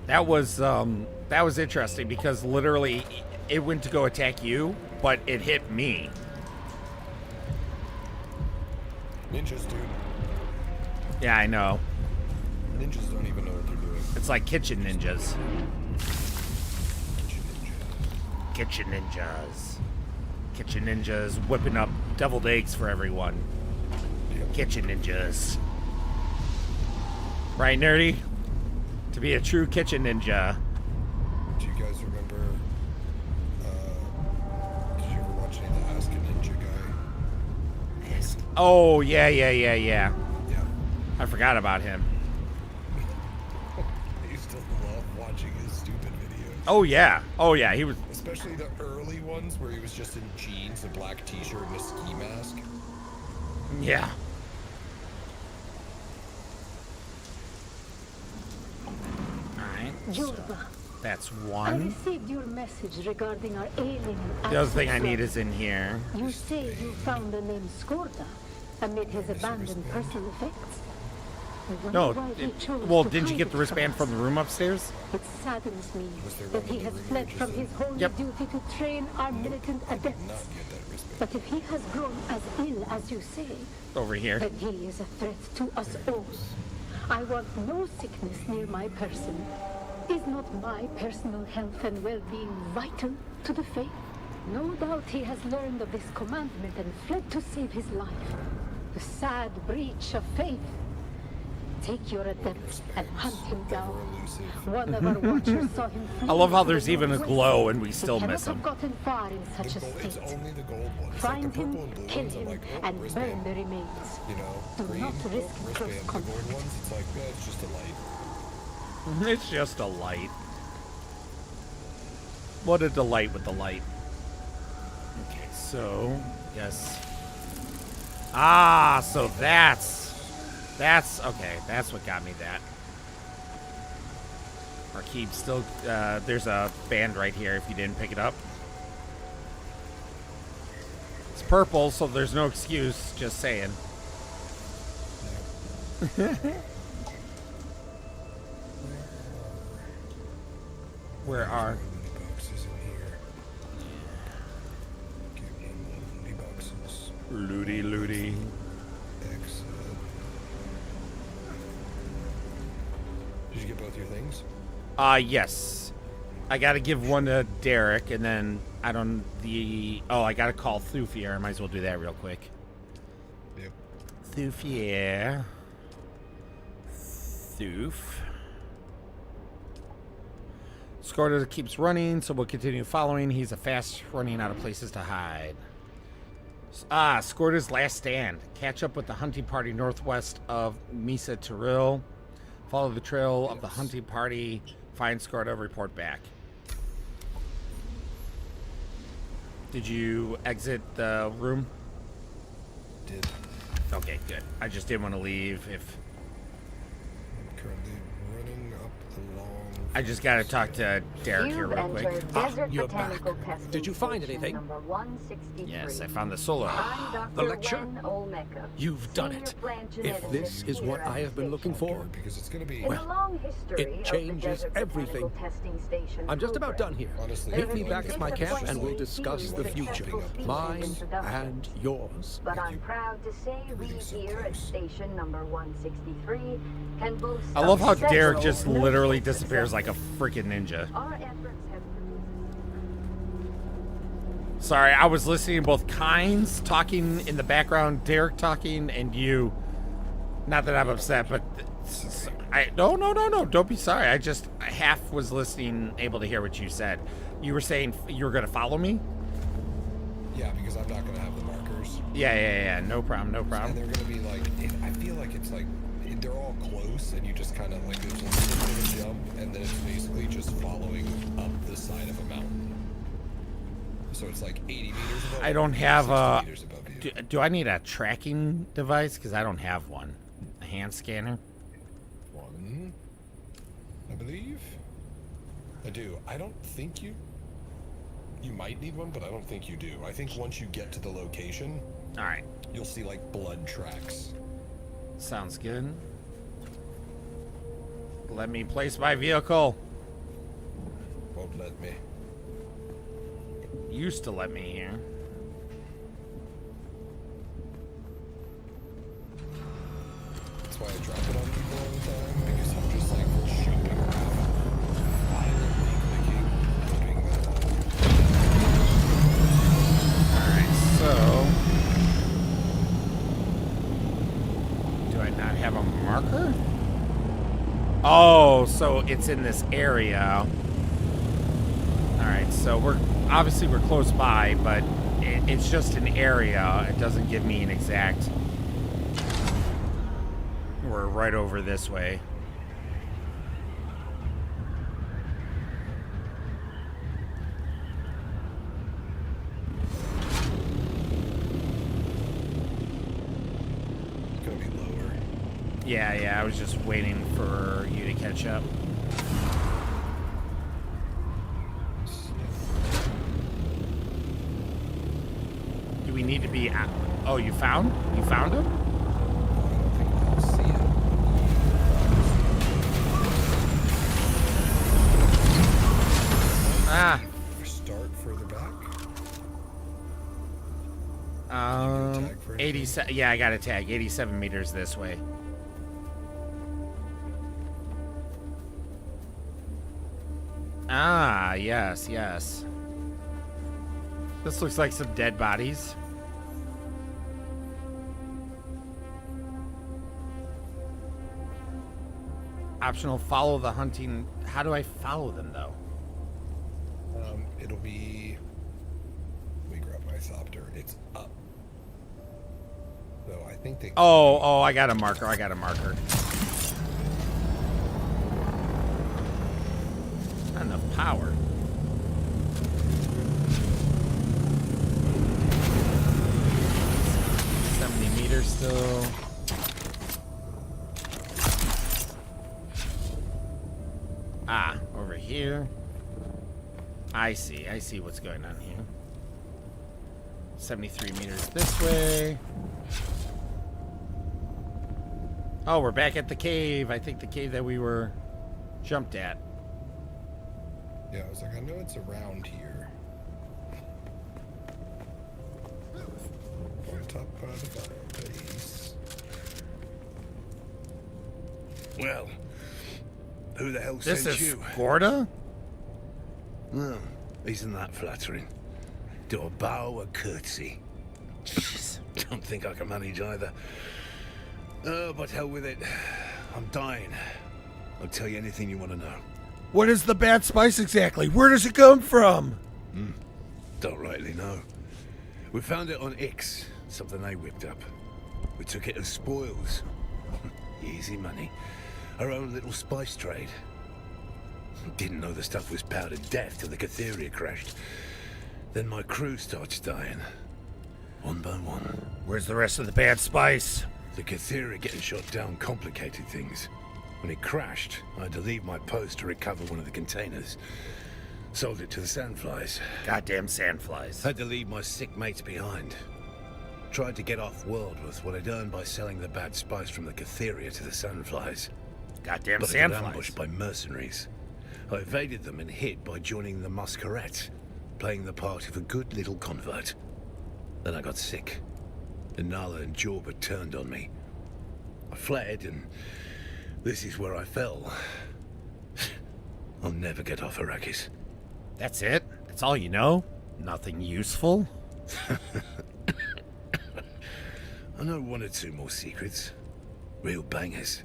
That was interesting because literally it went to go attack you, but it hit me. Ninjas, dude. Yeah, I know. Ninjas don't even know what they're doing. It's like kitchen ninjas. Kitchen ninjas. Kitchen ninjas whipping up deviled eggs for everyone. Yep. Kitchen ninjas. Right, nerdy? To be a true kitchen ninja. Do you guys remember, did you ever watch any of the Ask a Ninja guy? Oh, yeah. Yeah. I forgot about him. I used to love watching his stupid videos. Oh, yeah. He was... Especially the early ones where he was just in jeans, a black t-shirt, and a ski mask. Yeah. Alright. Jorba, That's I one. received your message regarding our alien. The other thing I need is in here. You say you found the name Skorda amid his abandoned personal effects. I wonder No, why he chose well, to didn't you hide get it the from wristband us. from the room upstairs? It saddens me there that one he with has the fled ring from his holy Yep. duty to train our militant adepts. But if he has grown as ill as you say, Over here. then he is a threat to us all. I want no sickness near my person. Is not my personal health and well-being vital to the faith? No doubt he has learned of this commandment and fled to save his life. The sad breach of faith. Take your adept and hunt him down. One of our watchers saw him. I love how there's even a glow and we still He miss cannot him. have gotten far in such a state. Find him, kill him, and burn the remains. You know, Do green not risk close wristband, the contact. gold ones, it's like, it's just a light. It's just a light. What a delight with the light. Okay, so, yes. Ah, so that's okay. That's what got me that. Arkeeb still, there's a band right here if you didn't pick it up. It's purple, so there's no excuse, just saying. Where are? Looty, looty. Did you get both your things? Yes. I gotta give one to Derek, and then I gotta call Thufir. I might as well do that real quick. Yep. Thufir. Thuf. Skorda keeps running, so we'll continue following. He's a fast running out of places to hide. Skorda's last stand. Catch up with the hunting party northwest of Misa Tiril. Follow the trail of the hunting party. Find Skorda, report back. Did you exit the room? Did. Okay, good. I just didn't want to leave if... I'm currently running up the long... I just gotta talk to Derek here real quick. You're back. Did you find anything? Yes, I found the solar. The lecture? You've done it. If this is what I have been looking for, because it's gonna be... well, it changes everything. I'm just about done here. Meet me back at my camp and we'll discuss the future. Mine and yours. But I'm proud to say we here at station number 163 can boast. I love how Derek just literally disappears like a freaking ninja. Our efforts have. Sorry, I was listening to both Kynes talking in the background, Derek talking, and you. Not that I'm upset, but no, don't be sorry. I just half was listening, able to hear what you said. You were saying you were gonna follow me? Yeah, because I'm not gonna have the markers. Yeah. No problem. And they're gonna be like, I feel like it's like they're all close, and you just kind of like there's a little bit of a jump, and then it's basically just following up the side of a mountain. So it's like 80 meters above. I don't have a. 60 meters above you. Do I need a tracking device? Because I don't have one. A hand scanner. One, I believe. I do. I don't think you. You might need one, but I don't think you do. I think once you get to the location, all right, you'll see like blood tracks. Sounds good. Let me place my vehicle. Won't let me. Used to let me here. That's why I drop it on people all the time, because I'm just like jumping around, violently clicking, flipping that Alright, so do I not have a marker? Oh, so it's in this area. Alright, so we're close by, but it's just an area. It doesn't give me an exact. We're right over this way. It's gonna be lower. Yeah, I was just waiting for you to catch up. Do we need to be at... Oh, you found him? Start further back. 87. Yeah, I got a tag. 87 meters this way. Ah, yes. This looks like some dead bodies. Optional follow the hunting. How do I follow them though? It'll be. We grab my Thopter. It's up. So I think they. Oh, I got a marker. I got a marker. Not enough power. Meters still. Ah, over here. I see what's going on here. 73 meters this way. Oh, we're back at the cave. I think the cave that we were jumped at. Yeah, I was like, I know it's around here. On top of the fireplace. Well, who the hell This sent is you? Gorda? No, isn't that flattering? Do a bow, a curtsy. Don't think I can manage either. Oh, but hell with it. I'm dying. I'll tell you anything you want to know. What is the bad spice exactly? Where does it come from? Don't rightly know. We found it on Ix, something they whipped up. We took it as spoils. Easy money. Our own little spice trade. Didn't know the stuff was powdered death till the Catheria crashed. Then my crew starts dying. One by one. Where's the rest of the bad spice? The Catheria getting shot down complicated things. When it crashed, I had to leave my post to recover one of the containers. Sold it to the sandflies. Goddamn sandflies. Had to leave my sick mates behind. Tried to get off-world with what I'd earned by selling the bad spice from the Catheria to the sandflies. Goddamn But I got sandflies. ambushed by mercenaries. I evaded them and hid by joining the Masquerette, playing the part of a good little convert. Then I got sick. And Nala and Jorba turned on me. I fled, and this is where I fell. I'll never get off Arrakis. That's it? That's all you know? Nothing useful? I know one or two more secrets. Real bangers.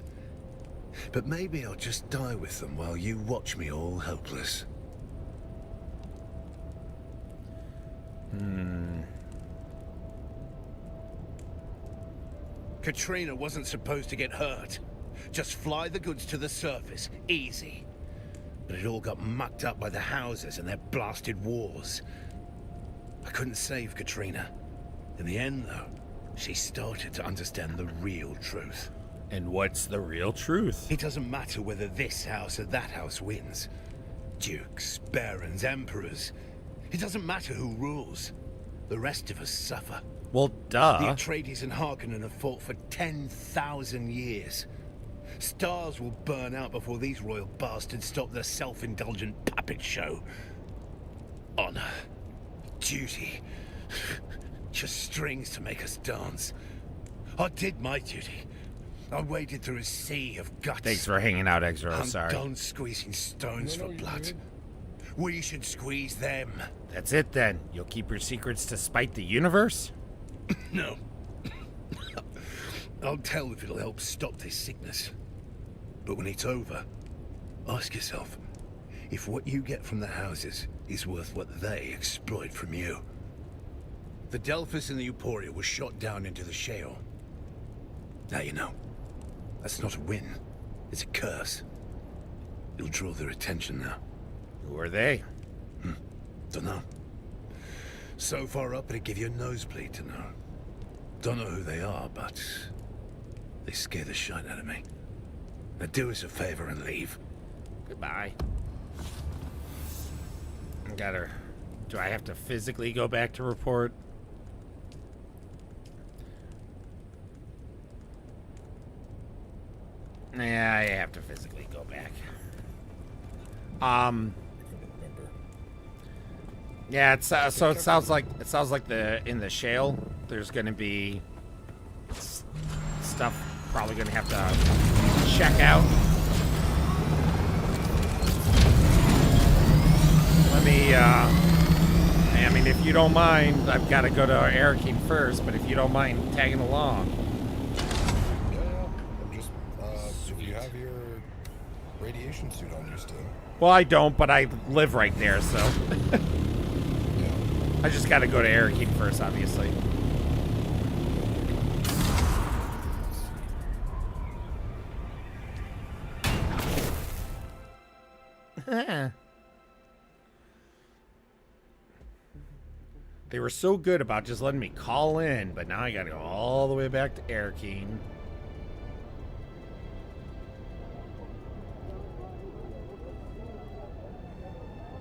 But maybe I'll just die with them while you watch me all helpless. Katrina wasn't supposed to get hurt. Just fly the goods to the surface. Easy. But it all got mucked up by the houses and their blasted wars. I couldn't save Katrina. In the end, though, she started to understand the real truth. And what's the real truth? It doesn't matter whether this house or that house wins. Dukes, barons, emperors. It doesn't matter who rules. The rest of us suffer. Well, duh. The Atreides and Harkonnen have fought for 10,000 years. Stars will burn out before these royal bastards stop their self-indulgent puppet show. Honor. Duty. Just strings to make us dance. I did my duty. I waded through a sea of guts. Thanks for hanging out, Exro. I'm Sorry. done squeezing stones for blood. We should squeeze them. That's it then. You'll keep your secrets to spite the universe? No. I'll tell if it'll help stop this sickness. But when it's over, ask yourself if what you get from the houses is worth what they exploit from you. The Delphus and the Euphoria were shot down into the Sheol. Now you know. That's not a win. It's a curse. It'll draw their attention now. Who are they? Dunno. So far up it'd give you a nosebleed to know. Don't know who they are, but they scare the shit out of me. Now do us a favor and leave. Goodbye. Got her. Do I have to physically go back to report? Yeah, I have to physically go back. Yeah, it's so it sounds like the in the Shale there's gonna be stuff probably gonna have to check out. Let me I mean, if you don't mind, I've got to go to Arakeen first, but if you don't mind tagging along. Yeah, I'm just if you have your radiation suit on you still. Well, I don't, but I live right there, so. I just gotta go to Arakeen first, obviously. They were so good about just letting me call in, but now I gotta go all the way back to Arakeen.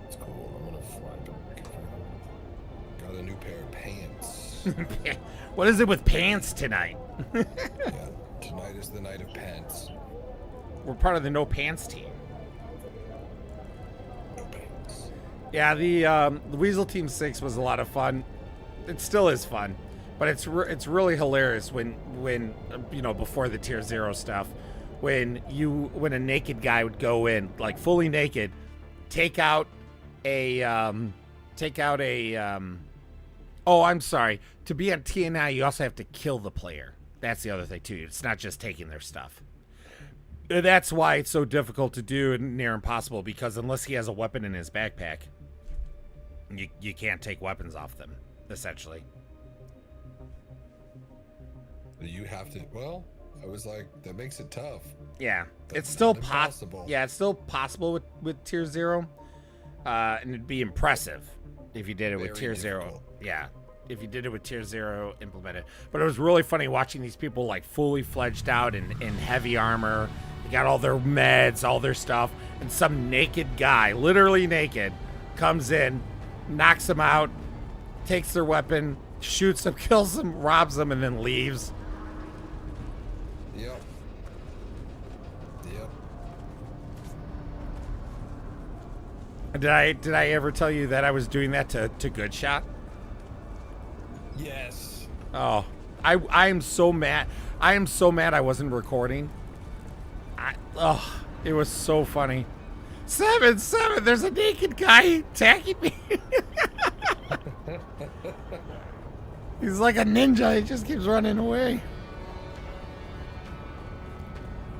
It's cool. I'm gonna fly back. Got a new pair of pants. What is it with pants tonight? Yeah, tonight is the night of pants. We're part of the No Pants team. Yeah, the Weasel Team 6 was a lot of fun. It still is fun, but it's really hilarious when you know, before the Tier 0 stuff, when a naked guy would go in, like fully naked, take out a oh, I'm sorry. To be on TNI, you also have to kill the player. That's the other thing too. It's not just taking their stuff. That's why it's so difficult to do and near impossible, because unless he has a weapon in his backpack, you can't take weapons off them, essentially. You have to. Well, I was like, that makes it tough. Yeah, That's it's still not impossible. Yeah, it's still possible with Tier 0, and it'd be impressive if you did it with Tier 0. Yeah, if you did it with Tier 0 implemented. But it was really funny watching these people like fully fledged out in heavy armor. They got all their meds, all their stuff, and some naked guy, literally naked, comes in, knocks them out, takes their weapon, shoots them, kills them, robs them, and then leaves. Yep. Did I ever tell you that I was doing that to Good Shot? Yes. Oh, I am so mad. I am so mad I wasn't recording. It was so funny. 7, there's a naked guy attacking me. He's like a ninja. He just keeps running away.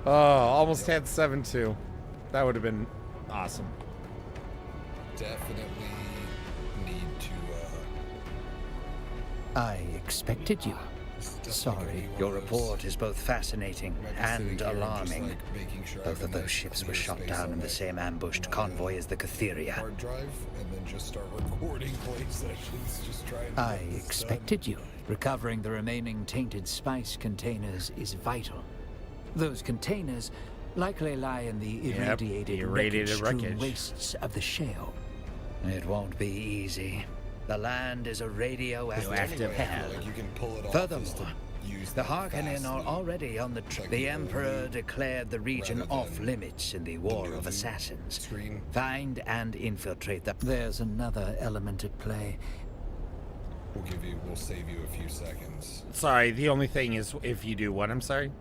Oh, almost had 7 too. That would have been awesome. Definitely need to. I expected you. Sorry, your report is both fascinating and alarming. Both of those ships were shot down in the same ambushed convoy as the Catheria. Hard drive and then just start recording play sessions. Just trying. I expected you. Recovering the remaining tainted spice containers is vital. Those containers likely lie in the irradiated wreckage wastes of the shale. It won't be easy. The land is a radioactive hell. Like you can pull it off. Furthermore, the Harkonnen are already on the trail. The Emperor declared the region off limits in the War of Assassins. Find and infiltrate them. There's another element at play. We'll save you a few seconds. Sorry, the only thing is if you do what? I'm sorry?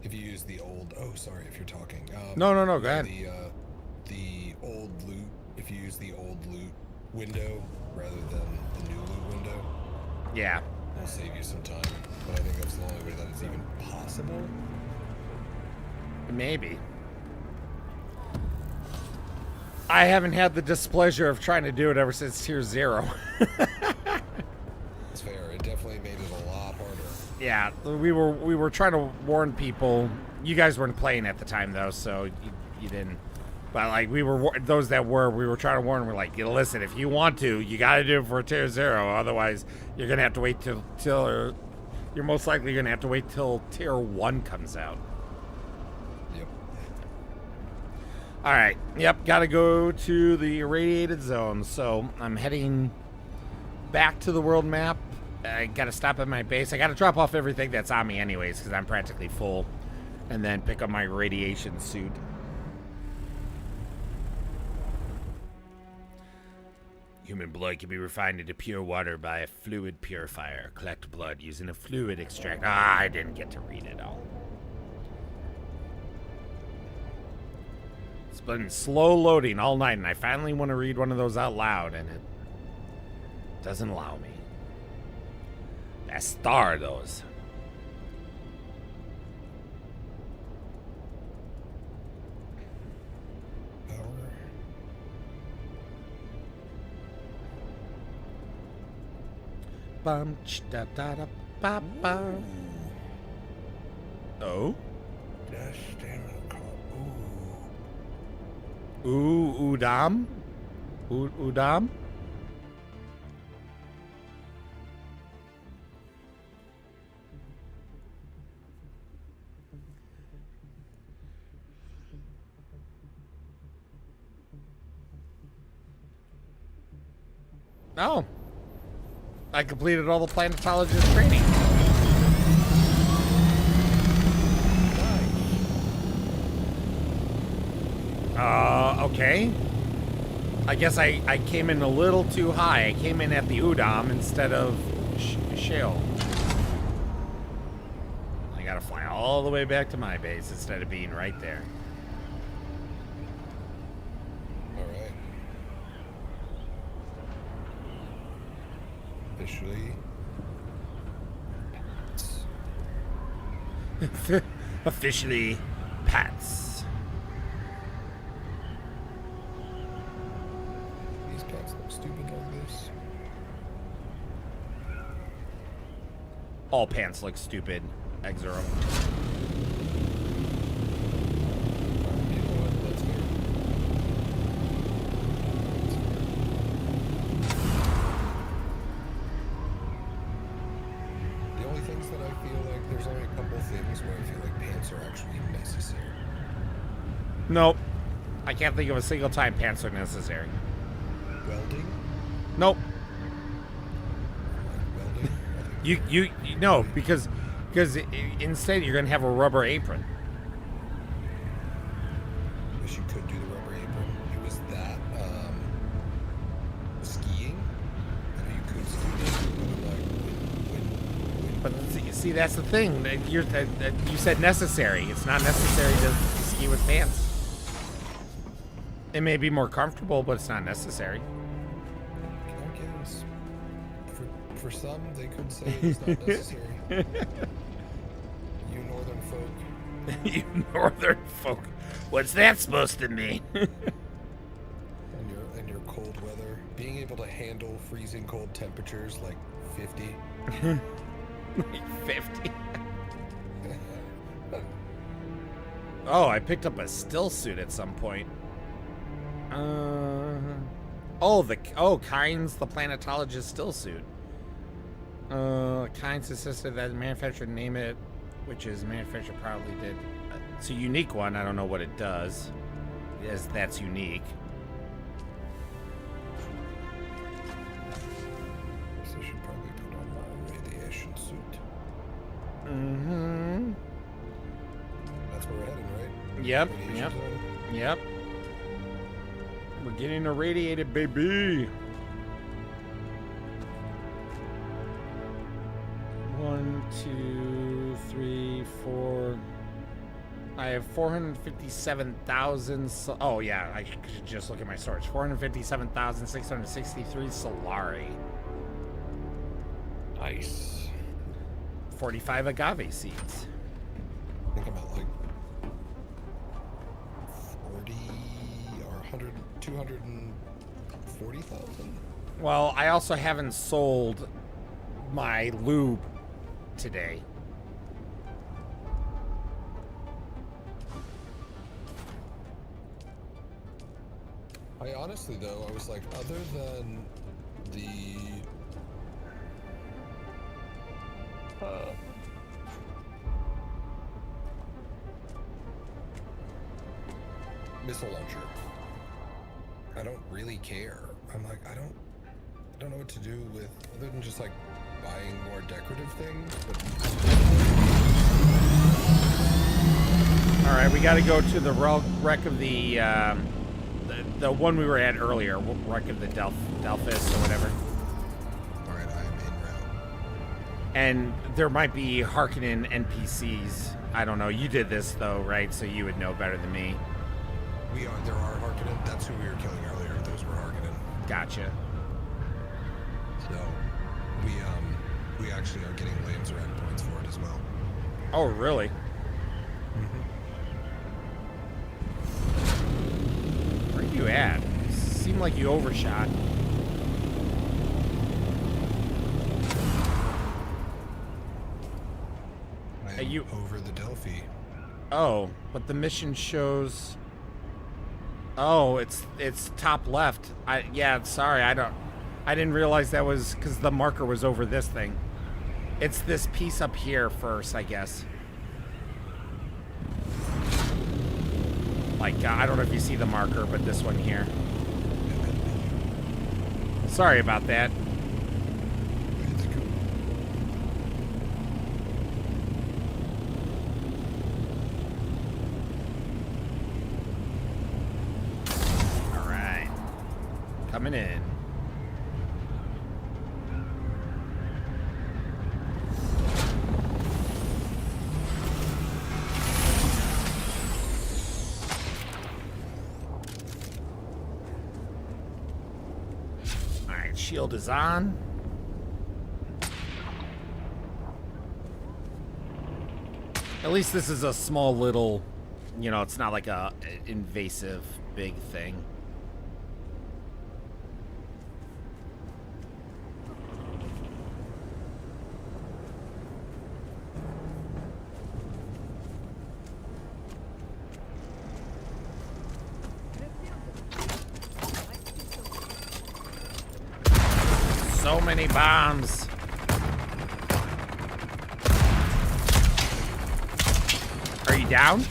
If you use the old. Oh, sorry. If you're talking. No. Go ahead. The old loot. If you use the old loot window rather than the new loot window. Yeah. It'll save you some time. But I think that's the only way that it's even possible. Maybe. I haven't had the displeasure of trying to do it ever since Tier 0. It's fair. It definitely made it a lot harder. Yeah, we were trying to warn people. You guys weren't playing at the time though, so you didn't. But like we were those that were, we were trying to warn. We're like, listen, if you want to, you got to do it for Tier 0. Otherwise, you're gonna have to wait till you're most likely gonna have to wait till Tier 1 comes out. Yep. All right. Yep. Got to go to the irradiated zone. So I'm heading back to the world map. I got to stop at my base. I got to drop off everything that's on me anyways, because I'm practically full, and then pick up my radiation suit. Human blood can be refined into pure water by a fluid purifier. Collect blood using a fluid extract. I didn't get to read it all. It's been slow loading all night, and I finally want to read one of those out loud, and it doesn't allow me. Bastardos. bum da da da ba bum. Oh. Udam. Udam. Oh. I completed all the planetologist training. Okay. I guess I came in a little too high. I came in at the Udam instead of Shale. I gotta fly all the way back to my base instead of being right there. Alright. Officially. Officially, Pats. These pants look stupid like this. All pants look stupid, Exero. The only things that I feel like there's only a couple things where I feel like pants are actually necessary. Nope. I can't think of a single time pants are necessary. Welding? Nope. You no, because instead you're gonna have a rubber apron. Wish you could do the rubber apron. It was that skiing. I know you could ski, But see, that's the thing. You said necessary. It's not necessary to ski with pants. It may be more comfortable, but it's not necessary. I guess. For some, they could say it's not necessary. You northern folk. You northern folk. What's that supposed to mean? And your cold weather, being able to handle freezing cold temperatures like 50. 50. Oh, I picked up a still suit at some point. Kynes, the planetologist still suit. Kynes insisted that the manufacturer name it, which is manufacturer probably did. It's a unique one. I don't know what it does. Yes, that's unique. So I should probably put on my radiation suit. Mm-hmm. That's where we're heading, right? Yep. Radiation Yep. zone? Yep. We're getting irradiated, baby. 1, 2, 3, 4. I have 457,000. Oh yeah, I should just look at my storage. 457,663 Solari. Nice. 45 agave seeds. I think I'm at like 40 or 100, 240,000. Well, I also haven't sold my lube today. I honestly, though, I was like, other than the missile launcher, I don't really care. I'm like, I don't know what to do with, other than just like buying more decorative things. But All right, we got to go to the wreck of the one we were at earlier, wreck of the Delphis or whatever. All right, I am en route. And there might be Harkonnen NPCs. I don't know. You did this though, right? So you would know better than me. There are Harkonnen. That's who we were killing earlier. Those were Harkonnen. Gotcha. So we actually are getting Lanzarak points for it as well. Oh, really? Where are you at? Seemed like you overshot. I am over the Delphi. Oh, but the mission shows. Oh, it's top left. Yeah, sorry, I didn't realize that was because the marker was over this thing. It's this piece up here first, I guess. Like, I don't know if you see the marker, but this one here. Sorry about that. All right. Coming in. Shield is on. At least this is a small little, you know, it's not like a invasive big thing. So many bombs. Are you down?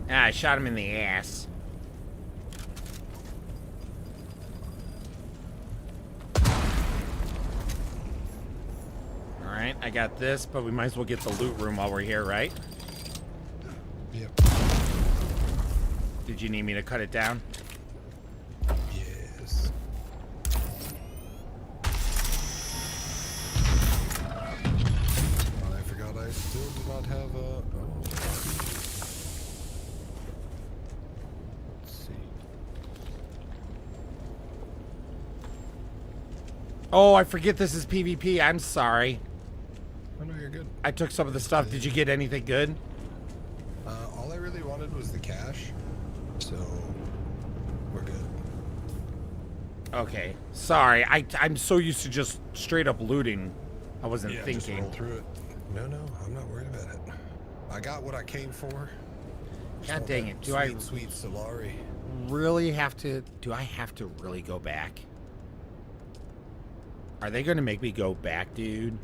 Ah, I shot him in the ass. Alright, I got this, but we might as well get the loot room while we're here, right? Yep. Did you need me to cut it down? Yes. I forgot I still do not have a... Oh. Let's see. Oh, I forget this is PvP. I'm sorry. Oh, no, you're good. I took some of the stuff. Did you get anything good? All I really wanted was the cash. So, we're good. Okay. Sorry. I'm so used to just straight up looting. I wasn't Just thinking. roll through it. No, I'm not worried about it. I got what I came for. God dang it. Do Sweet Solari. really have to... Do I have to really go back? Are they going to make me go back, dude?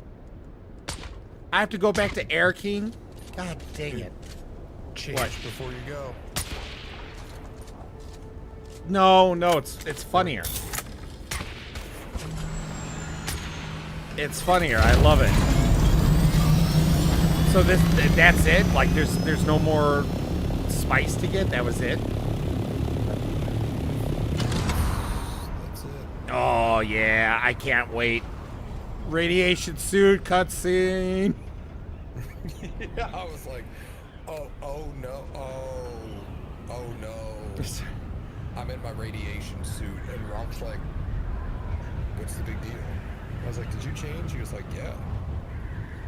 I have to go back to Air King? God dang it. Change What? before you go. No, it's funnier. It's funnier. I love it. So that's it? Like there's no more spice to get? That was it? That's it. Oh yeah, I can't wait. Radiation suit cutscene. Yeah, I was like, oh no, oh no. I'm in my radiation suit, and Rob's like, what's the big deal? I was like, did you change? He was like, yeah.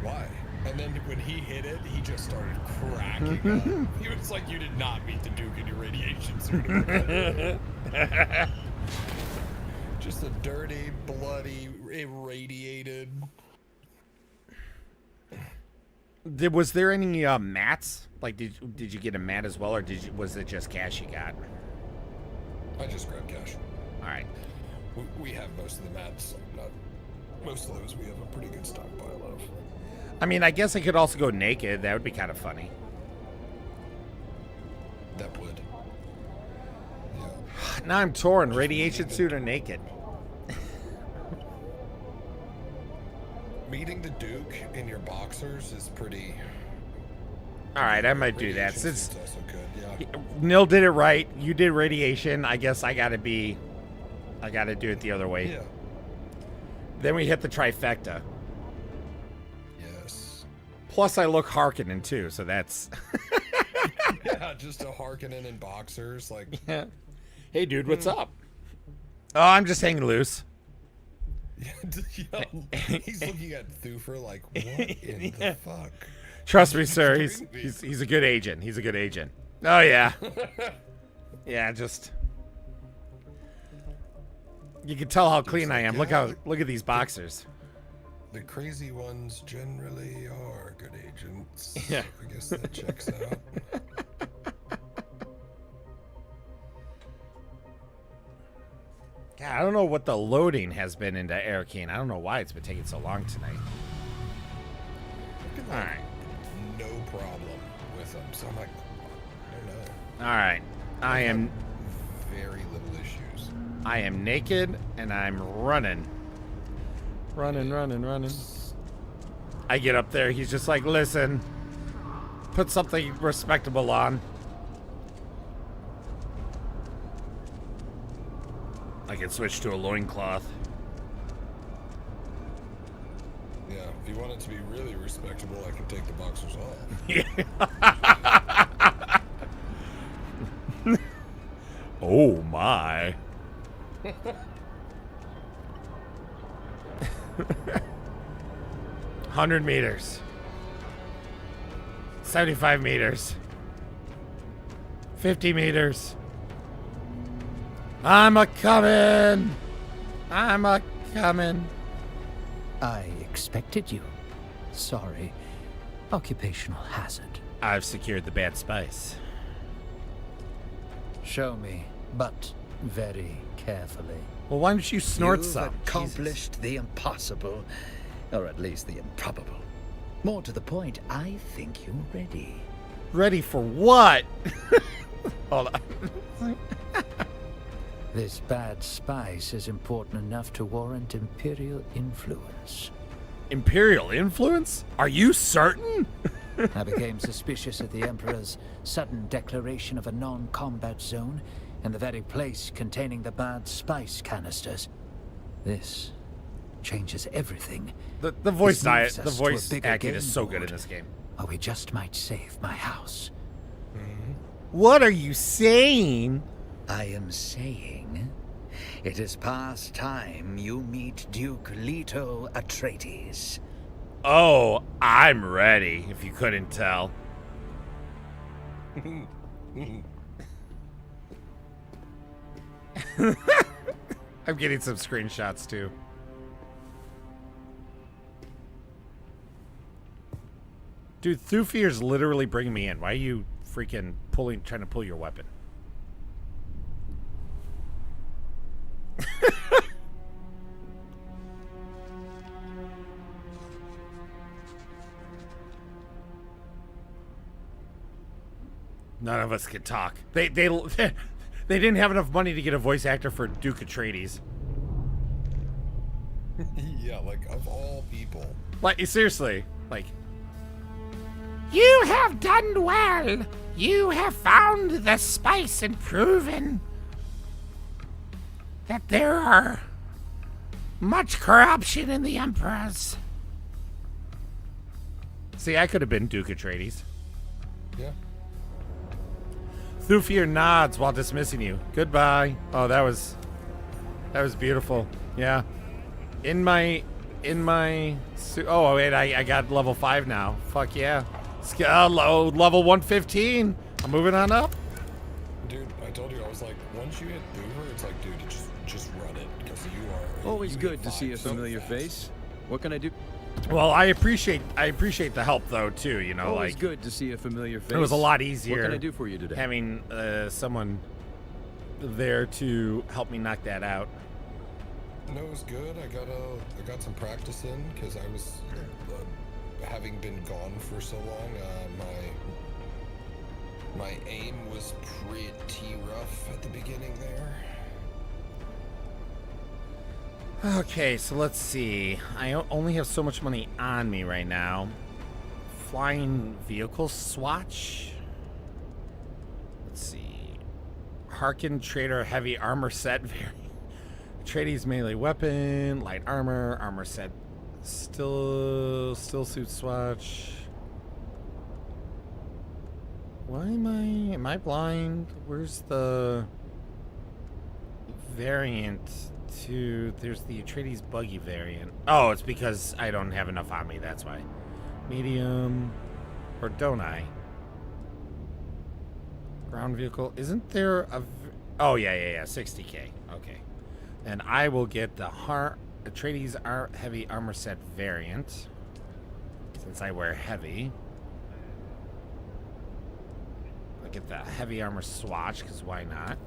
Why? And then when he hit it, he just started cracking up. He was like, you did not meet the Duke in your radiation suit. Just a dirty, bloody, irradiated. Was there any mats? Like, did you get a mat as well, or was it just cash you got? I just grabbed cash. All right. We have most of the mats. Most of those we have a pretty good stockpile of. I mean, I guess I could also go naked. That would be kind of funny. That would. Yeah. Now I'm torn. Radiation suit or naked? Meeting the Duke in your boxers is pretty... All right, I might do that. Radiation Since suit's also good, yeah. Nil did it right, you did radiation. I guess I gotta do it the other way. Yeah. Then we hit the trifecta. Yes. Plus, I look Harkonnen too, so that's. Yeah, just a Harkonnen in boxers, like. Yeah. Hey, dude, what's up? Oh, I'm just hanging loose. Yo, he's looking at Thufir like, what in the fuck? Trust me, sir. He's a good agent. He's a good agent. Oh yeah. Yeah, just. You can tell how clean I am. Look at these boxers. The crazy ones generally are good agents. Yeah. I guess that checks out. God, I don't know what the loading has been into Arcane. I don't know why it's been taking so long tonight. All right. No problem with them. So I'm like, I don't know. All right. I am very little issues. I am naked and I'm running. Running. I get up there. He's just like, listen, put something respectable on. I can switch to a loincloth. Yeah, if you want it to be really respectable, I can take the boxers off. Yeah. Oh my. 100 meters. 75 meters. 50 meters. I'm a-coming. I'm a-coming. I expected you. Sorry. Occupational hazard. I've secured the bad spice. Show me, but very carefully. Well, why don't you snort You've some? accomplished the impossible, or at least the improbable. More to the point, I think you're ready. Ready for what? Hold on. This bad spice is important enough to warrant Imperial influence. Imperial influence? Are you certain? I became suspicious of the Emperor's sudden declaration of a non-combat zone in the very place containing the bad spice canisters. This changes everything. The voice This moves the us to a voice bigger acting game is so good in board, this game. or we just might save my house. What are you saying? I am saying it is past time you meet Duke Leto Atreides. Oh, I'm ready, if you couldn't tell. I'm getting some screenshots too. Dude, Thufir's literally bringing me in. Why are you freaking trying to pull your weapon? None of us can talk. They didn't have enough money to get a voice actor for Duke Atreides. Yeah, like of all people. Like seriously, like. You have done well. You have found the spice and proven that there are much corruption in the Emperors. See, I could have been Duke Atreides. Yeah. Thufir nods while dismissing you. Goodbye. Oh, that was beautiful. Yeah. In my oh wait, I got level 5 now. Fuck yeah. Level 115. I'm moving on up. Dude, I told you, I was like, once you hit Boover, it's like, dude, just run it, because you are. Always good to see a familiar face. What can I do? Well, I appreciate the help though too. You know, Always like good to see a familiar face. it was a lot easier. What can I do for you today? Having someone there to help me knock that out. No, it was good. I got some practice in because I was having been gone for so long. My aim was pretty rough at the beginning there. Okay, so let's see. I only have so much money on me right now. Flying vehicle swatch. Let's see. Harkin Trader heavy armor set variant. Atreides melee weapon, light armor set. Still suit swatch. Why am I blind? Where's the variant to, there's the Atreides buggy variant. Oh, it's because I don't have enough on me, that's why. Medium, or don't I? Ground vehicle, isn't there a, oh yeah, 60K, okay. And I will get the Atreides heavy armor set variant, since I wear heavy. I'll get the heavy armor swatch, because why not?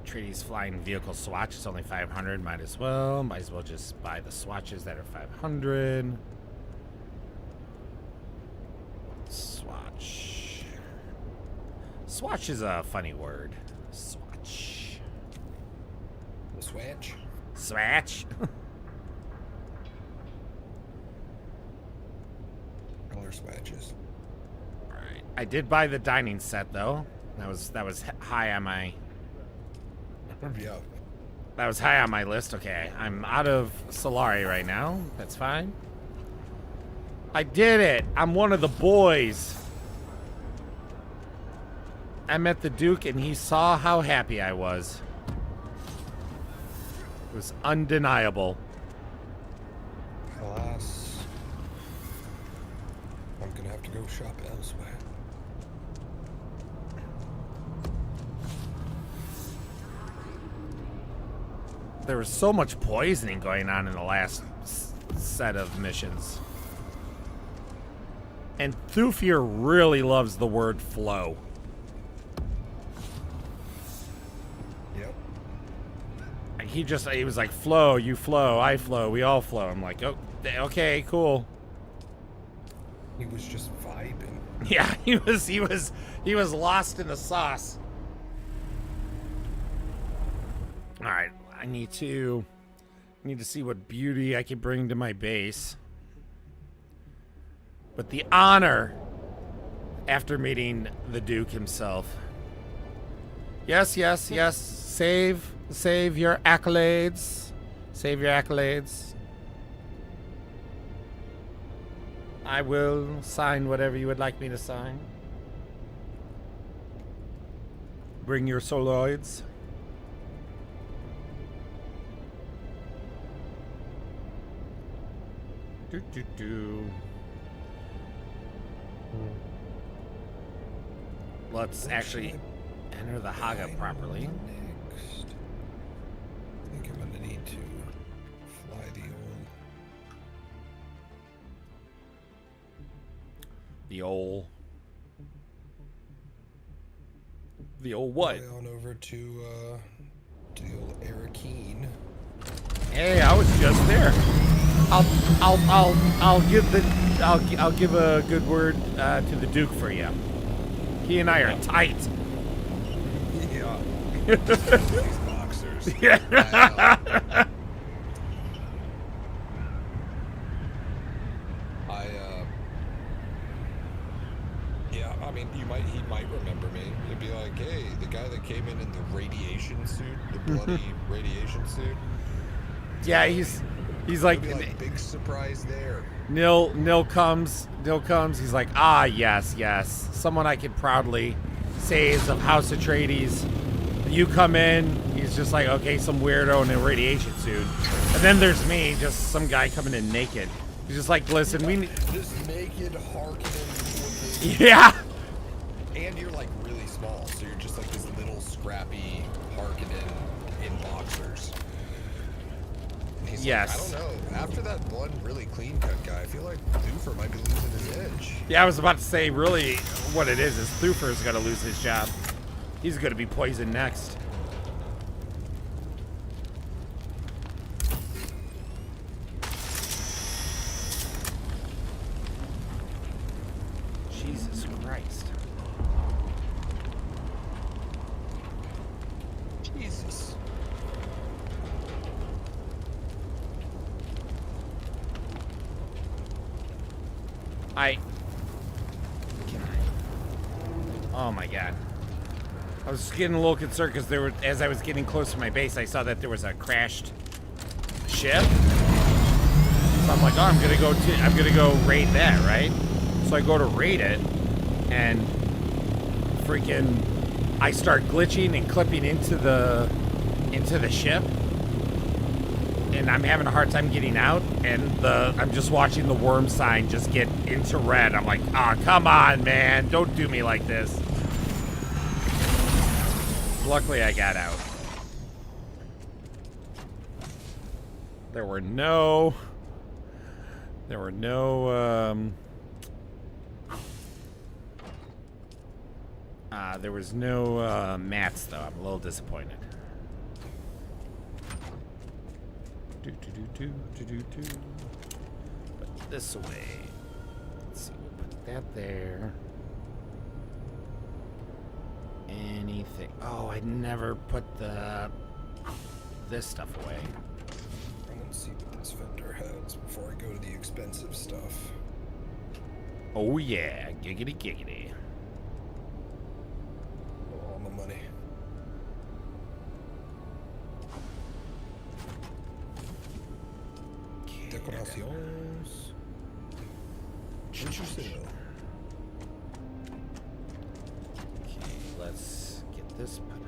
Atreides flying vehicle swatch is only 500. Might as well just buy the swatches that are 500. Swatch. Swatch is a funny word. Swatch. The swatch? Swatch. Color swatches. Alright. I did buy the dining set though. That was high on my Yeah. That was high on my list. Okay, I'm out of Solari right now. That's fine. I did it. I'm one of the boys. I met the Duke and he saw how happy I was. It was undeniable. Alas, I'm gonna have to go shop elsewhere. There was so much poisoning going on in the last set of missions. And Thufir really loves the word flow. Yep. He was like, flow, you flow, I flow, we all flow. I'm like, oh, okay, cool. He was just vibing. Yeah, he was lost in the sauce. All right, I need to see what beauty I can bring to my base. But the honor after meeting the Duke himself. Yes, yes, yes. Save your accolades. Save your accolades. I will sign whatever you would like me to sign. Bring your soloids. Let's actually enter the Haga properly. Next. I think I'm gonna need to fly the old what? Fly on over to the old Arakeen. Hey, I was just there. I'll give a good word to the Duke for you. He and I are tight. Yeah. These boxers. Yeah. Yeah, I mean, he might remember me. He'd be like, hey, the guy that came in the radiation suit, the bloody radiation suit. Yeah, he's like, big surprise there. Nil comes. He's like, ah, yes. Someone I could proudly say is of House Atreides. You come in, he's just like, okay, some weirdo in a radiation suit. And then there's me, just some guy coming in naked. He's just like, listen, we need this naked Harkonnen. Yeah. And you're like really small, so you're just like this little scrappy Harkonnen in boxers. Yes. Like, I don't know. After that one really clean cut guy, I feel like Thufir might be losing his edge. Yeah, I was about to say, really, what it is Thufir's going to lose his job. He's going to be poisoned next. Jesus Christ. Jesus. Oh my god. I was getting a little concerned because as I was getting close to my base, I saw that there was a crashed ship. So I'm like, oh, I'm gonna go raid that, right? So I go to raid it, and freaking, I start glitching and clipping into the ship, and I'm having a hard time getting out, and I'm just watching the worm sign just get into red. I'm like, oh, come on, man, don't do me like this. Luckily, I got out. There were no mats though. I'm a little disappointed. Put this away. Let's see, we'll put that there. Anything? Oh, I never put this stuff away. I'm gonna see what this vendor has before I go to the expensive stuff. Oh yeah, giggity giggity. All my money. Decoraciones. Interesting. Okay, let's get this put.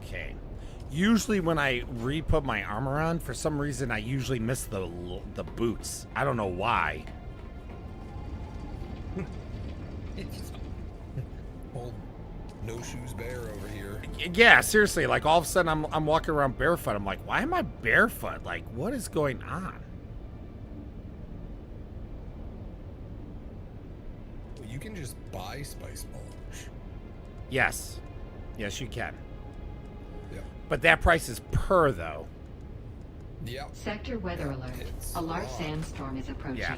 Okay. Usually when I re-put my armor on, for some reason I usually miss the boots. I don't know why. Old no shoes bear over here. Yeah, seriously, like all of a sudden I'm walking around barefoot. I'm like, why am I barefoot? Like, what is going on? Well, you can just buy spice mulch. Yes. Yes, you can. Yeah. But that price is per, though. Yeah. Sector weather alert. A large sandstorm is approaching. Yeah.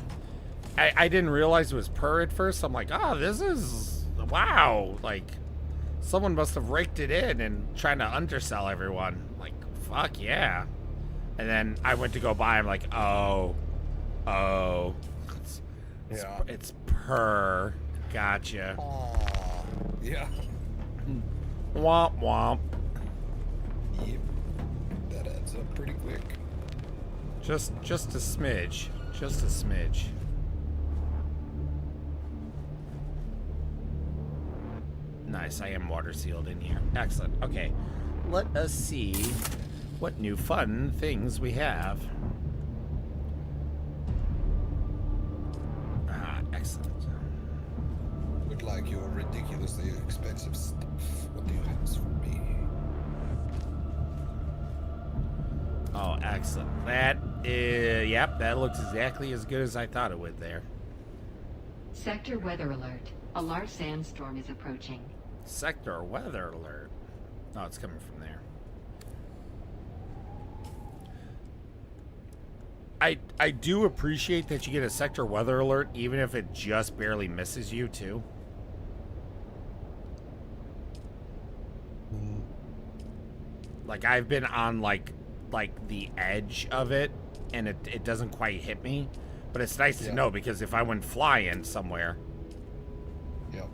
I didn't realize it was per at first. I'm like, oh, this is... Wow. Like, someone must have raked it in and trying to undersell everyone. Like, fuck yeah. And then I went to go buy. I'm like, oh. It's per. Gotcha. Aww. Yeah. Womp womp. Yep. That adds up pretty quick. Just a smidge. Just a smidge. Nice, I am water sealed in here. Excellent. Okay, let us see what new fun things we have. Ah, excellent. Would like your ridiculously expensive stuff. What do you have for me? Oh, excellent. That is, yep, that looks exactly as good as I thought it would there. Sector weather alert. A large sandstorm is approaching. Sector weather alert. Oh, it's coming from there. I do appreciate that you get a sector weather alert, even if it just barely misses you, too. Like, I've been on, like the edge of it, and it doesn't quite hit me. But it's nice to know, because if I went flying somewhere... Yep.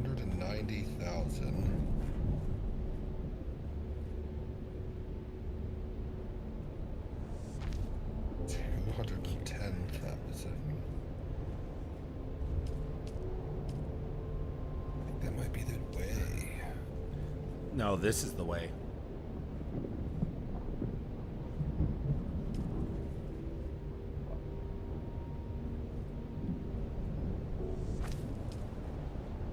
$190,000. 210,000. I think that might be the way. No, this is the way.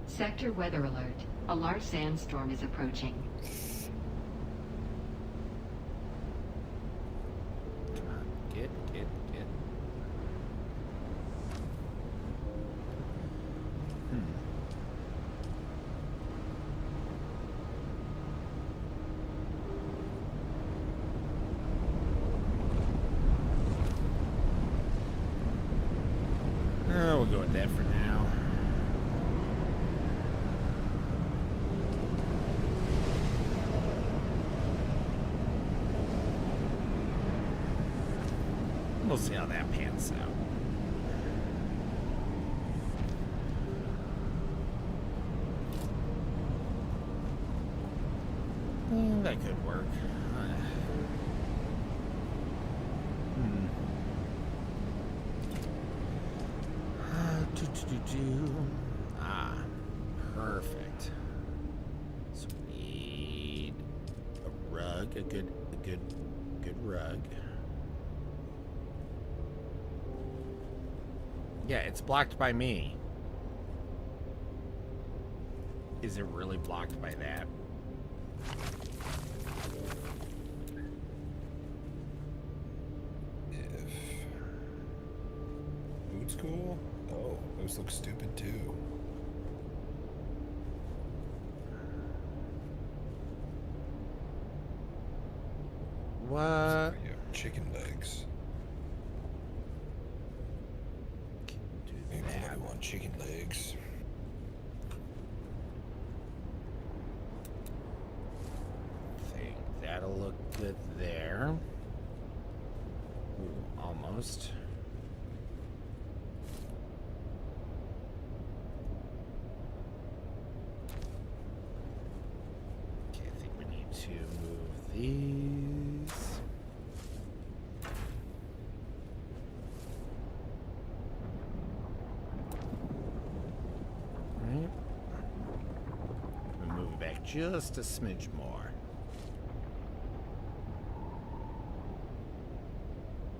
Sector weather alert. A large sandstorm is approaching. Come on, get. We'll go with that for now. We'll see how that pans out. That could work. Ah, perfect. So we need a rug. rug, a good rug. Yeah, it's blocked by me. Is it really blocked by that? Boots cool? Oh, those look stupid too. What? Chicken legs. I want chicken legs. Think that'll look good there. Ooh, almost. Okay, I think we need to move these. Right. We move it back just a smidge more.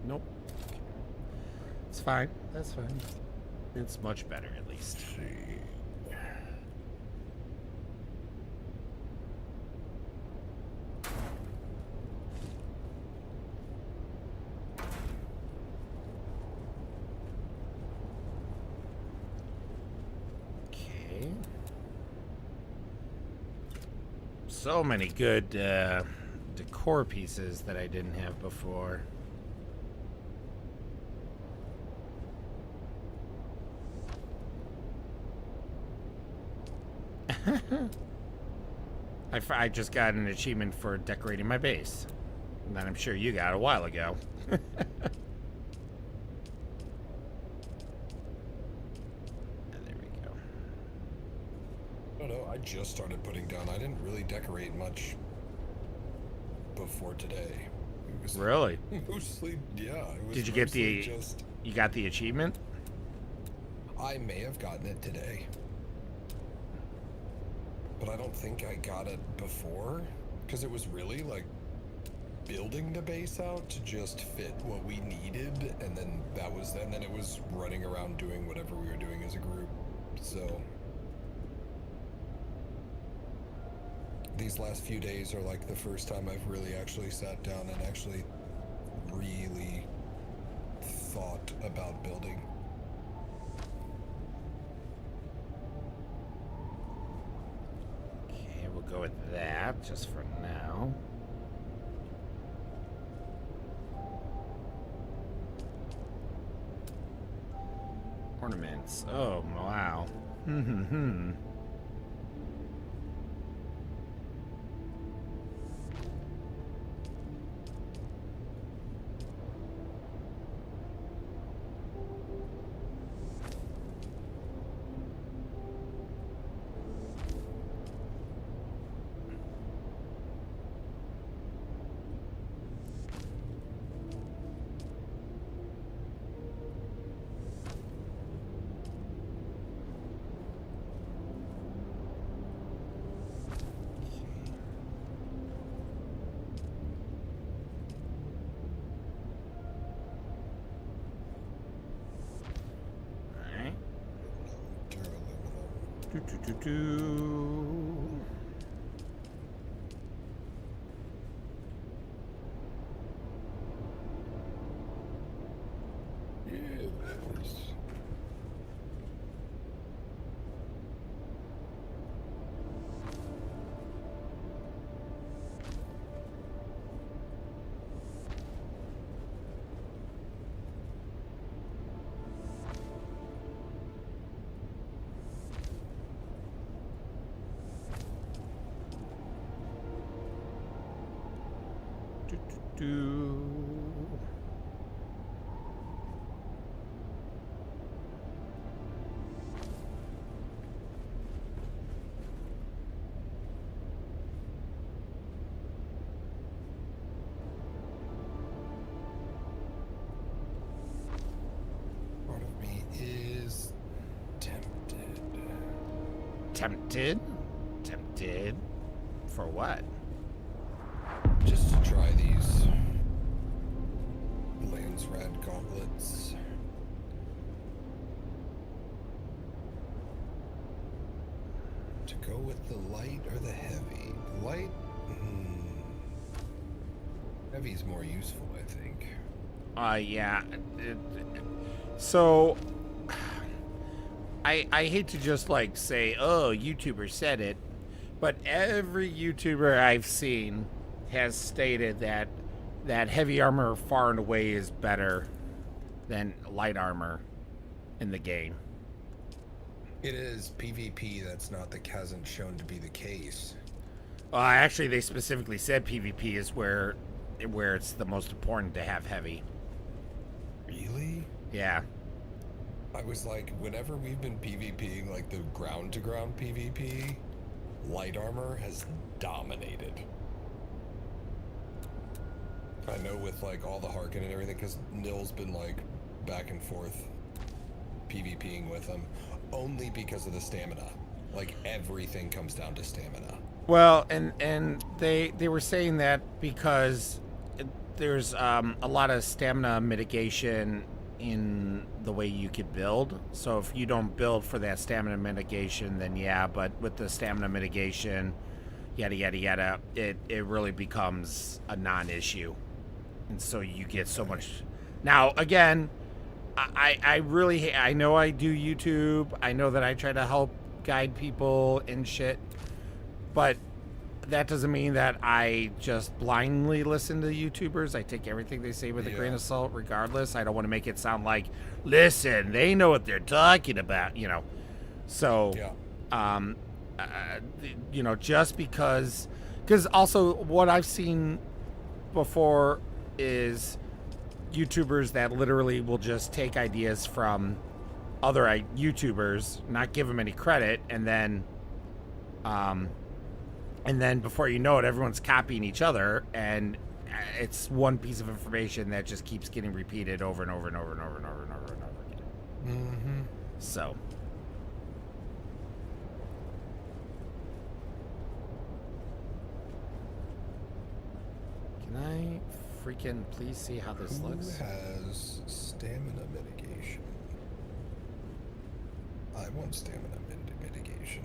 Nope. Okay. It's fine. That's fine. It's much better, at least. Okay. So many good decor pieces that I didn't have before. I just got an achievement for decorating my base. That I'm sure you got a while ago. There we go. I don't know, I just started putting down. I didn't really decorate much before today. It was Really? Mostly, yeah. It was Did you get mostly the... just... You got the achievement? I may have gotten it today. But I don't think I got it before, because it was really like building the base out to just fit what we needed, and then and then it was running around doing whatever we were doing as a group. So these last few days are like the first time I've really actually sat down and actually really thought about building. We'll go with that just for now. Ornaments. Oh, wow. Part of me is tempted. Tempted? Tempted? For what? Just try these Landsrad gauntlets. To go with the light or the heavy? Light? Heavy's more useful, I think. Yeah. So, I hate to just like say, oh, YouTuber said it, but every YouTuber I've seen has stated that heavy armor far and away is better than light armor in the game. It is PvP. That's not hasn't shown to be the case. Actually, they specifically said PvP is where it's the most important to have heavy. Really? Yeah. I was like, whenever we've been PvPing, like the ground-to-ground PvP, light armor has dominated. I know with like all the Harkin and everything, because Nil's been like back and forth PvPing with him, only because of the stamina. Like everything comes down to stamina. Well, and they were saying that because there's a lot of stamina mitigation in the way you could build. So if you don't build for that stamina mitigation, then yeah, but with the stamina mitigation, yada yada yada, it really becomes a non-issue. And so you get so much. Now again, I really I know I do YouTube. I know that I try to help guide people and shit, but that doesn't mean that I just blindly listen to YouTubers. I take everything they say with a grain of salt regardless. I don't want to make it sound like, listen, they know what they're talking about, you know. So, you know, just because also what I've seen before is YouTubers that literally will just take ideas from other YouTubers, not give them any credit, and then before you know it, everyone's copying each other, and it's one piece of information that just keeps getting repeated over and over and over and over and over and over and over again. Mm-hmm. So. Can I freaking please see how this looks? Who has stamina mitigation? I want stamina mitigation.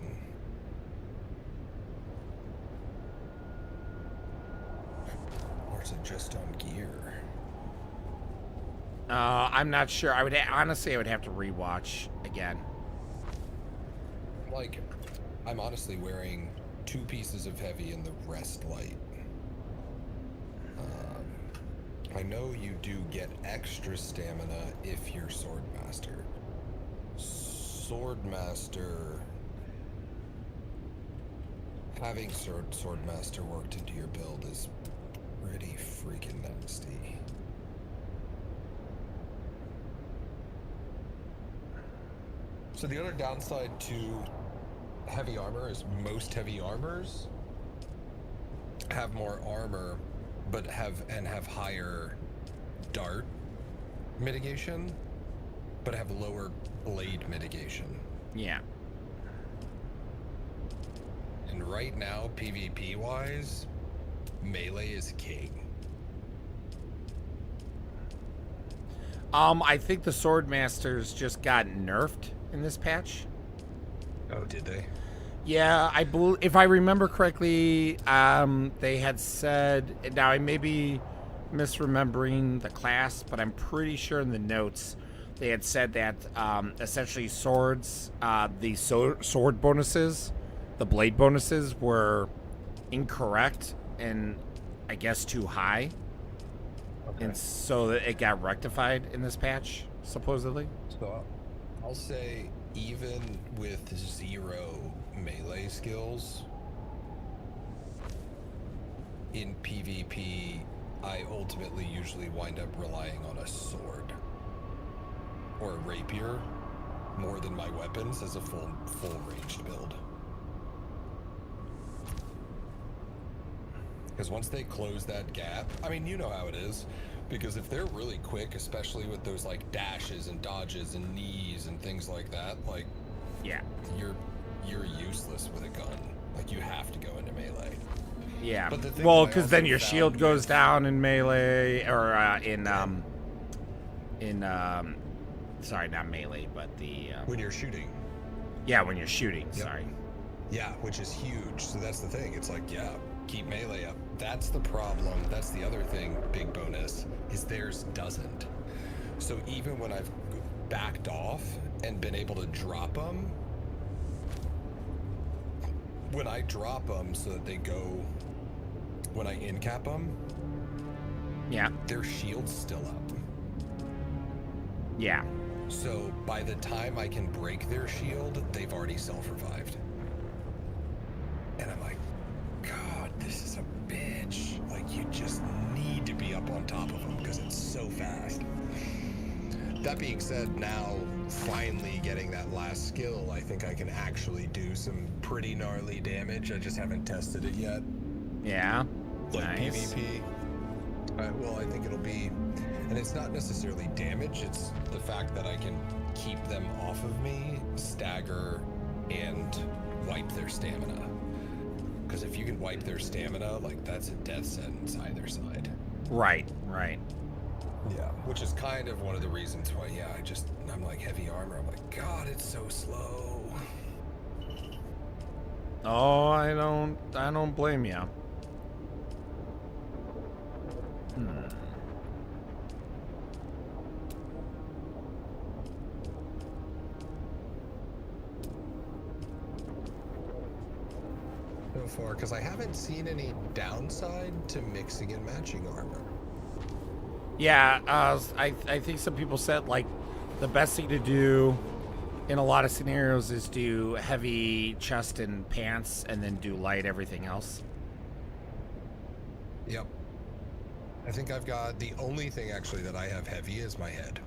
Or is it just on gear? I'm not sure. I would honestly, I would have to rewatch again. Like, I'm honestly wearing 2 pieces of heavy and the rest light. I know you do get extra stamina if you're Swordmaster. Swordmaster, having Swordmaster worked into your build is pretty freaking nasty. So the other downside to heavy armor is most heavy armors have more armor, but have higher dart mitigation, but have lower blade mitigation. Yeah. And right now, PvP wise, melee is king. I think the Swordmasters just got nerfed in this patch. Oh, did they? Yeah, if I remember correctly, they had said, now I may be misremembering the class, but I'm pretty sure in the notes they had said that essentially swords, the sword bonuses, the blade bonuses were incorrect and I guess too high. Okay. And so that it got rectified in this patch, supposedly. So I'll say even with 0 melee skills in PvP, I ultimately usually wind up relying on a sword or a rapier more than my weapons as a full ranged build. Because once they close that gap, I mean, you know how it is. Because if they're really quick, especially with those like dashes and dodges and knees and things like that, like, yeah, you're useless with a gun. Like, you have to go into melee. Yeah. But the thing Well, that I because then also your found shield goes down in melee, or sorry, not melee, but the when you're shooting. Yeah, when you're shooting. Yep. Sorry. Yeah, which is huge. So that's the thing. It's like, yeah, keep melee up. That's the problem. That's the other thing, big bonus, is theirs doesn't. So even when I've backed off and been able to drop them, when I drop them so that they go, when I in-cap them, yeah, their shield's still up. Yeah. So by the time I can break their shield, they've already self-revived. And I'm like, God, this is a bitch. Like, you just need to be up on top of them because it's so fast. That being said, now finally getting that last skill, I think I can actually do some pretty gnarly damage. I just haven't tested it yet. Yeah. Like Nice. PvP. Well, I think it'll be, and it's not necessarily damage, it's the fact that I can keep them off of me, stagger, and wipe their stamina. Because if you can wipe their stamina, like, that's a death sentence either side. Right. Right. Yeah, which is kind of one of the reasons why, yeah, I'm like heavy armor. I'm like, God, it's so slow. Oh, I don't blame you. So far, because I haven't seen any downside to mixing and matching armor. Yeah, I think some people said, like, the best thing to do in a lot of scenarios is do heavy chest and pants and then do light everything else. Yep. I think I've got, the only thing actually that I have heavy is my head.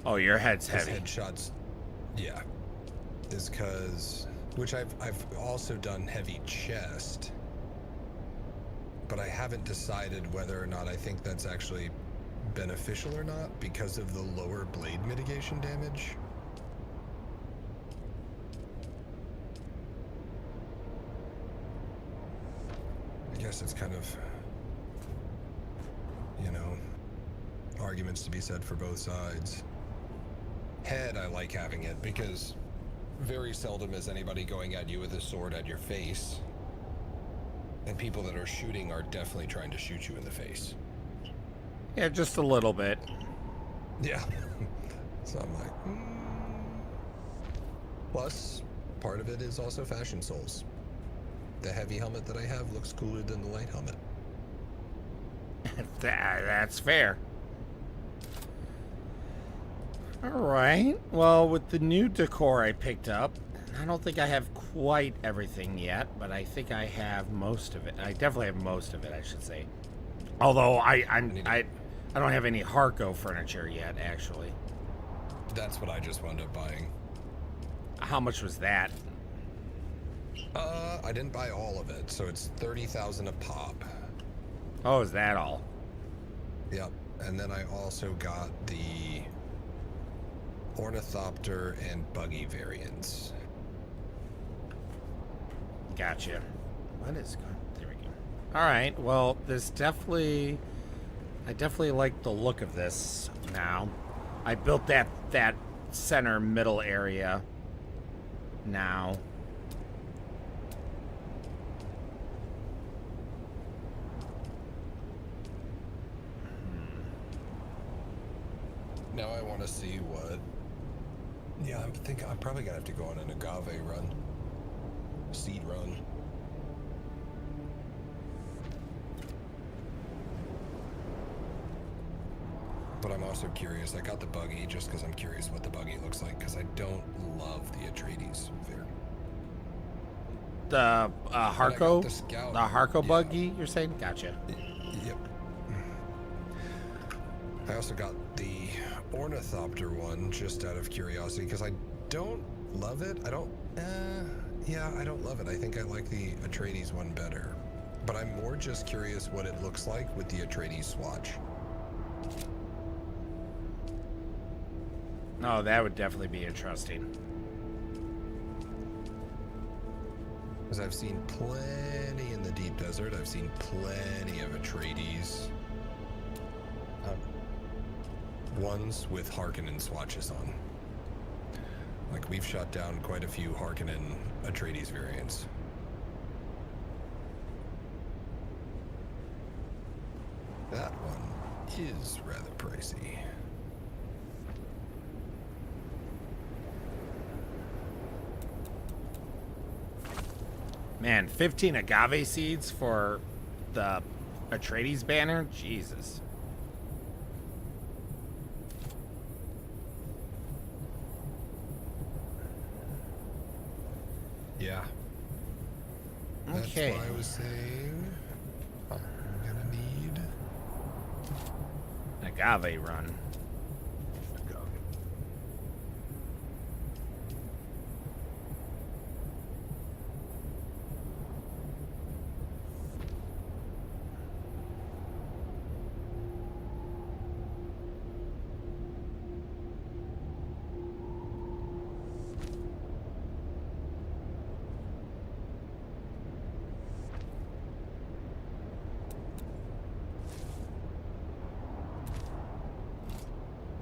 Oh, your head's His heavy. headshots, yeah. Is because, which I've also done heavy chest. But I haven't decided whether or not I think that's actually beneficial or not because of the lower blade mitigation damage. I guess it's kind of, you know, arguments to be said for both sides. Head, I like having it because very seldom is anybody going at you with a sword at your face. And people that are shooting are definitely trying to shoot you in the face. Yeah, just a little bit. Yeah. So I'm like, Plus, part of it is also fashion souls. The heavy helmet that I have looks cooler than the light helmet. That's fair. All right. Well, with the new decor I picked up, I don't think I have quite everything yet, but I think I have most of it. I definitely have most of it, I should say. Although I don't have any Harco furniture yet, actually. That's what I just wound up buying. How much was that? I didn't buy all of it, so it's 30,000 a pop. Oh, is that all? Yep. And then I also got the Ornithopter and Buggy variants. Gotcha. What is going? There we go. All right. Well, this definitely, I definitely like the look of this now. I built that center middle area now. Now I want to see what. Yeah, I think I'm probably gonna have to go on an agave run, seed run. But I'm also curious. I got the buggy just because I'm curious what the buggy looks like because I don't love the Atreides variant. The Harco, the Scout. the Harco buggy. You're saying? Gotcha. Yep. I also got the Ornithopter one just out of curiosity because I don't love it. I don't love it. I think I like the Atreides one better. But I'm more just curious what it looks like with the Atreides swatch. Oh, that would definitely be interesting. Because I've seen plenty in the deep desert. I've seen plenty of Atreides. Ones with Harkonnen swatches on. Like, we've shot down quite a few Harkonnen Atreides variants. That one is rather pricey. Man, 15 agave seeds for the Atreides banner? Jesus. Yeah. Okay. That's why I was saying I'm gonna need an agave run.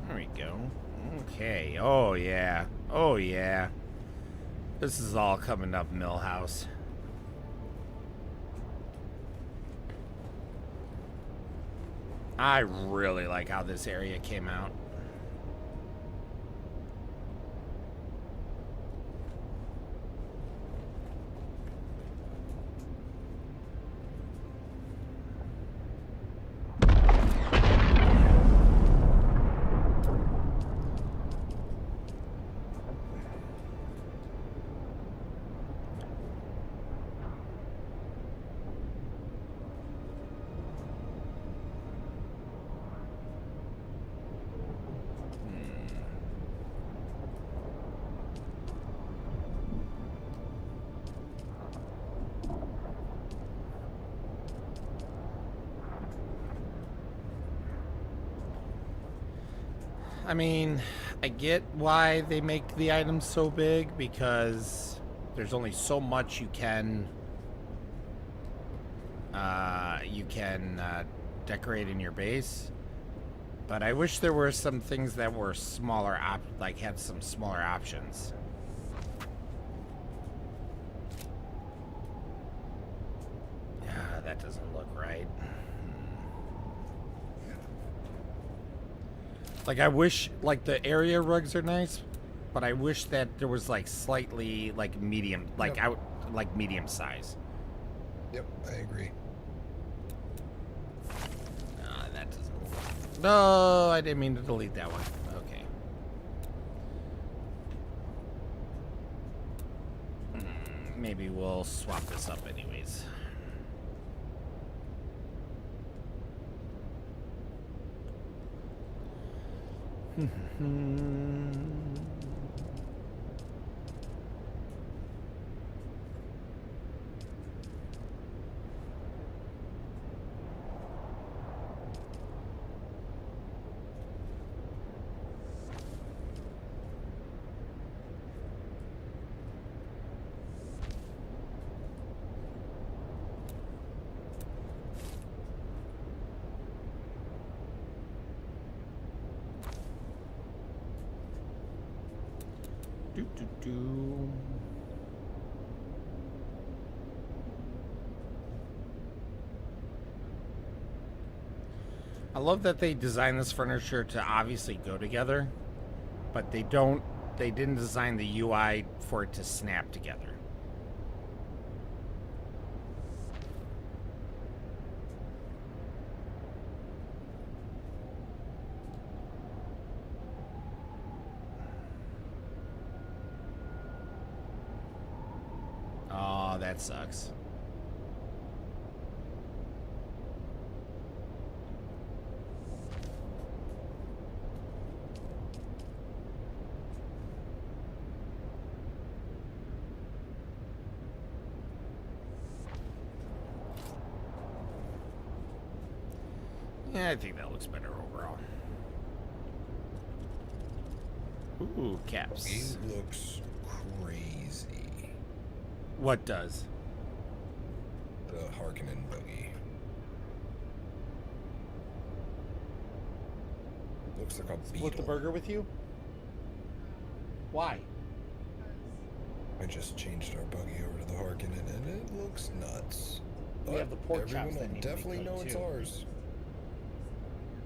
There we go. Okay. Oh, yeah. Oh, yeah. This is all coming up Millhouse. I really like how this area came out. I mean, I get why they make the items so big, because there's only so much you can decorate in your base. But I wish there were some things that were smaller, like had some smaller options. That doesn't look right. Like, I wish, like, the area rugs are nice, but I wish that there was, like, slightly, like, medium, like, Yep. like, medium size. Yep, I agree. That doesn't work. No, I didn't mean to delete that one. Okay. Maybe we'll swap this up anyways. I love that they designed this furniture to obviously go together, but they didn't design the UI for it to snap together. Oh, that sucks. Yeah, I think that looks better overall. Ooh, caps. It looks crazy. What does? the Harkonnen buggy. Looks like a beetle. Split the burger with you? Why? I just changed our buggy over to the Harkonnen, and it looks nuts. We have the pork chops everyone that will need to be definitely cooked, know it's too. ours.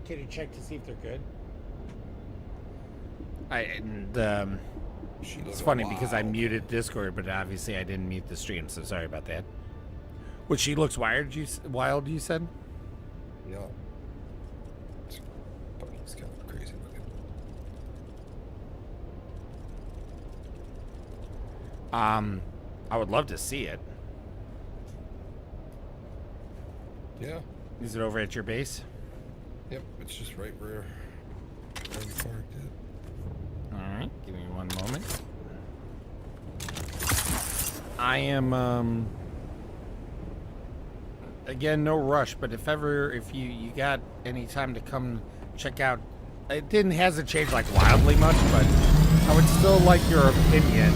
Can you check to see if they're good? It's funny because I muted Discord, but obviously I didn't mute the stream, so sorry about that. Which she looks wild, you said? Yeah. Buggy's kind of crazy looking. I would love to see it. Yeah. Is it over at your base? Yep, it's just right where we parked it. Alright, give me one moment. I am, again, no rush, but if you got any time to come check out, it hasn't changed like wildly much, but I would still like your opinion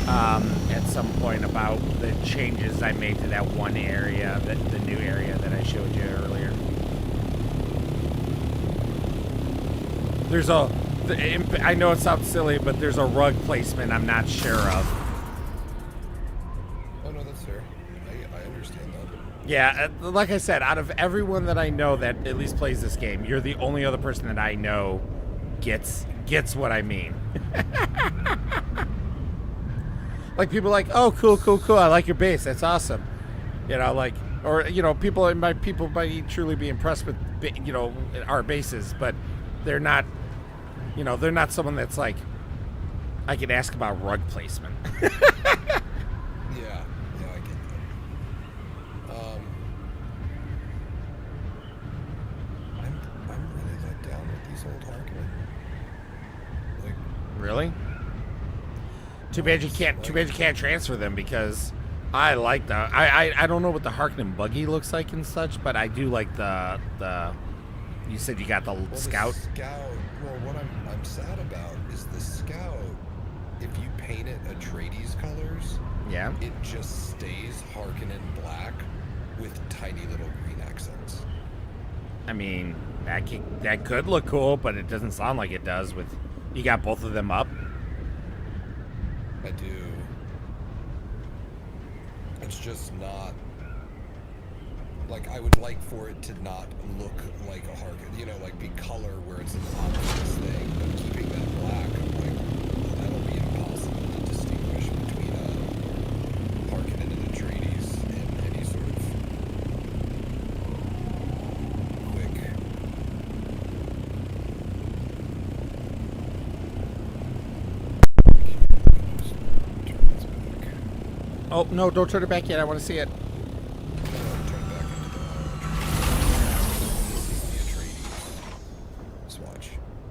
at some point about the changes I made to that one area, the new area that I showed you earlier. I know it sounds silly, but there's a rug placement I'm not sure of. Oh no, that's fair. I understand that. Yeah, like I said, out of everyone that I know that at least plays this game, you're the only other person that I know gets what I mean. Like people are like, oh, cool, I like your base, that's awesome. You know, like, or you know, people might truly be impressed with, you know, our bases, but they're not. You know, they're not someone that's like, I can ask about rug placement. Yeah, I get that. I'm really let down with these old Harkonnen. Like, really? Too bad you can't transfer them because I like the I don't know what the Harkonnen buggy looks like and such, but I do like the you said you got the Scout. The Scout. Well, what I'm sad about is the Scout. If you paint it Atreides colors, yeah, it just stays Harkonnen black with tiny little green accents. I mean, that could look cool, but it doesn't sound like it does. With you got both of them up. I do. It's just not. Like, I would like for it to not look like a Harkonnen, you know, like be color where it's an obvious thing, but keeping that black, like, that'll be impossible to distinguish between a Harkonnen and Atreides in any sort of quick. Oh no! Don't turn it back yet. I want to see it.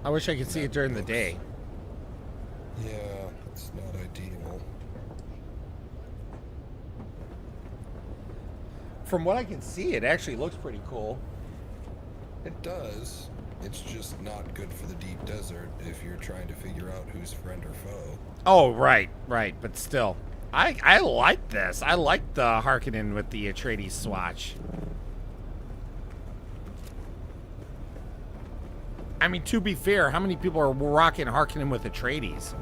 I wish I could see it during the day. Yeah, it's not ideal. From what I can see, it actually looks pretty cool. It does. It's just not good for the deep desert if you're trying to figure out who's friend or foe. Oh, right. But still, I like this. I like the Harkonnen with the Atreides swatch. I mean, to be fair, how many people are rocking Harkonnen with Atreides?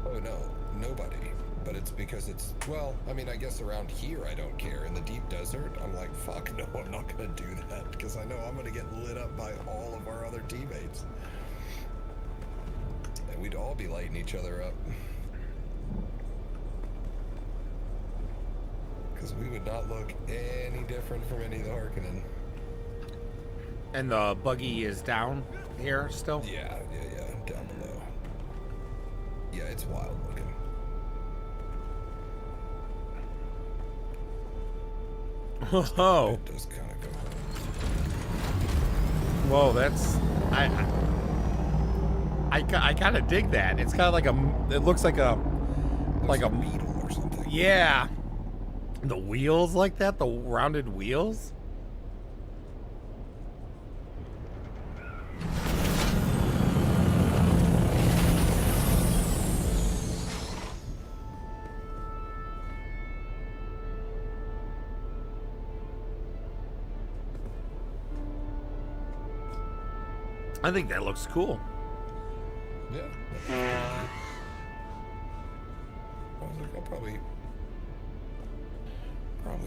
Oh, no. Nobody. But it's because it's, well, I mean, I guess around here I don't care. In the deep desert, I'm like, fuck no, I'm not going to do that. Because I know I'm going to get lit up by all of our other teammates. And we'd all be lighting each other up. Because we would not look any different from any of the Harkonnen. And the buggy is down here still? Yeah, down below. Yeah, it's wild looking. Oh. It does kind of go. Whoa, that's I kind of dig that. It's kind of like it looks like a beetle or something. Yeah. The wheels like that, the rounded wheels. I think that looks cool. Yeah. I was like, I'll probably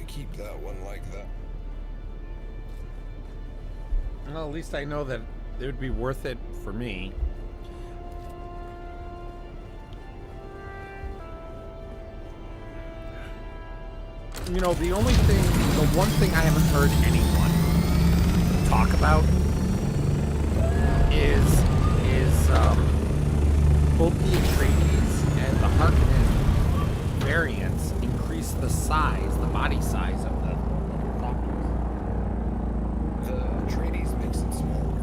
keep that one like that. Well, at least I know that it would be worth it for me. You know, the one thing I haven't heard anyone talk about is both the Atreides and the Harkonnen variants increase the body size of the Thopters. The Atreides makes it smaller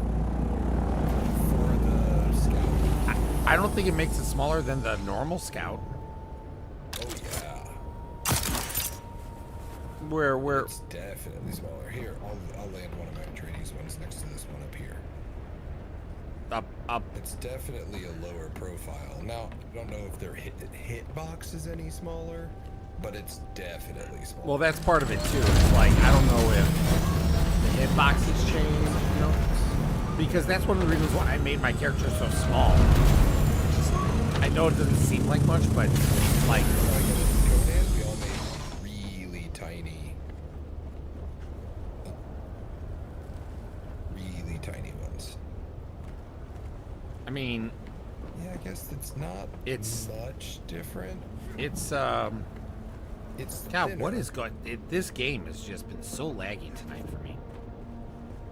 for the Scout. I don't think it makes it smaller than the normal Scout. Oh yeah. Where it's definitely smaller. Here, I'll land one of my Atreides ones next to this one up here. Up. It's definitely a lower profile. Now, I don't know if their hitbox is any smaller, but it's definitely smaller. Well, that's part of it too. It's like, I don't know if the hitbox has changed, you know? Because that's one of the reasons why I made my character so small. I know it doesn't seem like much, but like... We all made really tiny ones. I mean... Yeah, I guess it's not much different. It's God, thinner. what is going... This game has just been so laggy tonight for me.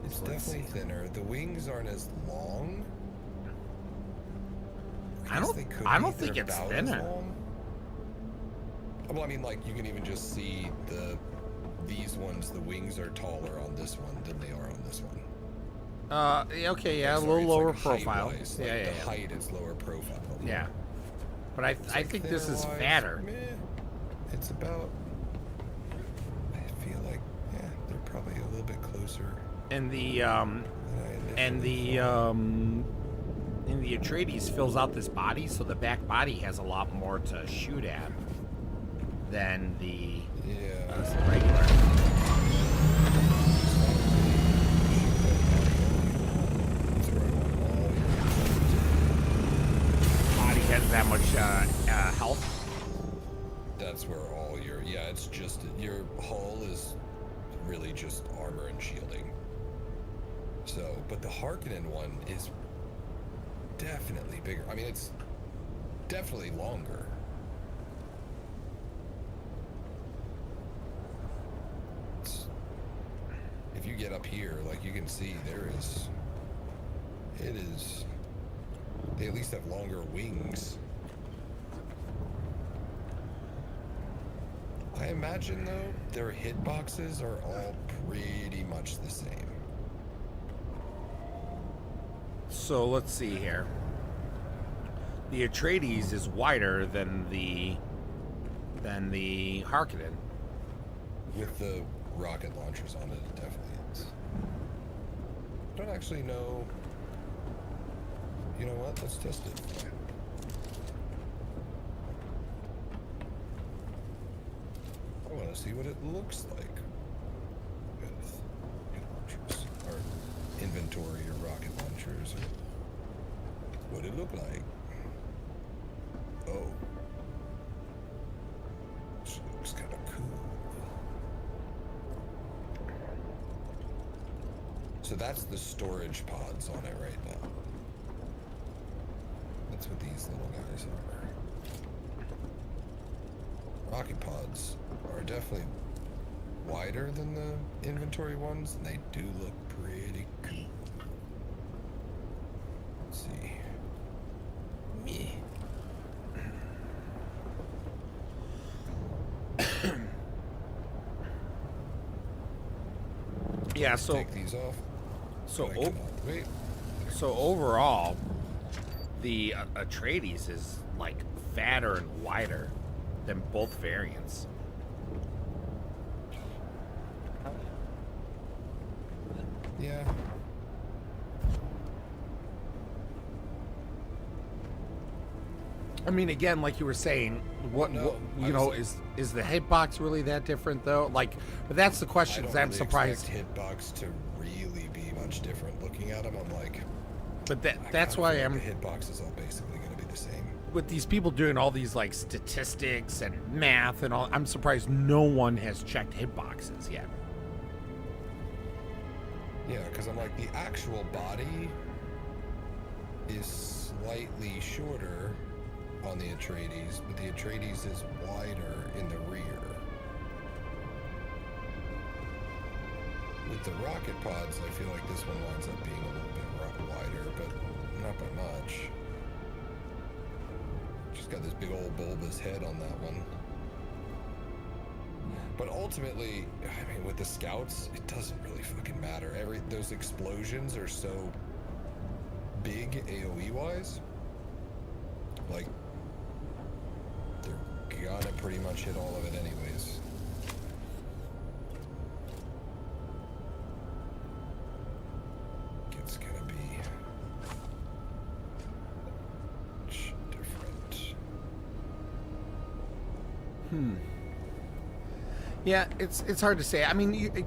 It's definitely thinner. The wings aren't as long. I don't think it's thinner. Well, I mean, like, you can even just see these ones, the wings are taller on this one than they are on this one. Okay, yeah, a little lower profile. Yeah. The height is lower profile. Yeah. But I think this is fatter. It's about... I feel like, yeah, they're probably a little bit closer. And the Atreides fills out this body, so the back body has a lot more to shoot at than the regular. Body has that much health. That's where all your it's just your hull is really just armor and shielding. So, but the Harkonnen one is definitely bigger. I mean, it's definitely longer. If you get up here, like you can see, they at least have longer wings. I imagine, though, their hitboxes are all pretty much the same. So let's see here. The Atreides is wider than the Harkonnen. With the rocket launchers on it, it definitely is. I don't actually know. You know what? Let's test it. I want to see what it looks like with rocket launchers, or inventory, or rocket launchers. What it look like? Oh, this looks kind of cool. So that's the storage pods on it right now. That's what these little guys are. Rocket pods are definitely wider than the inventory ones, and they do look pretty cool. Let's see. Me. Yeah, so take these off. So overall, the Atreides is like fatter and wider than both variants. Yeah. I mean, again, like you were saying, what you know, is the hitbox really that different though? Like, but that's the question. I don't I'm really surprised. expect hitbox to really be much different. Looking at them, I'm like, But that's why The I'm hitbox is all basically going to be the same. with these people doing all these like statistics and math and all. I'm surprised no one has checked hitboxes yet. Yeah, because I'm like, the actual body is slightly shorter on the Atreides, but the Atreides is wider in the rear. With the rocket pods, I feel like this one winds up being a little bit wider, but not by much. Just got this big old bulbous head on that one. But ultimately, I mean, with the scouts, it doesn't really fucking matter. Those explosions are so big AoE-wise. Like, they're gonna pretty much hit all of it anyways. It's gonna be much different. Yeah, it's hard to say. I mean,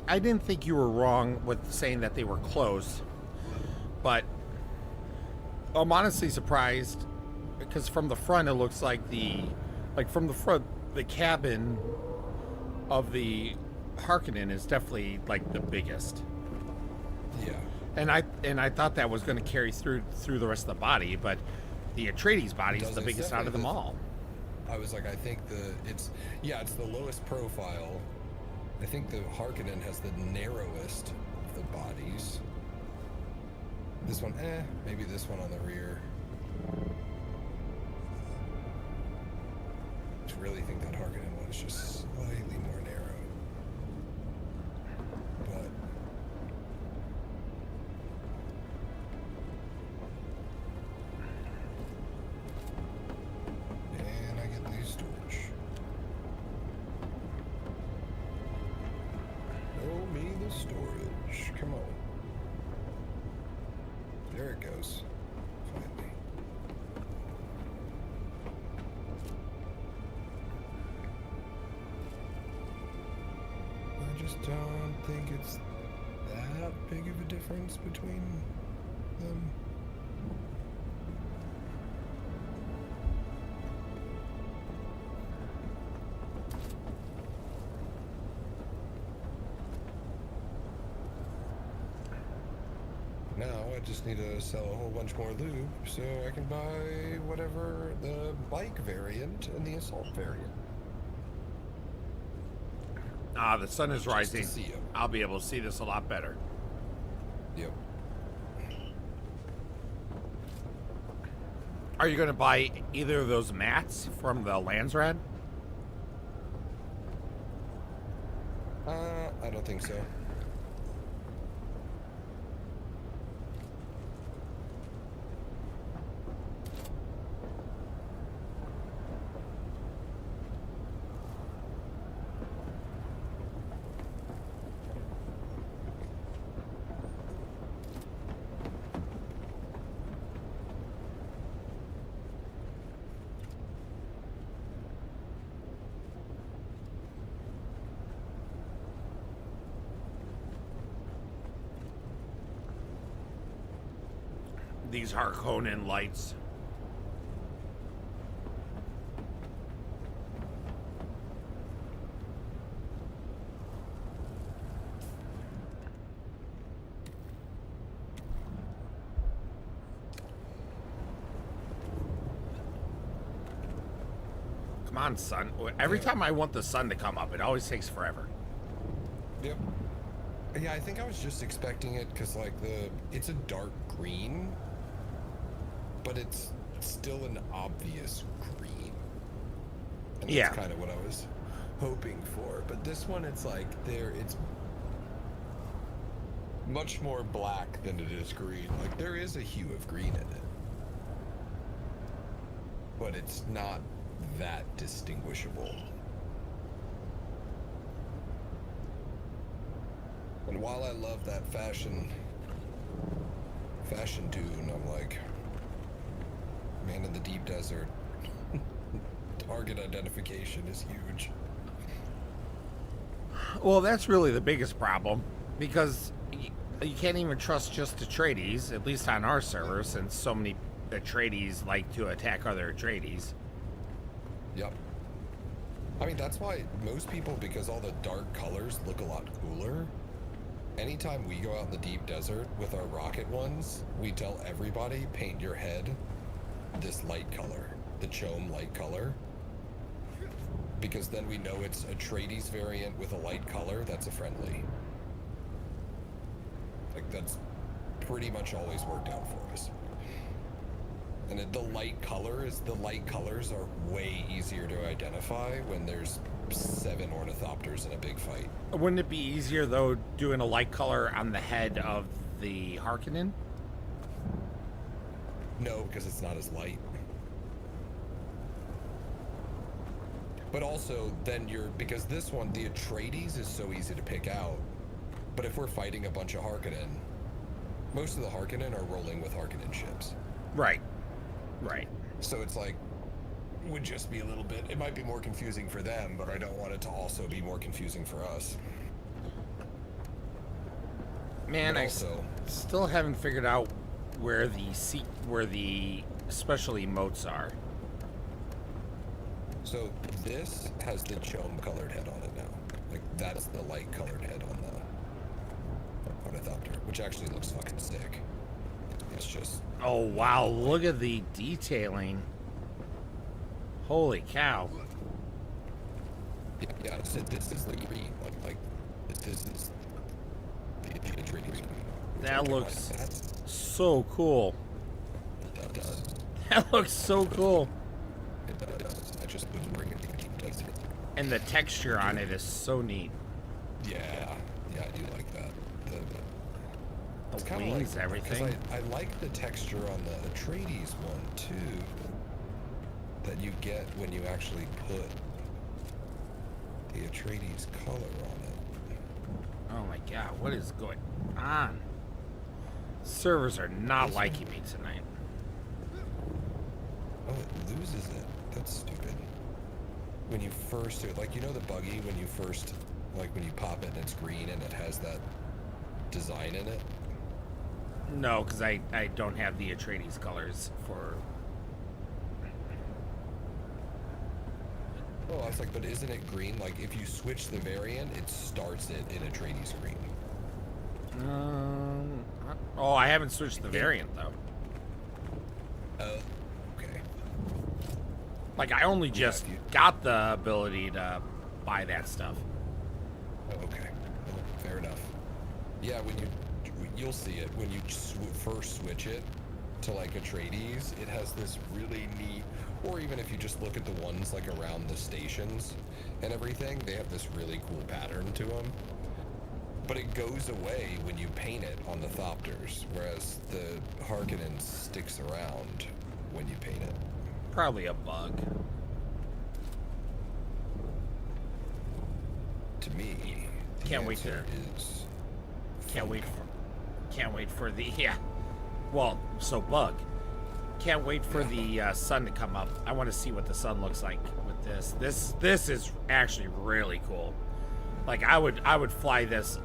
I didn't think you were wrong with saying that they were close, but I'm honestly surprised because from the front it looks like the cabin of the Harkonnen is definitely like the biggest. Yeah. And I thought that was going to carry through the rest of the body, but the Atreides body is the biggest out of them all. I was like, I think it's the lowest profile. I think the Harkonnen has the narrowest of the bodies. This one, maybe this one on the rear. I really think that Harkonnen one is just slightly more narrow. But and I get these storage. Show me the storage. Come on. There it goes. Finally. I just don't think it's that big of a difference between them. Now I just need to sell a whole bunch more lube so I can buy whatever the bike variant and the assault variant. The sun is rising. I'll be able to see this a lot better. Yep. Are you going to buy either of those mats from the Landsrad? I don't think so. These Harkonnen lights. Come on, sun. Every time I want the sun to come up, it always takes forever. Yep. Yeah, I think I was just expecting it because, like, it's a dark green, but it's still an obvious green. And that's kind of what I was hoping for. But this one, it's like it's much more black than it is green. Like, there is a hue of green in it, but it's not that distinguishable. And while I love that fashion tune, I'm like, man in the deep desert, target identification is huge. Well, that's really the biggest problem because you can't even trust just Atreides, at least on our server, since so many Atreides like to attack other Atreides. Yep. I mean, that's why most people, because all the dark colors look a lot cooler, anytime we go out in the deep desert with our rocket ones, we tell everybody, paint your head this light color, the Chom light color. Because then we know it's a Atreides variant with a light color that's a friendly. Like, that's pretty much always worked out for us. And the light colors are way easier to identify when there's 7 ornithopters in a big fight. Wouldn't it be easier, though, doing a light color on the head of the Harkonnen? No, because it's not as light. But also, then because this one, the Atreides is so easy to pick out. But if we're fighting a bunch of Harkonnen, most of the Harkonnen are rolling with Harkonnen ships. Right. Right. So it's like, would just be a little bit, it might be more confusing for them, but I don't want it to also be more confusing for us. Man, I still haven't figured out where the special emotes are. So this has the Chom colored head on it now. Like, that's the light colored head on the ornithopter, which actually looks fucking sick. It's just... Oh, wow, look at the detailing. Holy cow. Yeah, so this is the green. Like this is the Atreides green. That looks so cool. That does. That looks so cool. It does. I just wouldn't bring it to it. And the texture on it is so neat. Yeah, I do like that. The wings, like, everything. I like the texture on the Atreides one too. That you get when you actually put the Atreides color on it. Oh my god, what is going on? Servers are not liking me tonight. Oh, it loses it. That's stupid. When you first do it, like, you know the buggy when you first, like, when you pop it and it's green and it has that design in it? No, because I don't have the Atreides colors for... Oh, I was like, but isn't it green? Like, if you switch the variant, it starts it in Atreides green. Oh, I haven't switched the variant, though. Oh, okay. Like, I only just got the ability to buy that stuff. Oh, okay. Well, fair enough. Yeah, you'll see it when you first switch it to, like, Atreides. It has this really neat, or even if you just look at the ones, like, around the stations and everything, they have this really cool pattern to them. But it goes away when you paint it on the Thopters, whereas the Harkonnen sticks around when you paint it. Probably a bug. To me, can't wait for the well, so bug. Can't wait for the sun to come up. I want to see what the sun looks like with this. This is actually really cool. Like, I would fly this,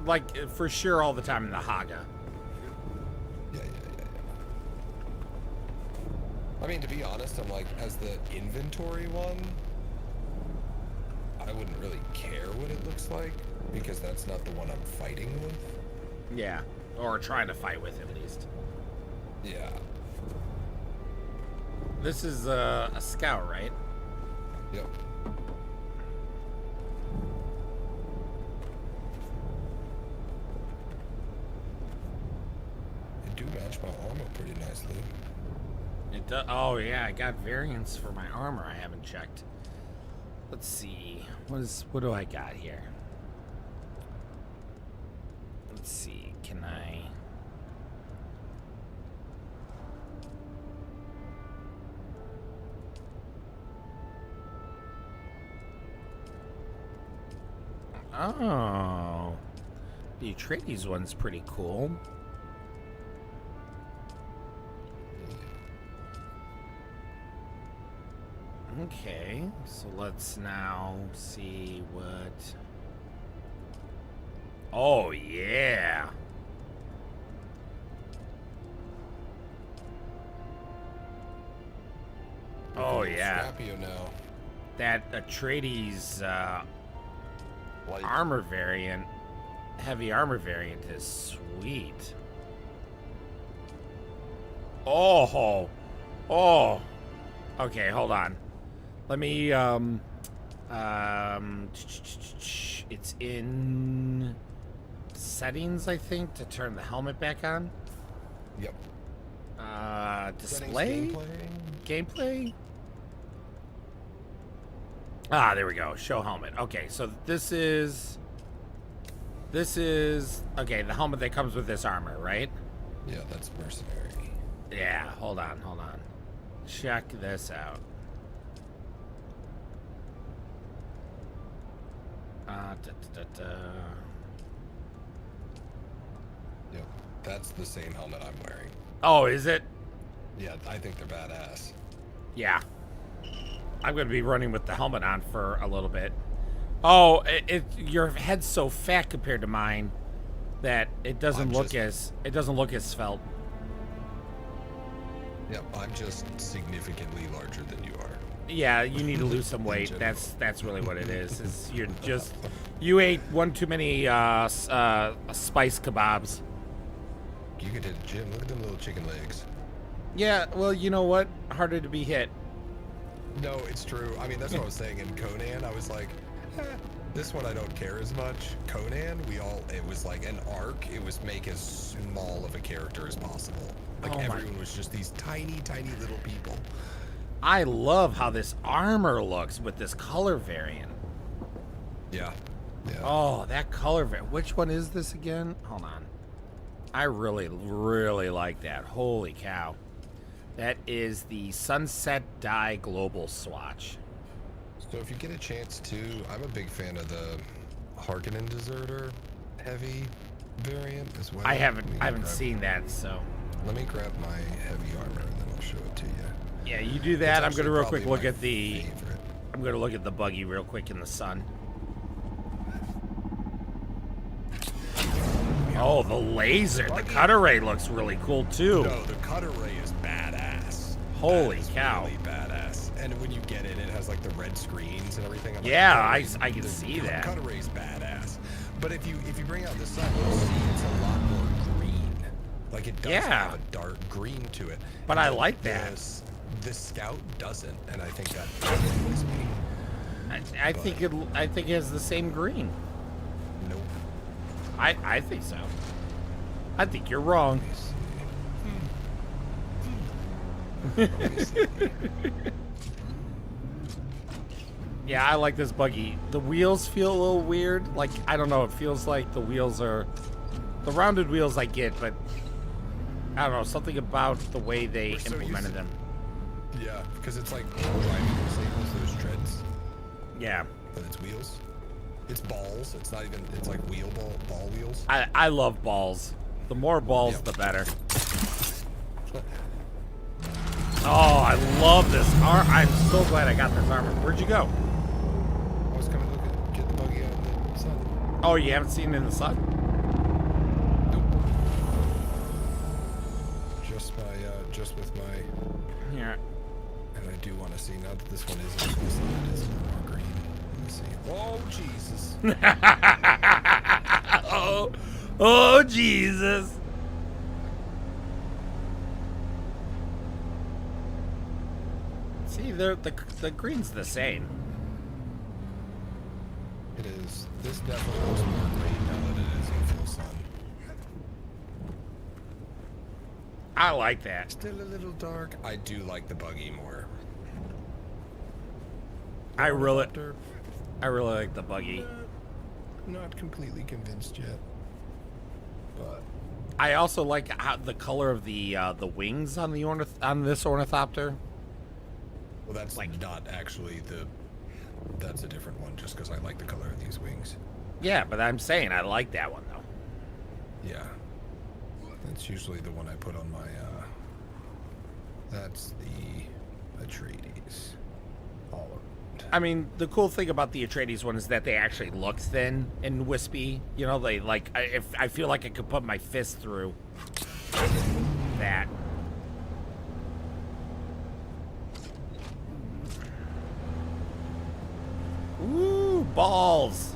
like, for sure all the time in the Haga. Yeah. I mean, to be honest, I'm like, as the inventory one, I wouldn't really care what it looks like, because that's not the one I'm fighting with. Yeah, or trying to fight with, at least. Yeah. This is a scout, right? Yep. It do match my armor pretty nicely. It does. Oh yeah, I got variants for my armor. I haven't checked. Let's see. What do I got here? Let's see. Can I? Oh, the Atreides one's pretty cool. Okay, so let's now see what... Oh, yeah. yeah. Scapio now. That Atreides armor variant, heavy armor variant is sweet. Oh. Okay, hold on. Let me it's in settings, I think, to turn the helmet back on. Yep. Display? Gameplay? Ah, there we go. Show helmet. Okay, so this is okay, the helmet that comes with this armor, right? Yeah, that's mercenary. Yeah, hold on. Check this out. Yep, that's the same helmet I'm wearing. Oh, is it? Yeah, I think they're badass. Yeah. I'm going to be running with the helmet on for a little bit. Oh, your head's so fat compared to mine that it doesn't look as svelte. Yep, I'm just significantly larger than you are. Yeah, you need to lose some weight. That's really what it is. You ate one too many spice kebabs. You could hit the gym. Look at them little chicken legs. Yeah, well, you know what? Harder to be hit. No, it's true. I mean, that's what I was saying in Conan. I was like, this one I don't care as much. Conan, it was like an arc. It was make as small of a character as possible. Like everyone was just these tiny, tiny little people. I love how this armor looks with this color variant. Yeah. Oh, that color variant. Which one is this again? Hold on. I really, really like that. Holy cow. That is the Sunset Dye Global Swatch. So if you get a chance to, I'm a big fan of the Harkonnen Deserter heavy variant as well. I haven't seen that, so. Let me grab my heavy armor and then I'll show it to you. Yeah, you do that. I'm gonna real quick look at favorite. I'm gonna look at the buggy real quick in the sun. Oh, the laser. The cutter ray looks really cool too. No, the cutter ray is badass. Holy that is cow. Really badass. And when you get it, it has like the red screens and everything. I'm yeah, like, I can see that. The cutter ray's badass. But if you bring out the sun, you'll see it's a lot more green. Like it does have a dark green to it. But I like that. The Scout doesn't, and I think that annoys me. I think it has the same green. Nope. I think so. I think you're wrong. Yeah, I like this buggy. The wheels feel a little weird. Like, I don't know, it feels like the wheels are... The rounded wheels I get, but... I don't know, something about the way they implemented them. Yeah, because it's like driving the same as those treads. Yeah. But it's wheels. It's balls. It's not even, it's like ball wheels. I love balls. The more balls, the better. Oh, I love this I'm so glad I got this armor. Where'd you go? I was coming to get the buggy out of the sun. Oh, you haven't seen it in the sun? Nope. Just with my... Yeah. And I do want to see, now that this one is in the sun, it is more green. Let me see. Oh, Jesus. Oh, Jesus. See, the green's the same. It is. This definitely looks more green now that it is in full sun. I like that. Still a little dark. I do like the buggy more. I really like the buggy. Not completely convinced yet, but I also like how the color of the wings on the on this ornithopter. Well, that's like not actually that's a different one. Just because I like the color of these wings. Yeah, but I'm saying I like that one though. Yeah, that's usually the one I put on my. That's the Atreides. All of it. I mean, the cool thing about the Atreides one is that they actually look thin and wispy. You know, they like. If I feel like I could put my fist through that. Woo, balls.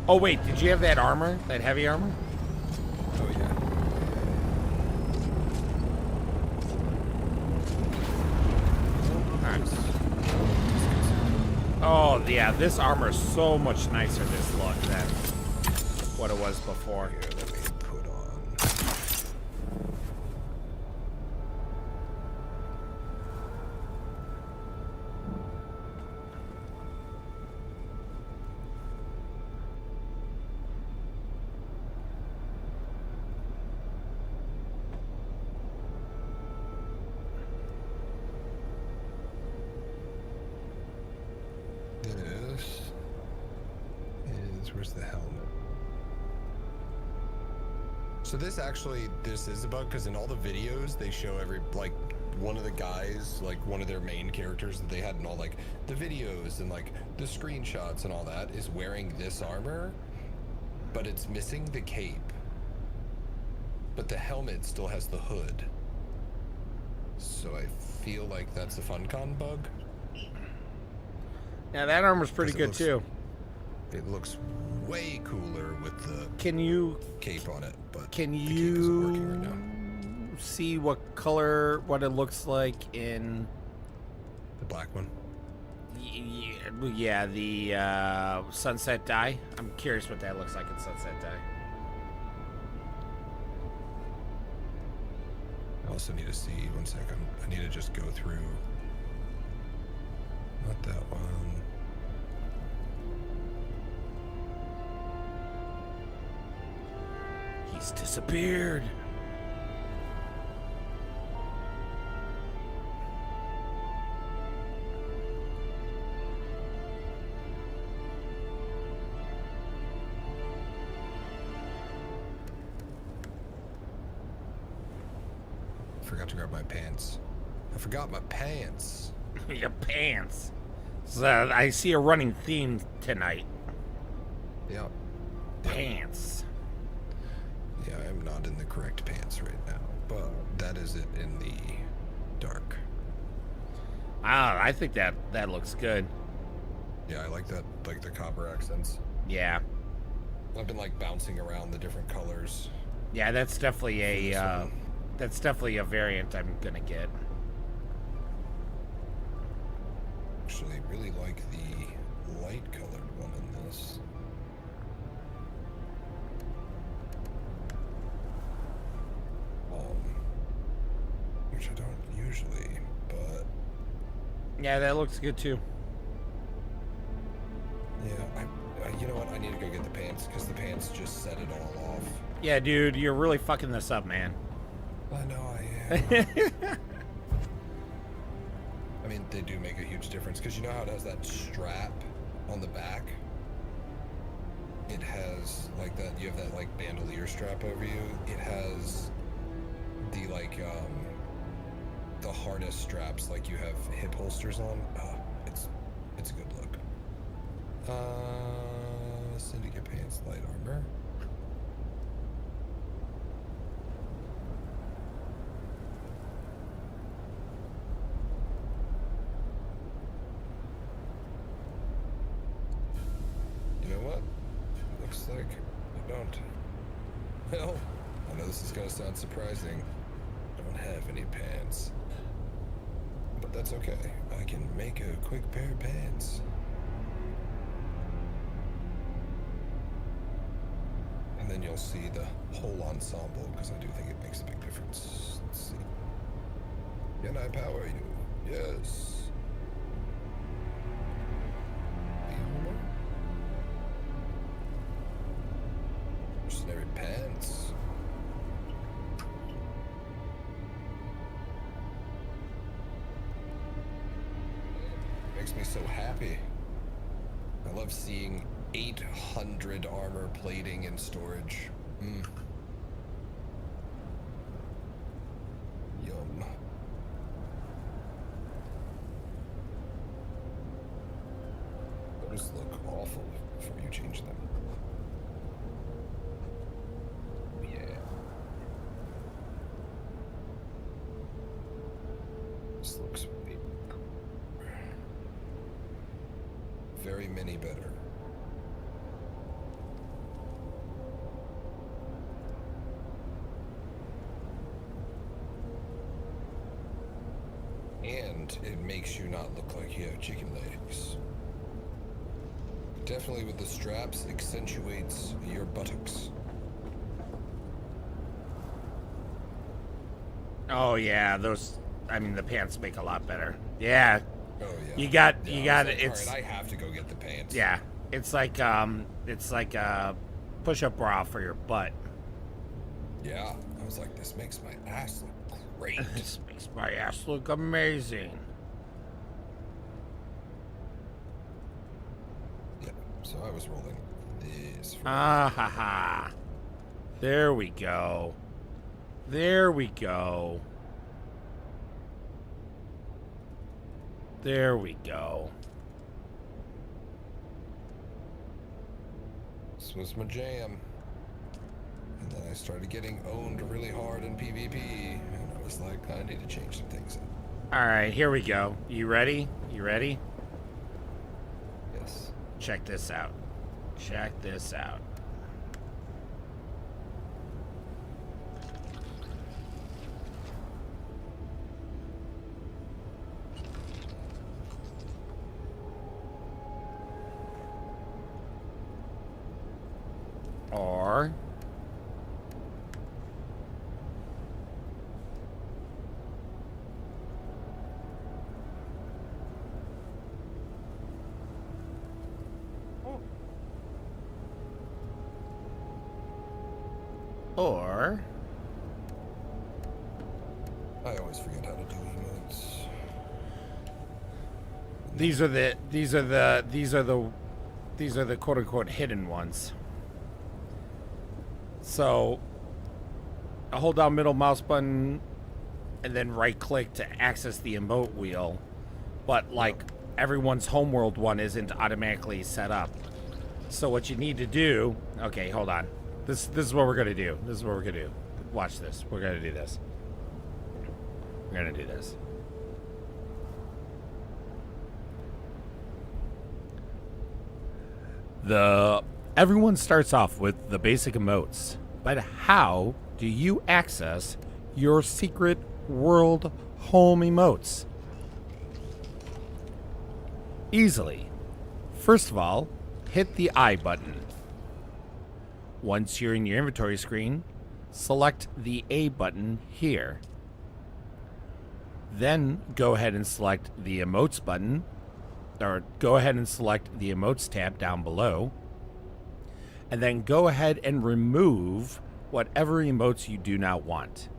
Oh wait, did you have that armor? That heavy armor? Oh yeah. Nice. Oh yeah, this armor is so much nicer this look than what it was before. Here, let me put on. Where's the helmet? So this is a bug because in all the videos they show one of the guys, like one of their main characters that they had in all like the videos and like the screenshots and all that is wearing this armor, but it's missing the cape. But the helmet still has the hood. So I feel like that's a FunCon bug. Yeah, that armor's pretty good too. It looks way cooler with the cape on it, but can the cape isn't working right now. See what it looks like in the black one? Yeah, the Sunset Dye. I'm curious what that looks like in Sunset Dye. I also need to see, 1 second. I need to just go through. Not that one. He's disappeared. Forgot to grab my pants. I forgot my pants. Your pants. So I see a running theme tonight. Yep. Pants. Yeah, I am not in the correct pants right now, but that is it in the dark. I think that looks good. Yeah, I like that, like the copper accents. Yeah. I've been like bouncing around the different colors. Yeah, that's definitely a variant I'm gonna get. Actually, really like the light colored one in this. Which I don't usually, but yeah, that looks good too. Yeah, you know what? I need to go get the pants because the pants just set it all off. Yeah, dude, you're really fucking this up, man. I know I am. I mean, they do make a huge difference because you know how it has that strap on the back? It has like that, you have that like bandolier strap over you. It has the like, the harness straps like you have hip holsters on. It's a good look. Syndicate pants, light armor. You know what? Looks like I don't. Well, I know this is gonna sound surprising. I don't have any pants. But that's okay. I can make a quick pair of pants. And then you'll see the whole ensemble, because I do think it makes a big difference. Let's see. Can I power you? Yes. Mercenary pants. Makes me so happy. I love seeing 800 armor plating and storage. Yum. Those look awful before you change them. Yeah. This looks very many better. And it makes you not look like you have chicken legs. Definitely with the straps, accentuates your buttocks. Oh yeah, those. I mean, the pants make a lot better. Yeah. Oh yeah. You got. Like, It's. all right, I have to go get the pants. Yeah. It's like a push-up bra for your butt. Yeah. I was like, this makes my ass look great. This makes my ass look amazing. Yeah. So I was rolling this. Ah ha ha. There we go. There we go. There we go. This was my jam. And then I started getting owned really hard in PvP. And I was like, I need to change some things up. Alright, here we go. You ready? You ready? Yes. Check this out. Check this out. Or I always forget how to do emotes. these are the quote unquote hidden ones. So I hold down middle mouse button and then right click to access the emote wheel. But like everyone's homeworld one isn't automatically set up. So what you need to do, okay, hold on. This is what we're gonna do. This is what we're gonna do. Watch this. We're gonna do this. We're gonna do this. Everyone starts off with the basic emotes, but how do you access your secret world home emotes? Easily. First of all, hit the I button. Once you're in your inventory screen, select the A button here. Then go ahead and select the emotes button, or go ahead and select the emotes tab down below. And then go ahead and remove whatever emotes you do not want.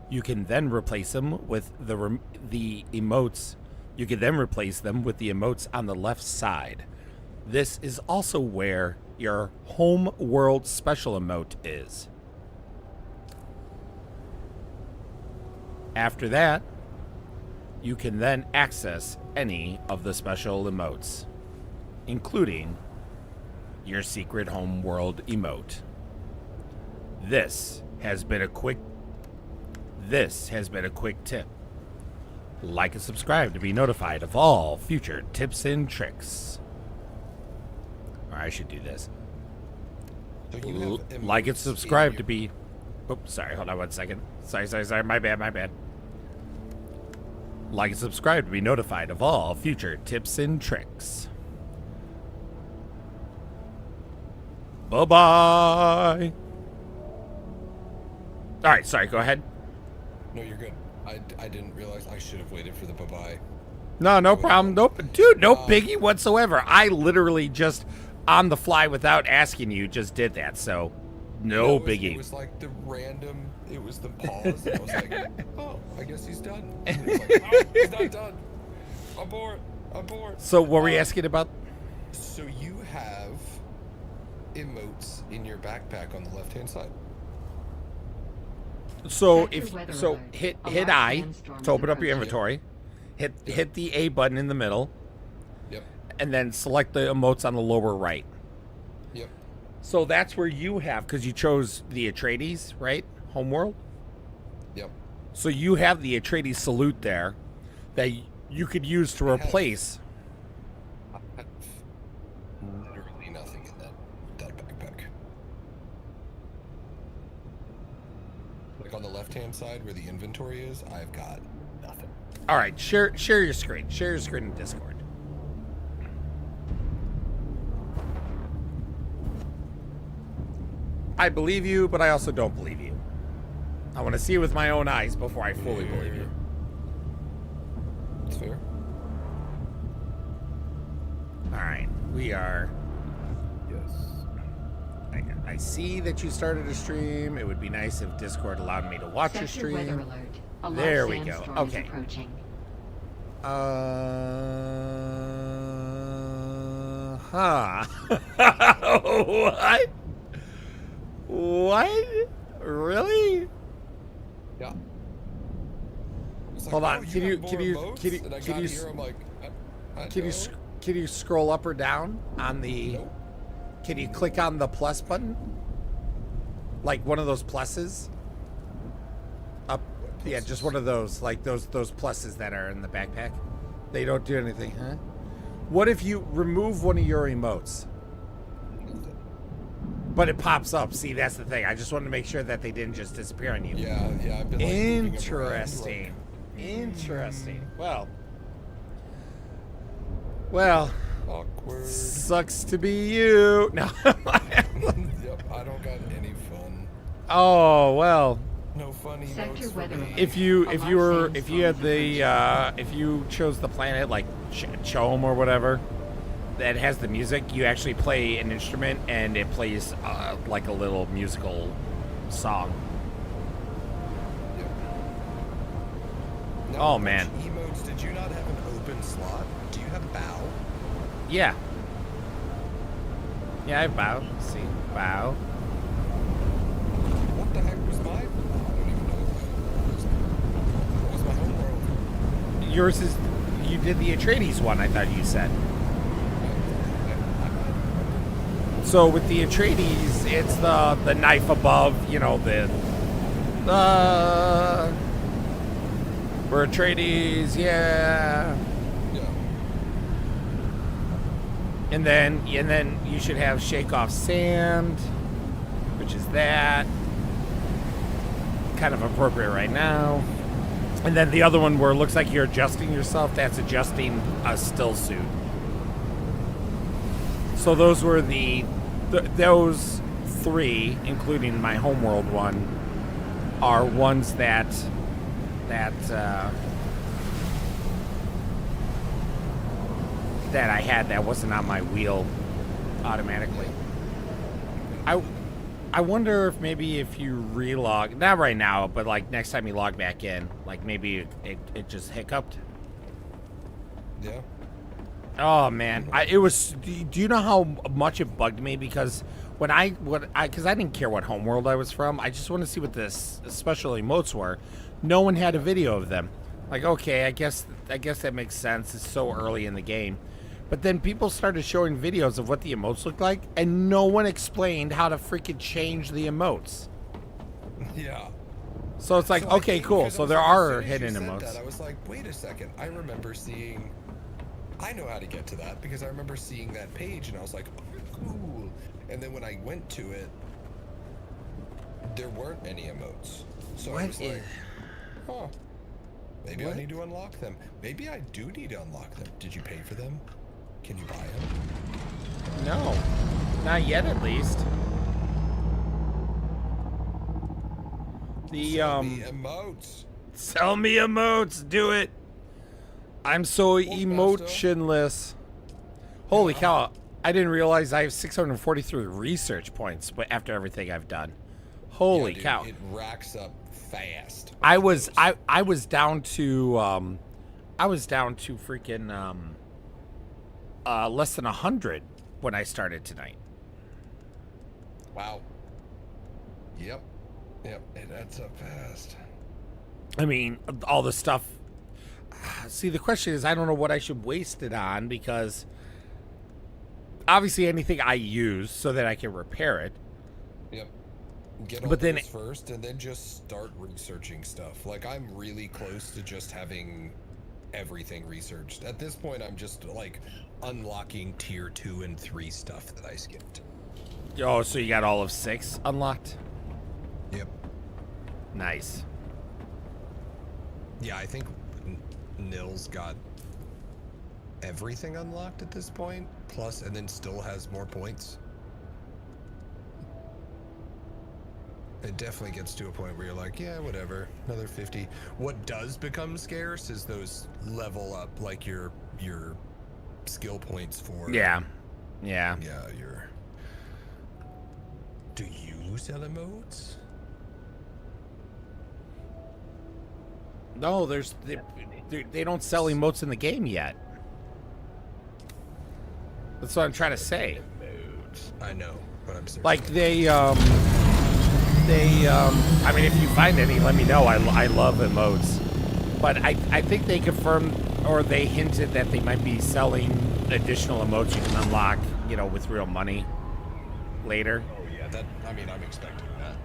You can then replace them with the emotes. You can then replace them with the emotes on the left side. This is also where your home world special emote is. After that, you can then access any of the special emotes, including your secret home world emote. This has been a quick tip. Like and subscribe to be notified of all future tips and tricks. Or I should do this. Like and subscribe to be... Oops, sorry, hold on 1 second. Sorry, my bad. Like and subscribe to be notified of all future tips and tricks. Bye-bye. Alright, sorry, go ahead. No, you're good. I didn't realize I should have waited for the bye-bye. No problem. Nope. Dude, no biggie whatsoever. I literally just, on the fly without asking you, just did that, so no biggie. It was like the random, it was the pause. And I was like, oh, I guess he's done. And it was like, oh, he's not done. Abort. So what were you asking about? So you have emotes in your backpack on the left-hand side. So hit I to open up your inventory. Hit the A button in the middle. Yep. And then select the emotes on the lower right. Yep. So that's where you have, because you chose the Atreides, right? Homeworld. Yep. So you have the Atreides salute there that you could use to replace. Like on the left-hand side where the inventory is, I've got nothing. All right, share your screen. Share your screen in Discord. I believe you, but I also don't believe you. I want to see it with my own eyes before I fully believe you. It's fair. All right, we are. Yes. I see that you started a stream. It would be nice if Discord allowed me to watch your Sector weather stream. alert. A large There we go. sandstorm is Okay. approaching. Huh. What? What? Really? Yeah. Hold on. Can you can you scroll up or down on the? Can you click on the plus button? Like one of those pluses? Up. Yeah, just one of those. Like those pluses that are in the backpack. They don't do anything, huh? What if you remove one of your emotes? But it pops up. See, that's the thing. I just wanted to make sure that they didn't just disappear on you. Yeah. I've been like, moving them around, Interesting. like, Interesting. Well, awkward. sucks to be you. No. Yep, I don't got any fun. Oh well. No funny Sector notes for weather me. alert. If you chose the planet like Chom or whatever that has the music, you actually play an instrument and it plays like a little musical song. Now, Oh man. which emotes, did you not have an open slot? Do you have bow? Yeah. Yeah, I bow. See, bow. What the heck was my? I don't even know. What was my homeworld? Yours is. You did the Atreides one. I thought you said. So with the Atreides, it's the knife above. You know the. We're Atreides, yeah. And then you should have Shake Off Sand, which is that. Kind of appropriate right now. And then the other one where it looks like you're adjusting yourself, that's adjusting a still suit. So those were those three, including my homeworld one, are ones that I had that wasn't on my wheel automatically. I wonder if maybe if you relog, not right now, but like next time you log back in, like maybe it just hiccuped. Yeah. Oh man, it was. Do you know how much it bugged me? Because because I didn't care what homeworld I was from. I just wanted to see what the special emotes were. No one had a video of them. Like, okay, I guess that makes sense. It's so early in the game. But then people started showing videos of what the emotes looked like, and no one explained how to freaking change the emotes. Yeah. So it's like, So I okay, think cool. because So I was there like, as are soon as you hidden said emotes. that, I was like, wait a second. I remember seeing. I know how to get to that because I remember seeing that page, and I was like, oh, cool. And then when I went to it, there weren't any emotes. So I was like, huh. Maybe I need to unlock them. Maybe I do need to unlock them. Did you pay for them? Can you buy them? No, not yet at least. The Sell me emotes. Sell me emotes. Do it. I'm so emotionless. Holy cow! I didn't realize I have 643 research points, but after everything I've done, holy Dude, cow! It racks up fast. I was down to freaking less than 100 when I started tonight. Wow. Yep. It adds up fast. I mean, all the stuff. See, the question is, I don't know what I should waste it on because obviously anything I use so that I can repair it. Yep. Get all But then those first, and then just start researching stuff. Like, I'm really close to just having everything researched. At this point, I'm just, like, unlocking tier 2 and 3 stuff that I skipped. Oh, so you got all of 6 unlocked? Yep. Nice. Yeah, I think Nils got everything unlocked at this point, plus, and then still has more points. It definitely gets to a point where you're like, yeah, whatever, another 50. What does become scarce is those level up, like your skill points for. Yeah. Yeah, your. Do you sell emotes? No, they don't sell emotes in the game yet. That's what I'm trying to say. I know, but I'm serious. Like I mean, if you find any, let me know. I love emotes, but I think they confirmed or they hinted that they might be selling additional emotes you can unlock, you know, with real money later. Oh yeah, I'm expecting that.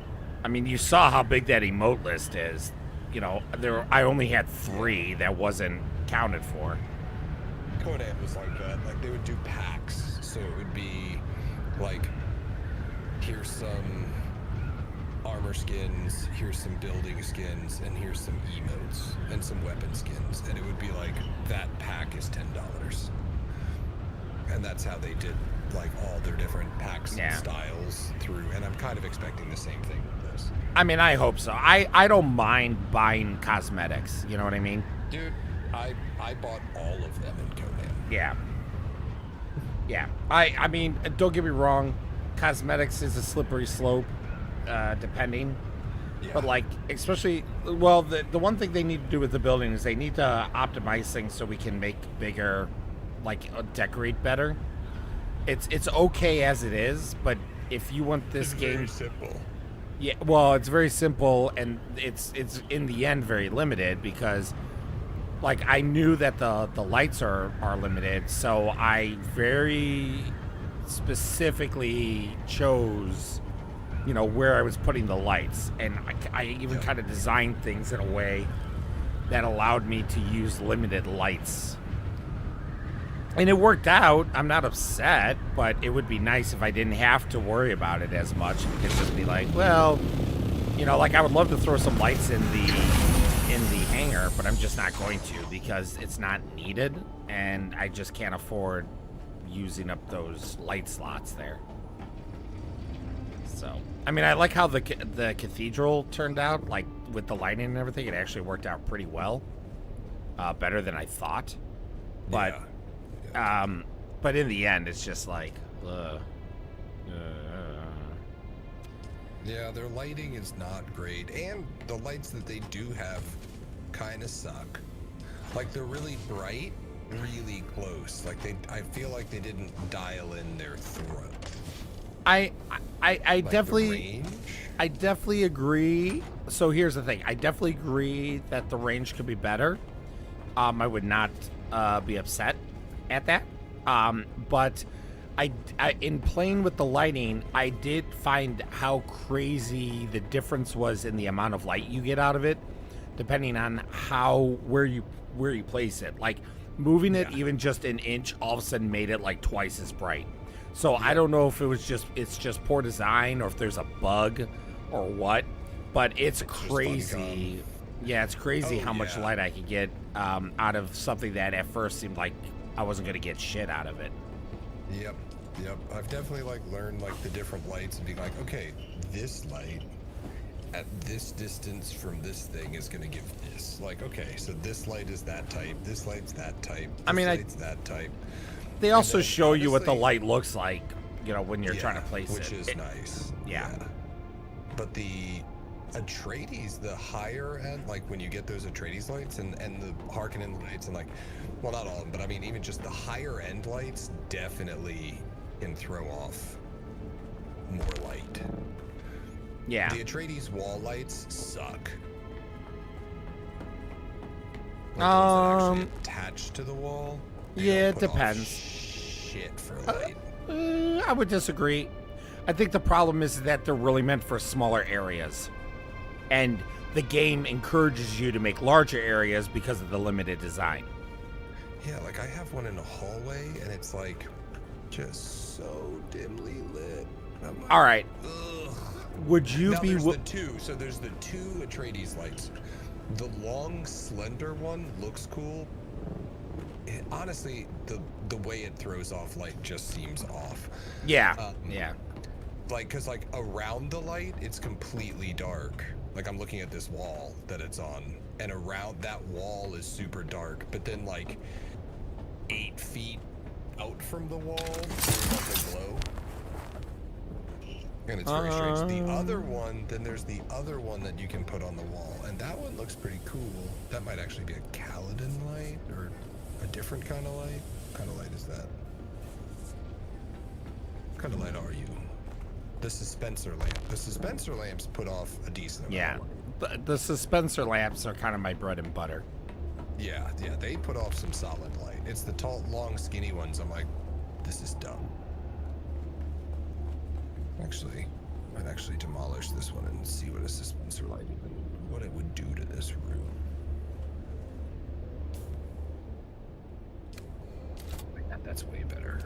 I mean, you saw how big that emote list is. You know, I only had 3 that wasn't counted for. Conan was like that. Like they would do packs, so it would be like, here's some armor skins, here's some building skins, and here's some emotes and some weapon skins, and it would be like that pack is $10, and that's how they did like all their different packs and styles through. And I'm kind of expecting the same thing with this. I mean, I hope so. I don't mind buying cosmetics. You know what I mean? Dude, I bought all of them in Conan. Yeah. Yeah. I mean, don't get me wrong. Cosmetics is a slippery slope, depending. Yeah. But, like, especially, well, the one thing they need to do with the building is they need to optimize things so we can make bigger, like, decorate better. It's okay as it is, but if you want this game... It's very simple. Yeah, well, it's very simple, and it's in the end very limited because... Like, I knew that the lights are limited, so I very specifically chose, you know, where I was putting the lights. And I even kind of designed things in a way that allowed me to use limited lights. And it worked out. I'm not upset, but it would be nice if I didn't have to worry about it as much. It could just be like, well, you know, like I would love to throw some lights in the hangar, but I'm just not going to because it's not needed, and I just can't afford using up those light slots there. So, I mean, I like how the cathedral turned out, like with the lighting and everything. It actually worked out pretty well, better than I thought. But, but in the end, it's just like, yeah, their lighting is not great, and the lights that they do have kind of suck. Like they're really bright, really close. Like I feel like they didn't dial in their throw. I Like definitely agree. So here's the thing. I definitely agree that the range could be better. I would not be upset at that. But I in playing with the lighting, I did find how crazy the difference was in the amount of light you get out of it, depending on where you place it. Like moving it even just an inch, all of a sudden made it like twice as bright. So I don't know if it's just poor design or if there's a bug or what, but it's crazy. Yeah, it's crazy how much light I could get out of something that at first seemed like I wasn't gonna get shit out of it. Yep. I've definitely like learned like the different lights and being like, okay, this light at this distance from this thing is gonna give this. Like, okay, so this light is that type, this light's that type, this light's that type. They also show you what the light looks like, you know, when you're trying to place which it. Which is nice. Yeah. But the Atreides, the higher end, like when you get those Atreides lights and the Harkonnen lights and like, well, not all of them, but I mean, even just the higher end lights definitely can throw off more light. Yeah. The Atreides wall lights suck. Like those that actually attach to the wall. Yeah, it depends. Shit for light. I would disagree. I think the problem is that they're really meant for smaller areas. And the game encourages you to make larger areas because of the limited design. Yeah, like I have one in a hallway and it's like just so dimly lit. I'm like, all right. Ugh. Would you now be? There's the two. So there's the two Atreides lights. The long, slender one looks cool. Honestly, the way it throws off light just seems off. Yeah. Yeah. Like, cause like around the light, it's completely dark. Like I'm looking at this wall that it's on, and around that wall is super dark. But then like 8 feet out from the wall, there's like a glow. And it's very strange. The other one, then there's the other one that you can put on the wall, and that one looks pretty cool. That might actually be a Kaladin light, or a different kind of light. What kind of light is that? What kind of light are you? The dispenser lamp. The dispenser lamps put off a decent amount. Yeah, the dispenser lamps are kind of my bread and butter. Yeah, they put off some solid light. It's the tall, long, skinny ones. I'm like, this is dumb. Actually, I'd actually demolish this one and see what a dispenser light even, what it would do to this room. That's way better.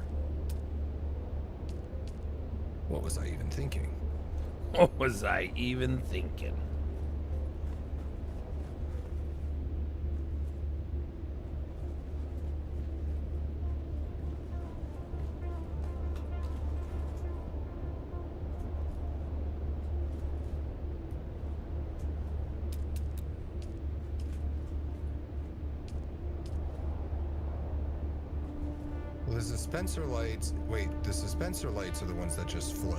What was I even thinking? What was I even thinking? Well, the dispenser lights, wait, the dispenser lights are the ones that just float.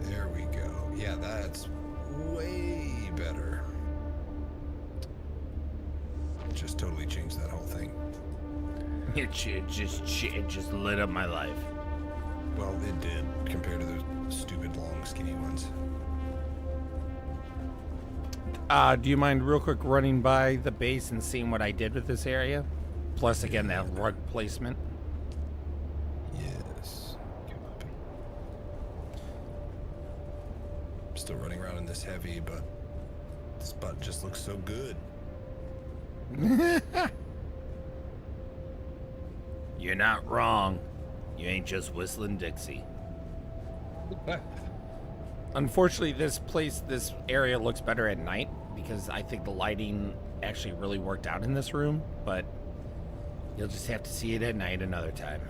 There we go. Yeah, that's way better. Just totally changed that whole thing. It just lit up my life. Well, it did compared to the stupid long skinny ones. Do you mind real quick running by the base and seeing what I did with this area? Plus, again, that rug placement. Yes. I'm still running around in this heavy, but this butt just looks so good. You're not wrong. You ain't just whistling Dixie. Unfortunately, this area looks better at night because I think the lighting actually really worked out in this room, but you'll just have to see it at night another time.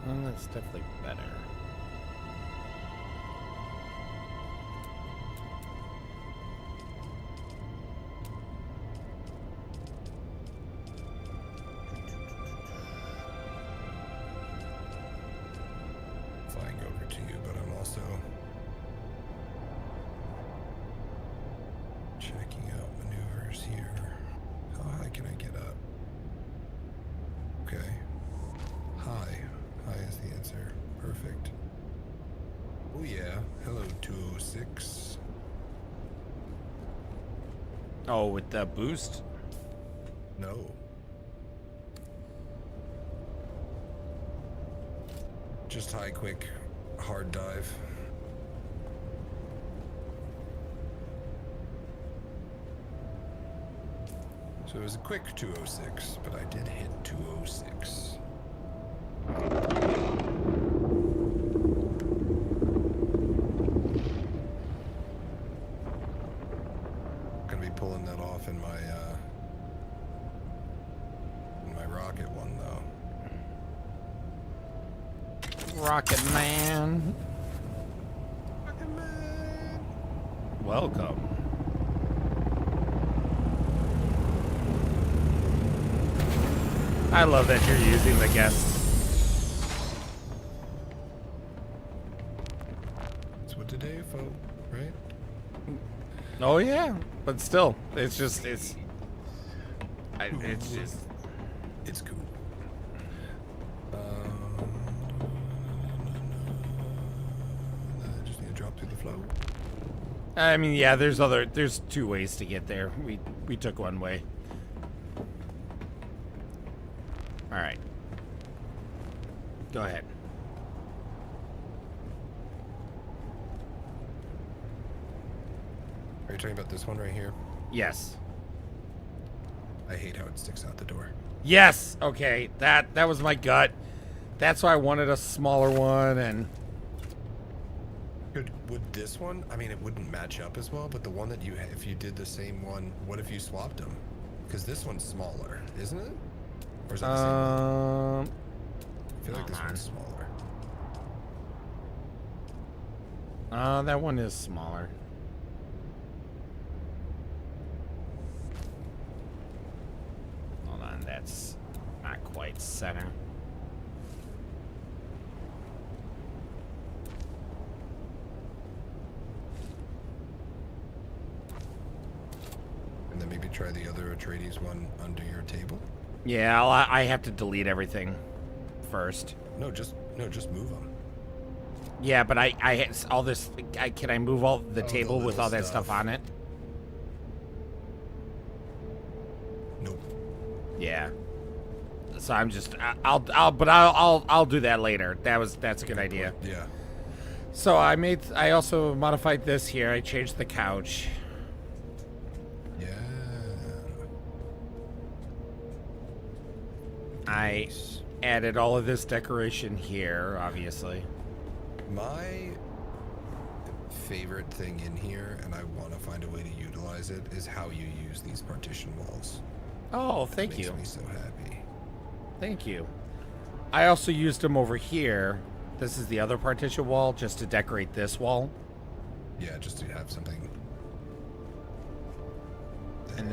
Well, that's definitely better. Flying over to you, but I'm also checking out maneuvers here. How high can I get up? Okay. High. High is the answer. Perfect. Oh yeah. Hello, 206. Oh, with the boost? No. Just high, quick, hard dive. So it was a quick 206, but I did hit 206. Gonna be pulling that off in my Rocket Man. Welcome. I love that you're using the guests. That's what today, folk, right? Oh yeah, but still, it's just it's It's cool. I just need to drop through the flow. I mean, yeah, there's two ways to get there. We took one way. All right. Go ahead. Are you talking about this one right here? Yes. I hate how it sticks out the door. Yes. Okay. That was my gut. That's why I wanted a smaller one. And would this one? I mean, it wouldn't match up as well. But the one that you, if you did the same one, what if you swapped them? Because this one's smaller, isn't it? Or is that the same one? I feel like this one's smaller. That one is smaller. Hold on, that's not quite center. And then maybe try the other Atreides one under your table. Yeah, I have to delete everything first. No, just move them. Yeah, but I all this. Can I move all the table with little all that stuff on it? Nope. Yeah. So I'm just I'll do that later. That's a good idea. Yeah. So I also modified this here. I changed the couch. Yeah. I added all of this decoration here, obviously. My favorite thing in here, and I want to find a way to utilize it, is how you use these partition walls. Oh, thank you. Makes me so happy. Thank you. I also used them over here. This is the other partition wall, just to decorate this wall. Yeah, just to have something. And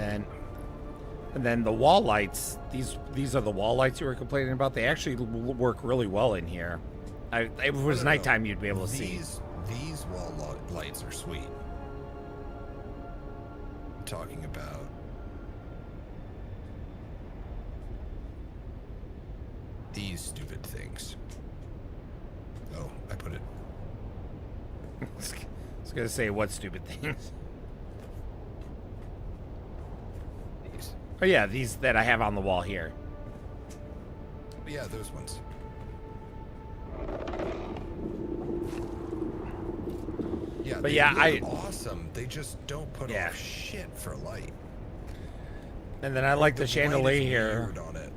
then the wall lights. These are the wall lights you were complaining about. They actually work really well in here. If it was nighttime, you'd be able to see. These wall lights are sweet. I'm talking about these stupid things. Oh, I put it. I was gonna say, what stupid things? These. Oh yeah, these that I have on the wall here. Yeah, those ones. Yeah, but yeah, awesome. They just don't put off shit for light. And then I like the chandelier here. On it.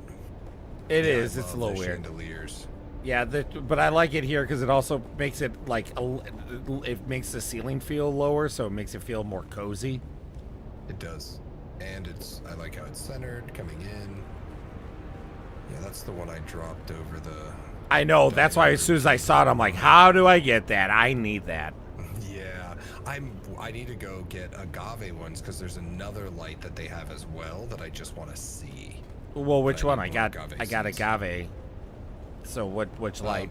It is. It's a little weird. Chandeliers. Yeah, but I like it here because it also makes it like it makes the ceiling feel lower, so it makes it feel more cozy. It does, and I like how it's centered coming in. Yeah, that's the one I dropped over the. I know. That's why as soon as I saw it, I'm like, how do I get that? I need that. Yeah, I need to go get agave ones because there's another light that they have as well that I just want to see. Well, which one? I got agave. So which light?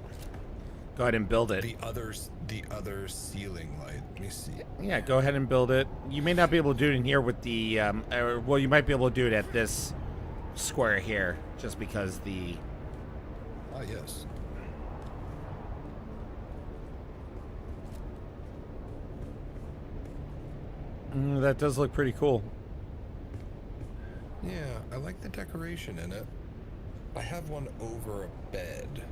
Go ahead and build it. The other ceiling light. Let me see. Yeah, go ahead and build it. You may not be able to do it in here with the well, you might be able to do it at this square here, just because the. Oh yes. That does look pretty cool. Yeah, I like the decoration in it. I have one over a bed.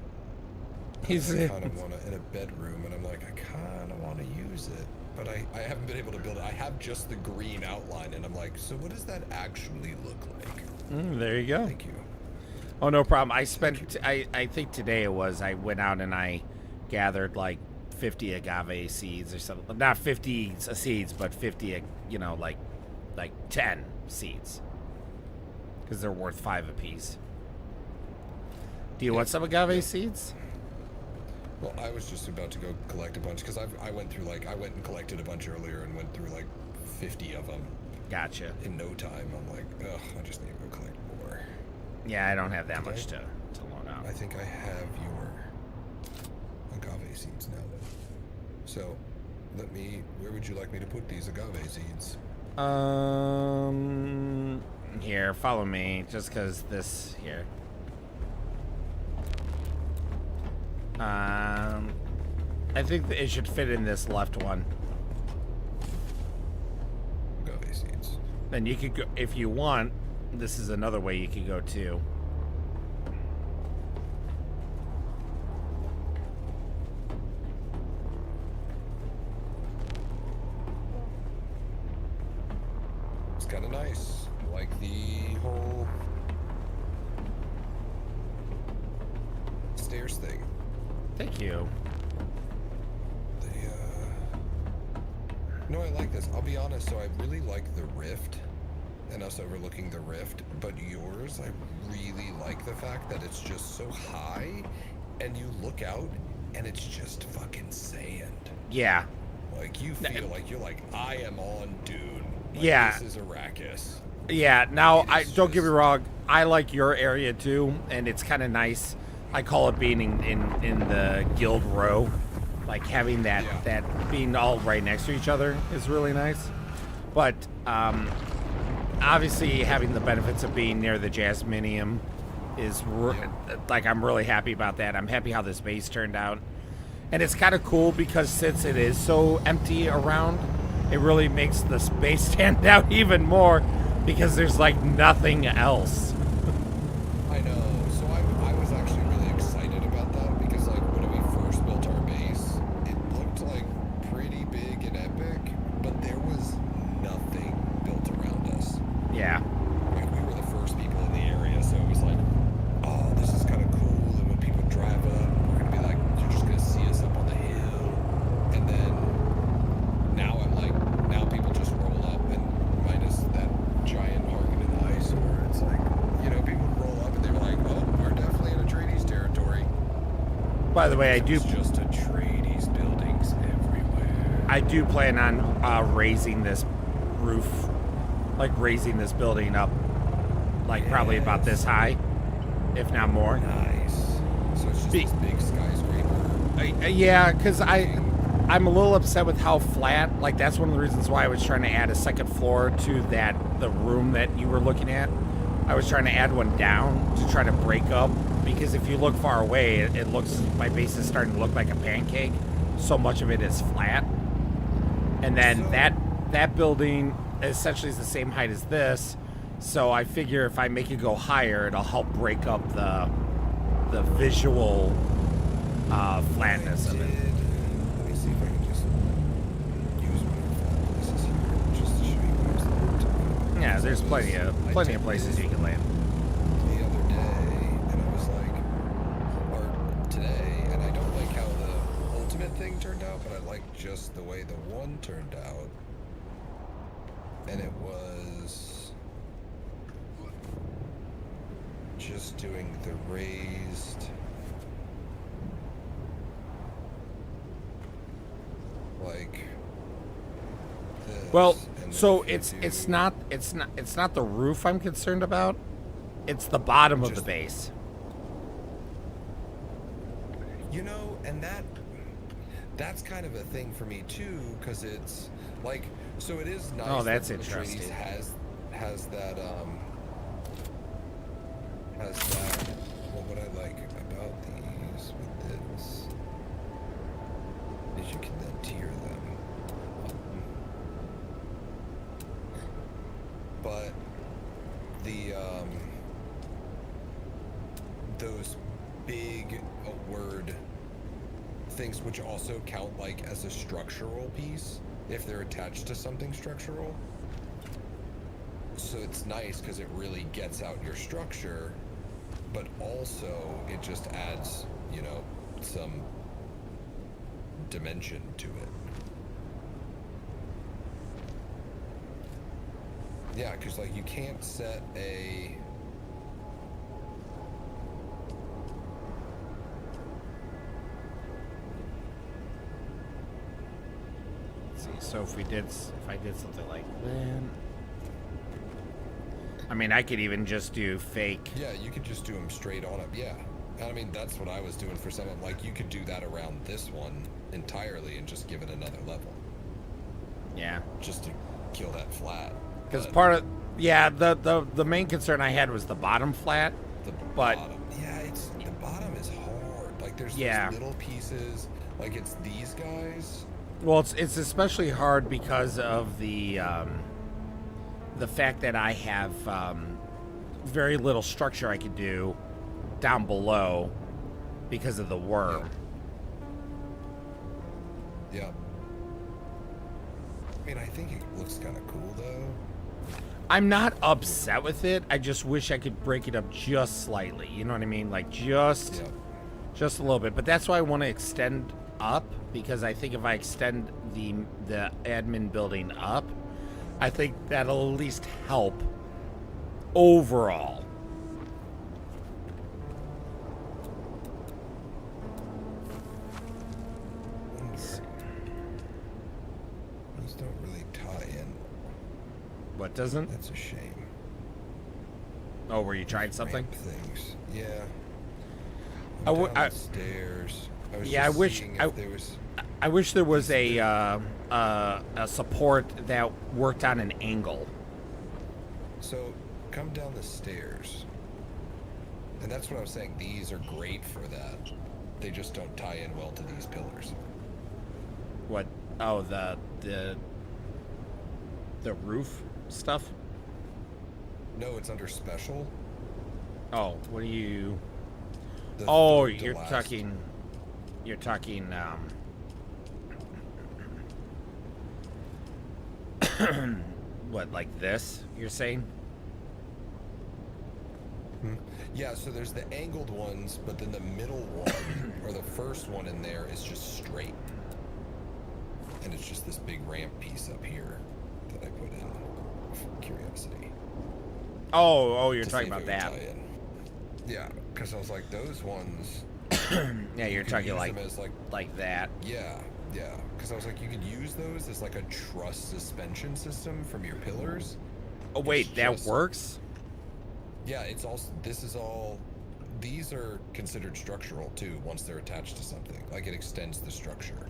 I kind of want to in a bedroom, and I'm like, I kind of want to use it, but I haven't been able to build it. I have just the green outline, and I'm like, so what does that actually look like? There you go. Thank you. Oh, no problem. I spent, I think today it was, I went out and I gathered like 50 agave seeds or something. Not 50 seeds, but 50, you know, like 10 seeds. Because they're worth 5 apiece. Do you want some agave seeds? Well, I was just about to go collect a bunch because I went through I went and collected a bunch earlier and went through 50 of them. Gotcha. In no time, I'm like, ugh, I just need to go collect more. Yeah, I don't have that much to loan out. I think I have your agave seeds now. So, where would you like me to put these agave seeds? Here, follow me, just because this here. I think it should fit in this left one. Agave seeds. Then you could go, if you want, this is another way you could go too. It's kind of nice. Like the whole stairs thing. Thank you. No, I like this. I'll be honest, so I really like the rift and us overlooking the rift, but yours, I really like the fact that it's just so high and you look out and it's just fucking sand. Yeah. Like you feel like you're like, I am on Dune. Like, Yeah. This is Arrakis. Yeah, now I don't get me wrong, I like your area too, and it's kind of nice. I call it being in the guild row, like having that being all right next to each other is really nice. But obviously having the benefits of being near the Jasminium is like I'm really happy about that. I'm happy how this base turned out, and it's kind of cool because since it is so empty around, it really makes the space stand out even more because there's like nothing else. I know. So I was actually really excited about that because like when we first built our base, it looked like pretty big and epic, but there was nothing built around us. Yeah. Like we were the first people in the area, so it was like, oh, this is kind of cool. And when people drive up, we're gonna be like, you're just gonna see us up on the hill. And then now I'm like, now people just roll up, and minus that giant Harkonnen eyesore, it's like, you know, people roll up and they're like, oh, we're definitely in Atreides territory. By the way, I do It's just Atreides buildings everywhere. I do plan on raising this roof, like raising this building up, like probably about this high, if not more. Nice. So it's just this big skyscraper. Yeah, because I'm a little upset with how flat. Like that's one of the reasons why I was trying to add a second floor to the room that you were looking at. I was trying to add one down to try to break up because if you look far away, it looks my base is starting to look like a pancake. So much of it is flat, and then that building essentially is the same height as this. So I figure if I make it go higher, it'll help break up the visual flatness of it. Let me see if I can just use one of the places here just to show you guys the top. Yeah, there's plenty of places you can land. The other day, and I was like, or today, and I don't like how the ultimate thing turned out, but I like just the way the one turned out. And it was just doing the raised, like this. Well, so it's not the roof I'm concerned about. It's the bottom of the base. You know, and that's kind of a thing for me too, because it's like, so it is nice. Oh, that's that interesting. Atreides has that well, what I like about these with this is you can then tier them. But the those big word things which also count like as a structural piece if they're attached to something structural. So it's nice because it really gets out your structure, but also it just adds, you know, some dimension to it. Yeah, because like you can't set a So if I did something like that, I mean, I could even just do fake. Yeah, you could just do them straight on it. Yeah. I mean, that's what I was doing for some of them. Like, you could do that around this one entirely and just give it another level. Yeah. Just to kill that flat. Because part of, yeah, the main concern I had was the bottom flat. The bottom. Yeah, the bottom is hard. Like, there's Yeah. those little pieces. Like, it's these guys. Well, it's especially hard because of the fact that I have very little structure I could do down below because of the worm. Yeah. I mean, I think it looks kind of cool, though. I'm not upset with it. I just wish I could break it up just slightly. You know what I mean? Like just a little bit. But that's why I want to extend up, because I think if I extend the admin building up, I think that'll at least help overall. Those don't really tie in. What doesn't? That's a shame. Oh, were you trying something? Things. Yeah. Stairs. I wish there was a support that worked on an angle. So, come down the stairs. And that's what I was saying. These are great for that. They just don't tie in well to these pillars. What? Oh, the roof stuff? No, it's under special. Oh, what are you? The Oh, third to you're last. talking. You're talking. What, like this? You're saying? Yeah, so there's the angled ones, but then the middle one, or the first one in there, is just straight. And it's just this big ramp piece up here that I put in for curiosity. Oh, you're to talking see if about it would that. tie in. Yeah, because I was like, those ones. Yeah, you're could talking use like them as like that. Yeah, yeah. Because I was like, you could use those as like a truss suspension system from your pillars. Oh wait, It's that just- works? Yeah, it's also. This is all. These are considered structural too once they're attached to something. Like it extends the structure.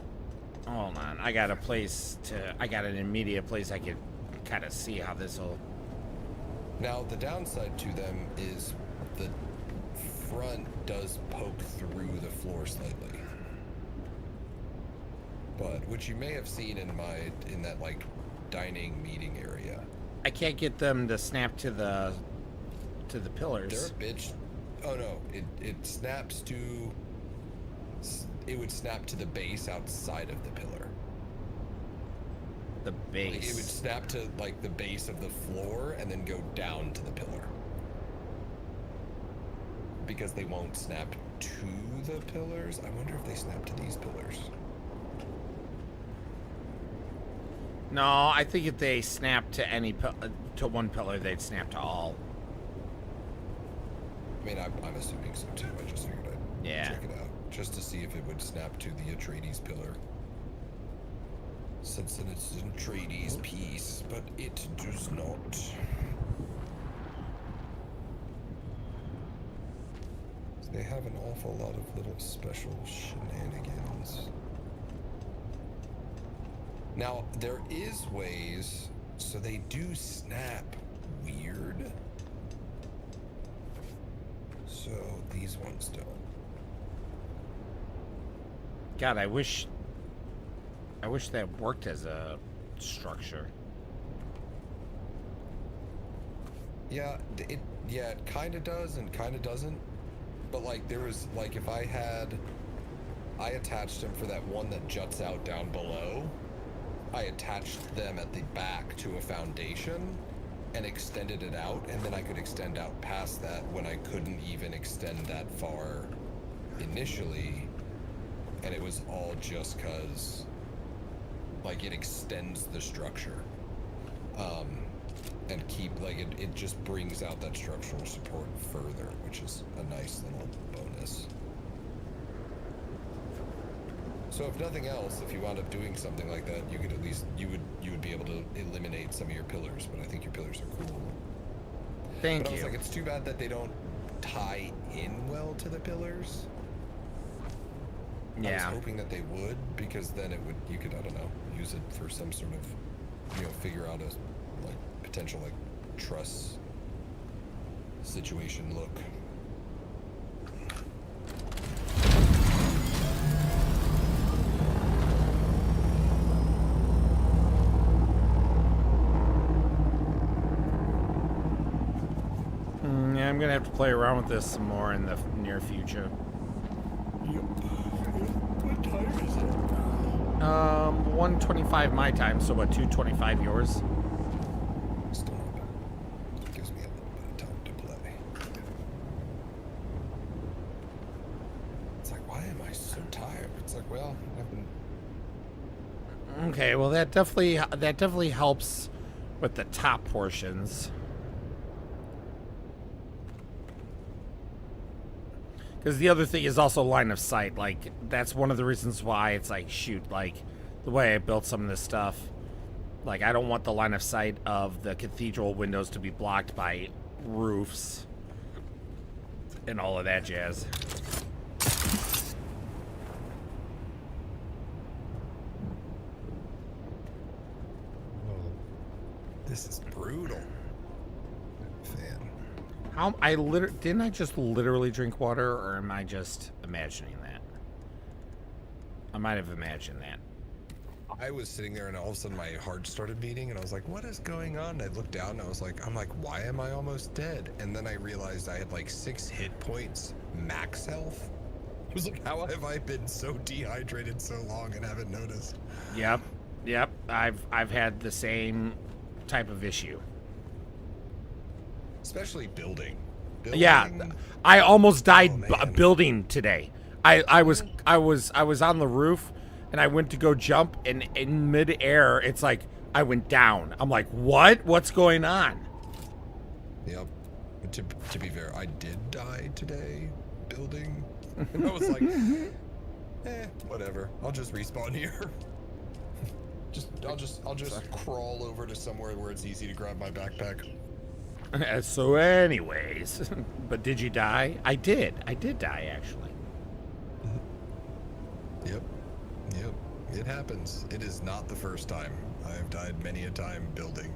Hold on, I got an immediate place I could kind of see how this will. Now the downside to them is the front does poke through the floor slightly. But which you may have seen in that like dining meeting area. I can't get them to snap to the pillars. They're a bitch. Oh no, it snaps to. It would snap to the base outside of the pillar. The base. Like, it would snap to like the base of the floor and then go down to the pillar. Because they won't snap to the pillars. I wonder if they snap to these pillars. No, I think if they snap to to one pillar, they'd snap to all. I mean, I'm assuming so too. I just figured I'd check it out just to see if it would snap to the Atreides pillar. Since it's an Atreides piece, but it does not. They have an awful lot of little special shenanigans. Now, there is ways, so they do snap weird. So these ones don't. God, I wish that worked as a structure. Yeah, it kind of does and kind of doesn't. But like there was like if I attached them for that one that juts out down below. I attached them at the back to a foundation and extended it out, and then I could extend out past that when I couldn't even extend that far initially, and it was all just because like it extends the structure and keep like it just brings out that structural support further, which is a nice little bonus. So if nothing else, if you wound up doing something like that, you could at least you would be able to eliminate some of your pillars. But I think your pillars are cool. Thank but I was you. like, it's too bad that they don't tie in well to the pillars. I was Yeah. hoping that they would, because then it would, you could, I don't know, use it for some sort of, figure out a like potential like truss situation look. Yeah, I'm gonna have to play around with this some more in the near future. What time is it? 1:25 my time, so what, 2:25 yours? Still not bad. It gives me a little bit of time to play. It's like, why am I so tired? It's like, well, I've been. Okay, well that definitely helps with the top portions. Because the other thing is also line of sight. Like, that's one of the reasons why it's like, shoot, like, the way I built some of this stuff. Like, I don't want the line of sight of the cathedral windows to be blocked by roofs and all of that jazz. This is brutal. Fan. How didn't I just literally drink water, or am I just imagining that? I might have imagined that. I was sitting there and all of a sudden my heart started beating and I was like, what is going on? And I looked down and I was like, why am I almost dead? And then I realized I had like 6 hit points max health. I was like, how have I been so dehydrated so long and haven't noticed? Yep. I've had the same type of issue. Especially building. Yeah, I almost died building today. I was on the roof and I went to go jump, and in midair it's like I went down. I'm like, what? What's going on? Yep. To be fair, I did die today building. And I was like, whatever. I'll just respawn here. I'll just crawl over to somewhere where it's easy to grab my backpack. So anyways, but did you die? I did die, actually. Yep. It happens. It is not the first time. I have died many a time building.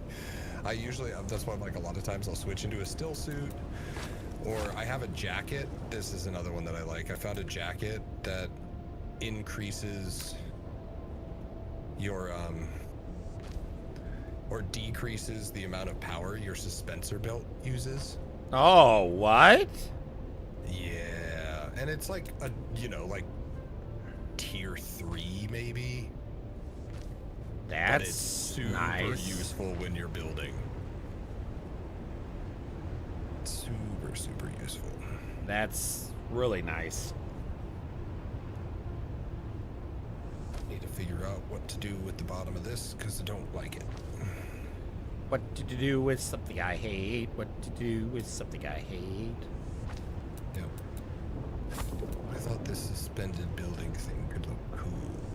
That's why, like, a lot of times I'll switch into a still suit, or I have a jacket. This is another one that I like. I found a jacket that increases your, or decreases the amount of power your suspensor belt uses. Oh, what? Yeah, and it's like a, like tier 3 maybe. That's but it's super nice. useful when you're building. Super useful. That's really nice. Need to figure out what to do with the bottom of this because I don't like it. What to do with something I hate? What to do with something I hate? Yep. I thought this suspended building thing could look cool,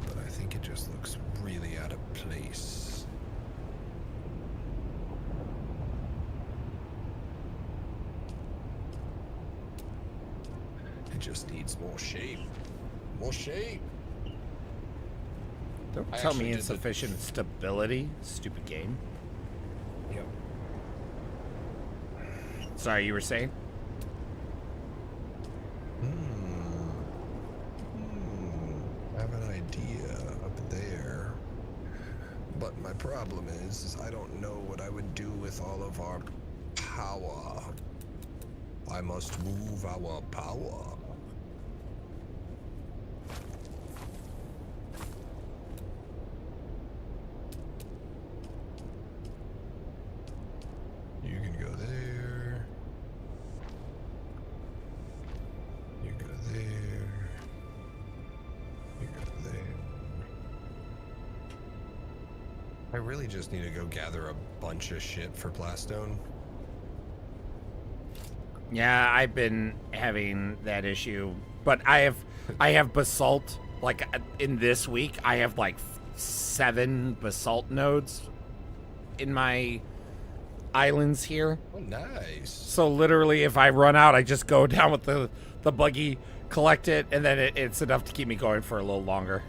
but I think it just looks really out of place. It just needs more shape. More shape. Don't tell me insufficient stability, stupid game. Yep. Sorry, you were saying? I have an idea up there. But my problem is I don't know what I would do with all of our power. I must move our power. You can go there. You go there. You go there. I really just need to go gather a bunch of shit for Blaststone. Yeah, I've been having that issue, but I have basalt like in this week, I have like 7 basalt nodes in my islands here. Oh, nice. So literally, if I run out, I just go down with the buggy, collect it, and then it's enough to keep me going for a little longer.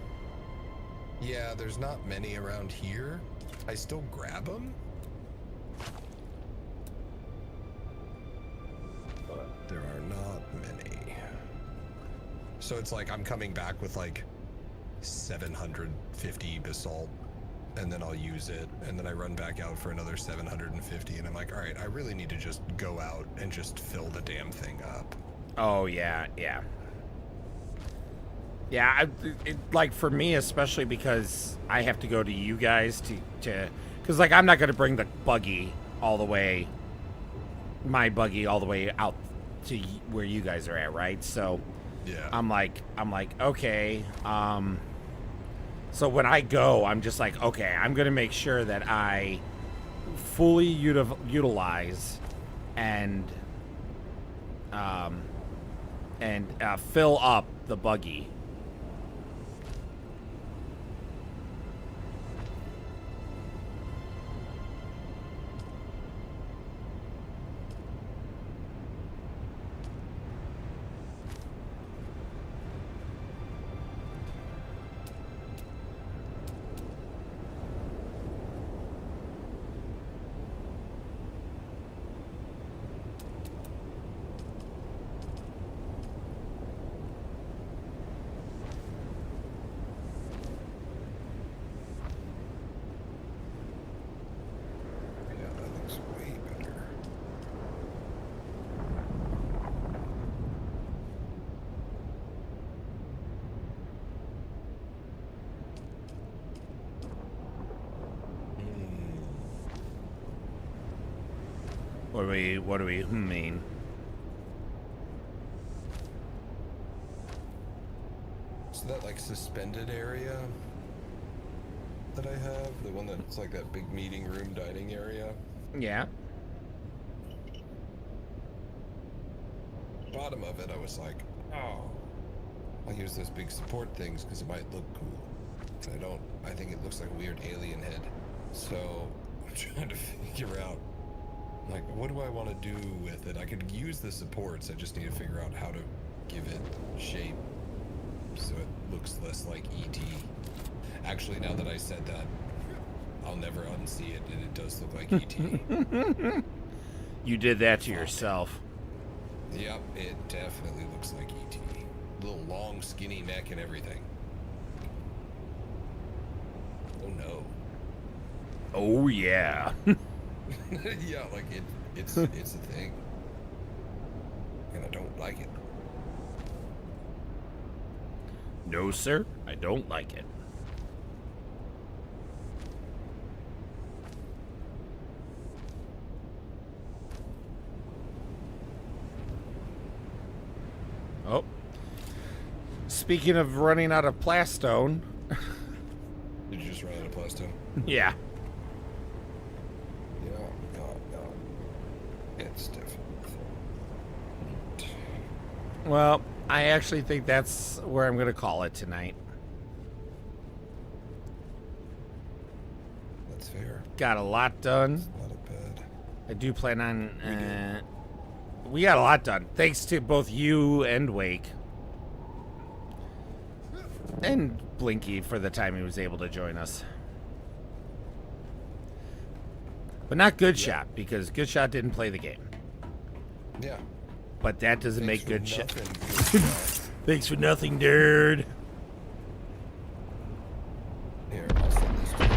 Yeah, there's not many around here. I still grab them. But there are not many. So it's like I'm coming back with like 750 basalt, and then I'll use it, and then I run back out for another 750, and I'm like, all right, I really need to just go out and just fill the damn thing up. Oh, yeah. Yeah, like for me, especially because I have to go to you guys to because like I'm not going to bring the buggy all the way, my buggy all the way out to where you guys are at, right? So yeah, I'm like, okay. So when I go, I'm just like, okay, I'm going to make sure that I fully utilize and fill up the buggy. What do we mean? So that like suspended area that I have, the one that's like that big meeting room dining area. Yeah. Bottom of it, I was like, oh, I'll use those big support things because it might look cool. I think it looks like a weird alien head. So I'm trying to figure out, like, what do I want to do with it? I could use the supports. I just need to figure out how to give it shape so it looks less like ET. Actually, now that I said that, I'll never unsee it, and it does look like ET. You did that to yourself. Yep, it definitely looks like ET. Little long, skinny neck and everything. Oh no. Oh yeah. Yeah, like it's a thing, and I don't like it. No, sir, I don't like it. Oh, speaking of running out of plastone. Did you just run out of plastone? Yeah. It's different. Well, I actually think that's where I'm going to call it tonight. That's fair. Got a lot done. It's not bad. I do plan on... we got a lot done. Thanks to both you and Wake. And Blinky for the time he was able to join us. But not Good Shot, because Good Shot didn't play the game. Yeah. But that doesn't Thanks make Good for Shot. nothing, Good Shot. Thanks for nothing, nerd. Here, I'll send this to you.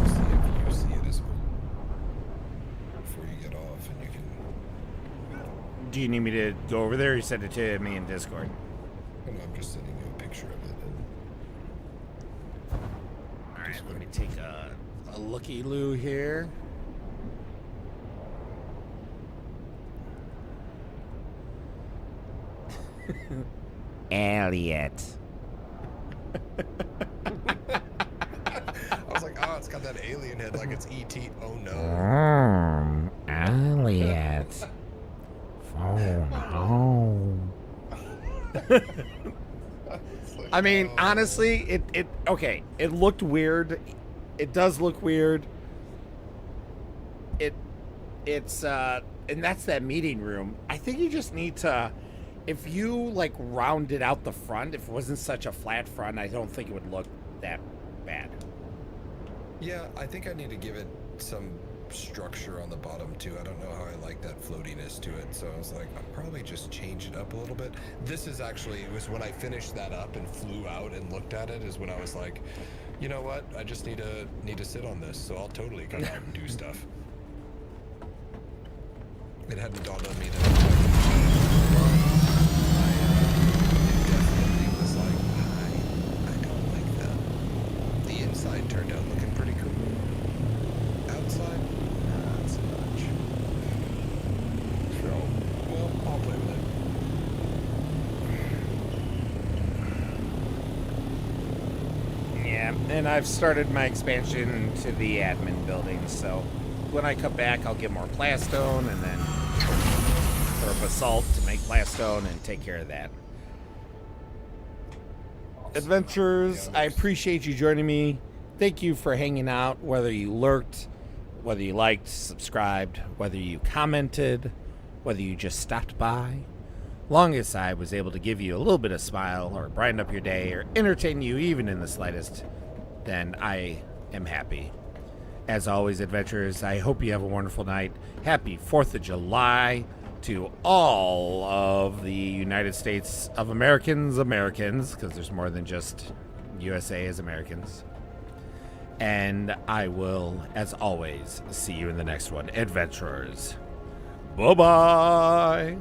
See if you see it as well. Before you get off, and you can... Do you need me to go over there, or you send it to me in Discord? No, I'm just sending you a picture of it. Alright, let me take a looky-loo here. Elliot. I was like, oh, it's got that alien head like it's ET. Oh no. Elliot. Phone home. I mean, honestly, it looked weird. It does look weird. It's and that's that meeting room. I think you just need to, if you like rounded out the front, if it wasn't such a flat front, I don't think it would look that bad. Yeah, I think I need to give it some structure on the bottom too. I don't know how I like that floatiness to it, so I was like, I'll probably just change it up a little bit. This is actually, it was when I finished that up and flew out and looked at it, is when I was like, you know what, I just need to sit on this, so I'll totally come out and do stuff. It hadn't dawned on me that it definitely was like, I don't like that. The inside turned out looking pretty cool. Outside, not so much. So, well, I'll play with it. Yeah, and I've started my expansion to the admin building, so when I come back, I'll get more plastone and then or basalt to make plastone and take care of that. Adventurers, I appreciate you joining me. Thank you for hanging out, whether you lurked, whether you liked, subscribed, whether you commented, whether you just stopped by. Long as I was able to give you a little bit of smile or brighten up your day or entertain you even in the slightest, then I am happy. As always, adventurers, I hope you have a wonderful night. Happy 4th of July to all of the United States of Americans, because there's more than just USA as Americans. And I will, as always, see you in the next one. Adventurers, bye-bye.